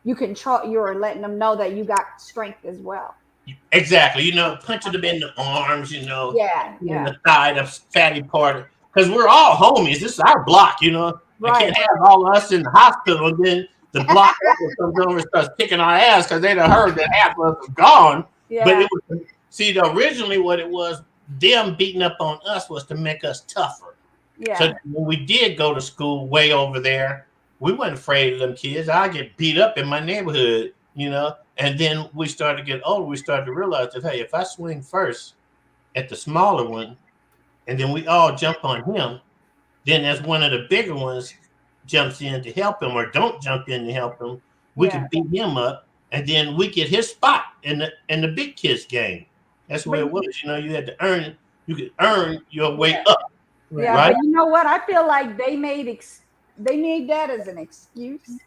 you were letting them know that you got strength as well. Exactly. You know, punching them in the arms, you know, Yeah. in Yeah. the thigh, the fatty part. Because we're all homies. This is our block, you know. I Right. can't have all of us in the hospital and then the block comes over and starts kicking our ass because they done heard that half of us is gone. Yeah. But it was, see, originally what it was, them beating up on us was to make us tougher. Yeah. So when we did go to school way over there, we weren't afraid of them kids. I get beat up in my neighborhood, you know. And then we started to get older. We started to realize that, hey, if I swing first at the smaller one, and then we all jump on him, then as one of the bigger ones jumps in to help him or don't jump in to help him, we can beat him up, and then we get his spot in the big kids game. That's the way it was. You know, you had to earn it. You could earn your way up. Yeah, right? but you know what? I feel like they made that as an excuse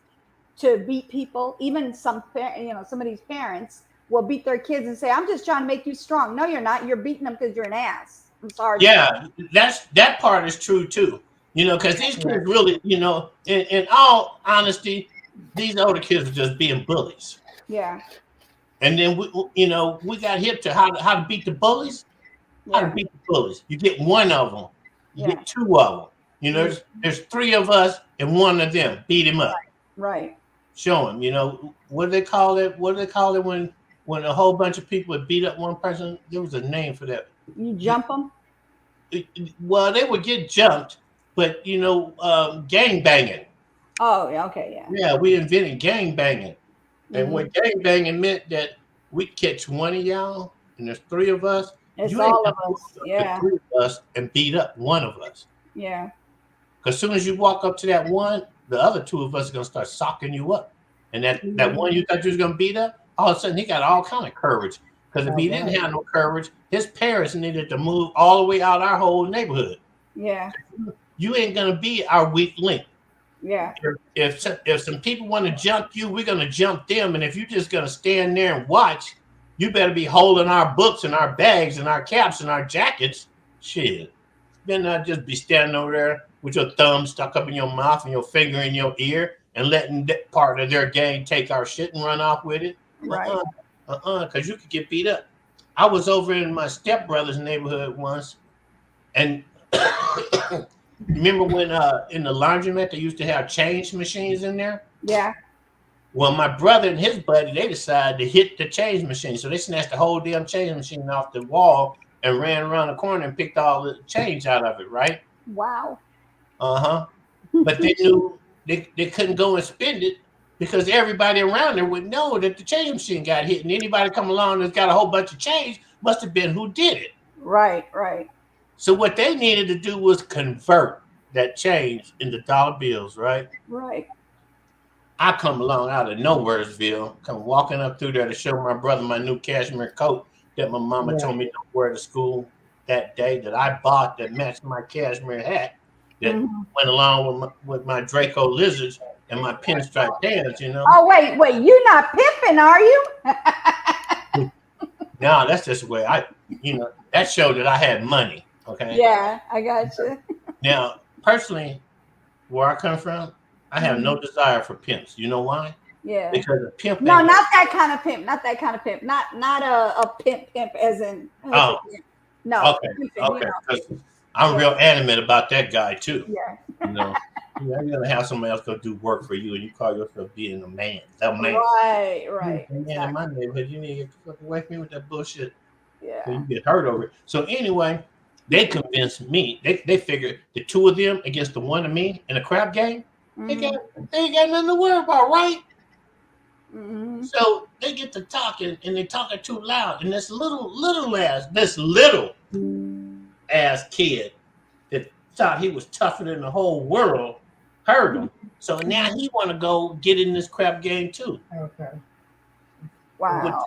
to beat people. Even some of these parents will beat their kids and say, "I'm just trying to make you strong." No, you're not. You're beating them because you're an ass. I'm sorry. Yeah, that part is true too. You know, because these kids really, you know, in all honesty, these older kids are just being bullies. Yeah. And then we got hip to how to beat the bullies. How to beat the bullies? You get one of them. You get two of them. You know, there's three of us and one of them. Beat him up. Right. Show him. You know, what do they call it? What do they call it when a whole bunch of people would beat up one person? There was a name for that. You jump them? Well, they would get jumped, but you know, gang banging. Oh, yeah, okay, yeah. Yeah, we invented gang banging. And what gang banging meant that we'd catch one of y'all, and there's three of us. It's you all ain't of us. Yeah. three of us and beat up one of us. Yeah. Because as soon as you walk up to that one, the other two of us are gonna start socking you up. And that one you thought you was gonna beat up, all of a sudden he got all kind of courage. Because if he didn't have no courage, his parents needed to move all the way out our whole neighborhood. Yeah. You ain't gonna be our weak link. Yeah. If some people want to jump you, we're gonna jump them. And if you're just gonna stand there and watch, you better be holding our books and our bags and our caps and our jackets. Shit. Then not just be standing over there with your thumb stuck up in your mouth and your finger in your ear and letting that part of their gang take our shit and run off with it. Right. Because you could get beat up. I was over in my stepbrother's neighborhood once, and remember when in the laundromat they used to have change machines in there? Yeah. Well, my brother and his buddy, they decided to hit the change machine. So they snatched the whole damn change machine off the wall and ran around the corner and picked all the change out of it, right? Wow. Uh-huh. But they knew they couldn't go and spend it because everybody around there would know that the change machine got hit. And anybody come along that's got a whole bunch of change must have been who did it. Right, right. So what they needed to do was convert that change into dollar bills, right? Right. I come along out of Nowheresville, come walking up through there to show my brother my new cashmere coat that my mama told me to wear to school that day, that I bought that matched my cashmere hat that went along with my Draco lizards and my pinstripe pants, you know. Oh, wait, you're not pimping, are you? No, that's just the way that showed that I had money, okay? Yeah, I got you. Now, personally, where I come from, I have no desire for pimps. You know why? Yeah. Because a pimp. No, not that kind of pimp. Not that kind of pimp. Not a pimp as in. Oh. No. Okay. Pimping, Okay. Because I'm real animate about that guy too. Yeah. You know, you're gonna have somebody else go do work for you, and you call yourself being a man. A man. Right. Right. Man, in my neighborhood, you need to get the fuck away from me with that bullshit. Yeah. So you get hurt over it. So anyway, they convinced me. They figured the two of them against the one of me in a crap game. They ain't got nothing to worry about, right? Mhm. So they get to talking, and they talking too loud, and this little ass kid that thought he was tougher than the whole world heard him. So now he want to go get in this crap game too. Okay. Wow.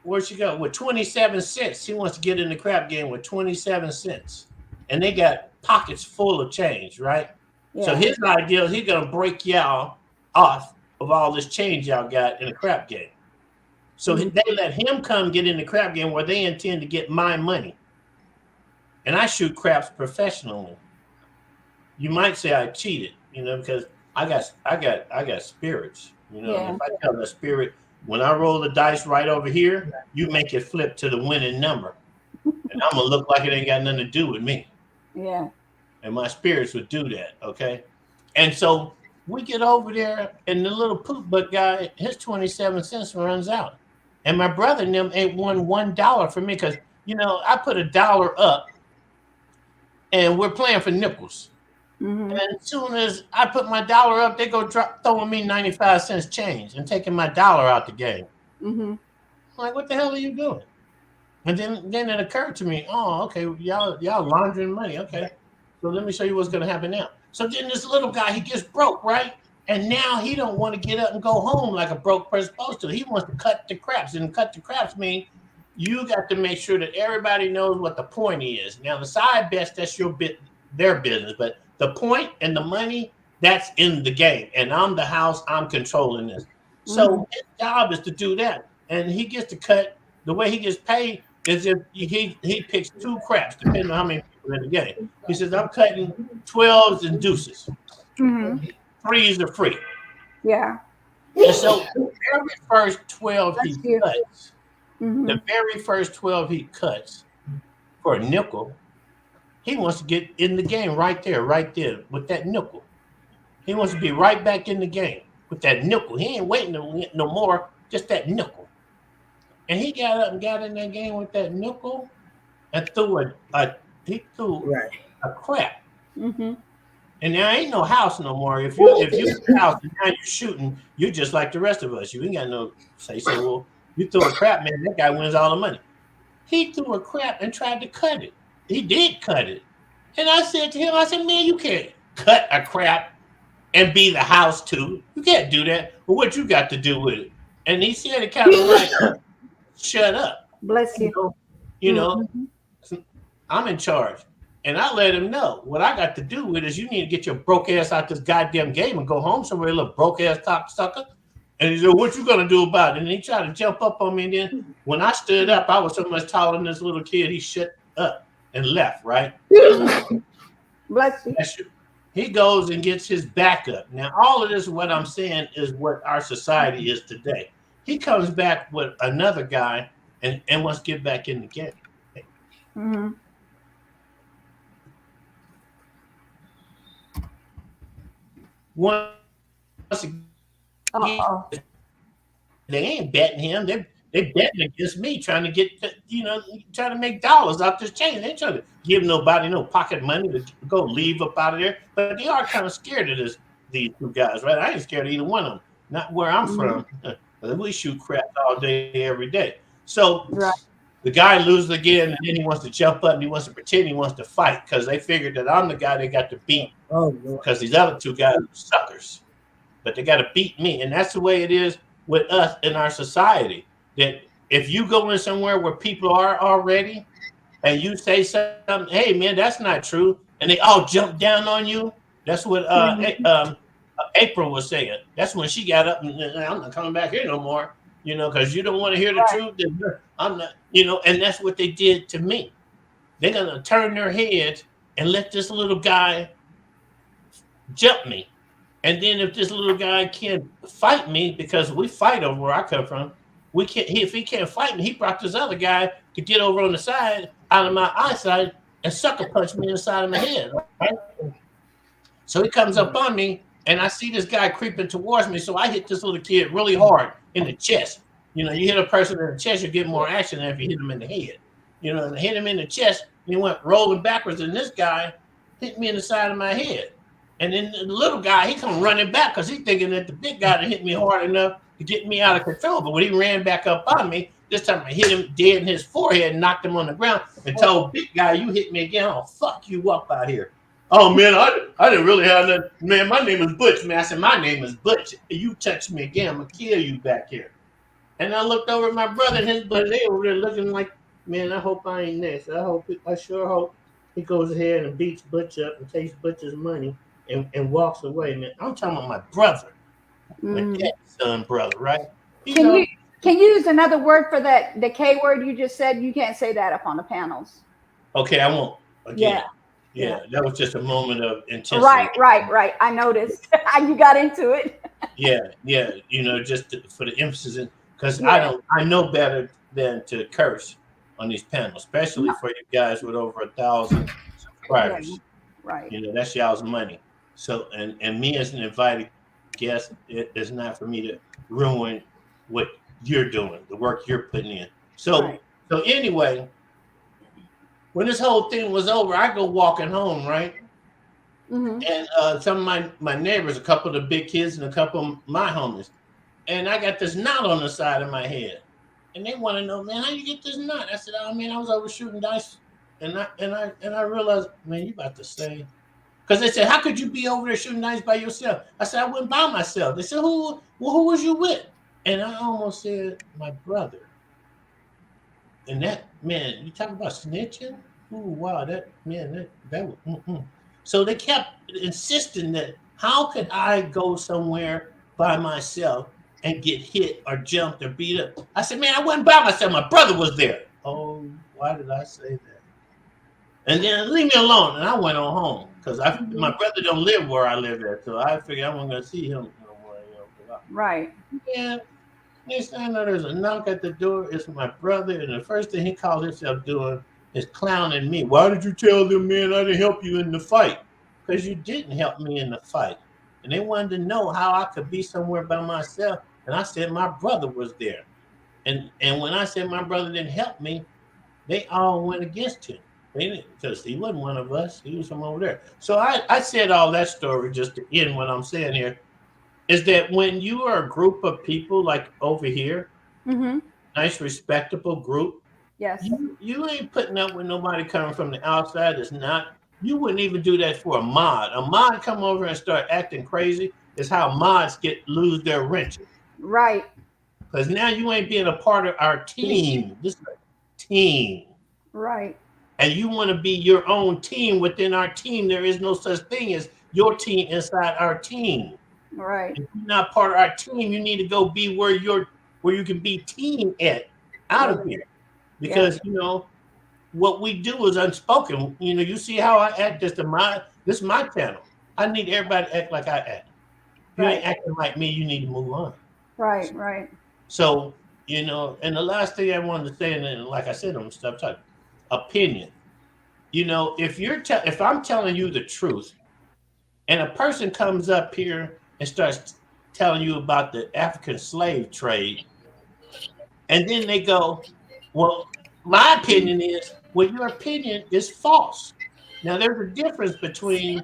Where'd she go? With 27 cents. He wants to get in the crap game with 27 cents. And they got pockets full of change, right? Yeah. So his idea is he's going to break y'all off of all this change y'all got in the crap game. So they let him come get in the crap game where they intend to get my money. And I shoot craps professionally. You might say I cheated, because I got spirits. Yeah. If I tell the spirit, when I roll the dice right over here, you make it flip to the winning number. And I'm going to look like it ain't got nothing to do with me. Yeah. And my spirits would do that, okay? And so we get over there, and the little poop butt guy, his 27 cents runs out. And my brother and them ain't won $1 for me because, I put $1 up, and we're playing for nickels. Mhm. And as soon as I put my $1 up, they go throwing me 95 cents change and taking my $1 out the game. Mhm. I'm like, what the hell are you doing? And then it occurred to me, oh, okay, y'all laundering money. Okay, so let me show you what's going to happen now. So then this little guy, he gets broke, right? And now he don't want to get up and go home like a broke person supposed to. He wants to cut the craps. And cut the craps mean you got to make sure that everybody knows what the point is. Now, the side bets, that's their business. But the point and the money, that's in the game. And I'm the house. I'm controlling this. So his job is to do that. And he gets to cut. The way he gets paid is if he picks 2 craps, depending on how many people in the game. He says, I'm cutting 12s and deuces. Mhm. 3s are free. Yeah. And so the very first 12 he cuts, Mhm. the very first 12 he cuts for a nickel, he wants to get in the game right there with that nickel. He wants to be right back in the game with that nickel. He ain't waiting no more, just that nickel. And he got up and got in that game with that nickel and threw a crap. Mhm. And there ain't no house no more. If you house and now you're shooting, you're just like the rest of us. You ain't got no say so. Well, you throw a crap, man, that guy wins all the money. He threw a crap and tried to cut it. He did cut it. And I said to him, man, you can't cut a crap and be the house too. You can't do that. But what you got to do with it? And he said it kind of like, shut up. Bless you. I'm in charge. And I let him know what I got to do with is you need to get your broke ass out this goddamn game and go home somewhere, little broke ass cocksucker. And he said, what you gonna do about it? And he tried to jump up on me. And then when I stood up, I was so much taller than this little kid. He shut up and left, right? Bless you. He goes and gets his backup. Now, all of this, what I'm saying, is what our society is today. He comes back with another guy and wants to get back in the game. Mm-hmm. Once again, they ain't betting him. They betting against me, trying to get, trying to make dollars out this chain. They ain't trying to give nobody no pocket money to go leave up out of there. But they are kind of scared of these 2 guys, right? I ain't scared of either one of them. Not where I'm from. We shoot crap all day, every day. So the guy loses again, and then he wants to jump up and he wants to pretend he wants to fight because they figured that I'm the guy they got to beat. Because these other 2 guys are suckers. But they got to beat me. And that's the way it is with us in our society. That if you go in somewhere where people are already and you say something, hey, man, that's not true. And they all jump down on you. That's what April was saying. That's when she got up and I'm not coming back here no more, because you don't want to hear the truth. Then I'm not, and that's what they did to me. They're going to turn their heads and let this little guy jump me. And then if this little guy can't fight me, because we fight over where I come from, we can't. If he can't fight me, he brought this other guy to get over on the side out of my eyesight and sucker punch me in the side of my head. Right? So he comes up on me, and I see this guy creeping towards me. So I hit this little kid really hard in the chest. You hit a person in the chest, you get more action than if you hit him in the head. And hit him in the chest, and he went rolling backwards, and this guy hit me in the side of my head. And then the little guy, he come running back because he's thinking that the big guy that hit me hard enough to to get me out of control. But when he ran back up on me, this time I hit him dead in his forehead and knocked him on the ground and told big guy, you hit me again, I'll fuck you up out here. Oh, man, I didn't really have nothing. Man, my name is Butch, man. I said, my name is Butch. You touch me again, I'm going to kill you back here. And I looked over at my brother and his buddy. They over there looking like, man, I hope I ain't next. I sure hope he goes ahead and beats Butch up and takes Butch's money and walks away, man. I'm talking about my brother, my dad's son brother, right? Can you use another word for that? The K word you just said. You can't say that up on the panels. Okay, I won't. Again. Yeah, that was just a moment of intensity. Right. I noticed. You got into it. Yeah. You know, just for the emphasis, because I know better than to curse on these panels, especially for you guys with over 1,000 subscribers. Right. You know, that's y'all's money. So, and me as an invited guest, it is not for me to ruin what you're doing, the work you're putting in. So anyway, when this whole thing was over, I go walking home, right? And some of my neighbors, a couple of the big kids and a couple of my homies, and I got this knot on the side of my head. And they want to know, man, how you get this knot? I said, oh, man, I was over shooting dice. And I realized, man, you about to say. Because they said, how could you be over there shooting dice by yourself? I said, I went by myself. They said, who was you with? And I almost said, my brother. And that, man, you talk about snitching? Ooh, wow, that was. So they kept insisting that how could I go somewhere by myself and get hit or jumped or beat up? I said, man, I wasn't by myself. My brother was there. Oh, why did I say that? And then leave me alone. And I went on home because my brother don't live where I live at. So I figured I wasn't going to see him no more. Right. Yeah. Next thing I know, there's a knock at the door. It's my brother. And the first thing he called himself doing is clowning me. Why did you tell them, man, I didn't help you in the fight? Because you didn't help me in the fight. And they wanted to know how I could be somewhere by myself. And I said my brother was there. And when I said my brother didn't help me, they all went against him. They didn't, because he wasn't one of us. He was from over there. So I said all that story just to end what I'm saying here, is that when you are a group of people like over here, nice, respectable group, yes, you ain't putting up with nobody coming from the outside that's not. You wouldn't even do that for a mod. A mod come over and start acting crazy is how mods lose their wrenches. Right. Because now you ain't being a part of our team. This is a team. Right. And you want to be your own team within our team. There is no such thing as your team inside our team. Right. If you're not part of our team, you need to go be where you can be team at out of here. Because you know what we do is unspoken. You know, you see how I act. This is my channel. I need everybody to act like I act. If you ain't acting like me, you need to move on. Right. So, you know, and the last thing I wanted to say, and then, like I said, I'm gonna stop talking. Opinion. You know, if I'm telling you the truth, and a person comes up here and starts telling you about the African slave trade, and then they go, well, my opinion is, well, your opinion is false. Now, there's a difference between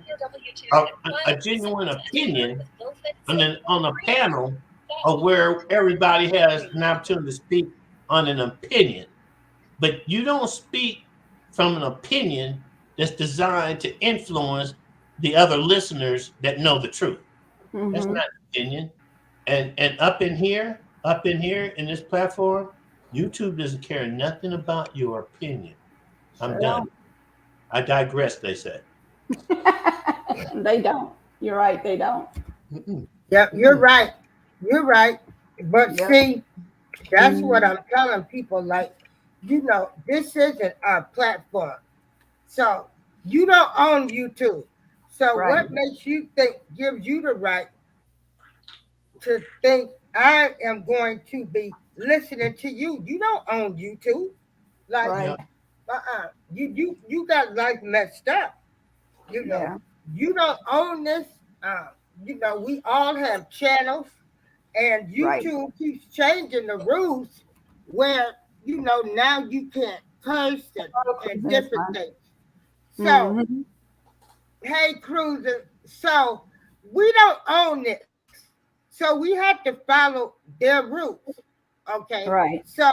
a genuine opinion on a panel of where everybody has an opportunity to speak on an opinion. But you don't speak from an opinion that's designed to influence the other listeners that know the truth. That's not an opinion. And up in here in this platform, YouTube doesn't care nothing about your opinion. I'm done. I digress, they say. They don't. You're right. They don't. Yeah, you're right. You're right. But see, that's what I'm telling people. Like, you know, this isn't our platform. So you don't own YouTube. So what makes you think, gives you the right to think I am going to be listening to you? You don't own YouTube. Like, you got life messed up. You know, you don't own this. You know, we all have channels, and YouTube keeps changing the rules where, you know, now you can't curse and different things. So, hey, Cruiser, so we don't own this. So we had to follow their rules. Okay. Right. So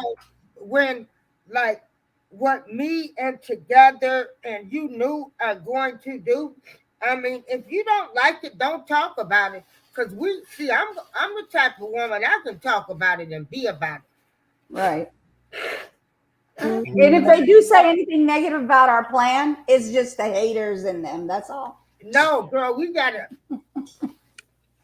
when like what me and Together and You Knew are going to do, I mean, if you don't like it, don't talk about it. Cause we see, I'm the type of woman I can talk about it and be about it. Right. And if they do say anything negative about our plan, it's just the haters in them. That's all. No, girl, we gotta.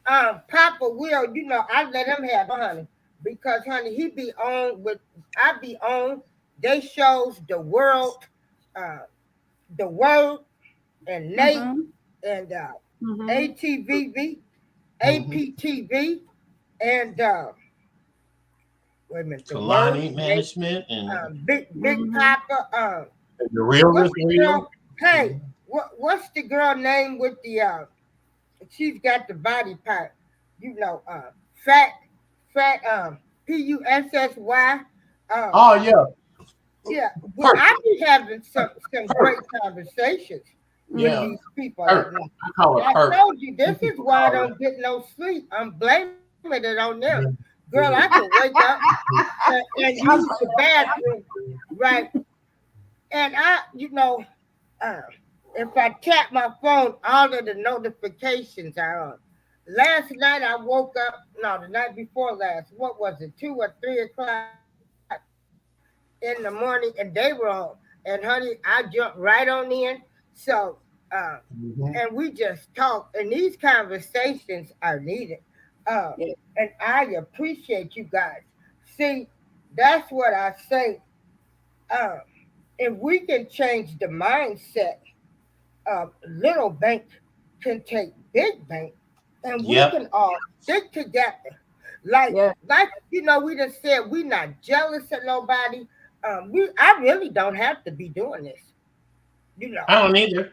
Papa Will, you know, I let him have honey because honey, he be on with I be on. They shows the world, the world, and Nate and ATVV, APTV, and wait a minute, the Kalani World, Management and Big Papa. the Real What's with the Real. girl? Hey, what's the girl name with the she's got the body part, you know, fat, Pussy. Oh yeah. Yeah. Well, I be having some great conversations Yeah. with these people. Perk. I call it I perk. told you this is why I don't get no sleep. I'm blaming it on them. Girl, I can wake up and use the bathroom, right? And you know, if I tap my phone, all of the notifications are on. Last night I woke up, no, the night before last, what was it, 2 or 3 o'clock in the morning, and they were on. And honey, I jumped right on in. So, and we just talk, and these conversations are needed. And I appreciate you guys. See, that's what I say. If we can change the mindset, little bank can take big bank, and we can all stick together. Like you know, we just said we not jealous of nobody. I really don't have to be doing this. You know, I don't either.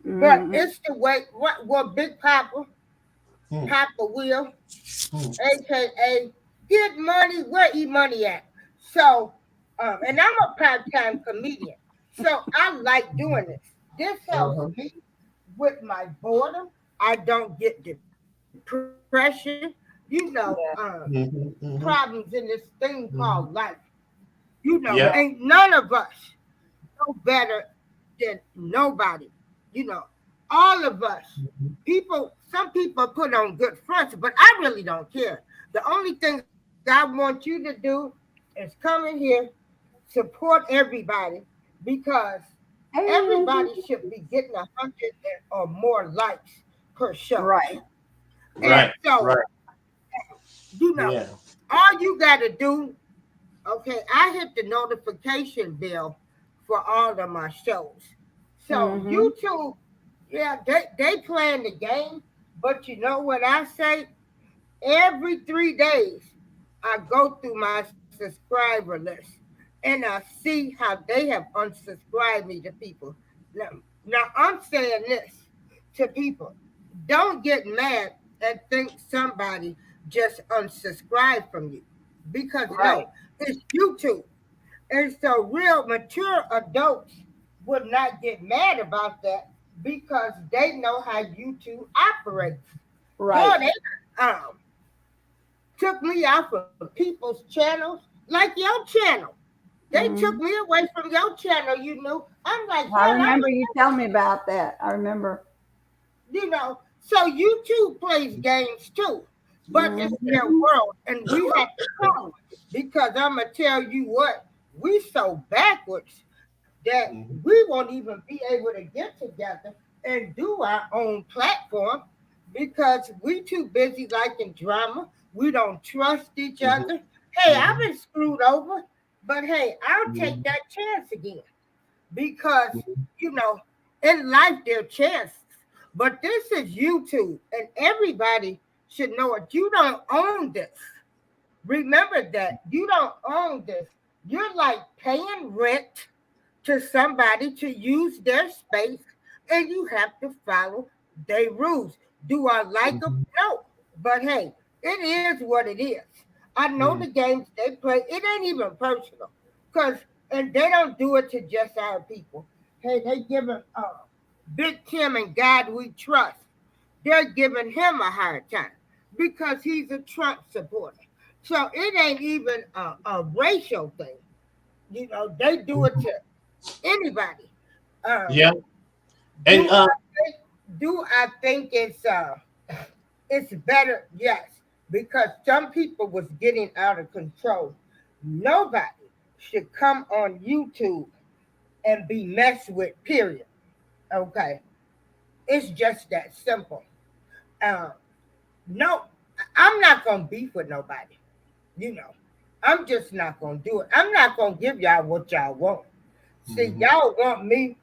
but it's the way. What Big Papa, Papa Will, aka get money. Where E Money at? So, and I'm a part-time comedian, so I like doing this. This helps me with my boredom. I don't get depression, you know, problems in this thing called life. You know, ain't none of us no better than nobody. You know, all of us. Some people put on good fronts, but I really don't care. The only thing I want you to do is come in here, support everybody, because everybody should be getting 100 or more likes per show. Right. And so, you know, all you got to do, okay, I hit the notification bell for all of my shows. So YouTube, yeah, they playing the game, but you know what I say? Every 3 days, I go through my subscriber list and I see how they have unsubscribed me to people. Now I'm saying this to people. Don't get mad and think somebody just unsubscribed from you. Because no, it's YouTube. And so real mature adults would not get mad about that because they know how YouTube operates. Right. So they took me out of people's channels, like your channel. They took me away from your channel, you know. I'm like, I remember you telling me about that. I remember. You know, so YouTube plays games too, but it's their world, and we have to come because I'm gonna tell you what, we so backwards that we won't even be able to get together and do our own platform because we too busy liking drama. We don't trust each other. Hey, I've been screwed over, but hey, I'll take that chance again because, you know, in life there are chances. But this is YouTube, and everybody should know it. You don't own this. Remember that. You don't own this. You're like paying rent to somebody to use their space, and you have to follow their rules. Do I like them? No. But hey, it is what it is. I know the games they play. It ain't even personal. And they don't do it to just our people. Hey, they giving Big Tim and God We Trust. They're giving him a hard time because he's a Trump supporter. So it ain't even a racial thing. You know, they do it to anybody. Yeah. Do And I think it's better? Yes, because some people was getting out of control. Nobody should come on YouTube and be messed with. Period. Okay, it's just that simple. Uh, no, I'm not gonna beef with nobody. You know, I'm just not gonna do it. I'm not gonna give y'all what y'all want. See, y'all want me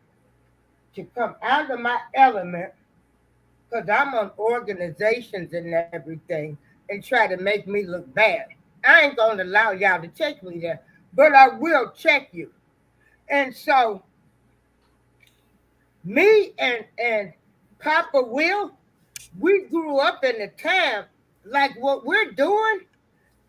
to come out of my element because I'm on organizations and everything and try to make me look bad. I ain't gonna allow y'all to take me there, but I will check you. And so me and Papa Will, we grew up in a time like what we're doing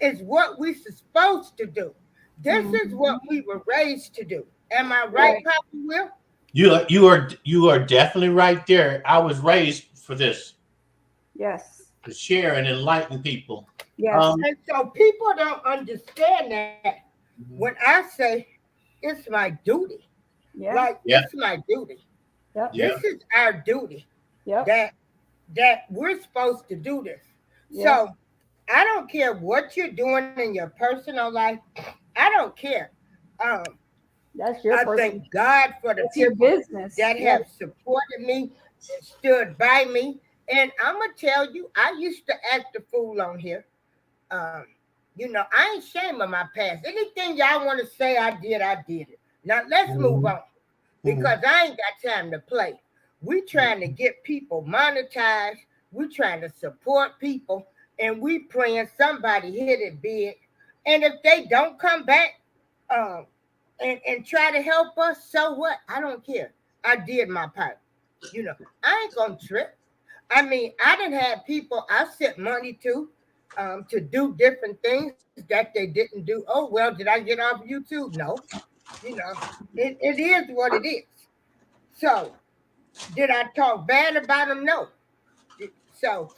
is what we're supposed to do. This is what we were raised to do. Am I right, Papa Will? you are definitely right there. I was raised for this, Yes. to share and enlighten people. Yes. And so people don't understand that when I say it's my duty. Yeah. Like it's my duty. Yep. Yeah. This is our duty. Yep. That we're supposed to do this. Yes. So I don't care what you're doing in your personal life. I don't care. That's your I person. thank God for the That's your people business. that Yes. have supported me and stood by me. And I'm gonna tell you, I used to act a fool on here. You know, I ain't ashamed of my past. Anything y'all want to say I did it. Now let's move on because I ain't got time to play. We trying to get people monetized. We trying to support people, and we praying somebody hit it big. And if they don't come back, and try to help us, so what? I don't care. I did my part. You know, I ain't gonna trip. I mean, I didn't have people I sent money to do different things that they didn't do. Oh, well, did I get off YouTube? No. You know, it is what it is. So, did I talk bad about them? No. So,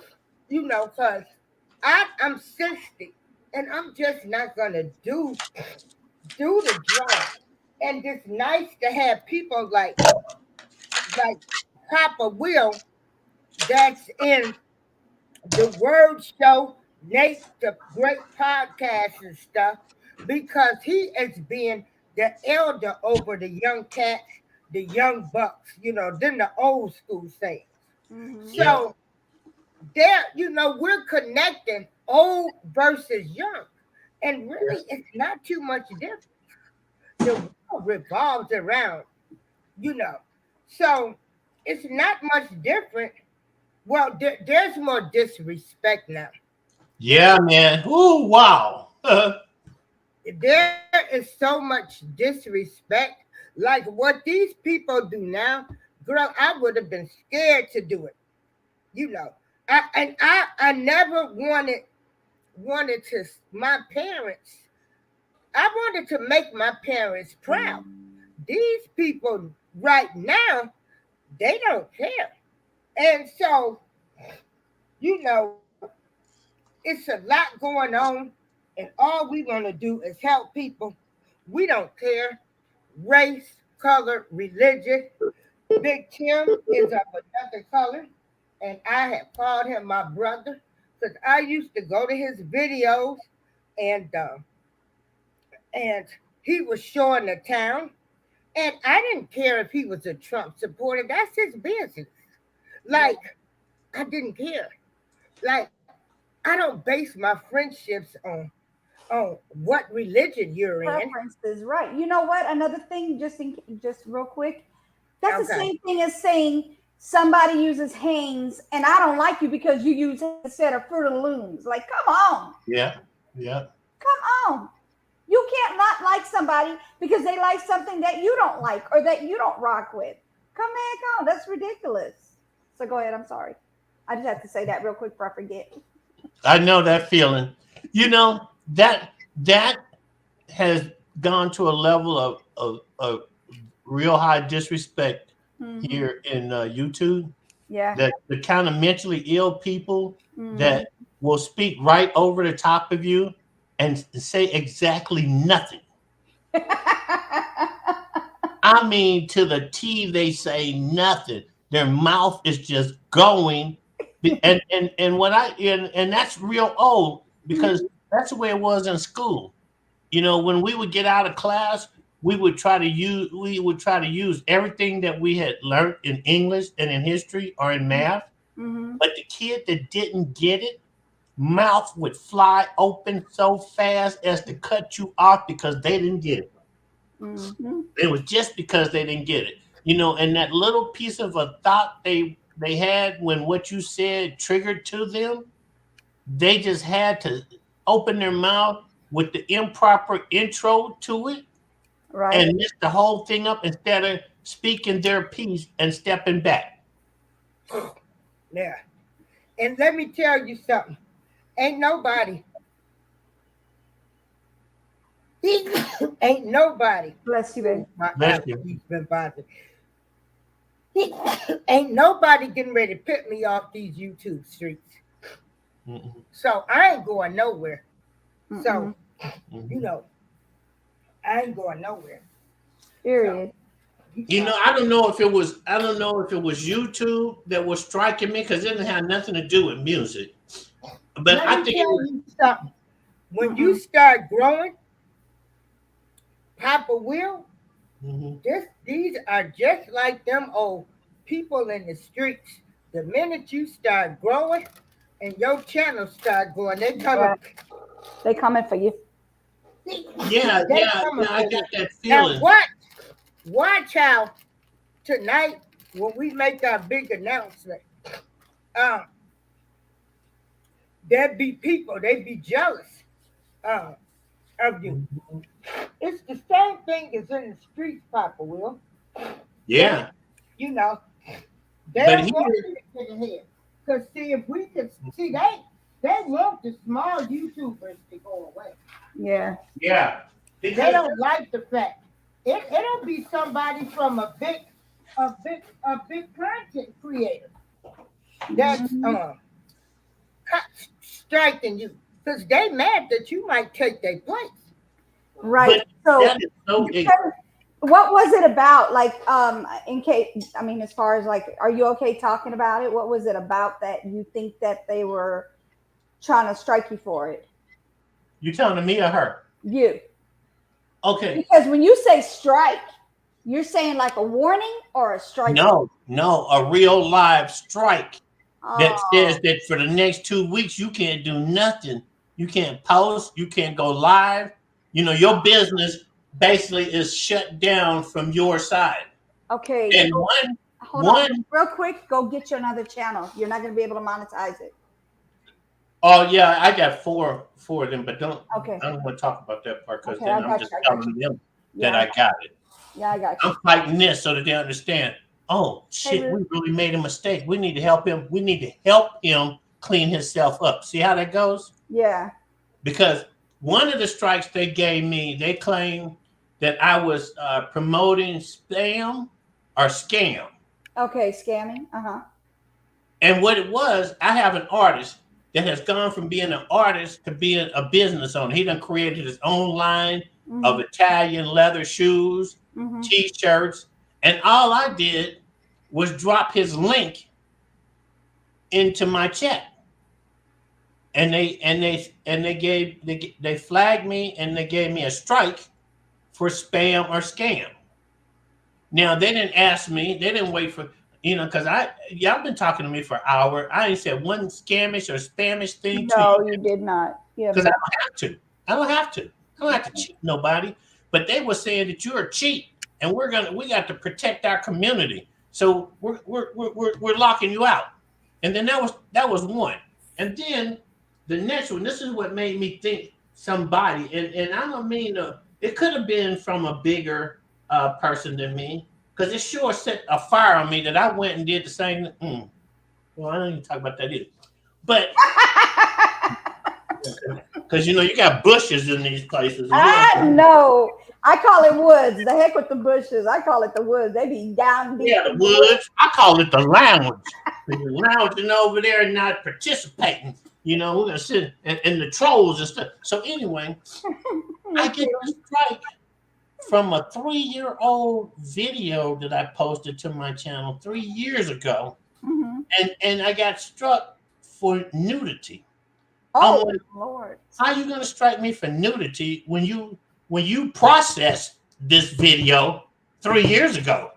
you know, because I'm 60 and I'm just not going to do the drama. And it's nice to have people like Papa Will that's in the Word Show, Nate, the great podcast and stuff, because he is being the elder over the young cats, the young bucks, you know, then the old school things. So there, you know, we're connecting old versus young. And really, it's not too much difference. The world revolves around, you know. So it's not much different. Well, there's more disrespect now. Yeah, man. Oh, wow. There is so much disrespect. Like what these people do now, girl, I would have been scared to do it. You know, I never wanted to my parents. I wanted to make my parents proud. These people right now, they don't care. And so, you know, it's a lot going on, and all we want to do is help people. We don't care race, color, religion. Big Tim is of another color, and I have called him my brother because I used to go to his videos, and he was showing the town, and I didn't care if he was a Trump supporter. That's his business. Like, I didn't care. Like, I don't base my friendships on what religion you're in. Preferences, right? You know what? Another thing, just real quick, that's the Okay. same thing as saying somebody uses Hanes and I don't like you because you use a set of Fruit of the Looms. Like, come on, Yeah. come on. You can't not like somebody because they like something that you don't like or that you don't rock with. Come on, that's ridiculous. So go ahead. I'm sorry. I just have to say that real quick before I forget. I know that feeling. You know, that has gone to a level of real high disrespect here in YouTube. Yeah. That the kind of mentally ill people that will speak right over the top of you and say exactly nothing. I mean, to the T, they say nothing. Their mouth is just going, and what and that's real old because that's the way it was in school. You know, when we would get out of class, we would try to use everything that we had learned in English and in history or in math. Mm-hmm. But the kid that didn't get it, mouth would fly open so fast as to cut you off because they didn't get it. Mm-hmm. It was just because they didn't get it, you know, and that little piece of a thought they had when what you said triggered to them, they just had to open their mouth with the improper intro to it Right. and mess the whole thing up instead of speaking their piece and stepping back. Yeah. And let me tell you something. Ain't nobody. Ain't nobody. Bless you, baby. My Bless you. allergies been bothering. Ain't nobody getting ready to put me off these YouTube streets. Mm-mm. So I ain't going nowhere. So, Mhm. you know, I ain't going nowhere. Period. You know, I don't know if it was YouTube that was striking me because it didn't have nothing to do with music. But Let I me think tell you something. When you start growing, Papa Will, Mhm. these are just like them old people in the streets. The minute you start growing and your channel start going, they coming. Right. They coming for you. Yeah, They yeah, coming I for got you. that Now feeling. watch how tonight when we make our big announcement, there be people, they be jealous of you. It's the same thing as in the streets, Papa Will. Yeah, You know, they but don't want here, you to get ahead. Because see, if we could see they want the small YouTubers to go away. Yeah. yeah, They because don't like the fact. It'll be somebody from a big content creator that's striking you. Because they mad that you might take their place. Right. but So that is so. what was it about? Like, in case, I mean, as far as like, are you okay talking about it? What was it about that you think that they were trying to strike you for it? You telling me or her? You. Okay. Because when you say strike, you're saying like a warning or a strike? No, a real live strike that Oh, says that for the next 2 weeks you can't do nothing. You can't post. You can't go live. You know, your business basically is shut down from your side. okay. And Hold on, real quick. Go get you another channel. You're not going to be able to monetize it. Oh yeah, I got four of them, but Okay. I don't want to talk about that part because Okay, I then I'm got just you, I got telling them Yeah, that I got it. Yeah, I got you. I'm fighting this so that they understand. Oh shit, Hey, we really made a mistake. We need to help him. We need to help him clean himself up. See how that goes? Yeah. Because one of the strikes they gave me, they claimed that I was promoting spam or scam. Okay, scamming. Uh-huh. And what it was, I have an artist that has gone from being an artist to being a business owner. He done created his own line of Italian leather shoes, t-shirts, and all I did was drop his link into my chat. And they flagged me and they gave me a strike for spam or scam. Now they didn't ask me, they didn't wait for because y'all been talking to me for an hour. I ain't said one scamish or spamish thing to you. No, you did not. Yeah. Because I don't have to cheat nobody. But they were saying that you're a cheat, and we got to protect our community. So we're locking you out. And then that was one. And then the next one, this is what made me think somebody, and I don't mean it could have been from a bigger person than me, because it sure set a fire on me that I went and did the same. Well, I don't even talk about that either. But because you got bushes in these places. No, I call it woods. The heck with the bushes. I call it the woods. They be down deep. Yeah, the woods. I call it the lounge. You're lounging over there and not participating. You know, we're gonna sit and the trolls and stuff. So anyway, I get a strike from a 3-year-old video that I posted to my channel 3 years ago, and I got struck for nudity. Oh, I'm like, Lord. how are you gonna strike me for nudity when you processed this video 3 years ago?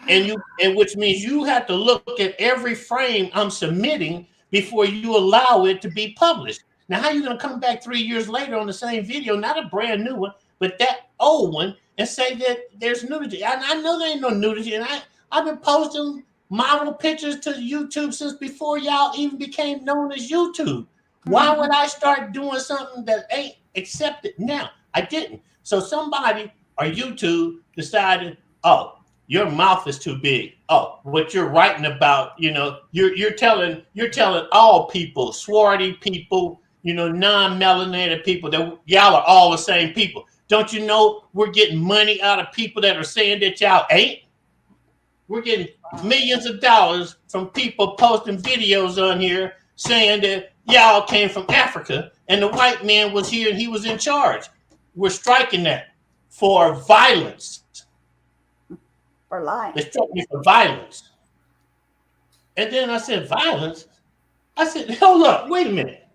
And which means you have to look at every frame I'm submitting before you allow it to be published. Now, how are you going to come back 3 years later on the same video, not a brand new one, but that old one, and say that there's nudity? I know there ain't no nudity, and I've been posting model pictures to YouTube since before y'all even became known as YouTube. Why would I start doing something that ain't accepted now? I didn't. So somebody or YouTube decided, oh, your mouth is too big. Oh, what you're writing about, you know, you're telling all people, swarthy people, you know, non-melanated people, that y'all are all the same people. Don't you know we're getting money out of people that are saying that y'all ain't? We're getting millions of dollars from people posting videos on here saying that y'all came from Africa and the white man was here and he was in charge. We're striking that for violence. For lying. They struck me for violence. And then I said, violence? I said, hold up, wait a minute.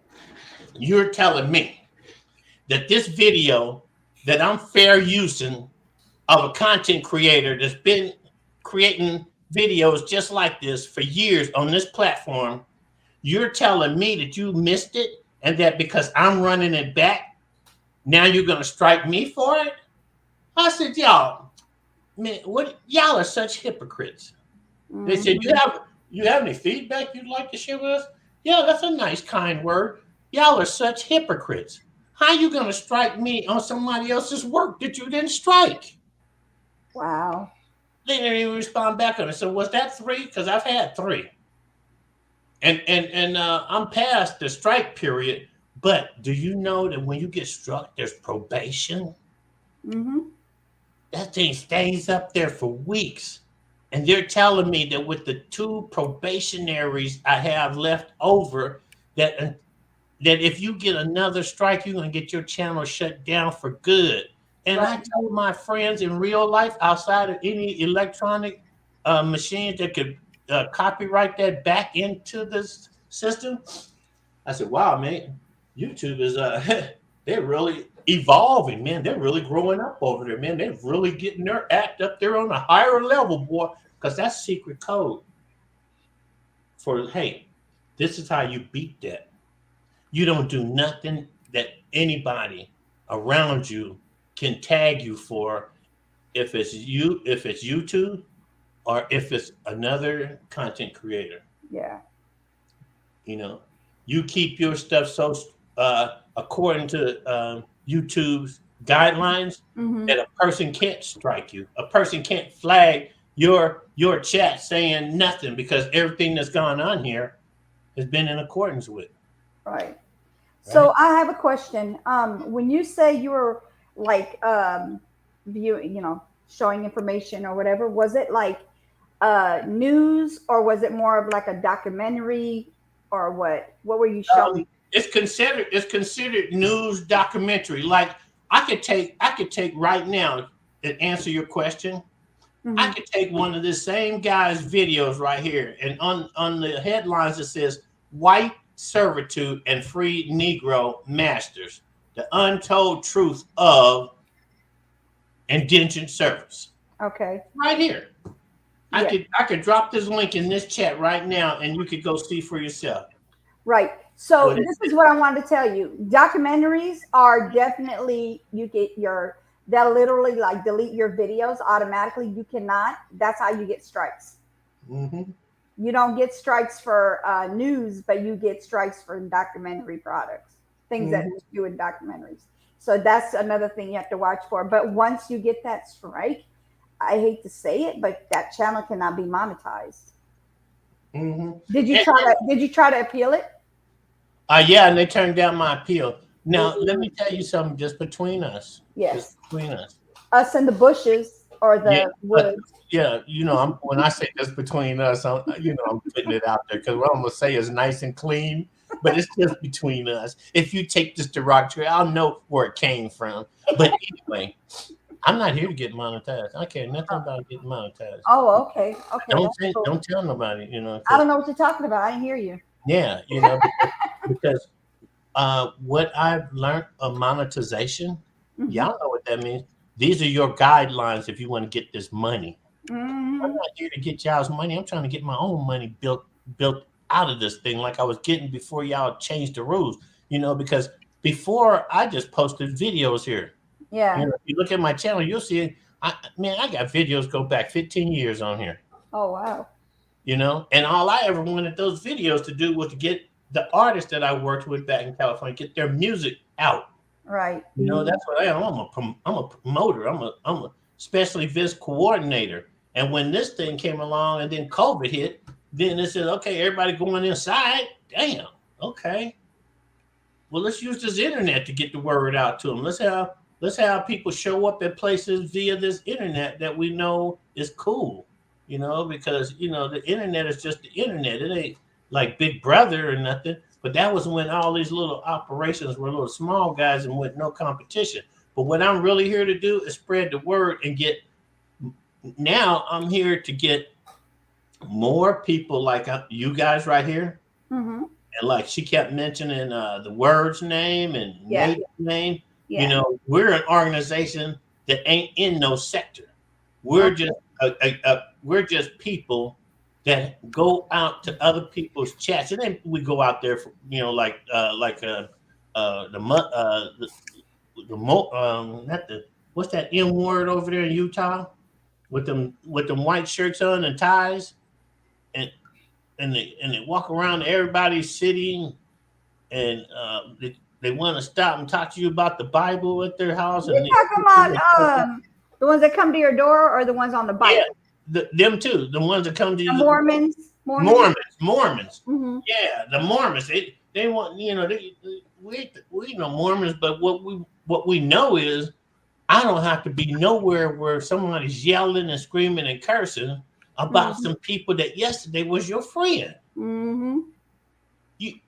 You're telling me that this video that I'm fair using of a content creator that's been creating videos just like this for years on this platform, you're telling me that you missed it and that because I'm running it back, now you're going to strike me for it? I said, y'all, man, what y'all are such hypocrites. They said, you have any feedback you'd like to share with us? Yeah, that's a nice, kind word. Y'all are such hypocrites. How you gonna strike me on somebody else's work that you didn't strike? Wow. They didn't even respond back on it. So was that 3? Because I've had 3. And I'm past the strike period. But do you know that when you get struck, there's probation? That thing stays up there for weeks. And they're telling me that with the 2 probationaries I have left over, that if you get another strike, you're going to get your channel shut down for good. And I told my friends in real life, outside of any electronic machines that could copyright that back into this system, I said, wow, man, YouTube is, they're really evolving, man. They're really growing up over there, man. They're really getting their act up there on a higher level, boy, because that's secret code for, hey, this is how you beat that. You don't do nothing that anybody around you can tag you for, if it's YouTube or if it's another content creator. Yeah. You know, you keep your stuff so according to YouTube's guidelines that a person can't strike you. A person can't flag your chat saying nothing because everything that's gone on here has been in accordance with. Right. So I have a question. When you say you were like viewing, you know, showing information or whatever, was it like news or was it more of like a documentary or what? What were you showing? It's considered news documentary. Like I could take right now and answer your question. I could take one of the same guy's videos right here, and on the headlines it says white servitude and free Negro masters, the untold truth of indentured service. Okay. Right here. I could drop this link in this chat right now and you could go see for yourself. Right. So this is what I wanted to tell you. Documentaries are definitely, they'll literally like delete your videos automatically. You cannot. That's how you get strikes. You don't get strikes for news, but you get strikes for documentary products, things that you do in documentaries. So that's another thing you have to watch for. But once you get that strike, I hate to say it, but that channel cannot be monetized. Did you try to appeal it? Yeah, and they turned down my appeal. Now, let me tell you something just between us. Yes. Just between us. Us and the Bushes. or the Yeah, but woods. yeah, when I say this between us, I'm putting it out there because what I'm gonna say is nice and clean, but it's just between us. If you take this derogatory, I'll know where it came from. But anyway, I'm not here to get monetized. I care nothing about getting monetized. Oh, okay. That's cool. Don't tell nobody, I don't know what you're talking about. I didn't hear you. Yeah, because what I've learned of monetization, Mhm. y'all know what that means. These are your guidelines if you want to get this money. Mhm. I'm not here to get y'all's money. I'm trying to get my own money built out of this thing like I was getting before y'all changed the rules. Because before I just posted videos here. Yeah. If you look at my channel, you'll see I got videos go back 15 years on here. Oh, wow. And all I ever wanted those videos to do was to get the artists that I worked with back in California, get their music out. Right. That's what I am. I'm a promoter. I'm a special events coordinator. And when this thing came along and then COVID hit, then they said, okay, everybody going inside. Damn. Okay. Well, let's use this internet to get the word out to them. Let's have people show up at places via this internet that we know is cool. Because the internet is just the internet. It ain't like Big Brother or nothing. But that was when all these little operations were little small guys and with no competition. But what I'm really here to do is spread the word and get. Now I'm here to get more people like you guys right here. Mm-hmm. And like she kept mentioning the Word's name and Nate's name. Yeah. We're an organization that ain't in no sector. We're just we're just people that go out to other people's chats, and then we go out there for what's that M word over there in Utah with them white shirts on and ties, and they walk around everybody's city, and they want to stop and talk to you about the Bible at their house. You're talking about the ones that come to your door or the ones on the Bible? Yeah, them too. The ones that come to you. Mormons. Mm-hmm. Yeah, the Mormons. They want we know Mormons, but what we know is I don't have to be nowhere where somebody's yelling and screaming and cursing about some people that yesterday was your friend. Mm-hmm.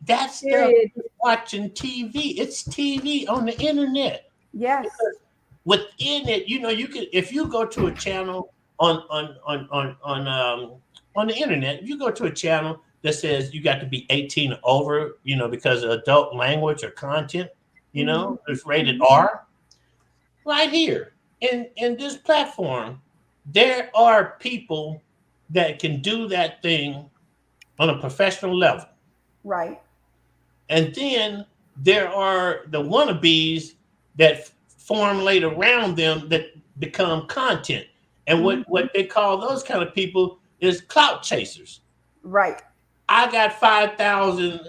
That's stuff watching TV. It's TV on the internet. Yes. Because within it, you can, if you go to a channel on the internet, if you go to a channel that says you got to be 18 or over, because of adult language or content, it's rated R. Right here in this platform, there are people that can do that thing on a professional level. Right. And then there are the wannabes that formulate around them that become content. And what they call those kind of people is clout chasers. Right. I got 5,000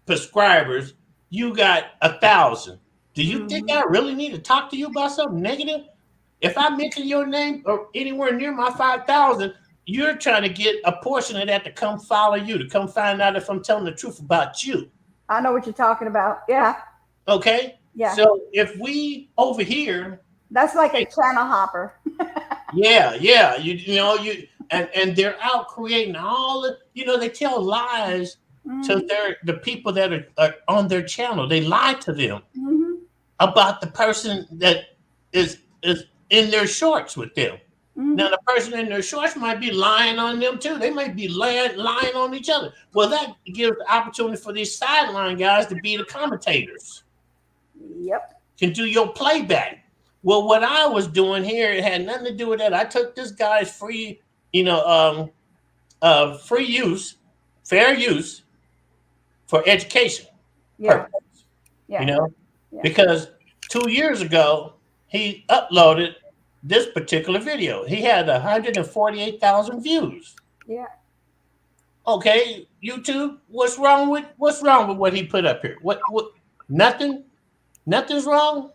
prescribers. You got 1,000. Do you think I really need to talk to you about something negative? If I mention your name or anywhere near my 5,000, you're trying to get a portion of that to come follow you, to come find out if I'm telling the truth about you. I know what you're talking about. Yeah. Okay. Yeah. So if we over here, that's like a channel hopper. Yeah. And they're out creating all the, they tell lies to the people that are on their channel. They lie to them about the person that is in their shorts with them. Now, the person in their shorts might be lying on them too. They might be lying on each other. Well, that gives the opportunity for these sideline guys to be the commentators. Yep. Can do your playback. Well, what I was doing here, it had nothing to do with that. I took this guy's free, free use, fair use for education. Yeah. Purpose, because 2 years ago, he uploaded this particular video. He had 148,000 views. Yeah. Okay, YouTube, what's wrong with what he put up here? What nothing? Nothing's wrong?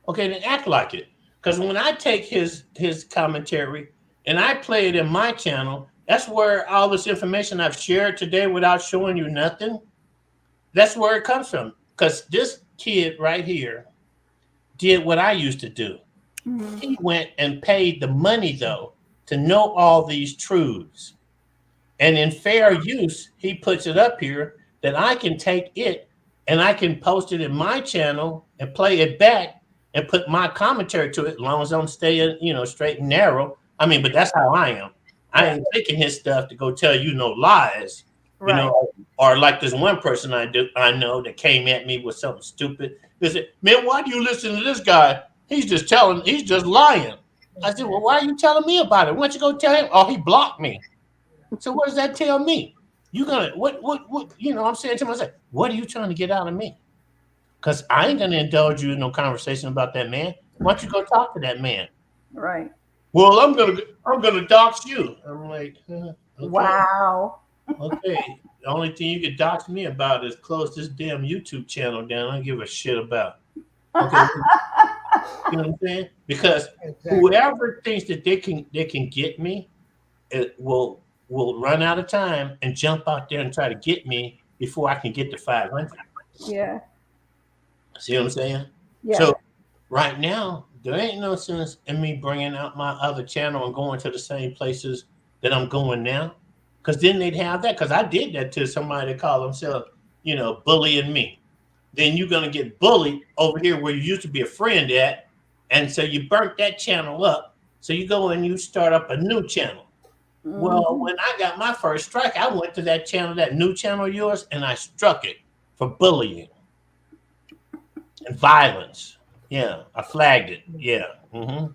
Okay, then act like it. Because when I take his commentary and I play it in my channel, that's where all this information I've shared today without showing you nothing, that's where it comes from. Because this kid right here did what I used to do. Mhm. He went and paid the money though to know all these truths. And in fair use, he puts it up here that I can take it and I can post it in my channel and play it back and put my commentary to it as long as I'm staying, straight and narrow. I mean, but that's how I am. I ain't taking his stuff to go tell you no lies, Right. or like this one person I know that came at me with something stupid. They said, man, why do you listen to this guy? He's just lying. I said, well, why are you telling me about it? Why don't you go tell him? Oh, he blocked me. So what does that tell me? You gonna what I'm saying to myself, what are you trying to get out of me? Because I ain't gonna indulge you in no conversation about that man. Why don't you go talk to that man? Right. Well, I'm gonna dox you. I'm like, okay. Wow. Okay. The only thing you can dox me about is close this damn YouTube channel down. I don't give a shit about. Okay. You know what I'm saying? Because whoever thinks that they can get me, it will run out of time and jump out there and try to get me before I can get to 500. Yeah. See what I'm saying? Yeah. So right now, there ain't no sense in me bringing out my other channel and going to the same places that I'm going now. Because then they'd have that. Because I did that to somebody that called themselves, bullying me. Then you're going to get bullied over here where you used to be a friend at. And so you burnt that channel up. So you go and you start up a new channel. Well, when I got my first strike, I went to that channel, that new channel of yours, and I struck it for bullying and violence. Yeah, I flagged it. Yeah. You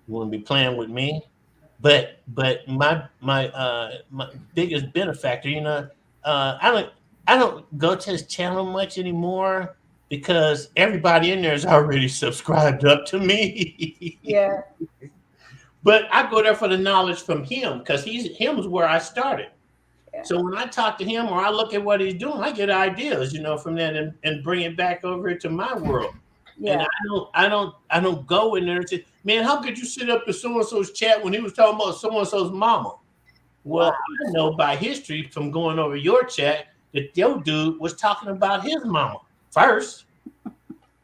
want to be playing with me? But my biggest benefactor, I don't go to his channel much anymore because everybody in there is already subscribed up to me. Yeah. But I go there for the knowledge from him because him's where I started. Yeah. So when I talk to him or I look at what he's doing, I get ideas, from that and bring it back over to my world. Yeah. And I don't go in there and say, man, how could you sit up in so-and-so's chat when he was talking about so-and-so's mama? Well, I know by history from going over your chat that your dude was talking about his mama first.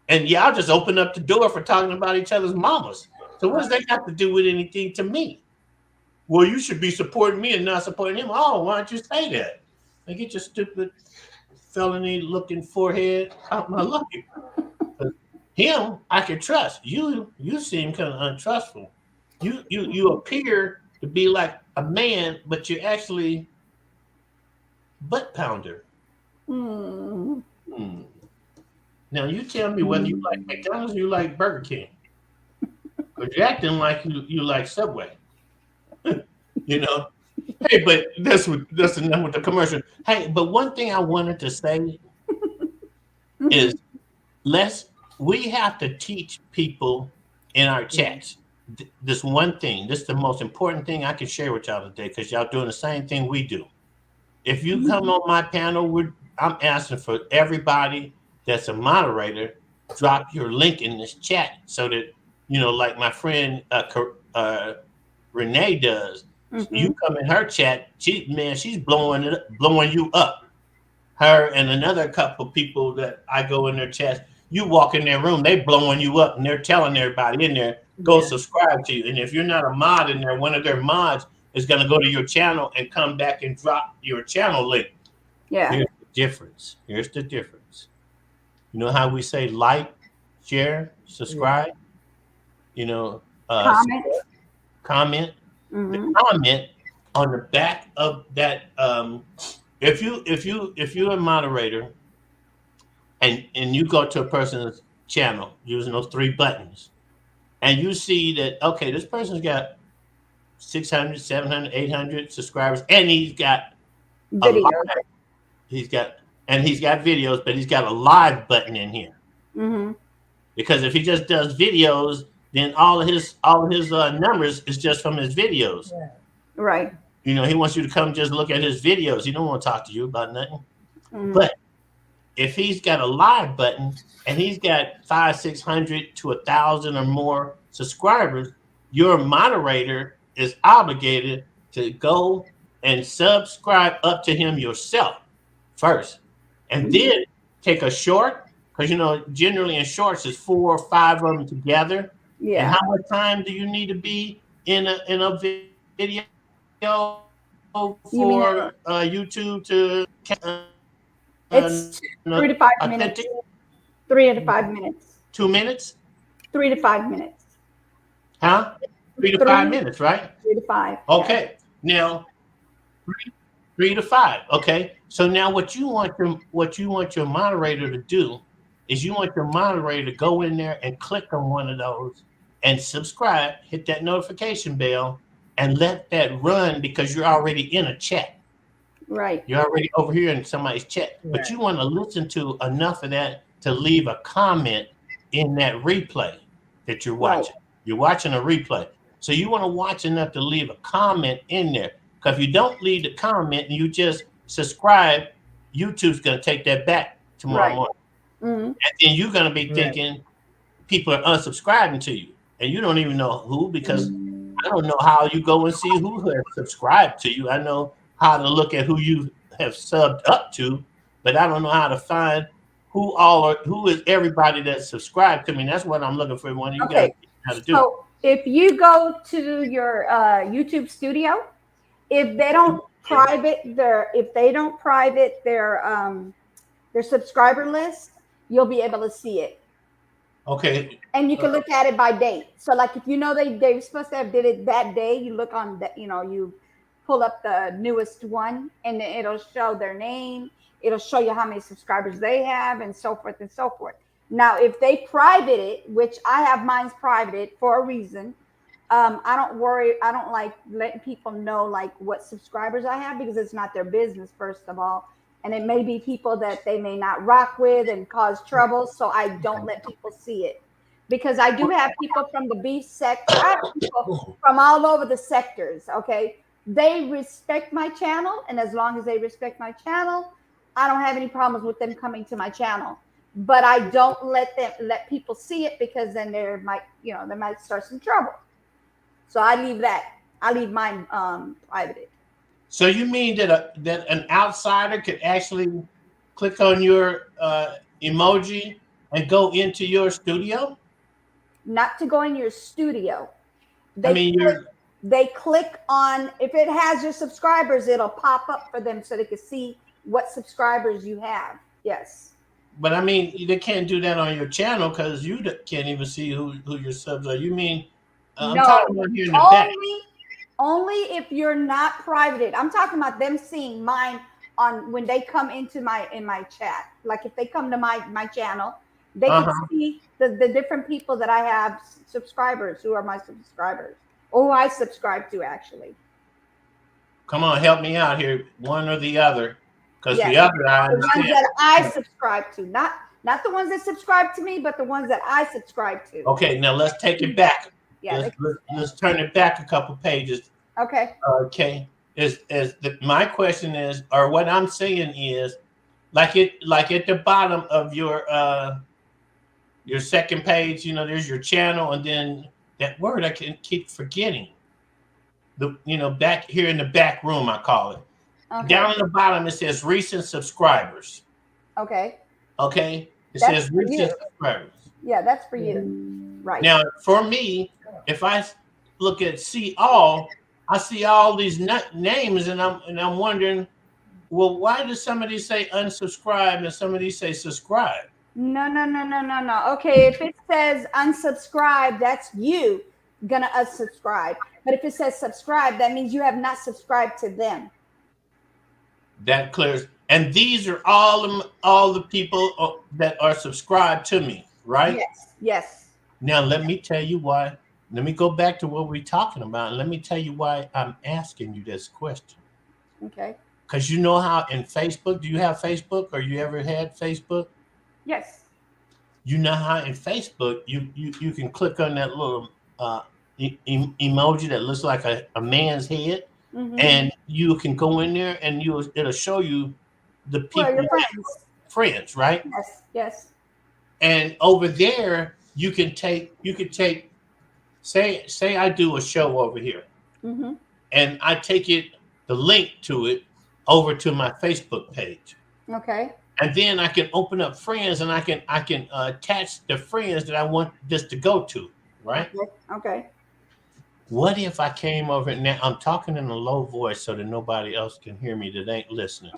And y'all just opened up the door for talking about each other's mamas. So what does that have to do with anything to me? Well, you should be supporting me and not supporting him. Oh, why don't you say that? Like, get your stupid felony-looking forehead out my life. Him, I can trust. You seem kind of untrustful. You appear to be like a man, but you're actually butt pounder. Now you tell me whether you like McDonald's or you like Burger King. But you're acting like you like Subway. Hey, but that's enough with the commercial. Hey, but one thing I wanted to say is we have to teach people in our chats this one thing. This is the most important thing I can share with y'all today because y'all doing the same thing we do. If you come on my panel, I'm asking for everybody that's a moderator, drop your link in this chat so that, like my friend Renee does. You come in her chat, she's blowing you up. Her and another couple people that I go in their chats, you walk in their room, they blowing you up and they're telling everybody in there, go subscribe to you. And if you're not a mod in there, one of their mods is going to go to your channel and come back and drop your channel link. Yeah. Here's the difference. You know how we say like, share, subscribe? Comment. The comment on the back of that. If you're a moderator and you go to a person's channel using those 3 buttons, and you see that this person's got 600, 700, 800 subscribers, and he's got Videos. He's got videos, but he's got a live button in here. Because if he just does videos, then all of his numbers is just from his videos. Yeah. Right. He wants you to come just look at his videos. He don't want to talk to you about nothing. But if he's got a live button and he's got 500, 600 to 1,000 or more subscribers, your moderator is obligated to go and subscribe up to him yourself first, and then take a short, because generally in shorts is 4 or 5 of them together, And Yeah. how much time do you need to be in a video You mean for YouTube to it's 3 to 5 minutes. authentic? 3 to 5 minutes. 2 minutes? 3 to 5 minutes. Huh? 3 to 3 5 minutes, right? 3 to 5. yeah. Okay. Now 3 to 5. Okay. So now what you want your moderator to do is you want your moderator to go in there and click on one of those and subscribe, hit that notification bell, and let that run because you're already in a chat. Right. You're already over here in somebody's chat. But Right. you want to listen to enough of that to leave a comment in that replay that you're Right. watching. You're watching a replay. So you want to watch enough to leave a comment in there. Because if you don't leave the comment and you just subscribe, YouTube's going to take that back tomorrow Right. morning. Mhm. And then you're going to be Right. thinking people are unsubscribing to you. And you don't even know who, because I don't know how you go and see who has subscribed to you. I know how to look at who you have subbed up to, but I don't know how to find who is everybody that's subscribed to me. And that's what I'm looking for. One of you guys Okay. how to do. So if you go to your YouTube studio, if they don't private their subscriber list, you'll be able to see it. Okay. And you can look at it by date. So like if you know they're supposed to have did it that day, you look on that, you pull up the newest one and it'll show their name, it'll show you how many subscribers they have and so forth and so forth. Now if they private it, which I have mine's privated for a reason, I don't like letting people know like what subscribers I have because it's not their business, first of all. And it may be people that they may not rock with and cause trouble. So I don't let people see it because I do have people from the beef sector. I have people from all over the sectors. Okay. They respect my channel. And as long as they respect my channel, I don't have any problems with them coming to my channel. But I don't let people see it because then they might start some trouble. So I leave mine privated. So you mean that an outsider could actually click on your emoji and go into your studio? Not to go in your studio. They click on, if it has your subscribers, it'll pop up for them so they can see what subscribers you have. Yes. But I mean, they can't do that on your channel because you can't even see who your subs are. You mean I'm talking about here in the back. Only if you're not privated. I'm talking about them seeing mine on when they come into my chat. Like if they come to my channel, they can see the different people that I have subscribers who are my subscribers or who I subscribe to actually. Come on, help me out here, one or the other, because Yes. the other I The ones understand. that I subscribe to, not the ones that subscribe to me, but the ones that I subscribe to. Okay, now let's take it back. Yeah. Let's turn it back a couple pages. Okay. Okay. My question is, or what I'm saying is, like at the bottom of your second page, there's your channel, and then that word I can keep forgetting. Back here in the back room, I call it. Okay. Down in the bottom, it says recent subscribers. Okay. Okay. It That's says for recent you. subscribers. Yeah, that's for you. Right. Now, for me, if I look at see all, I see all these names, and I'm wondering, well, why does somebody say unsubscribe and somebody say subscribe? No. Okay, if it says unsubscribe, that's you gonna unsubscribe. But if it says subscribe, that means you have not subscribed to them. That clears. And these are all the people that are subscribed to me, right? Yes. Now, let me tell you why. Let me go back to what we're talking about. And let me tell you why I'm asking you this question. Okay. Because you know how in Facebook, do you have Facebook or you ever had Facebook? Yes. You know how in Facebook, you can click on that little emoji that looks like a man's head. Mm-hmm. And you can go in there and it'll show you the people, your friends, right? Yes. And over there, you could take, say I do a show over here, Mm-hmm. and I take the link to it over to my Facebook page. Okay. And then I can open up friends, and I can attach the friends that I want this to go to. right? Okay. What if I came over now? I'm talking in a low voice so that nobody else can hear me that ain't listening.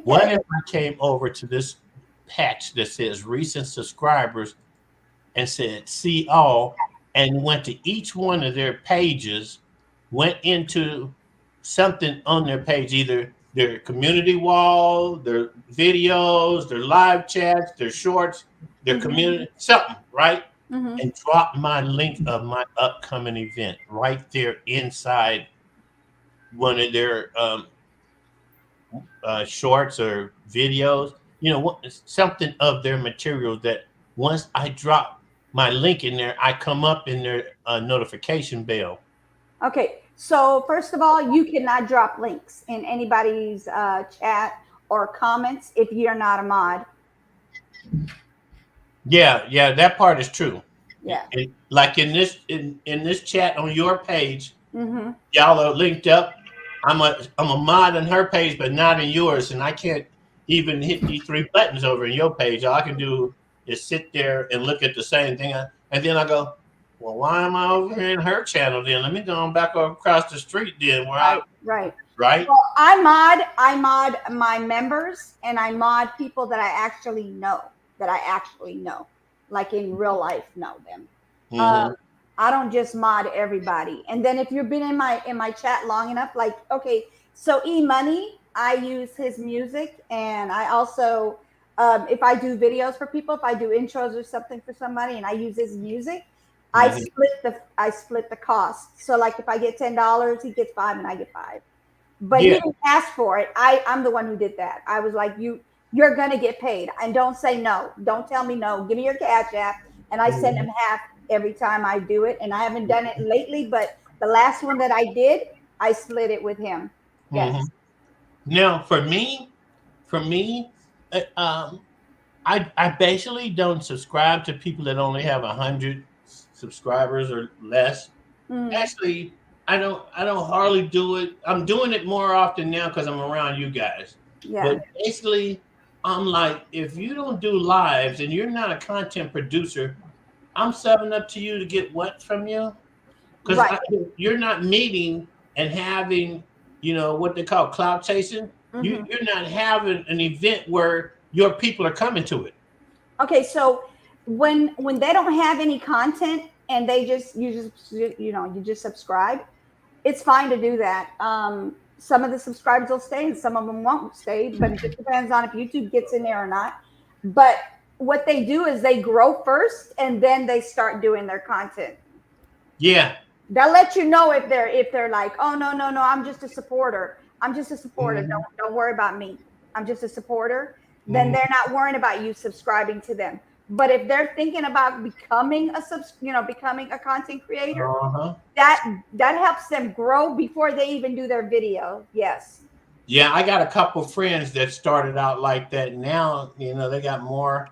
What if I came over to this patch that says recent subscribers and said see all, and went to each one of their pages, went into something on their page, either their community wall, their videos, their live chats, their shorts, their community, something, right? Mhm. And drop my link of my upcoming event right there inside one of their shorts or videos, something of their material that once I drop my link in there, I come up in their notification bell. Okay. So first of all, you cannot drop links in anybody's chat or comments if you're not a mod. Yeah, that part is true. Yeah. Like in this chat on your page, Mm-hmm. y'all are linked up. I'm a mod on her page, but not in yours, and I can't even hit these 3 buttons over in your page. All I can do is sit there and look at the same thing, and then I go, well, why am I over here in her channel? Then let me go on back across the street. Then where Right. right? Well, I mod my members, and I mod people that I actually know, like in real life know them. Mhm. I don't just mod everybody. And then if you've been in my chat long enough, like, okay, so E-Money, I use his music, and I also if I do videos for people, if I do intros or something for somebody and I use his music, I split the cost. So like if I get $10, he gets $5 and I get $5. But he didn't ask for it. I'm the one who did that. I was like, you're gonna get paid, and don't say no. Don't tell me no. Give me your Cash App, and I send him half every time I do it. And I haven't done it lately, but the last one that I did, I split it with him. Yes. Mhm. Now for me, I basically don't subscribe to people that only have 100 subscribers or less. Mhm. Actually, I don't hardly do it. I'm doing it more often now because I'm around you guys. Yeah. But basically, I'm like, if you don't do lives and you're not a content producer, I'm subbing up to you to get what from you? Because Right. you're not meeting and having, what they call clout chasing. Mhm. You're not having an event where your people are coming to it. Okay, so when they don't have any content and you just subscribe, it's fine to do that. Some of the subscribers will stay and some of them won't stay, but it just depends on if YouTube gets in there or not. But what they do is they grow first and then they start doing their content. Yeah. They'll let you know if they're like, oh no, I'm just a supporter. Mhm. Don't worry about me. I'm just a supporter. Then they're not worrying about you subscribing to them. But if they're thinking about becoming a content creator, that helps them grow before they even do their video. Yes. Yeah, I got a couple friends that started out like that. Now, they got more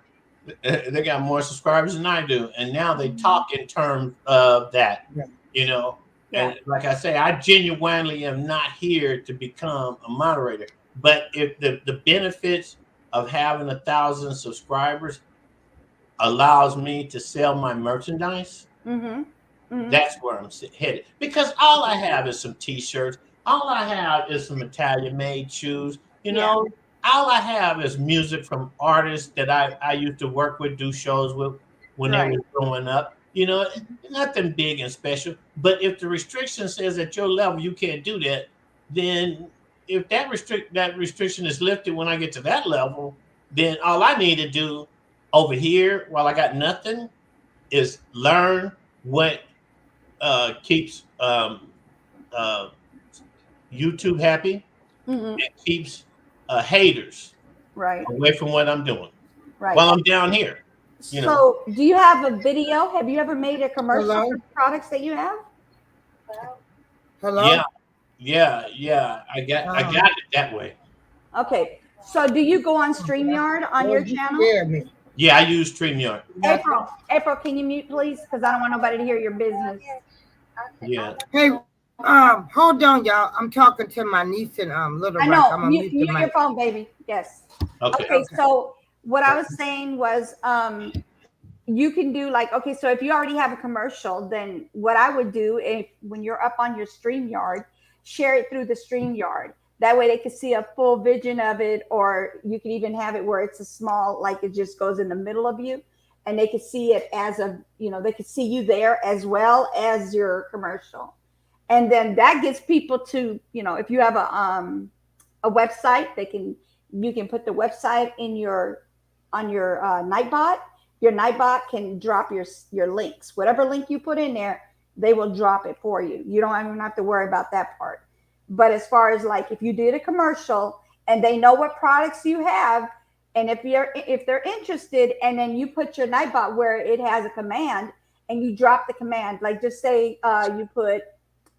subscribers than I do, and now they talk in terms of that. And like I say, I genuinely am not here to become a moderator. But if the benefits of having 1,000 subscribers allows me to sell my merchandise, that's where I'm headed. Because all I have is some T-shirts. All I have is some Italian-made shoes. All I have is music from artists that I used to work with, do shows with when they were growing up. Nothing big and special. But if the restriction says at your level you can't do that, then if that restriction is lifted when I get to that level, then all I need to do over here while I got nothing is learn what keeps YouTube happy. It keeps haters away from what I'm doing while I'm down here. So do you have a video? Have you ever made a commercial for the products that you have? Hello? Yeah. I got it that way. Okay. So do you go on StreamYard on your channel? Yeah, I use StreamYard. April, can you mute please? Because I don't want nobody to hear your business. Yeah. Hey, hold on, y'all. I'm talking to my niece and little I Rock. know. I'm gonna Mute mute the your mic. phone, baby. Yes. Okay. Okay. So what I was saying was, you can do like, okay, so if you already have a commercial, then what I would do if when you're up on your StreamYard, share it through the StreamYard. That way they can see a full vision of it, or you can even have it where it's a small, like it just goes in the middle of you, and they can see it as a, they can see you there as well as your commercial. And then that gets people to, if you have a website, you can put the website on your Nightbot. Your Nightbot can drop your links. Whatever link you put in there, they will drop it for you. You don't even have to worry about that part. But as far as like if you did a commercial and they know what products you have, and if they're interested, and then you put your Nightbot where it has a command and you drop the command, like just say you put,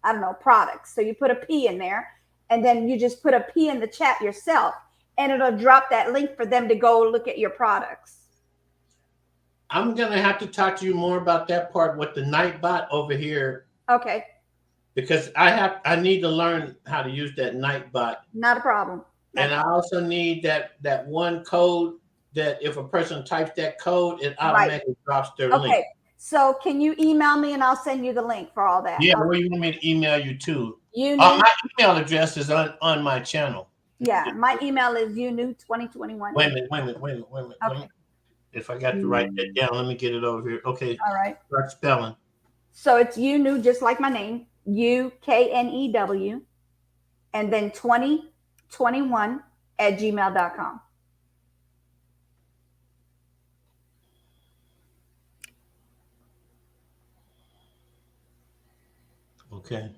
I don't know, products. So you put a P in there, and then you just put a P in the chat yourself, and it'll drop that link for them to go look at your products. I'm gonna have to talk to you more about that part with the Nightbot over here. Okay. Because I need to learn how to use that Nightbot. Not a problem. And I also need that one code that if a person types that code, it automatically drops their link. Okay. So can you email me and I'll send you the link for all that? Yeah, where you want me to email you to? My email address is on my channel. Yeah, my email is unew2021. Wait a minute. Okay. If I got to write that down, let me get it over here. Okay. All right. Start spelling. So it's unew, just like my name, UKNEW, and then 2021 at gmail.com. Okay.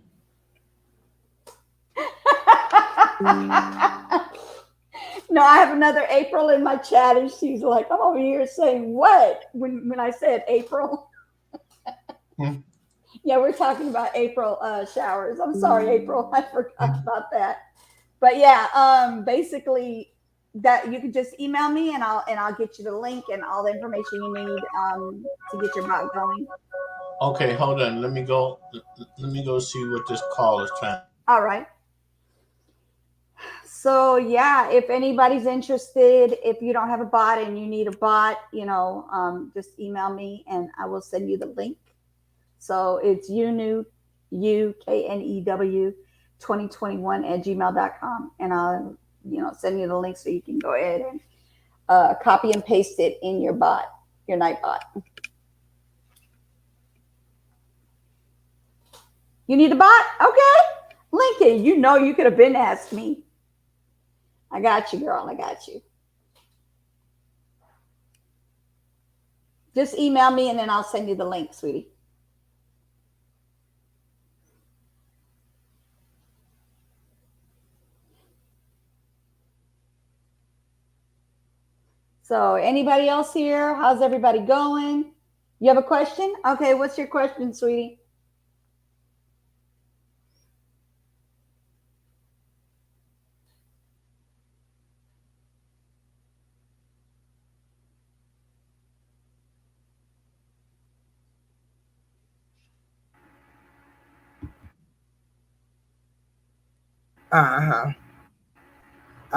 No, I have another April in my chat, and she's like, I'm over here saying what when I said April. Yeah, we're talking about April showers. I'm sorry, April. I forgot about that. But yeah, basically that you can just email me and I'll get you the link and all the information you need to get your bot going. Okay, hold on. Let me go see what this call is trying. All right. So yeah, if anybody's interested, if you don't have a bot and you need a bot, just email me and I will send you the link. So it's unew, UKNEW 2021 at gmail.com. And I'll, send you the link so you can go ahead and copy and paste it in your bot, your Nightbot. You need a bot? Okay. Lincoln, you could have been asked me. I got you, girl. I got you. Just email me and then I'll send you the link, sweetie. So anybody else here? How's everybody going? You have a question? Okay, what's your question, sweetie? Uh-huh.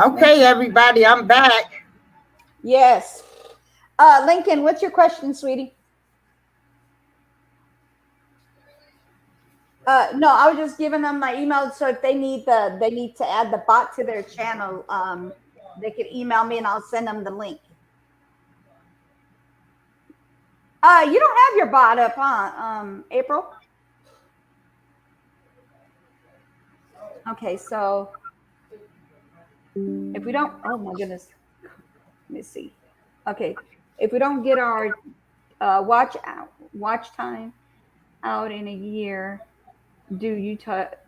Okay, everybody, I'm back. Yes. Lincoln, what's your question, sweetie? No, I was just giving them my email. So if they need to add the bot to their channel, they can email me and I'll send them the link. You don't have your bot up, huh, April? Okay, so if we don't, oh my goodness, let me see. Okay, if we don't get our watch time out in a year, do you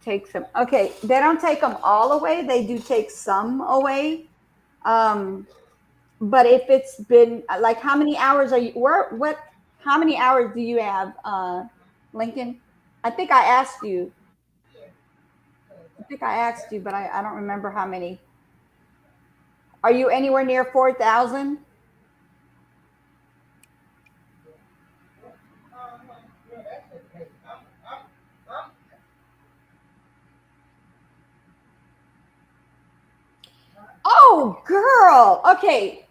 take some? Okay, they don't take them all away. They do take some away. But if it's been like, how many hours are you? How many hours do you have, Lincoln? I think I asked you. But I don't remember how many. Are you anywhere near 4,000? Oh, girl. Okay.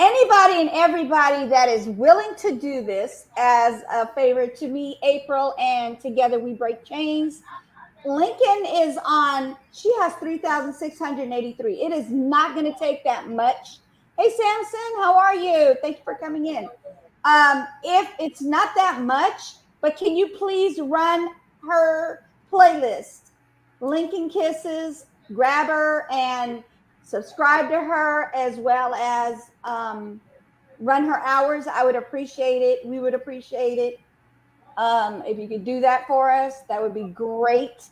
Anybody and everybody that is willing to do this as a favor to me, April, and Together We Break Chains. Lincoln is on, she has 3,683. It is not going to take that much. Hey, Samson, how are you? Thank you for coming in. If it's not that much, but can you please run her playlist? Lincoln Kisses, grab her and subscribe to her, as well as run her hours. I would appreciate it. We would appreciate it. If you could do that for us, that would be great.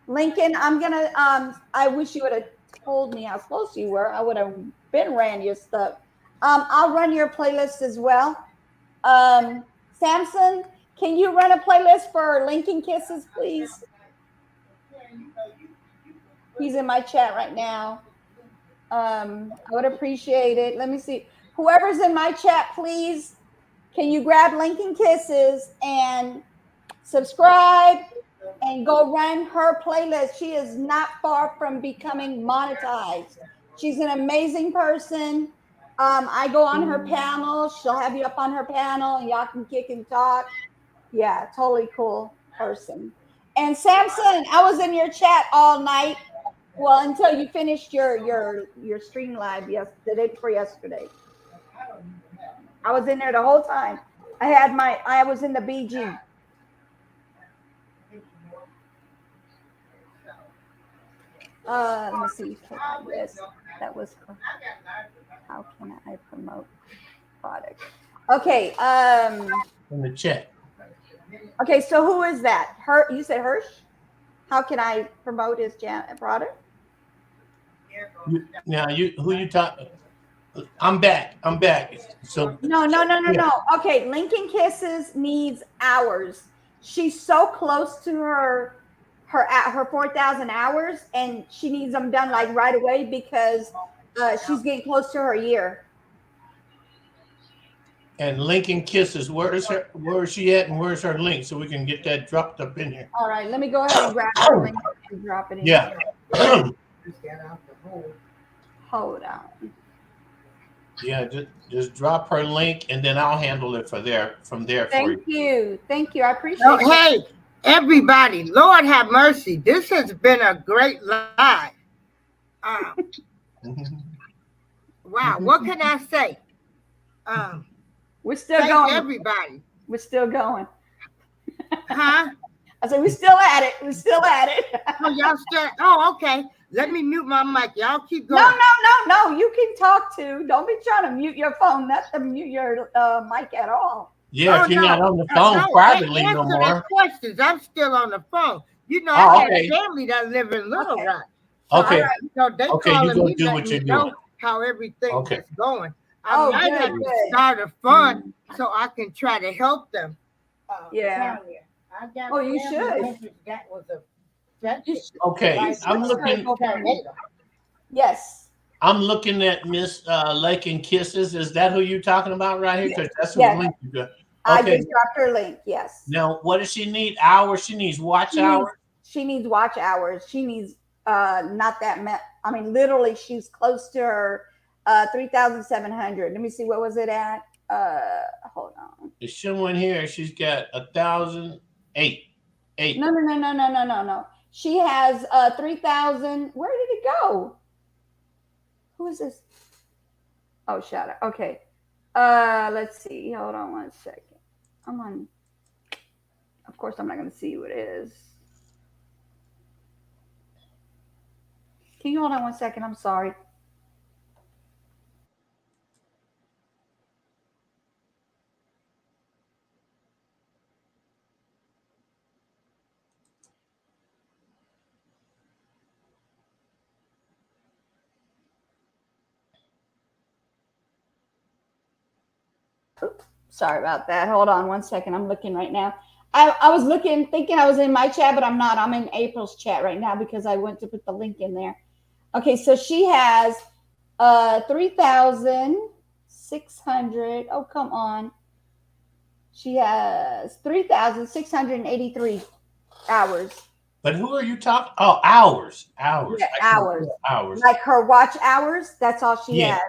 Lincoln, I'm gonna I wish you would have told me how close you were. I would have been ran your stuff. I'll run your playlist as well. Samson, can you run a playlist for Lincoln Kisses, please? He's in my chat right now. I would appreciate it. Let me see. Whoever's in my chat, please, can you grab Lincoln Kisses and subscribe and go run her playlist? She is not far from becoming monetized. She's an amazing person. I go on her panel. She'll have you up on her panel and y'all can kick and talk. Yeah, totally cool person. And Samson, I was in your chat all night. Well, until you finished your stream live yesterday. I was in there the whole time. I was in the BG. Let me see. Yes, that was. How can I promote product? Okay. In the chat. Okay, so who is that? You said Hirsch? How can I promote his product? Who you talking? I'm back. So No. Okay, Lincoln Kisses needs hours. She's so close to her 4,000 hours, and she needs them done like right away because she's getting close to her year. And Lincoln Kisses, where is she at, and where's her link so we can get that dropped up in here? All right, let me go ahead and grab her link and drop it in. Yeah. Here. Hold on. Yeah, just drop her link, and then I'll handle it from there for you. Thank you. I appreciate it. Hey, everybody, Lord have mercy. This has been a great live. Wow, what can I say? We're still going. Everybody. We're still going. Huh? I said, we're still at it. Oh, y'all still? Oh, okay. Let me mute my mic. Y'all keep going. No. You can talk too. Don't be trying to mute your phone. Not to mute your mic at all. Yeah, if you're not on the phone privately no more. Questions. I'm still on the phone. You know, I have a family that live in Little Rock. Okay. So they calling you me, do what you're know doing. How everything is going. Oh, I might have to start a fund so I can try to help them. Yeah. Oh, you should. That was a. Okay, I'm looking. Yes. I'm looking at Miss Lincoln Kisses. Is that who you're talking about right here? Because that's who link you got. I just dropped her link. Yes. Now, what does she need? Hours? She needs watch hours. She needs watch hours. She needs not that much. I mean, literally, she's close to her 3,700. Let me see. What was it at? Hold on. It's showing here. She's got 1,008. No. She has 3,000. Where did it go? Who is this? Oh, shut up. Okay. Let's see. Hold on one second. I'm on. Of course, I'm not going to see who it is. Can you hold on one second? I'm sorry. Oops, sorry about that. Hold on one second. I'm looking right now. I was looking, thinking I was in my chat, but I'm not. I'm in April's chat right now because I went to put the link in there. Okay, so she has 3,600. Oh, come on. She has 3,683 hours. But who are you talking? Oh, hours. Yeah, hours. Like her watch hours. That's all she has.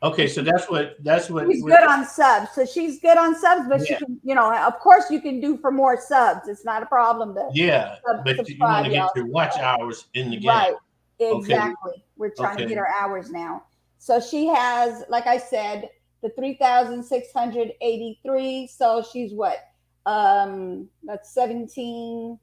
Okay, so that's what She's good on subs. So she's good on subs, but she Yeah. can, you know, of course you can do for more subs. It's not a problem to Yeah, but you want subscribe, to get y'all. your watch hours in the game. Right. Okay. Exactly. We're trying to Okay. get her hours now. So she has, like I said, the 3,683. So she's what? That's 17.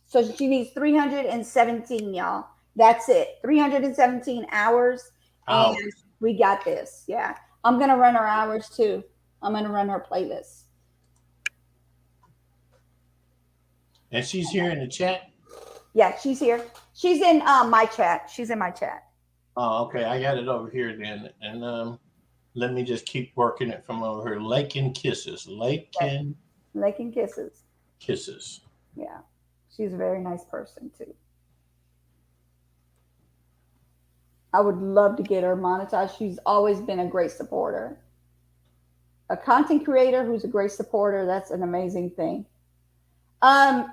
So she needs 317, y'all. That's it. 317 hours. Hours. And we got this. Yeah. I'm going to run her hours too. I'm going to run her playlist. And she's here in the chat? Yeah, she's here. She's in my chat. She's in my chat. Oh, okay. I got it over here then. And let me just keep working it from over here. Lake and Kisses. Lake and Kisses. Kisses. Yeah. She's a very nice person too. I would love to get her monetized. She's always been a great supporter. A content creator who's a great supporter, that's an amazing thing.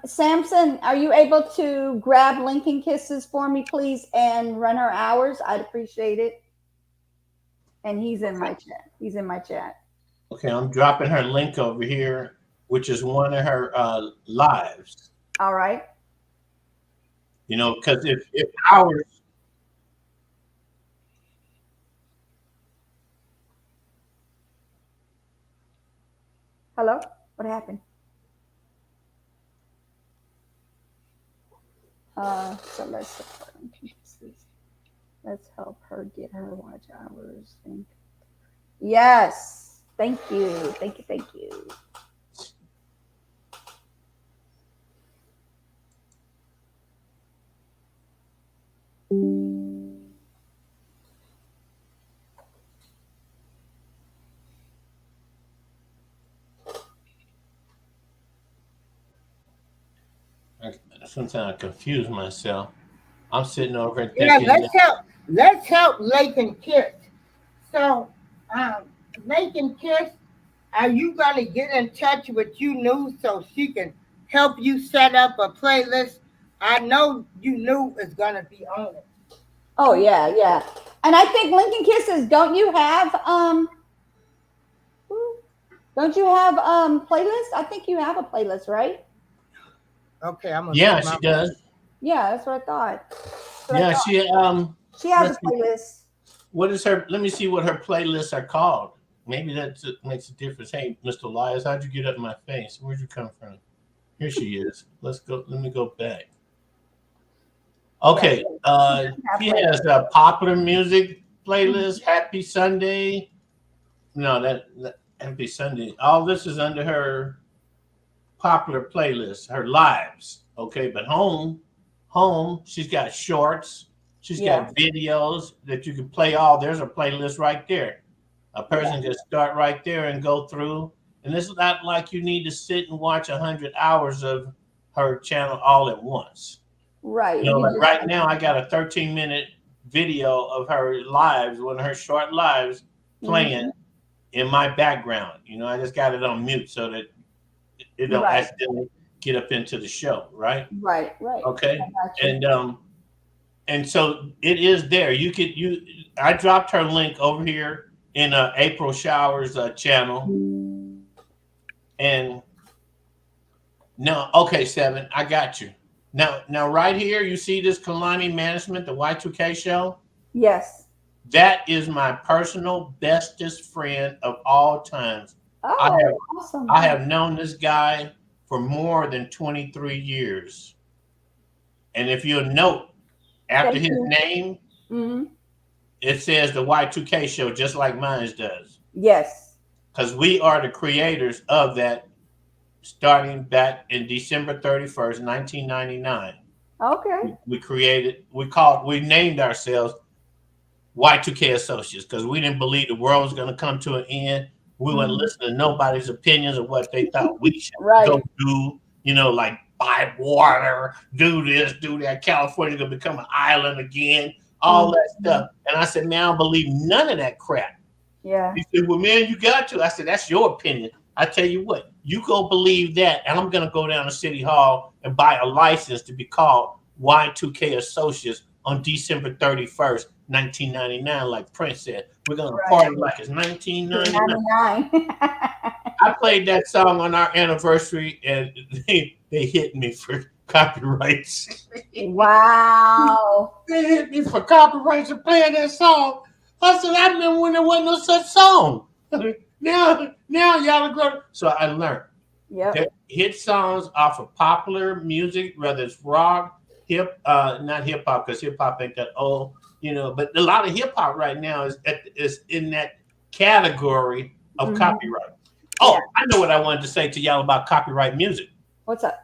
Samson, are you able to grab Lincoln Kisses for me, please, and run her hours? I'd appreciate it. And he's in my chat. He's in my chat. Okay, I'm dropping her link over here, which is one of her lives. All right. You know, because if hours. Hello? What happened? So let's help her get her watch hours. Yes. Thank you. Thank you. Thank you. Sometimes I confuse myself. I'm sitting over and Yeah, thinking. let's help Lake and Kiss. So, Lake and Kiss, are you gonna get in touch with You so she can help you set up a playlist? I know You is gonna be on it. Oh yeah, yeah. And I think Lincoln Kisses, don't you have playlist? I think you have a playlist, right? Okay, I'm gonna. Yeah, she does. Yeah, that's what I thought. Yeah, she has a playlist. What is her? Let me see what her playlists are called. Maybe that makes a difference. Hey, Mr. Elias, how'd you get up in my face? Where'd you come from? Here she is. Let's go. Let me go back. Okay. She has a popular music playlist. Happy Sunday. No, that Happy Sunday. All this is under her popular playlist, her lives. Okay, but home, she's got shorts. She's got videos that you can play all. There's a playlist right there. A person can start right there and go through. And it's not like you need to sit and watch 100 hours of her channel all at once. Right. You know, like right now I got a 13-minute video of her lives, one of her short lives playing in my background. You know, I just got it on mute so that it don't accidentally get up into the show, right? Right. Okay. And so it is there. I dropped her link over here in April Showers channel. And no, okay, 7, I got you. Now right here, you see this Kalani Management, the Y2K show? Yes. That is my personal bestest friend of all times. Oh, awesome. I have known this guy for more than 23 years. And if you'll note, after his name, it says the Y2K show, just like mine does. Yes. Because we are the creators of that, starting back in December 31st, 1999. Okay. We named ourselves Y2K Associates because we didn't believe the world was going to come to an end. We wouldn't listen to nobody's opinions of what they thought we should go do, you know, like buy water, do this, do that. California's going to become an island again, all that stuff. And I said, man, I don't believe none of that crap. Yeah. He said, well, man, you got to. I said, that's your opinion. I tell you what, you go believe that, and I'm going to go down to City Hall and buy a license to be called Y2K Associates on December 31st, 1999, like Prince said. We're gonna Right. party like it's 1999. 99. I played that song on our anniversary, and they hit me for copyrights. Wow. They hit me for copyrights for playing that song. I said, I remember when there wasn't no such song. now y'all are grown. So I learned. Yep. There hit songs off of popular music, whether it's rock, not hip hop, because hip hop ain't that old, but a lot of hip hop right now is in that category of copyright. Oh, I know what I wanted to say to y'all about copyright music. What's up?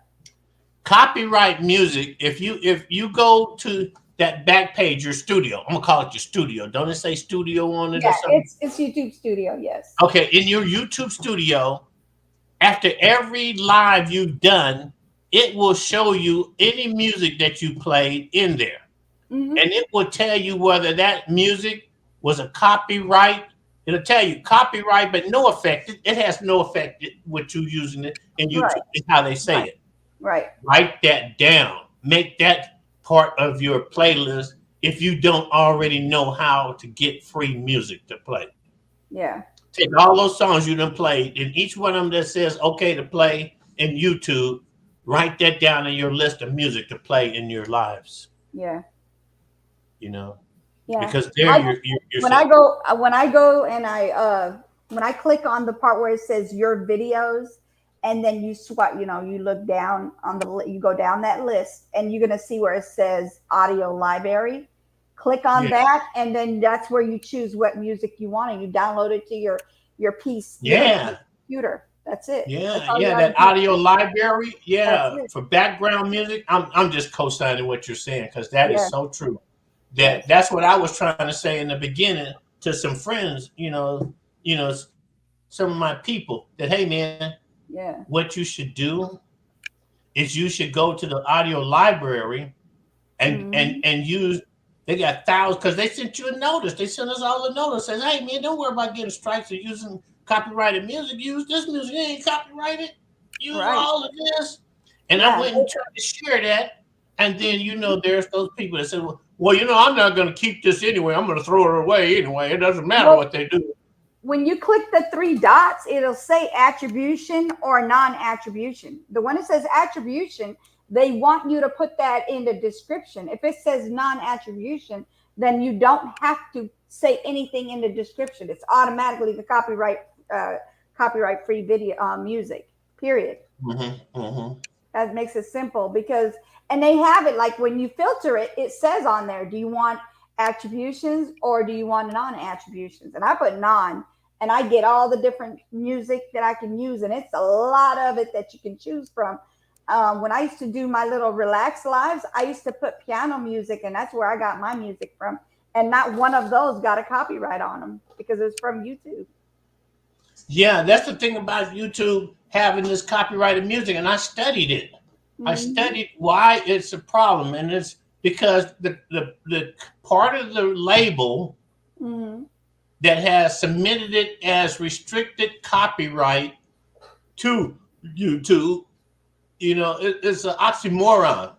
Copyright music, if you go to that back page, your studio, I'm gonna call it your studio. Don't it say studio on it Yeah, or something? it's YouTube Studio, yes. Okay, in your YouTube studio, after every live you've done, it will show you any music that you played in there. Mhm. And it will tell you whether that music was a copyright. It'll tell you copyright, but no effect. It has no effect with you using it in YouTube. Right. Is how they say it. Right. Write that down. Make that part of your playlist if you don't already know how to get free music to play. Yeah. Take all those songs you done played, and each one of them that says okay to play in YouTube, write that down in your list of music to play in your lives. Yeah. Yeah. Because there you're when I go and when I click on the part where it says your videos, and then you swipe, you look down you go down that list, and you're gonna see where it says audio library. Click on that, and then that's where you choose what music you want, and you download it to your PC, Yeah. computer. That's it. That's Yeah, all you yeah, gotta that do. audio library. Yeah, That's it. for background music, I'm just co-signing what you're saying because that is Yeah. so true. That's what I was trying to say in the beginning to some friends, some of my people that, hey man, Yeah. what you should do is you should go to the audio library and use. They got thousands because they sent you a notice. They sent us all a notice says, hey man, don't worry about getting strikes or using copyrighted music. Use this music. It ain't copyrighted. Use all of this. And I went and tried to share that. And then, there's those people that said, well, I'm not going to keep this anyway. I'm going to throw it away anyway. It doesn't matter what they do. When you click the three dots, it'll say attribution or non-attribution. The one that says attribution, they want you to put that in the description. If it says non-attribution, then you don't have to say anything in the description. It's automatically the copyright-free video music, period. That makes it simple and they have it like when you filter it, it says on there, do you want attributions or do you want non-attributions? And I put non, and I get all the different music that I can use, and it's a lot of it that you can choose from. When I used to do my little relax lives, I used to put piano music, and that's where I got my music from. And not one of those got a copyright on them because it was from YouTube. Yeah, that's the thing about YouTube having this copyrighted music, and I studied it. I studied why it's a problem, and it's because the part of the label that has submitted it as restricted copyright to YouTube, it's an oxymoron.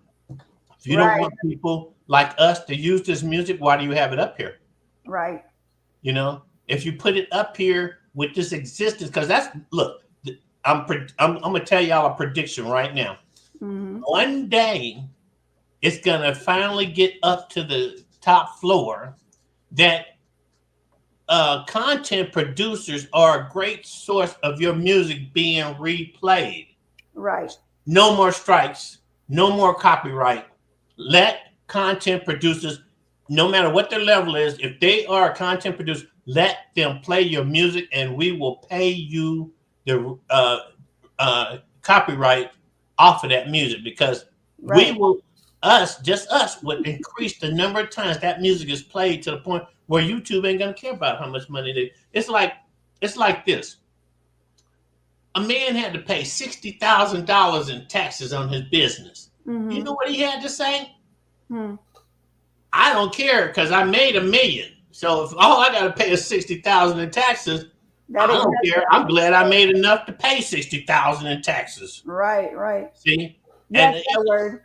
If you don't want people like us to use this music, why do you have it up here? Right. If you put it up here with this existence, because I'm gonna tell y'all a prediction right now. One day, it's gonna finally get up to the top floor that content producers are a great source of your music being replayed. Right. No more strikes, no more copyright. Let content producers, no matter what their level is, if they are a content producer, let them play your music and we will pay you the copyright off of that music because we will, just us would increase the number of times that music is played to the point where YouTube ain't gonna care about how much money they. It's like this. A man had to pay $60,000 in taxes on his business. You know what he had to say? I don't care because I made $1 million. So if all I got to pay is $60,000 in taxes, I don't care. I'm glad I made enough to pay $60,000 in taxes. Right. See, That's the word.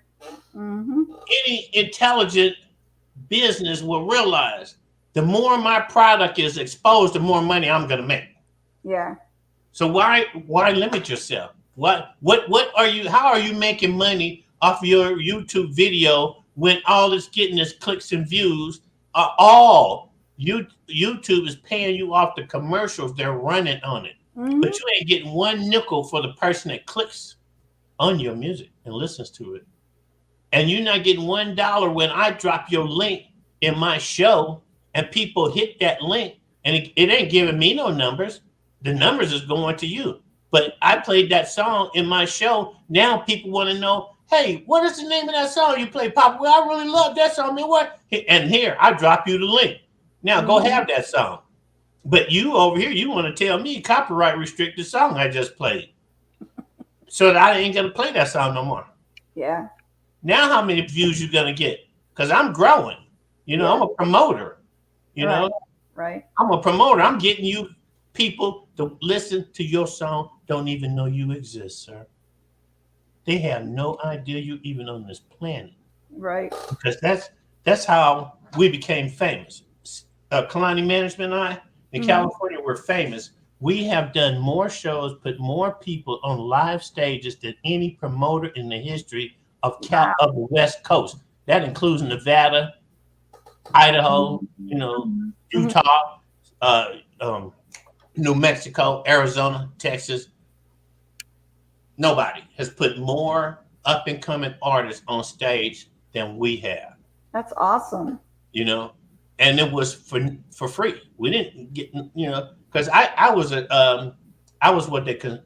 Any intelligent business will realize the more my product is exposed, the more money I'm going to make. Yeah. So why limit yourself? What are you? How are you making money off your YouTube video when all it's getting is clicks and views? YouTube is paying you off the commercials they're running on it, but you ain't getting one nickel for the person that clicks on your music and listens to it, and you're not getting $1 when I drop your link in my show and people hit that link, and it ain't giving me no numbers. The numbers is going to you. But I played that song in my show. Now people want to know, hey, what is the name of that song you play, Papa? Well, I really love that song. I mean, what? And here, I drop you the link. Now go have that song. But you over here, you want to tell me copyright restricted song I just played. So that I ain't going to play that song no more. Yeah. Now how many views you going to get? Because I'm growing. You know, I'm a promoter. You know? Right. I'm a promoter. I'm getting you people to listen to your song don't even know you exist, sir. They have no idea you even on this planet. Right. Because that's how we became famous. Kalani Management and I in California were famous. We have done more shows, put more people on live stages than any promoter in the history of the West Coast. That includes Nevada, Idaho, Utah, New Mexico, Arizona, Texas. Nobody has put more up and coming artists on stage than we have. That's awesome. And it was for free. We didn't get, because I was what they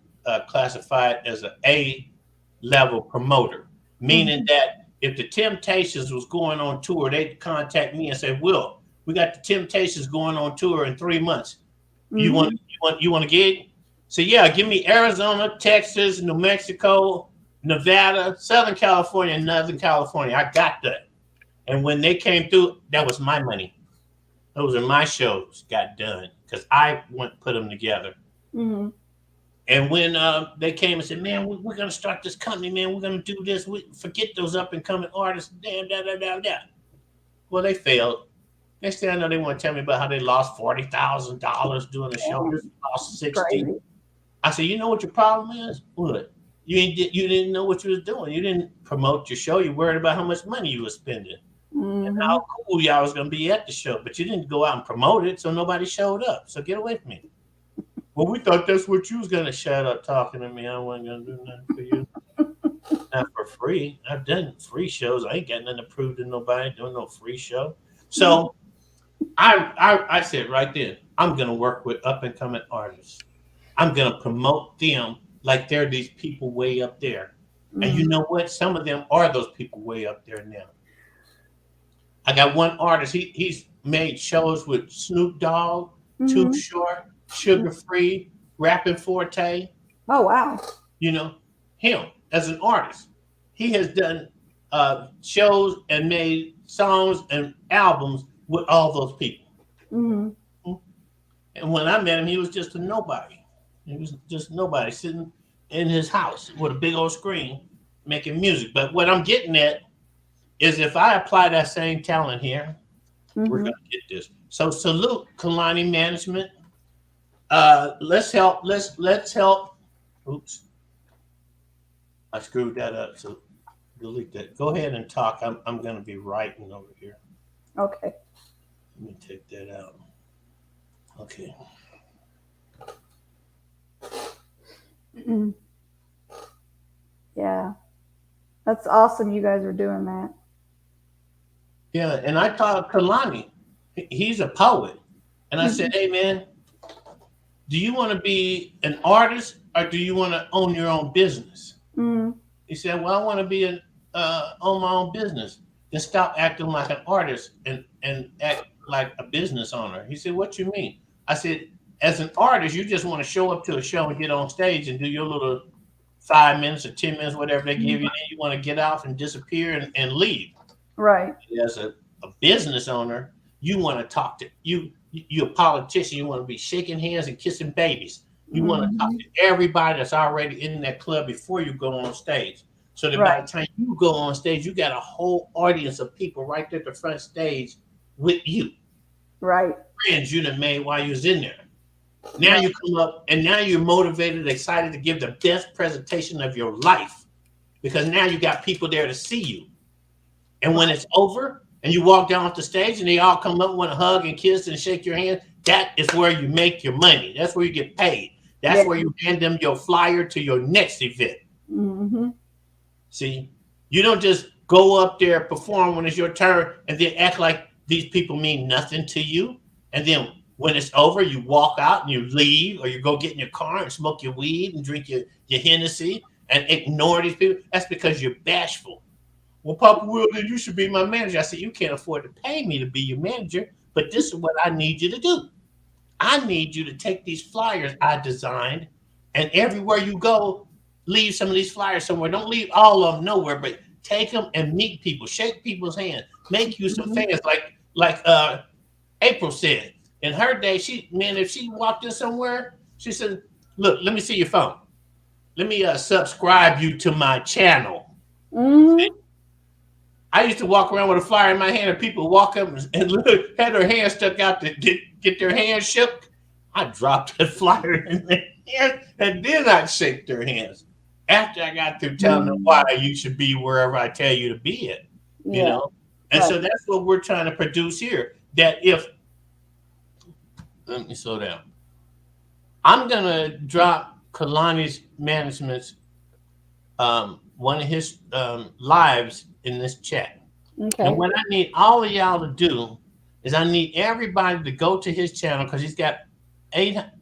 classified as an A-level promoter, meaning that if the Temptations was going on tour, they'd contact me and say, Will, we got the Temptations going on tour in 3 months. You want a gig? So yeah, give me Arizona, Texas, New Mexico, Nevada, Southern California, and Northern California. I got that. And when they came through, that was my money. Those are my shows got done because I put them together. And when they came and said, man, we're going to start this company, man. We're going to do this. We forget those up and coming artists. Damn. Well, they failed. Next thing I know, they want to tell me about how they lost $40,000 doing a show. They lost $60,000. I said, you know what your problem is? What? You didn't know what you was doing. You didn't promote your show. You worried about how much money you were spending and how cool y'all was going to be at the show. But you didn't go out and promote it, so nobody showed up. So get away from me. Well, we thought that's what you was going to shut up talking to me. I wasn't going to do nothing for you. Not for free. I've done free shows. I ain't got nothing to prove to nobody doing no free show. So I said right then, I'm going to work with up-and-coming artists. I'm going to promote them like they're these people way up there. And you know what? Some of them are those people way up there now. I got one artist. He's made shows with Snoop Dogg, Too Short, Sugar Free, Rapping Forte. Oh, wow. Him as an artist. He has done shows and made songs and albums with all those people. And when I met him, he was just a nobody. He was just nobody sitting in his house with a big old screen making music. But what I'm getting at is if I apply that same talent here, we're going to get this. So salute Kalani Management. Let's help. Let's help. Oops. I screwed that up. So delete that. Go ahead and talk. I'm going to be writing over here. Okay. Let me take that out. Okay. Yeah. That's awesome you guys are doing that. Yeah, and I taught Kalani. He's a poet. And I said, hey, man, do you want to be an artist or do you want to own your own business? He said, well, I want to be own my own business. Then stop acting like an artist and act like a business owner. He said, what you mean? I said, as an artist, you just want to show up to a show and get on stage and do your little 5 minutes or 10 minutes, whatever they give you. Then you want to get off and disappear and leave. Right. As a business owner, you want to talk to you're a politician. You want to be shaking hands and kissing babies. You want to talk to everybody that's already in that club before you go on stage. So that by the time you go on stage, you got a whole audience of people right there at the front stage with you. Right. Friends you done made while you was in there. Now you come up and now you're motivated, excited to give the best presentation of your life because now you got people there to see you. And when it's over and you walk down off the stage and they all come up and want to hug and kiss and shake your hand, that is where you make your money. That's where you get paid. That's where you hand them your flyer to your next event. Mm-hmm. See, you don't just go up there, perform when it's your turn, and then act like these people mean nothing to you. And then when it's over, you walk out and you leave, or you go get in your car and smoke your weed and drink your Hennessy and ignore these people. That's because you're bashful. Well, Papa Will, then you should be my manager. I said, you can't afford to pay me to be your manager, but this is what I need you to do. I need you to take these flyers I designed, and everywhere you go, leave some of these flyers somewhere. Don't leave all of them nowhere, but take them and meet people, shake people's hands, make you some fans. Like April said, in her day, if she walked in somewhere, she said, look, let me see your phone. Let me subscribe you to my channel. Mm-hmm. I used to walk around with a flyer in my hand and people walk up and look, had their hands stuck out to get their hands shook. I dropped that flyer in their hand and then I'd shake their hands after I got through telling them why you should be wherever I tell you to be at, you know? And so that's what we're trying to produce here. That let me slow down. I'm going to drop Kalani's management's, one of his lives in this chat. Okay. And what I need all of y'all to do is I need everybody to go to his channel because he's got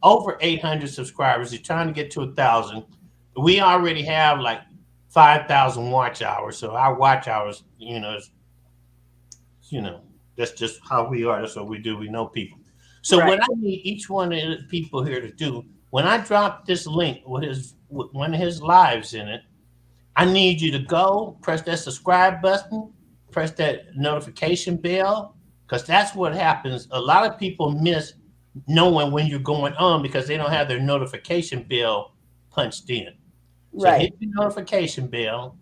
over 800 subscribers. He's trying to get to 1,000. We already have like 5,000 watch hours. So our watch hours, that's just how we are. That's what we do. We know people. So what I need each one of the people here to do, when I drop this link with one of his lives in it, I need you to go press that subscribe button, press that notification bell, because that's what happens. A lot of people miss knowing when you're going on because they don't have their notification bell punched in. So hit the notification bell,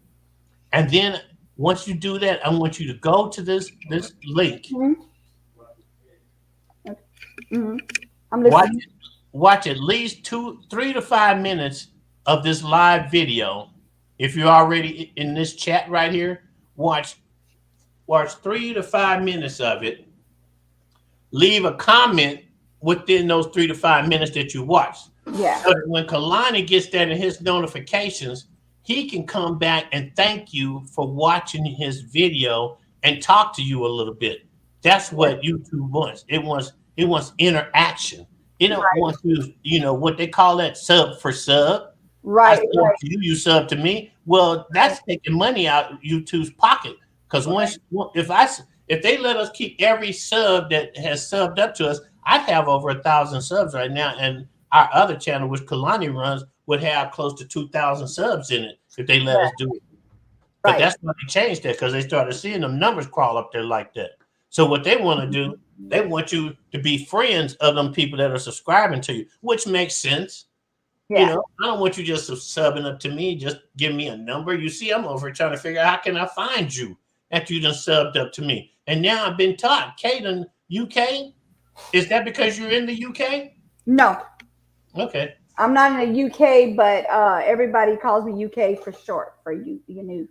and then once you do that, I want you to go to this link. Mm-hmm. I'm listening. Watch at least 3 to 5 minutes of this live video. If you're already in this chat right here, watch 3 to 5 minutes of it. Leave a comment within those 3 to 5 minutes that you watched. Yeah. So that when Kalani gets that in his notifications, he can come back and thank you for watching his video and talk to you a little bit. That's what YouTube wants. It wants interaction. It don't want you, what they call that sub for sub. Right. You sub to me. Well, that's taking money out of YouTube's pocket. Because if they let us keep every sub that has subbed up to us, I'd have over 1,000 subs right now, and our other channel, which Kalani runs, would have close to 2,000 subs in it if they let us do it. But that's why they changed that, because they started seeing them numbers crawl up there like that. So what they want to do, they want you to be friends of them people that are subscribing to you, which makes sense. Yeah. I don't want you just subbing up to me, just give me a number. You see, I'm over trying to figure out how can I find you after you done subbed up to me. And now I've been taught, Kaden, UK? Is that because you're in the UK? No. Okay. I'm not in the UK, but everybody calls me UK for short, for you knew.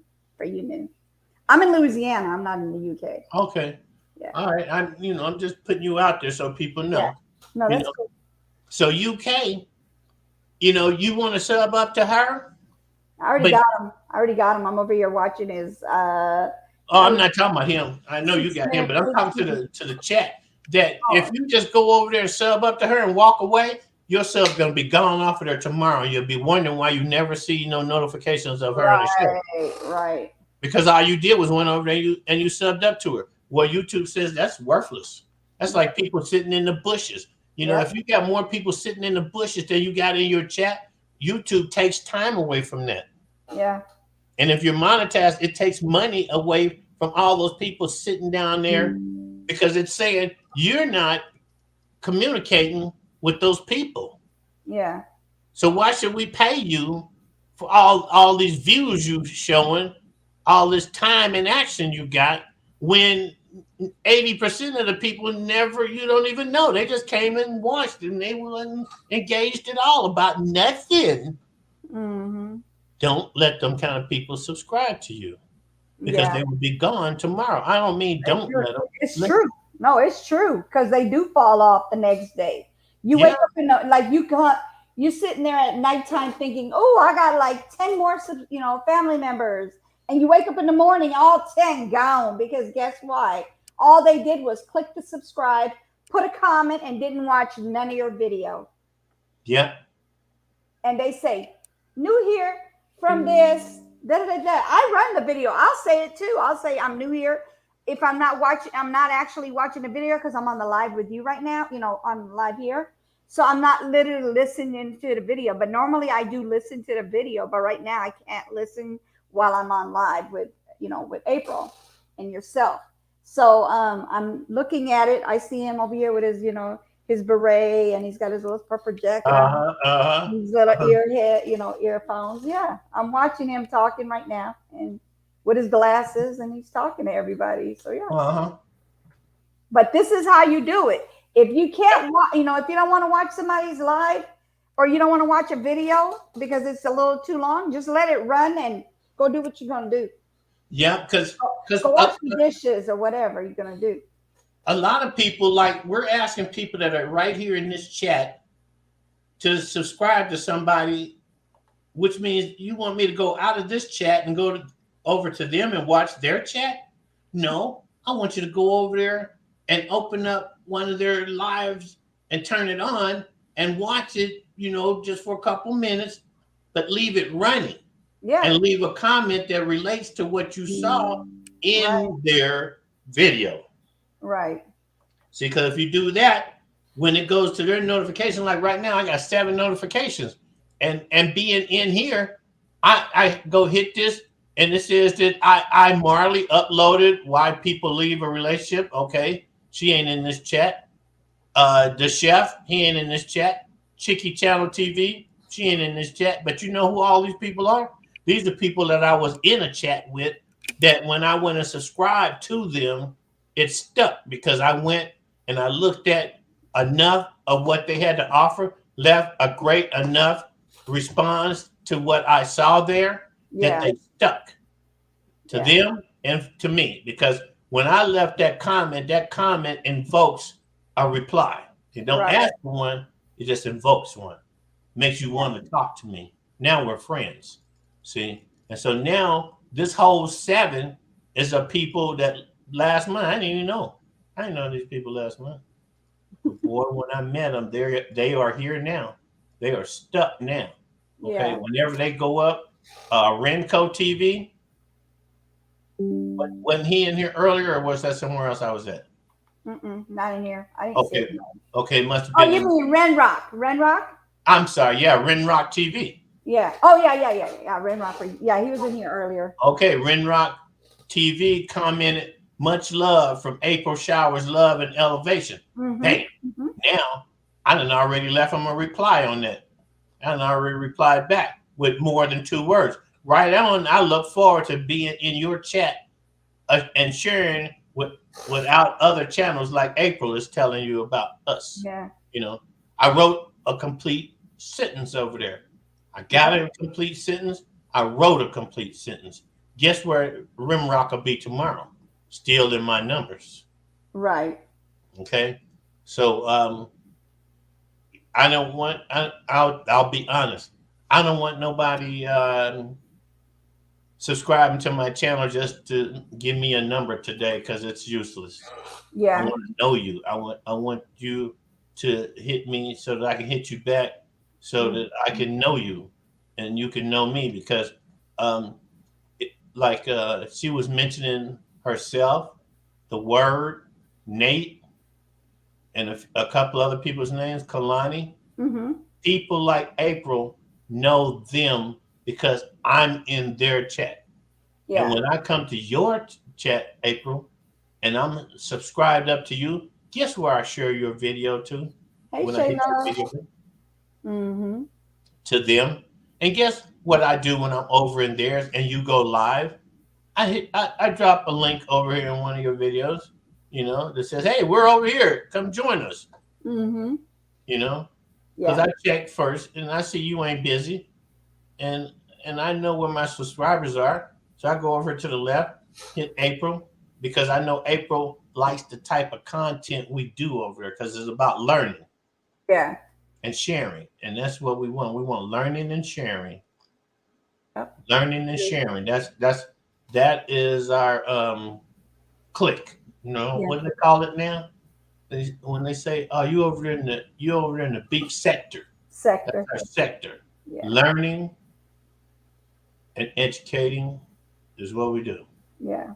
I'm in Louisiana. I'm not in the UK. Okay. Yeah. All right. I'm just putting you out there so people know. Yeah. No, that's cool. So UK, you want to sub up to her? I already got him. I'm over here watching his. I'm not talking about him. I know you got him, but I'm talking to the chat. That if you just go over there and sub up to her and walk away, your sub's gonna be gone off of there tomorrow. You'll be wondering why you never see no notifications of her on the show. Right. Because all you did was went over there and you subbed up to her. Well, YouTube says that's worthless. That's like people sitting in the bushes. If you got more people sitting in the bushes than you got in your chat, YouTube takes time away from that. Yeah. And if you're monetized, it takes money away from all those people sitting down there because it's saying you're not communicating with those people. Yeah. So why should we pay you for all these views you showing, all this time and action you got, when 80% of the people you don't even know. They just came and watched and they weren't engaged at all about nothing. Mm-hmm. Don't let them kind of people subscribe to you, because they will be gone tomorrow. I don't mean don't let them. It's true. No, it's true, because they do fall off the next day. You wake up in like you're sitting there at nighttime thinking, oh, I got like 10 more, family members. And you wake up in the morning, all 10 gone, because guess what? All they did was click the subscribe, put a comment, and didn't watch none of your video. Yeah. And they say, new here from this, da, da, da, da. I run the video. I'll say it too. I'll say I'm new here. If I'm not actually watching the video because I'm on the live with you right now, on live here. So I'm not literally listening to the video, but normally I do listen to the video. But right now I can't listen while I'm on live with April and yourself. So I'm looking at it. I see him over here with his, his beret, and he's got his little purple jacket, his little earphones. Yeah, I'm watching him talking right now, and with his glasses, and he's talking to everybody. So yeah. But this is how you do it. If you can't, if you don't want to watch somebody's live, or you don't want to watch a video because it's a little too long, just let it run and go do what you're gonna do. Yeah, because go wash the dishes or whatever you're gonna do. A lot of people, like, we're asking people that are right here in this chat to subscribe to somebody, which means you want me to go out of this chat and go over to them and watch their chat? No, I want you to go over there and open up one of their lives and turn it on and watch it, just for a couple minutes, but leave it running. Yeah. And leave a comment that relates to what you saw in their video. Right. See, because if you do that, when it goes to their notification, like right now, I got 7 notifications. And being in here, I go hit this, and it says that I Marley uploaded why people leave a relationship. Okay, she ain't in this chat. The chef, he ain't in this chat. Chicky Channel TV, she ain't in this chat. But you know who all these people are? These are people that I was in a chat with, that when I went and subscribed to them, it stuck, because I went and I looked at enough of what they had to offer, left a great enough response to what I saw there, that they stuck to them and to me. Because when I left that comment invokes a reply. It don't ask for one, it just invokes one. Makes you want to talk to me. Now we're friends. See? And so now this whole 7 is of people that last month I didn't even know. I didn't know these people last month. Boy, when I met them, they are here now. They are stuck now. Okay. Yeah. Whenever they go up, Renco TV. Wasn't he in here earlier, or was that somewhere else I was at? Not in here. I didn't see it. Okay, must have been. Oh, you mean Renrock? Renrock? I'm sorry. Yeah, Renrock TV. Yeah. Oh, yeah. Renrock. Yeah, he was in here earlier. Okay, Renrock TV commented, much love from April Showers, love and elevation. Hey, now I done already left him a reply on that. I done already replied back with more than 2 words. Right on, I look forward to being in your chat and sharing without other channels like April is telling you about us. Yeah. I wrote a complete sentence over there. I got a complete sentence. I wrote a complete sentence. Guess where Rimrock will be tomorrow? Still in my numbers. Right. Okay. So I don't want. I'll be honest. I don't want nobody subscribing to my channel just to give me a number today, because it's useless. Yeah. I want to know you. I want you to hit me so that I can hit you back, so that I can know you and you can know me, because she was mentioning herself, the word, Nate, and a couple other people's names, Kalani. People like April know them because I'm in their chat. Yeah. And when I come to your chat, April, and I'm subscribed up to you, guess where I share your video to? Hey, when I hit your video to them. And guess what I do when I'm over in theirs and you go live. I drop a link over here in one of your videos, that says, "Hey, we're over here. Come join us." Mm-hmm. You know, because Yeah. I check first and I see you ain't busy, and I know where my subscribers are, so I go over to the left, hit April, because I know April likes the type of content we do over there because it's about learning Yeah. and sharing, and that's what we want. We want learning and sharing. Yep. Learning and sharing. That is our click. Yeah. What do they call it now? When they say, "Oh, you over in the beach sector." That's Sector. our sector. Yeah. Learning and educating is what we do. Yeah.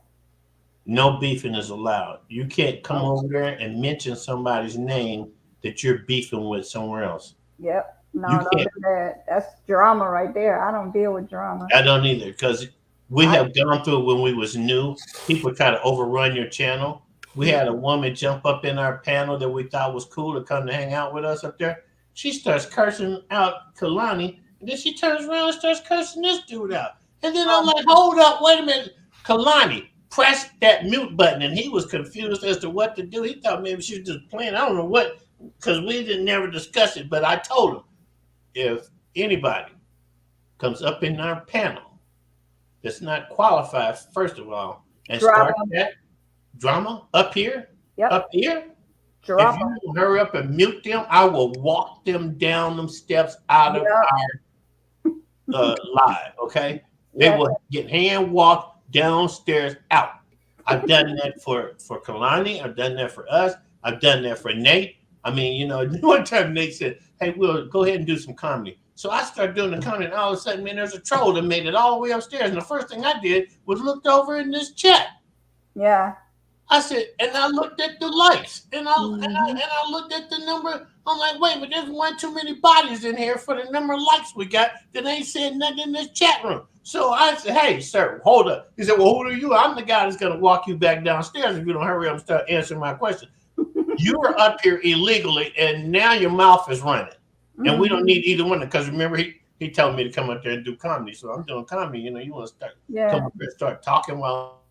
No beefing is allowed. You can't come Oh. over there and mention somebody's name that you're beefing with somewhere else. Yep. No, You don't can't. do that. That's drama right there. I don't deal with drama. I don't either, because we I- have gone through it when we was new. People try to overrun your channel. We had a woman jump up in our panel that we thought was cool to come to hang out with us up there. She starts cursing out Kalani, and then she turns around and starts cursing this dude out. And then I'm like, hold up, wait a minute. Kalani pressed that mute button, and he was confused as to what to do. He thought maybe she was just playing. I don't know what, because we didn't never discuss it. But I told him, if anybody comes up in our panel that's not qualified, first of all, and Drama. start that drama up here, Yep. up here, if Drama. you don't hurry up and mute them, I will walk them down them steps out of our live, okay? They Yeah. will get hand walked downstairs out. I've done that for Kalani. I've done that for us. I've done that for Nate. I mean, one time Nate said, "Hey, we'll go ahead and do some comedy." So I started doing the comedy, and all of a sudden, man, there's a troll that made it all the way upstairs. And the first thing I did was looked over in this chat. Yeah. I said, and I looked at the likes, and I looked at the number. I'm like, wait, but there's one too many bodies in here for the number of likes we got that ain't said nothing in this chat room. So I said, "Hey, sir, hold up." He said, "Well, who are you?" "I'm the guy that's going to walk you back downstairs if you don't hurry up and start answering my question. You were up here illegally, and now your mouth is running. And we don't need either one, because remember, he told me to come up there and do comedy. So I'm doing comedy. You want to come up there and start talking while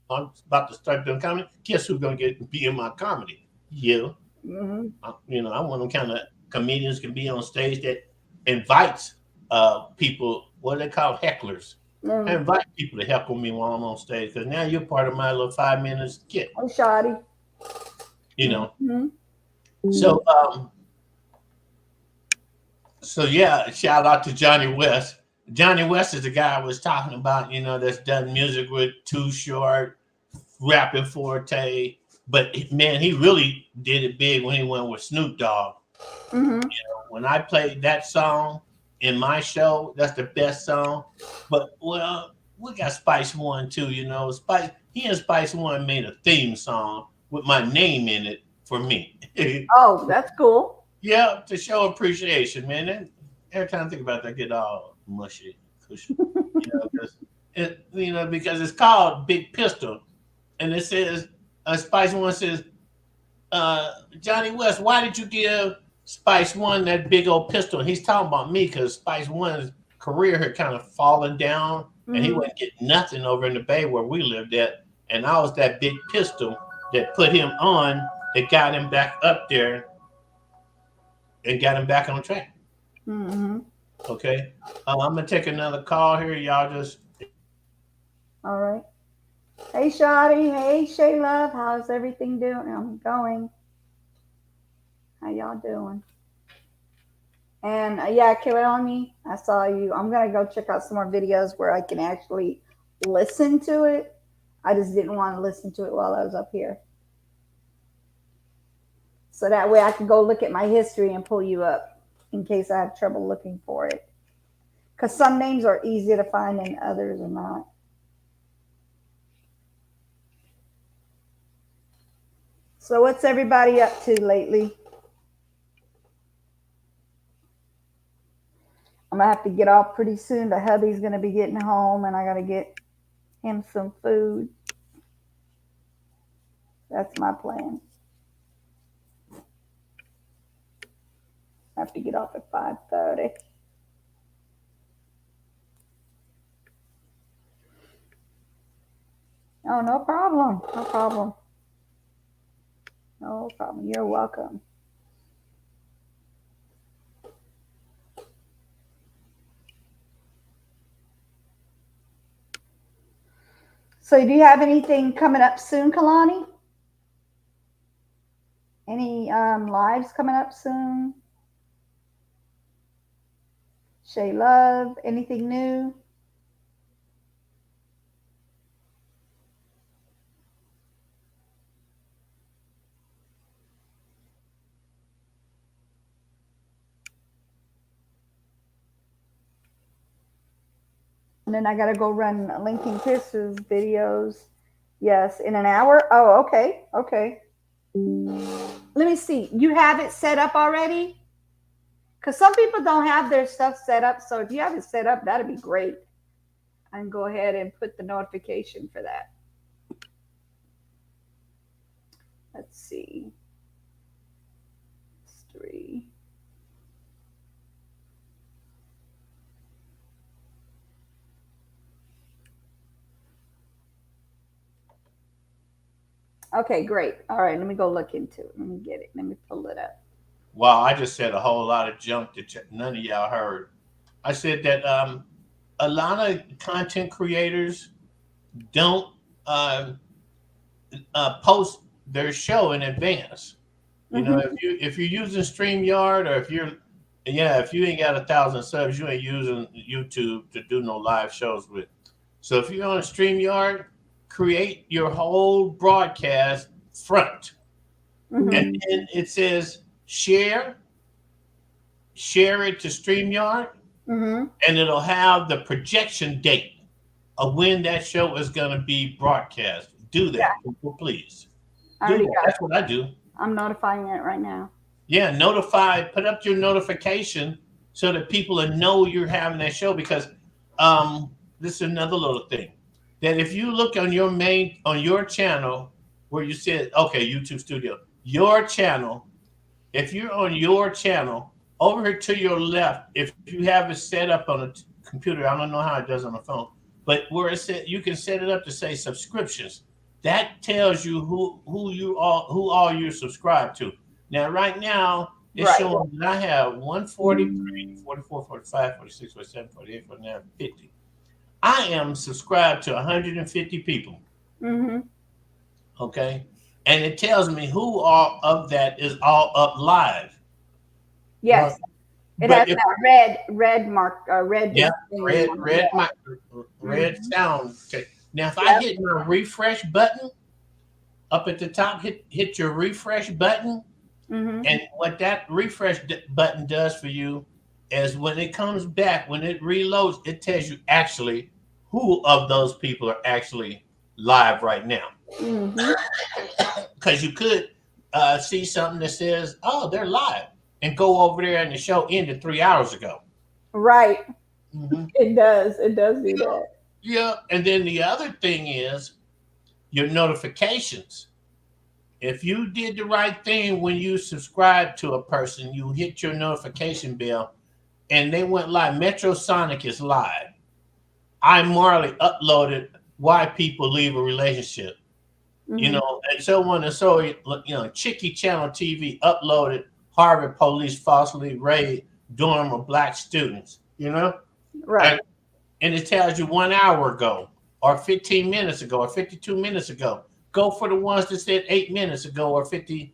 I'm about to start doing comedy. Guess who's going to be in my comedy? You. Mm-hmm. I'm one of them kind of comedians can be on stage that invites people, what they call hecklers. Mm-hmm. I invite people to heckle me while I'm on stage, because now you're part of my little 5 minutes skit. I'm shoddy. Mm-hmm. Mm-hmm. So yeah, shout out to Johnny West. Johnny West is the guy I was talking about, that's done music with Too Short, Rapping Forte. But man, he really did it big when he went with Snoop Dogg. Mm-hmm. When I played that song in my show, that's the best song. But we got Spice One too, Spice. He and Spice One made a theme song with my name in it for me. Oh, that's cool. Yeah, to show appreciation, man. And every time I think about that, I get all mushy, cushy, because it's called Big Pistol, and it says Spice One says, "Johnny West, why did you give Spice One that big old pistol?" And he's talking about me, because Spice One's career had kind of fallen down, and he wouldn't get nothing over in the Bay where we lived at, and I was that big pistol that put him on, that got him back up there and got him back on track. Mm-hmm. Okay. I'm going to take another call here. Y'all just. All right. Hey, Shotty. Hey, Shay Love. How's everything going? How y'all doing? And Kilani, I saw you. I'm going to go check out some more videos where I can actually listen to it. I just didn't want to listen to it while I was up here. So that way I can go look at my history and pull you up in case I have trouble looking for it. Because some names are easier to find and others are not. So what's everybody up to lately? I'm going to have to get off pretty soon. The hubby's going to be getting home and I got to get him some food. That's my plan. I have to get off at 5:30. Oh, no problem. No problem. No problem. You're welcome. So do you have anything coming up soon, Kalani? Any lives coming up soon? Shay Love, anything new? And then I got to go run Linking Chris's videos. Yes, in an hour. Oh, okay. Okay. Let me see. You have it set up already? Because some people don't have their stuff set up. So if you have it set up, that'd be great. I can go ahead and put the notification for that. Let's see. History. Okay, great. All right, let me go look into it. Let me get it. Let me pull it up. Wow, I just said a whole lot of junk that none of y'all heard. I said that a lot of content creators don't post their show in advance. You know, if you're using StreamYard, or if you ain't got 1,000 subs, you ain't using YouTube to do no live shows with. So if you're on StreamYard, create your whole broadcast front, and then it says share it to StreamYard, and it'll have the projection date of when that show is going to be broadcast. Do that, people, please. That's what I do. I'm notifying it right now. Yeah, notify. Put up your notification so that people will know you're having that show. Because this is another little thing, that if you look on your channel where you said, okay, YouTube Studio, your channel. If you're on your channel, over here to your left, if you have it set up on a computer, I don't know how it does on the phone, but where it said, you can set it up to say subscriptions. That tells you who all you're subscribed to. Now, right now, it's showing that I have 143, 44, 45, 46, 47, 48, 49, 50. I am subscribed to 150 people. Okay. And it tells me who all of that is all up live. Yes. It has that red mark, red. Yeah, red sound. Okay. Now, if I hit my refresh button up at the top, hit your refresh button, and what that refresh button does for you is when it comes back, when it reloads, it tells you actually who of those people are actually live right now. Because you could see something that says, oh, they're live, and go over there and the show ended 3 hours ago. Right. It does do that. Yeah. And then the other thing is your notifications. If you did the right thing when you subscribe to a person, you hit your notification bell and they went live. Metrosonic is live. I Marley uploaded Why People Leave a Relationship. You know, and so on and so, you know, Chicky Channel TV uploaded Harvard police falsely raid dorm of black students, you know? Right. And it tells you 1 hour ago, or 15 minutes ago, or 52 minutes ago. Go for the ones that said 8 minutes ago, or 15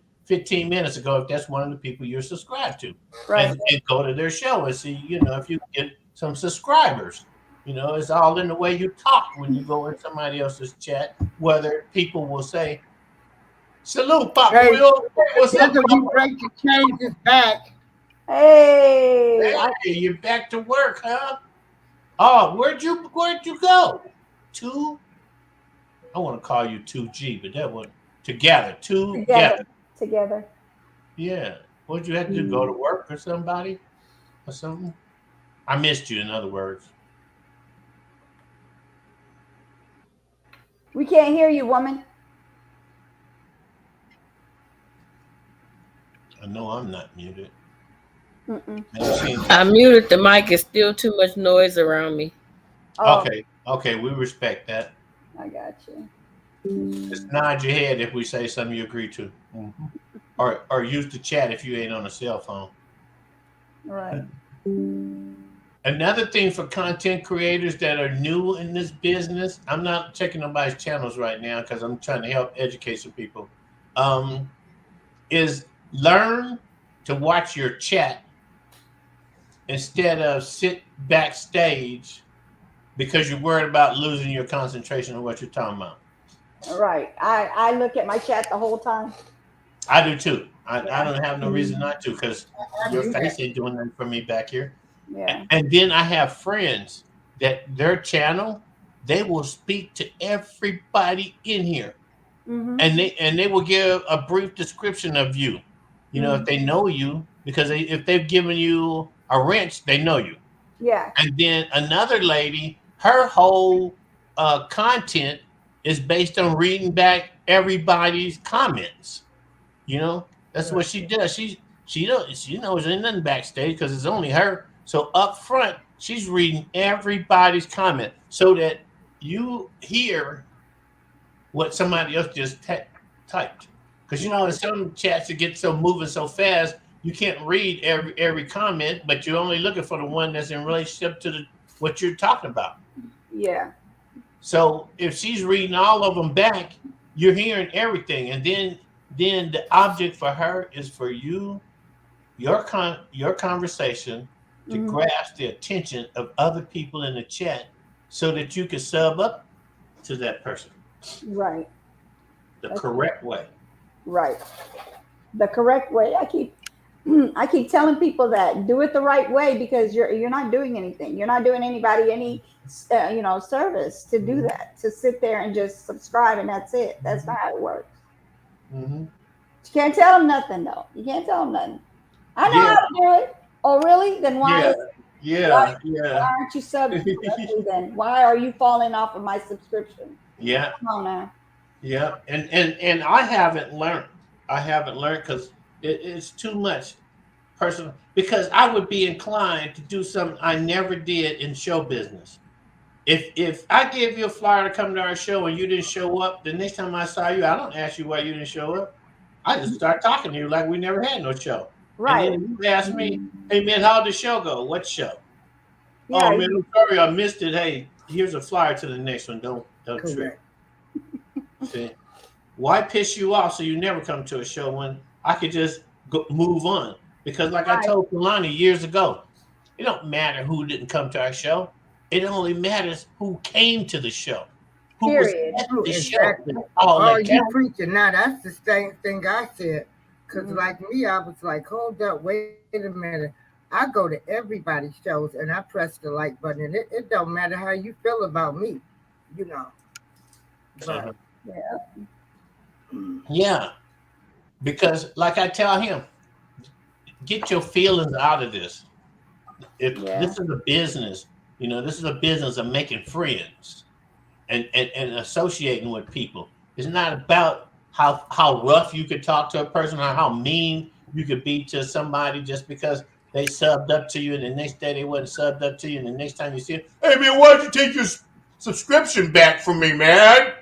minutes ago, if that's one of the people you're subscribed to. Right. And go to their show and see, you know, if you get some subscribers. You know, it's all in the way you talk when you go in somebody else's chat, whether people will say, salute, Pop Will. What's up, you break the chains is back. Hey, you're back to work, huh? Oh, where'd you go? I want to call you 2G, but that one together. Together. Yeah. What'd you have to do? Go to work for somebody or something? I missed you, in other words. We can't hear you, woman. I know I'm not muted. I muted the mic. It's still too much noise around me. Oh. Okay, we respect that. I got you. Just nod your head if we say something you agree to. Or use the chat if you ain't on a cell phone. Right. Another thing for content creators that are new in this business, I'm not checking nobody's channels right now because I'm trying to help educate some people, is learn to watch your chat instead of sit backstage because you're worried about losing your concentration on what you're talking about. Right. I look at my chat the whole time. I do too. I don't have no reason not to because your face ain't doing nothing for me back here. Yeah. And then I have friends that their channel, they will speak to everybody in here. Mm-hmm. And they will give a brief description of you. You know, if they know you, because if they've given you a wrench, they know you. Yeah. And then another lady, her whole content is based on reading back everybody's comments. You know, that's what she does. She knows ain't nothing backstage because it's only her. So up front, she's reading everybody's comment so that you hear what somebody else just typed. Because you know, in some chats it gets so moving so fast, you can't read every comment, but you're only looking for the one that's in relationship to what you're talking about. Yeah. So if she's reading all of them back, you're hearing everything, and then the object for her is for you, your conversation to grasp the attention of other people in the chat, so that you can sub up to that person. Right. The correct way. Right. The correct way. I keep telling people that do it the right way because you're not doing anything. You're not doing anybody any service to do that. To sit there and just subscribe and that's it. That's not how it works. Mm-hmm. You can't tell them nothing though. You can't tell them nothing. I know how to do it. Oh really? Then why? Why aren't you subbed correctly then? Why are you falling off of my subscription? Yeah. Come on now. Yeah, and I haven't learned because it's too much personal. Because I would be inclined to do something I never did in show business. If I gave you a flyer to come to our show and you didn't show up, the next time I saw you, I don't ask you why you didn't show up. I just start talking to you like we never had no show. Right. And then you ask me, hey man, how'd the show go? What show? Yeah, oh man, I'm sorry I missed it. Hey, here's a flyer to the next one. Don't trip. See? Why piss you off so you never come to a show when I could just move on? Because like I told Kalani years ago, it don't matter who didn't come to our show. It only matters who came to the show. Who Period. was at the Exactly. show. Oh, you preaching now. That's the same thing I said. Because like me, I was like, hold up, wait a minute. I go to everybody's shows and I press the like button. And it don't matter how you feel about me, you know. But, yeah. Because like I tell him, get your feelings out of this. This is a business, you know, this is a business of making friends and associating with people. It's not about how rough you could talk to a person or how mean you could be to somebody just because they subbed up to you and the next day they wasn't subbed up to you and the next time you see them, hey man, why'd you take your subscription back from me, man?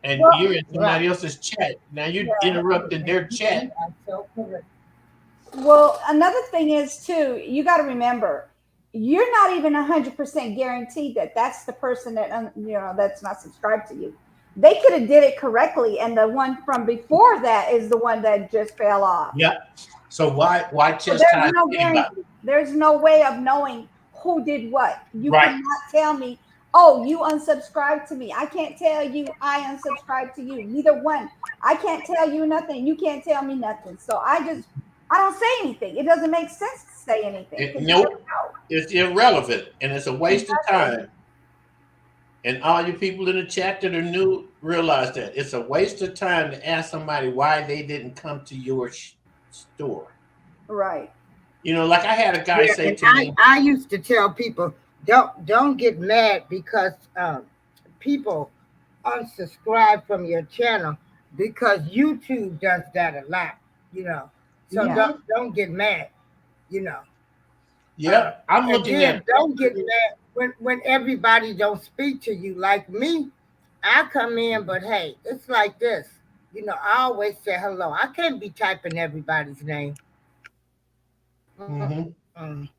And you're in somebody else's chat. Now you're interrupting their chat. Well, another thing is too, you got to remember, you're not even 100% guaranteed that that's the person that that's not subscribed to you. They could have did it correctly, and the one from before that is the one that just fell off. Yeah. So why chastise anybody? There's no way of knowing who did what. You cannot tell me, oh, you unsubscribed to me. I can't tell you I unsubscribed to you. Neither one. I can't tell you nothing. You can't tell me nothing. So I don't say anything. It doesn't make sense to say anything. Nope. It's irrelevant and it's a waste of time. And all you people in the chat that are new, realize that it's a waste of time to ask somebody why they didn't come to your store. Right. You know, like I had a guy say to me. I used to tell people, don't get mad because people unsubscribe from your channel because YouTube does that a lot, you know. So don't get mad, you know. Yeah, I'm looking at. Don't get mad when everybody don't speak to you like me. I come in, but hey, it's like this. You know, I always say hello. I can't be typing everybody's name. Mm-hmm. Mm.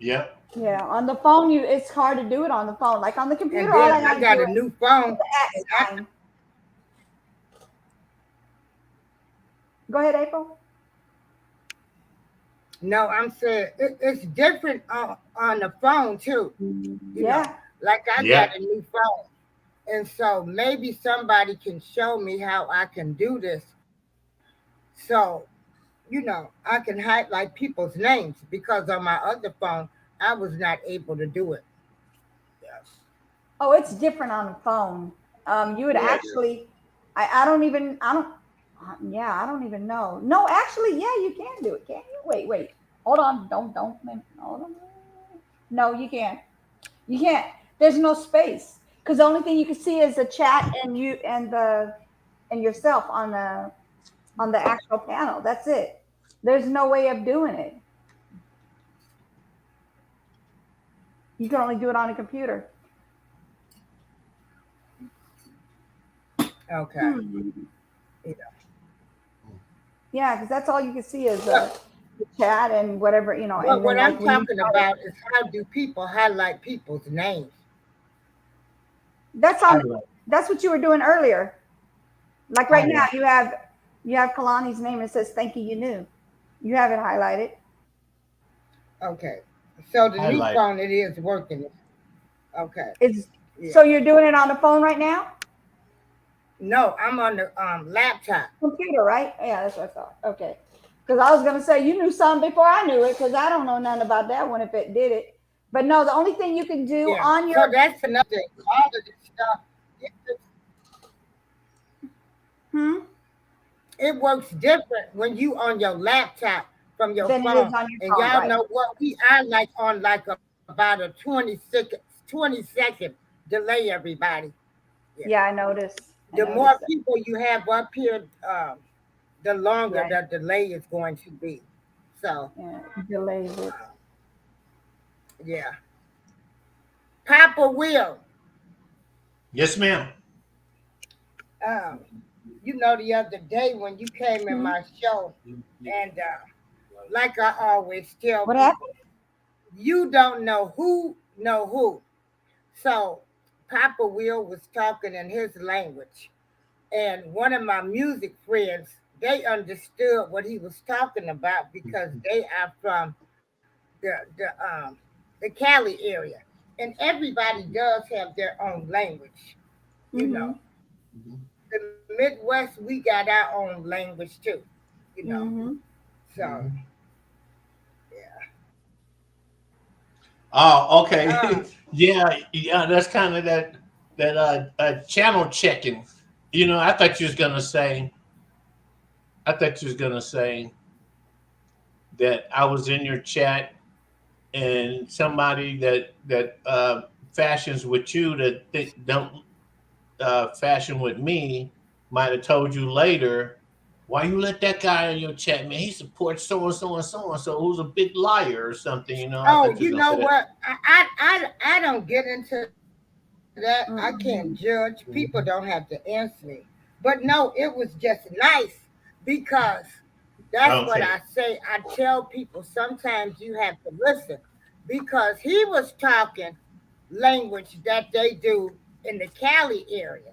Yep. Yeah, on the phone, it's hard to do it on the phone. Like on the computer, And all then I I gotta got do a is new phone. the @ sign. Go ahead, April. No, I'm saying it's different on the phone too. You know, Yeah. like I Yeah. got a new phone. And so maybe somebody can show me how I can do this. So, you know, I can highlight people's names because on my other phone, I was not able to do it. Yes. Oh, it's different on the phone. You would Yeah. actually, I don't even, I don't, yeah, I don't even know. No, actually, yeah, you can do it, can't you? Wait, hold on, don't, hold on. No, you can't. You can't. There's no space because the only thing you can see is the chat and you and yourself on the actual panel. That's it. There's no way of doing it. You can only do it on a computer. Okay. Yeah. Yeah, because that's all you can see is the chat and whatever, you know. Well, And what then I'm like when you talking try about is how do people highlight people's names? that's what you were doing earlier. Like right now, you have Kalani's name. It says "Thank you, you knew." You have it highlighted. Okay. So the new Highlight. phone, it is working. Okay. It's Yeah. so you're doing it on the phone right now. No, I'm on the laptop. Computer, right? Yeah, that's what I thought. Okay, because I was gonna say you knew something before I knew it because I don't know nothing about that one if it did it. But no, the only thing you can do Yeah. on So your that's another thing. All of this stuff, it works different when you on your laptop from your than it phone. is on your And phone, y'all right? know what we are like on like about a 20-second delay, everybody. Yeah, I noticed. The more people you have up here, the longer Yeah. the delay is going to be. So, Yeah, it delays it. yeah. Papa Will, Yes, ma'am. um, you know, the other day when you came in my show, and like I always tell What people, happened? you don't know who know who. So Papa Will was talking in his language, and one of my music friends, they understood what he was talking about because they are from the the um the Cali area, and everybody does have their own language. You know, the Midwest we got our own language too. You know, so yeah. Oh, okay. Um, Yeah. That's kind of that channel checking. You know, I thought you was gonna say. I thought you was gonna say that I was in your chat and somebody that fashions with you that don't fashion with me might have told you later, why you let that guy in your chat, man? He supports so and so and so and so who's a big liar or something. You know, I oh, thought you you was gonna know say that. what? I don't get into that. I can't judge. People don't have to answer me. But no, it was just nice because that's what Okay. I say. I tell people sometimes you have to listen because he was talking language that they do in the Cali area.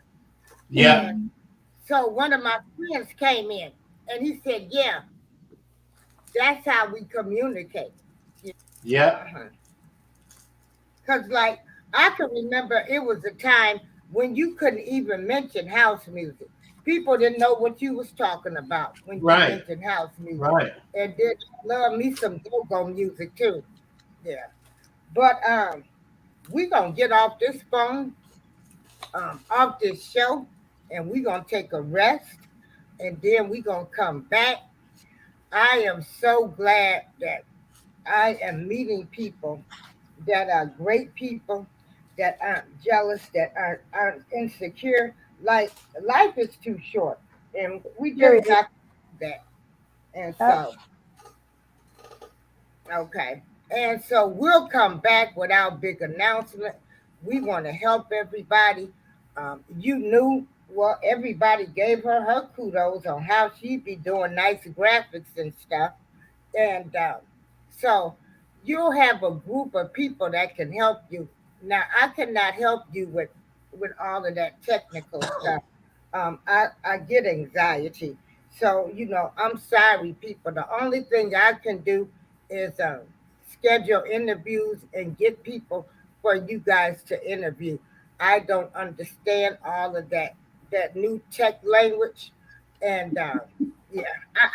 Yeah. And so one of my friends came in and he said, yeah, that's how we communicate. Yeah. Uh-huh. Because, like, I can remember it was a time when you couldn't even mention house music. People didn't know what you was talking about when you Right. mentioned house music. Right. And then love me some go-go music too. Yeah. But we gonna get off this phone, off this show, and we gonna take a rest, and then we gonna come back. I am so glad that I am meeting people that are great people, that aren't jealous, that aren't insecure. Like life is too short, and we just Period. got that. And so, okay, and so we'll come back with our big announcement. We want to help everybody. You knew, well, everybody gave her kudos on how she be doing nice graphics and stuff. And so you'll have a group of people that can help you. Now, I cannot help you with all of that technical stuff. I get anxiety. So, I'm sorry, people. The only thing I can do is schedule interviews and get people for you guys to interview. I don't understand all of that new tech language. And yeah,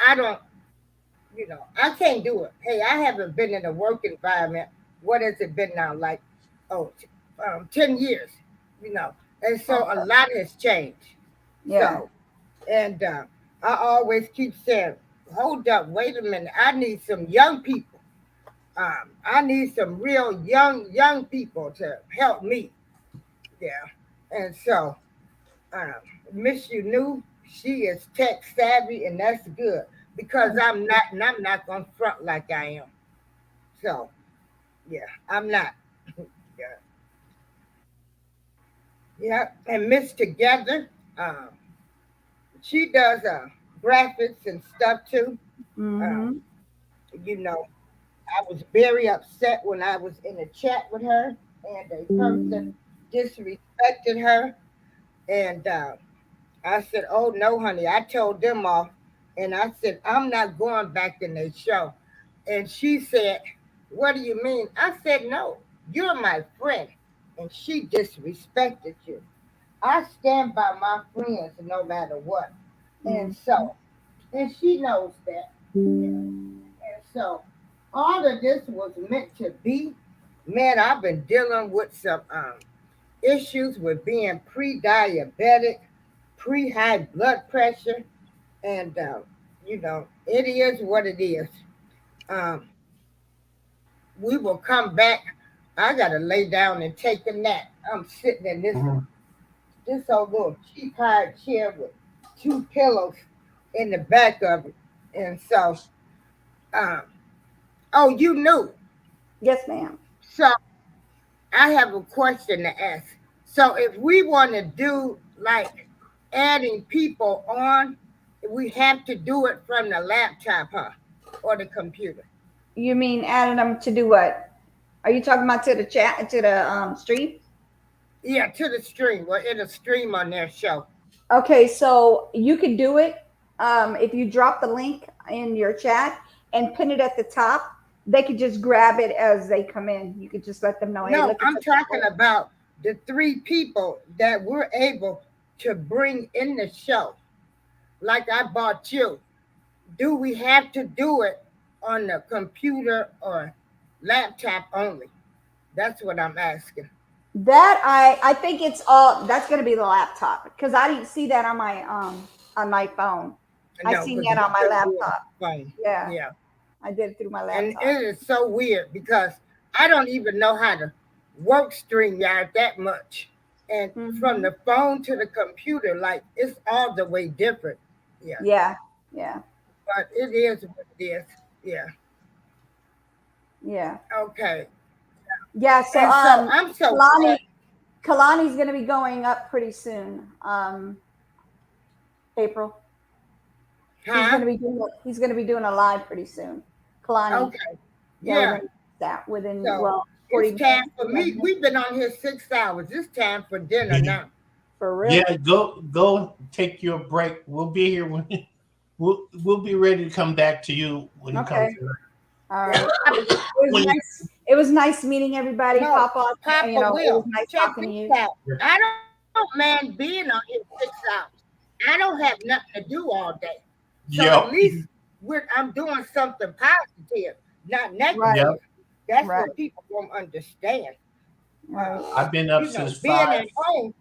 I don't, I can't do it. Hey, I haven't been in a work environment. What has it been now? Like, oh, 10 years, you know. And so a lot has changed. Yeah. So, and I always keep saying, hold up, wait a minute. I need some young people. I need some real young people to help me. Yeah. And so, um, Miss You knew she is tech savvy, and that's good because I'm not, and I'm not gonna front like I am. So, yeah, I'm not. Yeah, yeah. And Miss Together, um, she does graphics and stuff too. Mm-hmm. Um, you know, I was very upset when I was in a chat with her, and a person disrespected her, and I said, "Oh no, honey." I told them off, and I said, "I'm not going back in their show." And she said, "What do you mean?" I said, "No, you're my friend, and she disrespected you. I stand by my friends no matter what." And so, and she knows that. And so, all of this was meant to be. Man, I've been dealing with some issues with being pre-diabetic, pre-high blood pressure, and it is what it is. Um, we will come back. I gotta lay down and take a nap. I'm sitting in this old little cheap high chair with two pillows in the back of it, and so um, oh, you knew. Yes, ma'am. So I have a question to ask. So if we want to do like adding people on, we have to do it from the laptop, huh? Or the computer. You mean adding them to do what? Are you talking about to the chat, to the stream? Yeah, to the stream. Well, it'll stream on their show. Okay, so you could do it if you drop the link in your chat and pin it at the top. They could just grab it as they come in. You could just let them know. Hey, No, look at I'm the talking about the three people that we're able to bring in the show. Like I bought you. Do we have to do it on the computer or laptop only? That's what I'm asking. That I think it's all that's going to be the laptop because I didn't see that on my phone. I No, seen because that on my you couldn't do it laptop. phone. Yeah, Yeah. I did it through my And laptop. it is so weird because I don't even know how to work StreamYard that much. And from the phone to the computer, like it's all the way different. Yeah. Yeah, yeah, But it is what it is. Yeah. yeah, Okay. yeah. So And so I'm so glad. Kalani's going to be going up pretty soon. April. He's Huh? going to be doing a live pretty soon. Kalani. Okay. Yeah, we're Yeah. gonna do that within So 40 it's time minutes. for me. We've been on here 6 hours. It's time for dinner now. For real. Yeah, go take your break. We'll be here when we'll be ready to come back to you when you come Okay. through. All right. It was nice meeting everybody. No, Papa, Papa it was Will. nice Check talking to this you. out. I don't mind being on here 6 hours. I don't have nothing to do all day. So Yep. at least I'm doing something positive, not negative. Right. Yep. That's Right. what people won't understand. I've been up You know, since being 5. at home.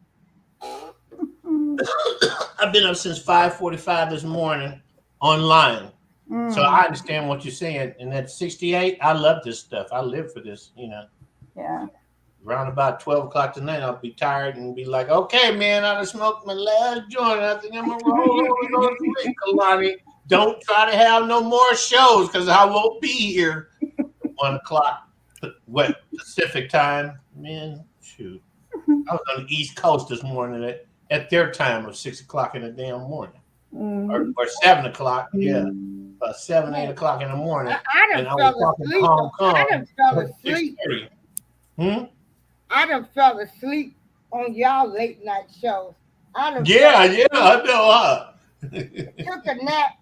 I've been up since 5:45 this morning online. So I understand what you're saying. And at 68, I love this stuff. I live for this, Yeah. Around about 12 o'clock tonight, I'll be tired and be like, okay, man, I done smoked my last joint. I think I'm going to roll over and go to sleep, Kalani. Don't try to have no more shows because I won't be here 1 o'clock. What, Pacific time? Man, shoot. I was on the East Coast this morning at their time of 6 o'clock in the damn morning, or 7 o'clock. Yeah, 7, 8 o'clock in the morning, I and done I was fell talking to asleep. Hong Kong. I done fell at asleep. 6:30. I done fell asleep on y'all late night shows. I done Yeah, fell yeah, I know. took a nap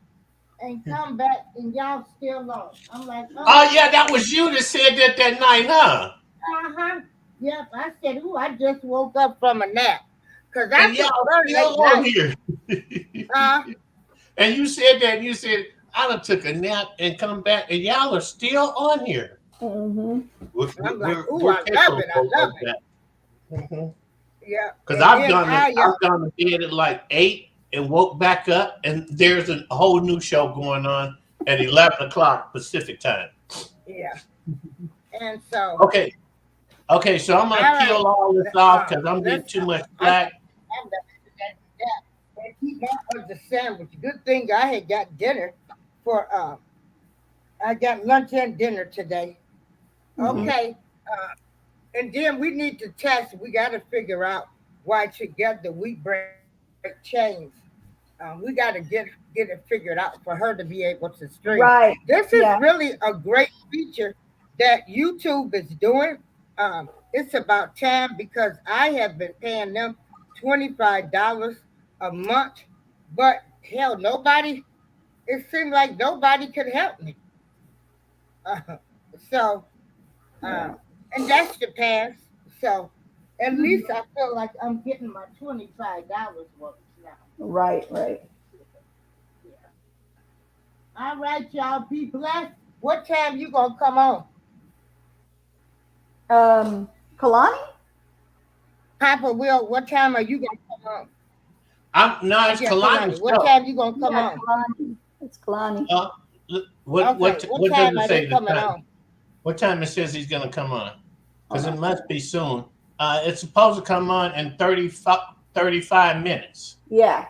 and come back and y'all still on. I'm like, Oh yeah, that was you that said that night, huh? Uh-huh. Yep. I said, ooh, I just woke up from a nap. Because I And y'all prefer still late on night. here. And you said that. You said I done took a nap and come back, and y'all are still on here. I'm like, ooh, We're I love it. I love it. that. Yeah. Because And I've then gone to bed at like 8 and woke back up, and there's a whole new show going on at 11 o'clock Pacific time. Yeah. And so. Okay, so I'm gonna peel all this off because I'm getting too much slack. And keep my other sandwich. Good thing I had got dinner for I got lunch and dinner today. Okay. And then we need to test. We got to figure out why together we break chains. We got to get it figured out for her to be able to stream. Right. This is really a great feature that YouTube is doing. It's about time because I have been paying them $25 a month, but hell, it seemed like nobody could help me. And that's the past. So at least I feel like I'm getting my $25 worth now. Right. Yeah. All right, y'all. Be blessed. What time you gonna come on? Kalani? Papa Will, what time are you gonna come on? It's Kalani's show. What time you gonna come on? Kalani. It's Kalani. What does time it are say? they coming on? What time it says he's gonna come on? Because it must be soon. It's supposed to come on in 35 minutes. Yeah.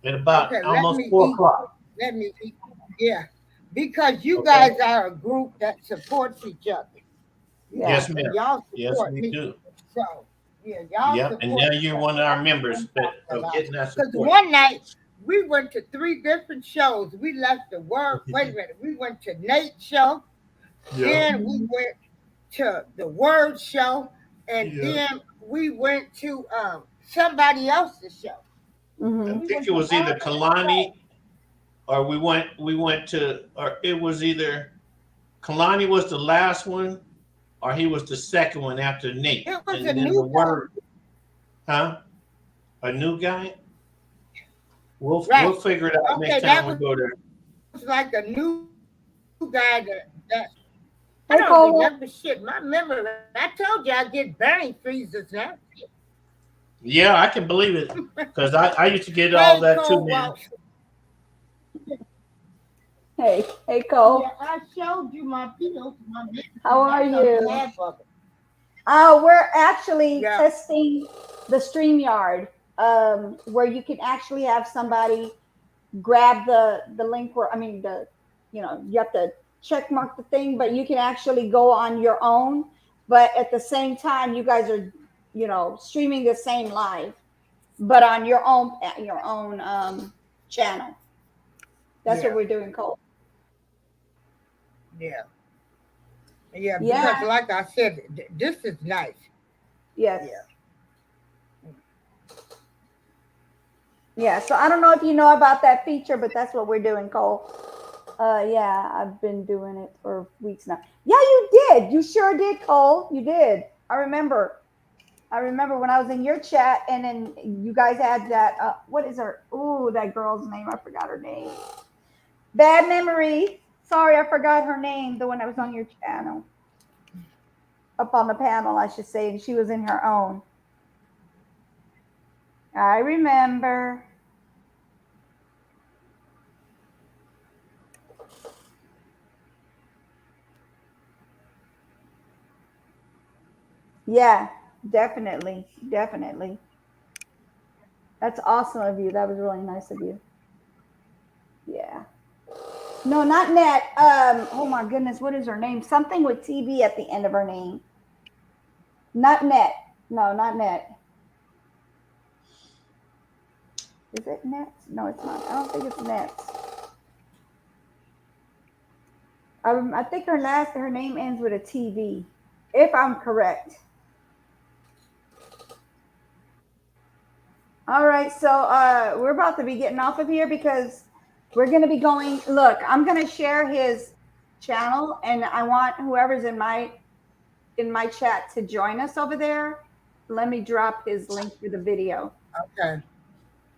At about almost 4 o'clock. Let me eat. Yeah. Because you guys are a group that supports each other. Yeah. Yes, ma'am. Y'all Yes, support we me. do. So y'all Yep, and now you're one of our members that are getting that because support. one night we went to 3 different shows. We left the word. Wait a minute. We went to Nate's show. Then we went to the Word show, and then we went to somebody else's show. I think it was either Kalani, or we went to, or it was either Kalani was the last one, or he was the second one after Nate. It was and a then new the Word, huh? A new guy. We'll figure it out next time we go there. It's like a new guy that I Hey, don't Cole. remember shit. My memory. I told you I get brain freezes now. Yeah, I can believe it because I used to get all that too, man. Hey, Cole. Yeah, I showed you my pills. How are you? We're We're actually testing the StreamYard, where you can actually have somebody grab the link where, you have to check mark the thing, but you can actually go on your own. But at the same time, you guys are, streaming the same live, but on your own channel. That's what we're doing, Cole. Yeah, because like I said, this is nice. Yes. Yeah, so I don't know if you know about that feature, but that's what we're doing, Cole. I've been doing it for weeks now. Yeah, you did. You sure did, Cole. You did. I remember when I was in your chat, and then you guys had that, what is her? Ooh, that girl's name. I forgot her name. Bad memory. Sorry, I forgot her name. The one that was on your channel. Up on the panel, I should say. And she was in her own. I remember. Yeah, definitely. That's awesome of you. That was really nice of you. Yeah. No, not Net. Oh my goodness, what is her name? Something with TB at the end of her name. Not Net. No, not net. Is it Nets? No, it's not. I don't think it's Nets. I think her name ends with a TV, if I'm correct. All right, so we're about to be getting off of here because we're going to be going. Look, I'm going to share his channel, and I want whoever's in my chat to join us over there. Let me drop his link for the video. Okay.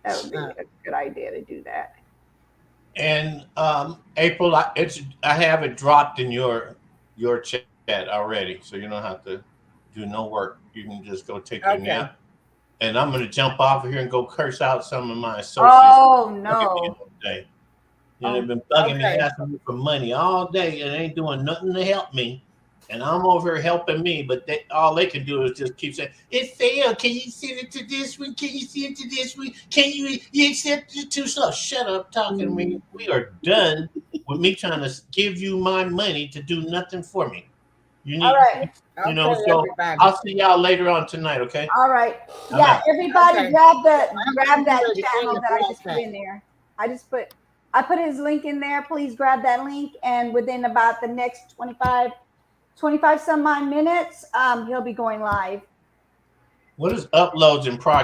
That would be a good idea to do that. And April, I have it dropped in your chat already, so you don't have to do no work. You can just go take your nap. And I'm gonna jump off of here and go curse out some of my associates. Oh no! They've been bugging me, asking me for money all day, and ain't doing nothing to help me. And I'm over here helping me, but all they can do is just keep saying, "It failed. Can you send it to this one? Can you send it to this one? Can you accept it too slow?" Shut up talking to me. We are done with me trying to give you my money to do nothing for me. You need, all right. You know, so everybody. I'll see y'all later on tonight, okay? All right. Yeah, everybody grab that channel that I just put in there. I put his link in there. Please grab that link, and within about the next 25 some odd minutes, he'll be going live. What is uploads in progress?